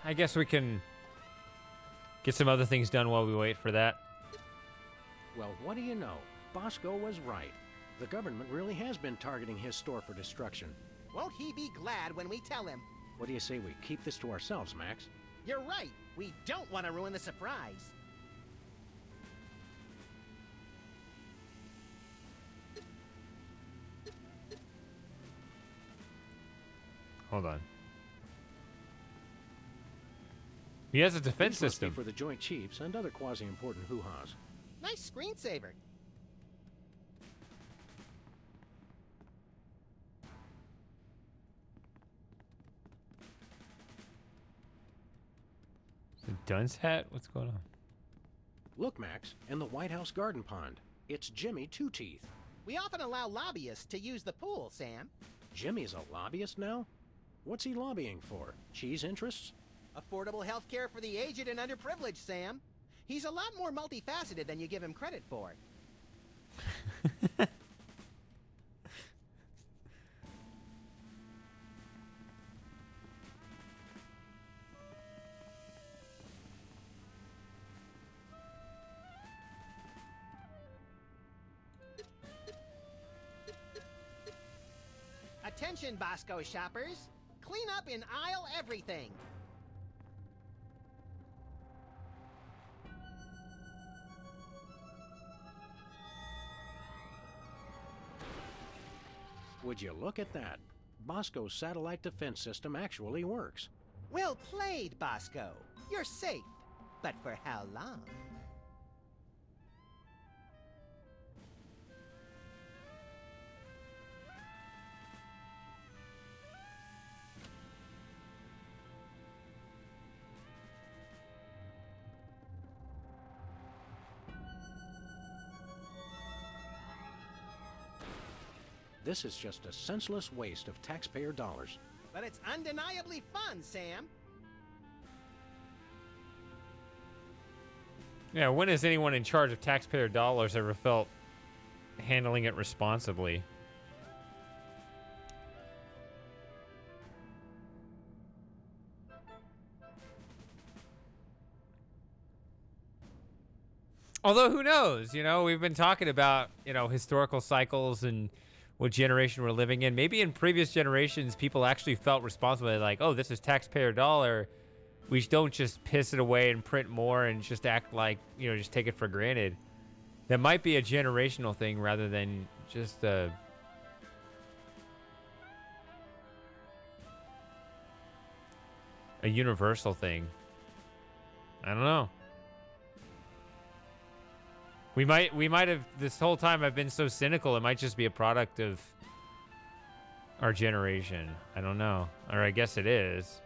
I guess we can get some other things done while we wait for that. Well, what do you know? Bosco was right. The government really has been targeting his store for destruction. Won't he be glad when we tell him? What do you say we keep this to ourselves, Max? You're right. We don't want to ruin the surprise. Hold on. He has a defense These must be system. for the Joint Chiefs and other quasi-important hoo-has. Nice screensaver. Is it Dunn's hat? What's going on? Look, Max, in the White House garden pond. It's Jimmy Two Teeth. We often allow lobbyists to use the pool, Sam. Jimmy's a lobbyist now? What's he lobbying for? Cheese interests? Affordable health care for the aged and underprivileged, Sam. He's a lot more multifaceted than you give him credit for. Attention, Bosco shoppers. Clean up in aisle everything. Would you look at that? Bosco's satellite defense system actually works. Well played, Bosco. You're safe. But for how long? This is just a senseless waste of taxpayer dollars. But it's undeniably fun, Sam. Yeah, when has anyone in charge of taxpayer dollars ever felt handling it responsibly? Although, who knows? You know, we've been talking about, you know, historical cycles and what generation we're living in. Maybe in previous generations, people actually felt responsible. Like, oh, this is taxpayer dollar. We don't just piss it away and print more and just act like, you know, just take it for granted. That might be a generational thing rather than just a universal thing. I don't know. We might have, this whole time I've been so cynical, it might just be a product of our generation. I don't know. Or I guess it is.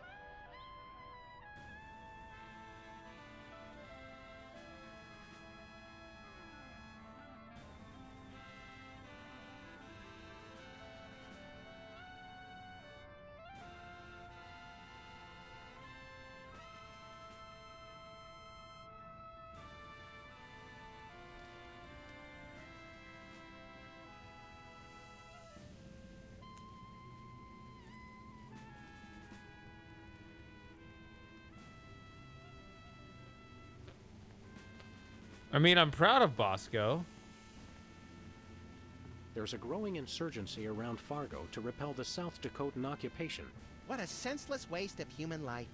I mean, I'm proud of Bosco. There's a growing insurgency around Fargo to repel the South Dakotan occupation. What a senseless waste of human life.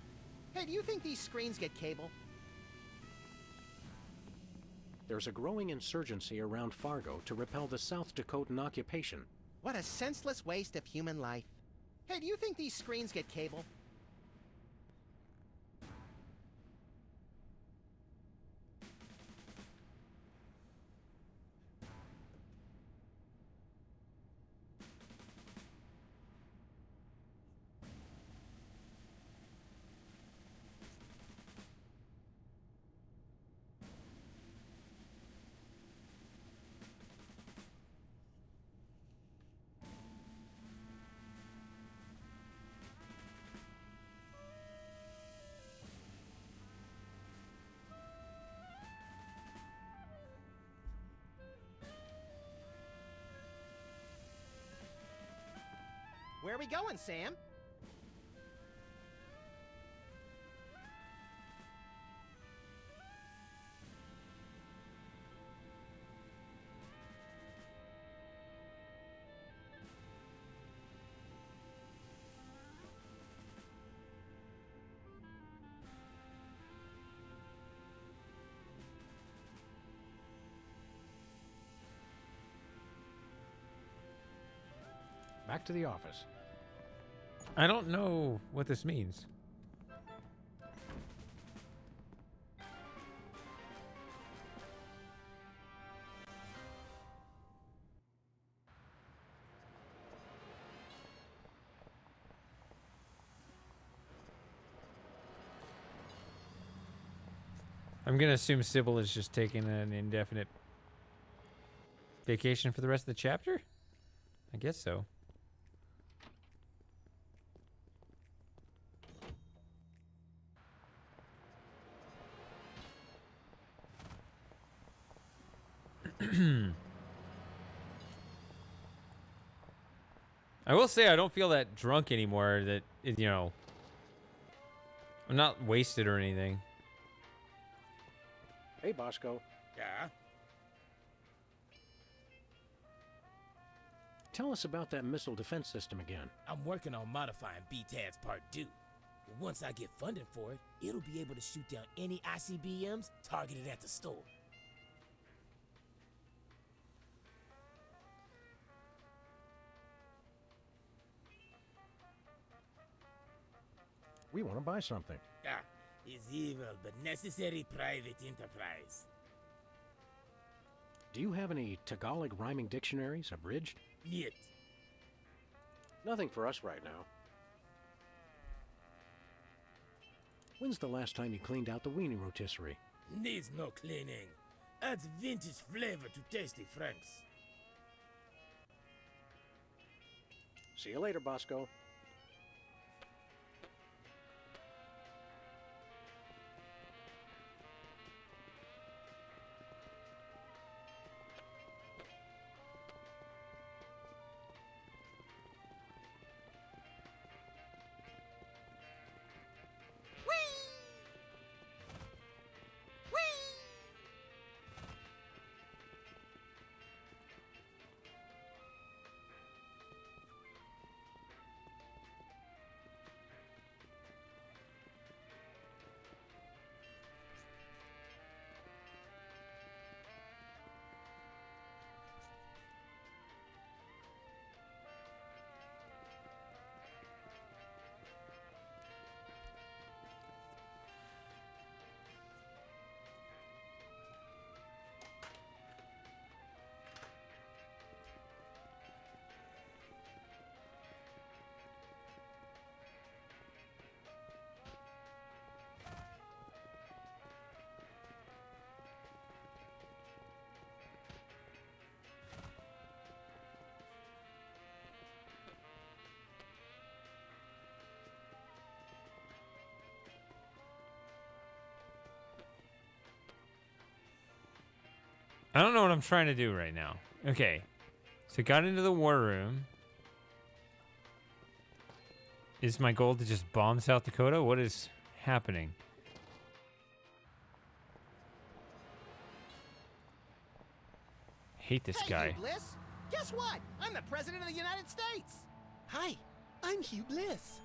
Hey, do you think these screens get cable? There's a growing insurgency around Fargo to repel the South Dakotan occupation. What a senseless waste of human life. Hey, do you think these screens get cable? Where are we going, Sam? Back to the office. I don't know what this means. I'm going to assume Sybil is just taking an indefinite vacation for the rest of the chapter? I guess so. I will say I don't feel that drunk anymore. That, you know, I'm not wasted or anything. Hey, Bosco. Yeah? Tell us about that missile defense system again. I'm working on modifying BTADS Part 2. Once I get funding for it, it'll be able to shoot down any ICBMs targeted at the store. We want to buy something. Ah, it's evil but necessary private enterprise. Do you have any Tagalog rhyming dictionaries abridged? Niet. Nothing for us right now. When's the last time you cleaned out the weenie rotisserie? Needs no cleaning. Adds vintage flavor to tasty Franks. See you later, Bosco. I don't know what I'm trying to do right now. Okay. So got into the war room. Is my goal to just bomb South Dakota? What is happening? Hate this guy. Hugh Bliss. Guess what? I'm the President of the United States. Hi, I'm Hugh Bliss.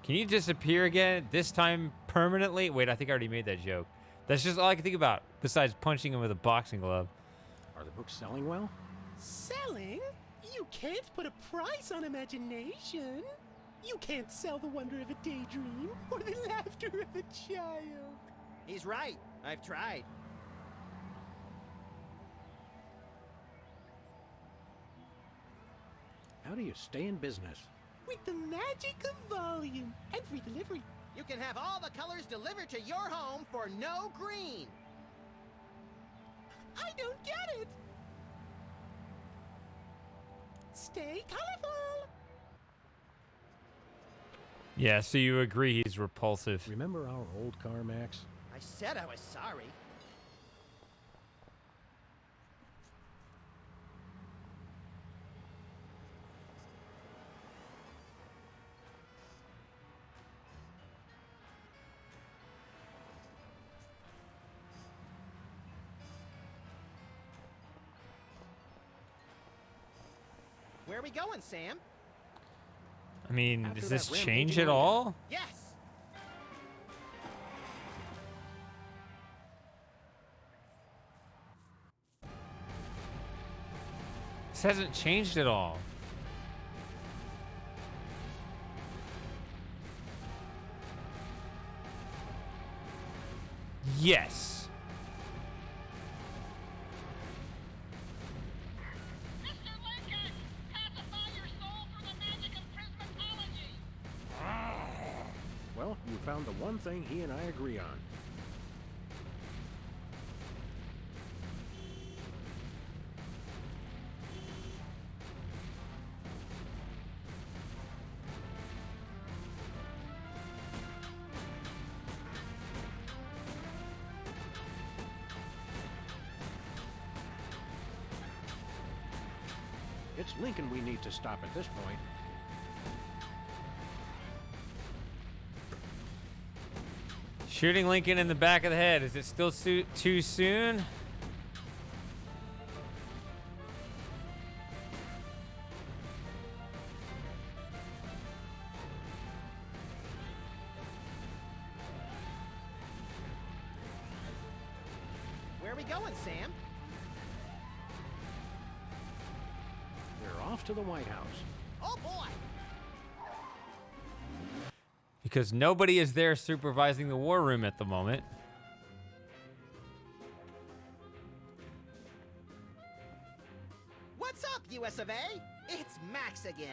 Can you disappear again? This time permanently? Wait, I think I already made that joke. That's just all I can think about, besides punching him with a boxing glove. Are the books selling well? Selling? You can't put a price on imagination. You can't sell the wonder of a daydream or the laughter of a child. He's right. I've tried. How do you stay in business? With the magic of volume and free delivery. You can have all the colors delivered to your home for no green. I don't get it. Stay colorful. Yeah, so you agree he's repulsive. Remember our old car, Max? I said I was sorry. Where are we going, Sam? I mean, After does this that change rampaging at all? Yes. This hasn't changed at all. Yes. Well, you found the one thing he and I agree on. It's Lincoln we need to stop at this point. Shooting Lincoln in the back of the head. Is it still too soon? Where are we going, Sam? We're off to the White House. Oh boy! Because nobody is there supervising the war room at the moment. What's up, US of A? It's Max again.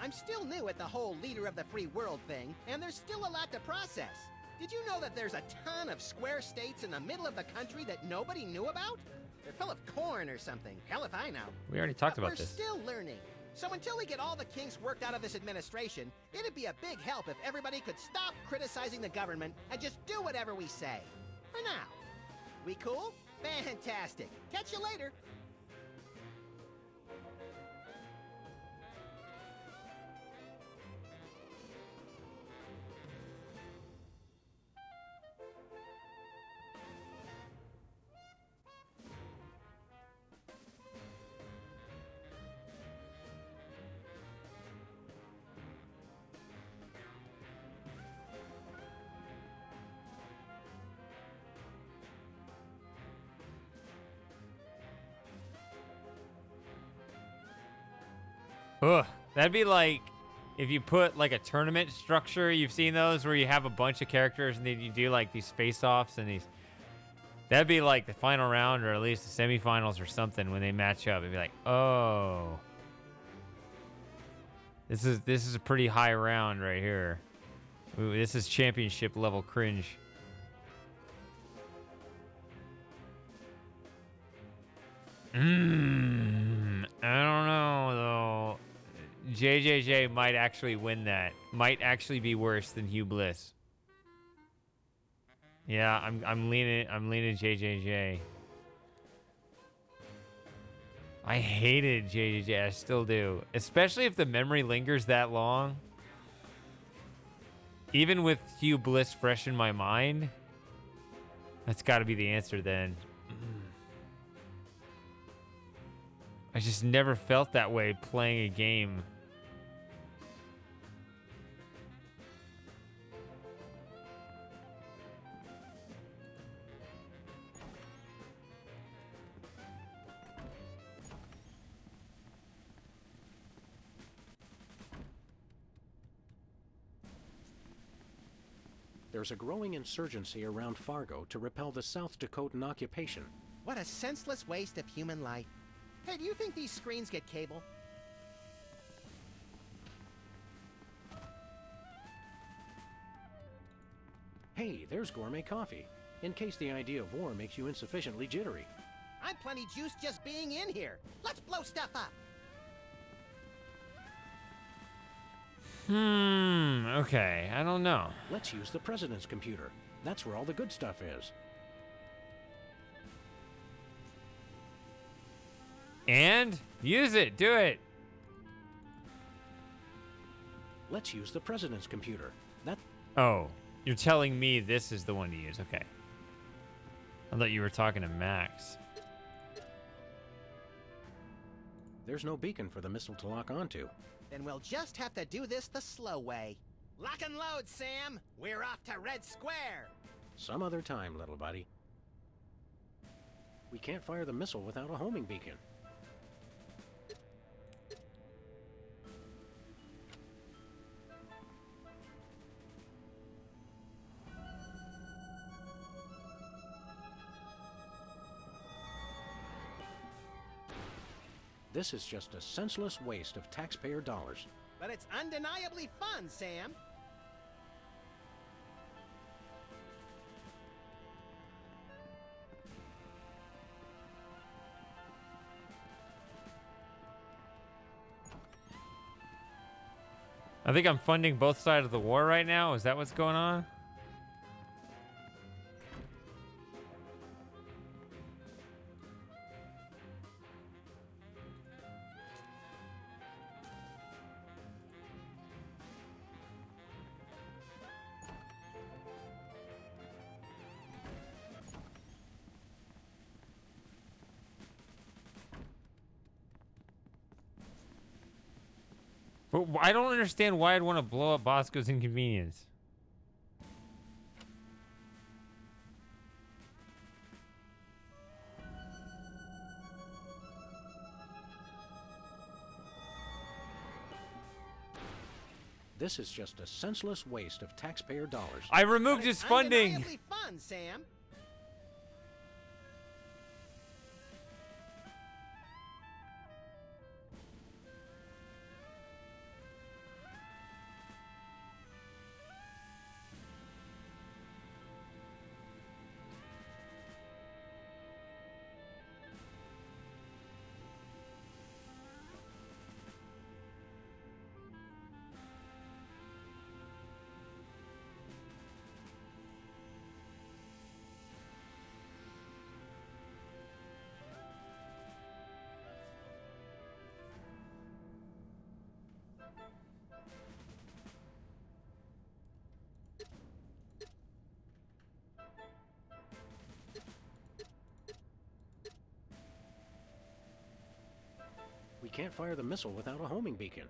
I'm still new at the whole leader of the free world thing, and there's still a lot to process. Did you know that there's a ton of square states in the middle of the country that nobody knew about? They're full of corn or something. Hell if I know. We already talked about We're this. still learning. So until we get all the kinks worked out of this administration, it'd be a big help if everybody could stop criticizing the government and just do whatever we say. For now. We cool? Fantastic. Catch you later. Ugh, that'd be like if you put like a tournament structure. You've seen those where you have a bunch of characters and then you do like these face-offs and these. That'd be like the final round or at least the semifinals or something when they match up. It'd be like, oh, this is a pretty high round right here. Ooh, this is championship level cringe. I don't know though. JJJ might actually win that. Might actually be worse than Hugh Bliss. Yeah, I'm leaning JJJ. I hated JJJ. I still do, especially if the memory lingers that long. Even with Hugh Bliss fresh in my mind, that's got to be the answer then. I just never felt that way playing a game. There's a growing insurgency around Fargo to repel the South Dakotan occupation. What a senseless waste of human life. Hey, do you think these screens get cable? Hey, there's gourmet coffee. In case the idea of war makes you insufficiently jittery. I'm plenty juiced just being in here. Let's blow stuff up. Okay, I don't know. Let's use the president's computer. That's where all the good stuff is. And use it. Do it. Let's use the president's computer. Oh, you're telling me this is the one to use. Okay. I thought you were talking to Max. There's no beacon for the missile to lock onto. Then we'll just have to do this the slow way. Lock and load, Sam. We're off to Red Square. Some other time, little buddy. We can't fire the missile without a homing beacon. This is just a senseless waste of taxpayer dollars. But it's undeniably fun, Sam. I think I'm funding both sides of the war right now. Is that what's going on? But I don't understand why I'd want to blow up Bosco's Inconvenience. This is just a senseless waste of taxpayer dollars. I removed his funding. Undeniably fun, Sam. We can't fire the missile without a homing beacon.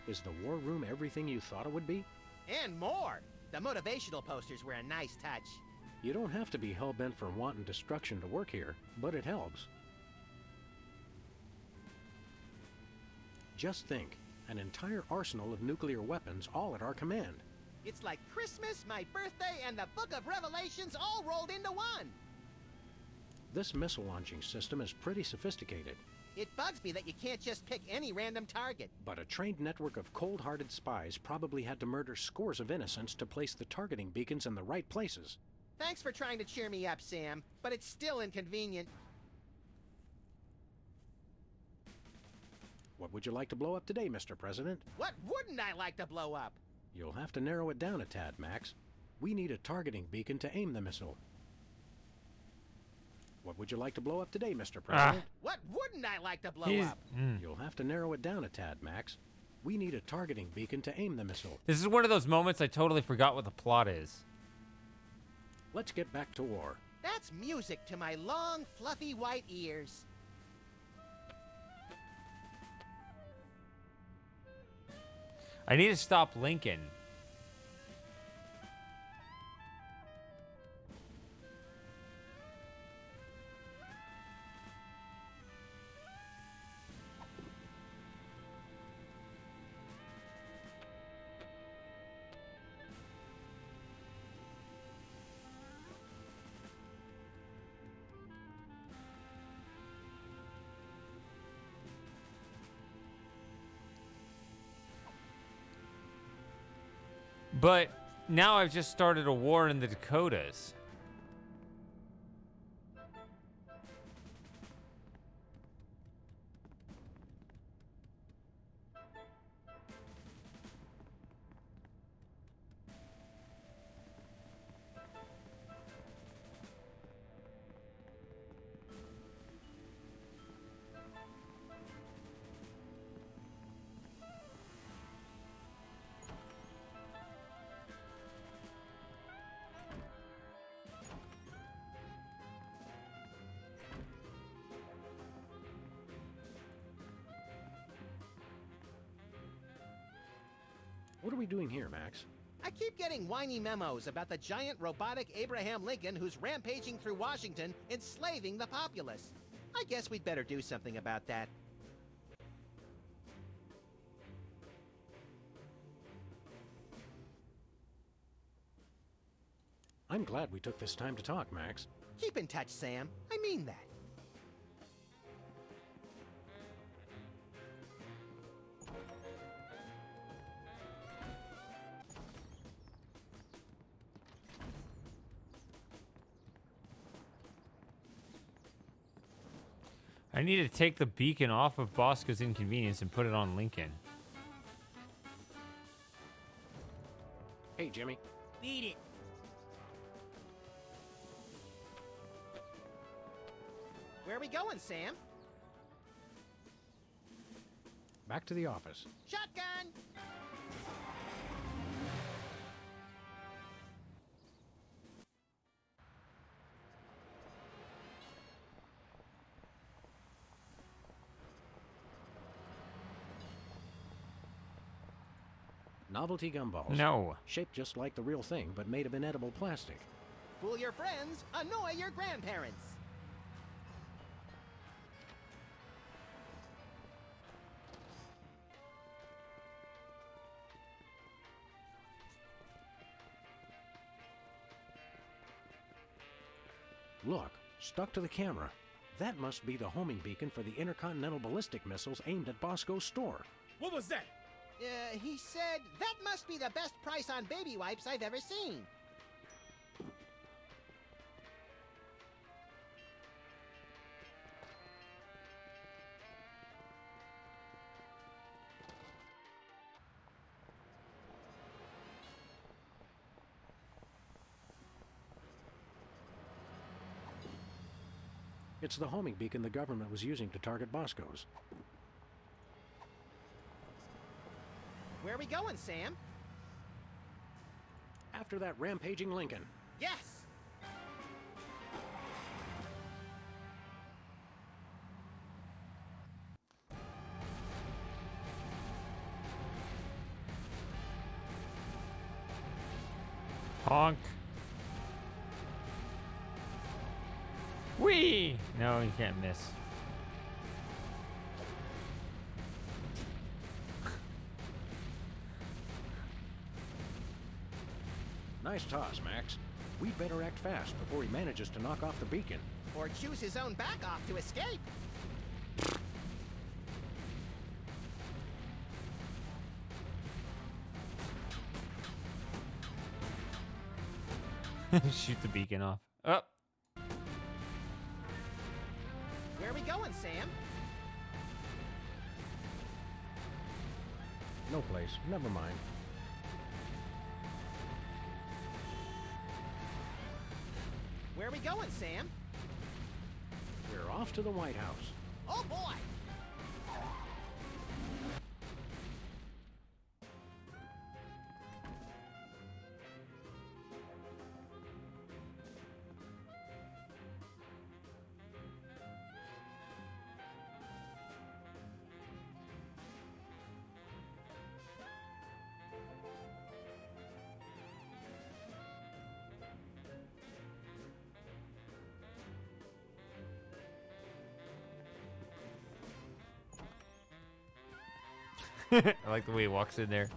Is the war room everything you thought it would be? And more. The motivational posters were a nice touch. You don't have to be hell-bent for wanton destruction to work here, but it helps. Just think, an entire arsenal of nuclear weapons all at our command. It's like Christmas, my birthday, and the Book of Revelations all rolled into one. This missile launching system is pretty sophisticated. It bugs me that you can't just pick any random target. But a trained network of cold-hearted spies probably had to murder scores of innocents to place the targeting beacons in the right places. Thanks for trying to cheer me up, Sam, but it's still inconvenient. What would you like to blow up today, Mr. President? What wouldn't I like to blow up? You'll have to narrow it down a tad, Max. We need a targeting beacon to aim the missile. What would you like to blow up today, Mr. President? What wouldn't I like to blow up? You'll have to narrow it down a tad, Max. We need a targeting beacon to aim the missile. This is one of those moments I totally forgot what the plot is. Let's get back to war. That's music to my long, fluffy white ears. I need to stop Lincoln. But now I've just started a war in the Dakotas. What are we doing here, Max? I keep getting whiny memos about the giant robotic Abraham Lincoln who's rampaging through Washington, enslaving the populace. I guess we'd better do something about that. I'm glad we took this time to talk, Max. Keep in touch, Sam. I mean that. I need to take the beacon off of Bosco's Inconvenience and put it on Lincoln. Hey, Jimmy. Beat it. Where are we going, Sam? Back to the office. Shotgun! Novelty gumballs. No. Shaped just like the real thing, but made of inedible plastic. Fool your friends, annoy your grandparents. Look, stuck to the camera. That must be the homing beacon for the intercontinental ballistic missiles aimed at Bosco's store. What was that? He said that must be the best price on baby wipes I've ever seen. It's the homing beacon the government was using to target Bosco's. Where are we going, Sam? After that rampaging Lincoln. Yes! Honk. Whee! No, you can't miss. Nice toss, Max. We'd better act fast before he manages to knock off the beacon. Or choose his own back off to escape. Shoot the beacon off. Up. Where are we going, Sam? No place. Never mind. Where are we going, Sam? We're off to the White House. Oh, boy! I like the way he walks in there.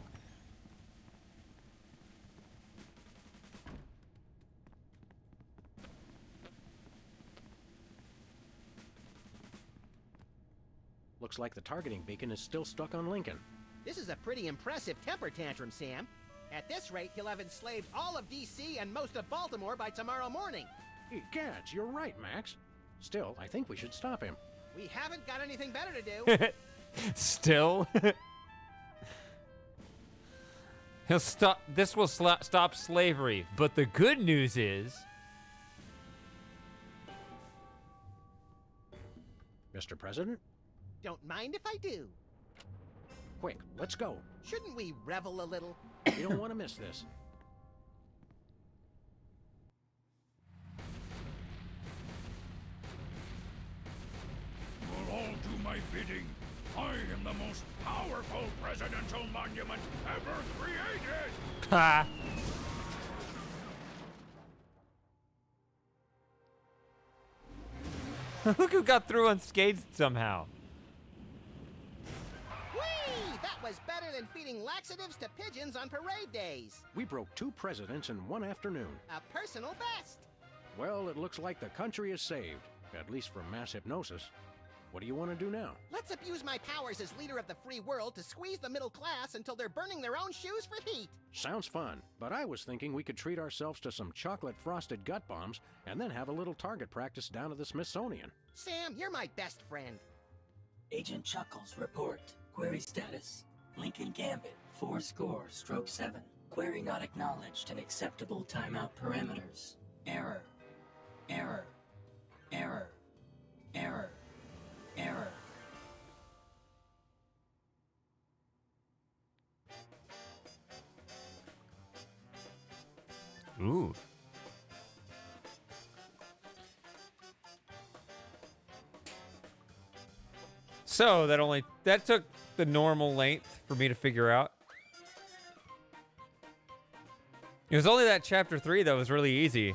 Looks like the targeting beacon is still stuck on Lincoln. This is a pretty impressive temper tantrum, Sam. At this rate, he'll have enslaved all of D.C. and most of Baltimore by tomorrow morning. Gads, you're right, Max. Still, I think we should stop him. We haven't got anything better to do. Still? He'll stop. This will stop slavery. But the good news is, Mr. President? Don't mind if I do. Quick, let's go. Shouldn't we revel a little? You don't want to miss this. You'll all do my bidding. I am the most powerful presidential monument ever created! Ha! Look who got through unscathed somehow. Whee! That was better than feeding laxatives to pigeons on parade days. We broke 2 presidents in one afternoon. A personal best. Well, it looks like the country is saved, at least from mass hypnosis. What do you want to do now? Let's abuse my powers as leader of the free world to squeeze the middle class until they're burning their own shoes for heat. Sounds fun, but I was thinking we could treat ourselves to some chocolate-frosted gut bombs and then have a little target practice down at the Smithsonian. Sam, you're my best friend. Agent Chuckles, report. Query status. Lincoln Gambit, 4-7. Query not acknowledged and acceptable timeout parameters. Error. Error. Error. Error. Error. Ooh. So that took the normal length for me to figure out. It was only that chapter 3 that was really easy.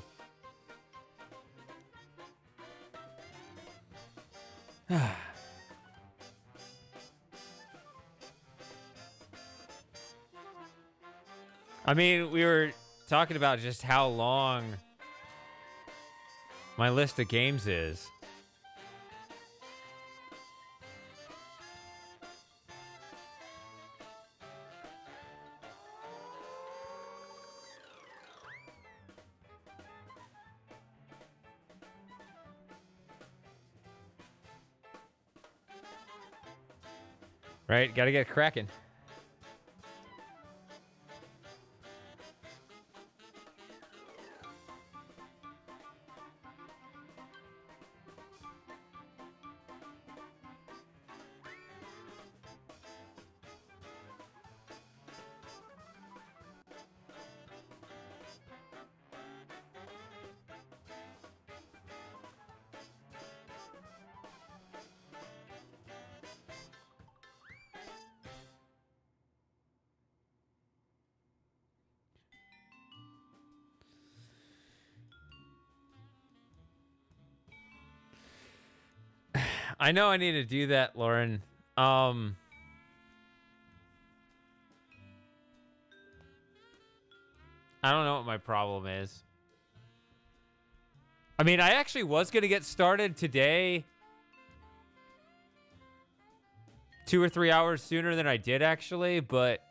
I mean, we were talking about just how long my list of games is. Right, gotta get cracking. I know I need to do that, Lauren. I don't know what my problem is. I mean, I actually was going to get started today 2 or 3 hours sooner than I did, actually, but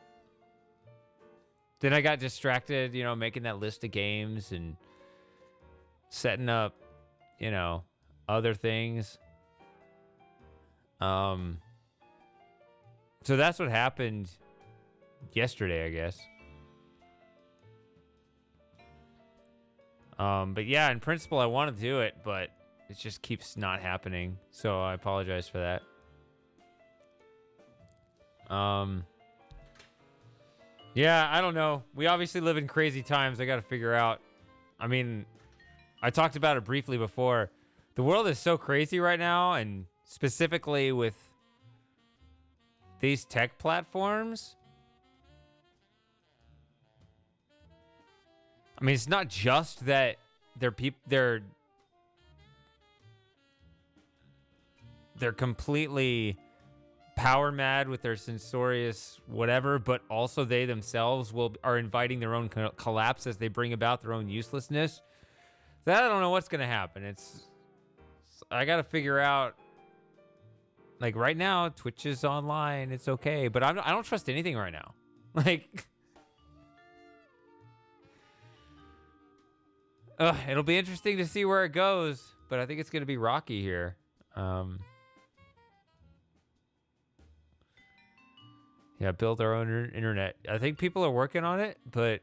then I got distracted, you know, making that list of games and setting up, you know, other things. So that's what happened yesterday, I guess. But yeah, in principle, I want to do it, but it just keeps not happening. So I apologize for that. Yeah, I don't know. We obviously live in crazy times. I got to figure out. I mean, I talked about it briefly before. The world is so crazy right now, and specifically with these tech platforms. I mean, it's not just that they're completely power mad with their censorious whatever, but also they themselves are inviting their own collapse as they bring about their own uselessness. That I don't know what's going to happen. I got to figure out. Like right now, Twitch is online. It's okay, but I don't trust anything right now. Like, it'll be interesting to see where it goes, but I think it's gonna be rocky here. Yeah, build our own internet. I think people are working on it, but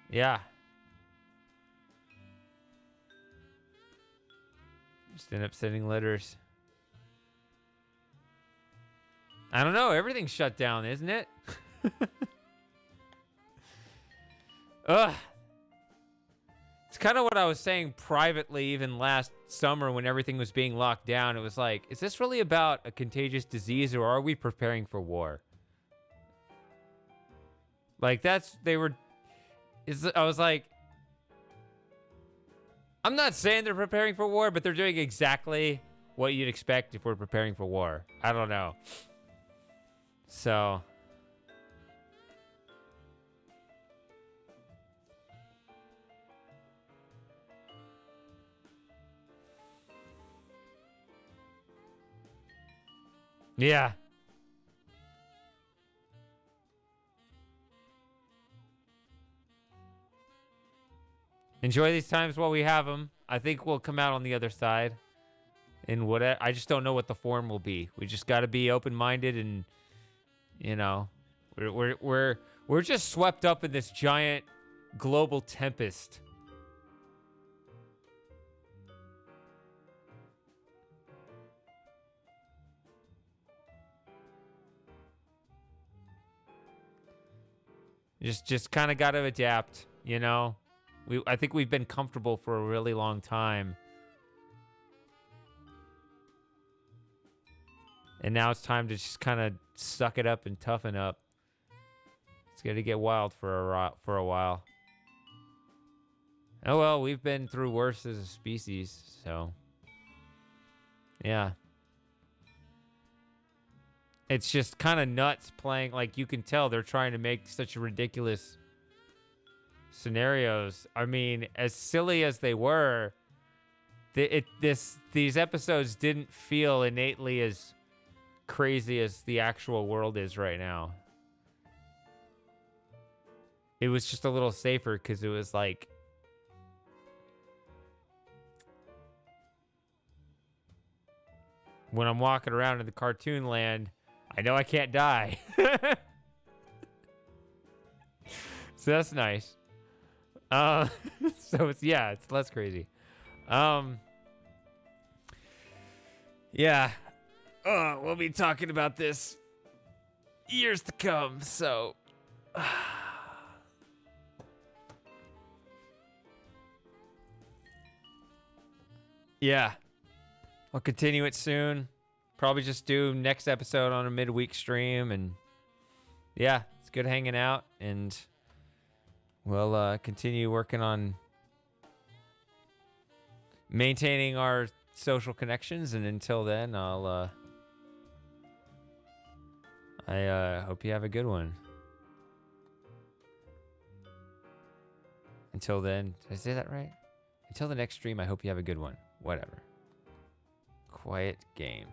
yeah. Just end up sending letters. I don't know. Everything's shut down, isn't it? Ugh. It's kind of what I was saying privately even last summer when everything was being locked down. It was like, is this really about a contagious disease or are we preparing for war? Like I was like, I'm not saying they're preparing for war, but they're doing exactly what you'd expect if we're preparing for war. I don't know. So. Yeah. Enjoy these times while we have them. I think we'll come out on the other side. And what I just don't know what the form will be. We just got to be open-minded, and you know, we're just swept up in this giant global tempest. Just kind of got to adapt, you know. I think we've been comfortable for a really long time. And now it's time to just kind of suck it up and toughen up. It's going to get wild for a while. Oh well, we've been through worse as a species, so yeah. It's just kind of nuts playing, like you can tell they're trying to make such ridiculous scenarios. I mean, as silly as they were, these episodes didn't feel innately as crazy as the actual world is right now. It was just a little safer because it was like, when I'm walking around in the cartoon land, I know I can't die. So that's nice. So it's less crazy. Yeah. We'll be talking about this years to come, so yeah. I'll continue it soon. Probably just do next episode on a midweek stream, and yeah, it's good hanging out, and we'll continue working on maintaining our social connections, and until then, I hope you have a good one. Until then, did I say that right? Until the next stream, I hope you have a good one. Whatever. Quiet game.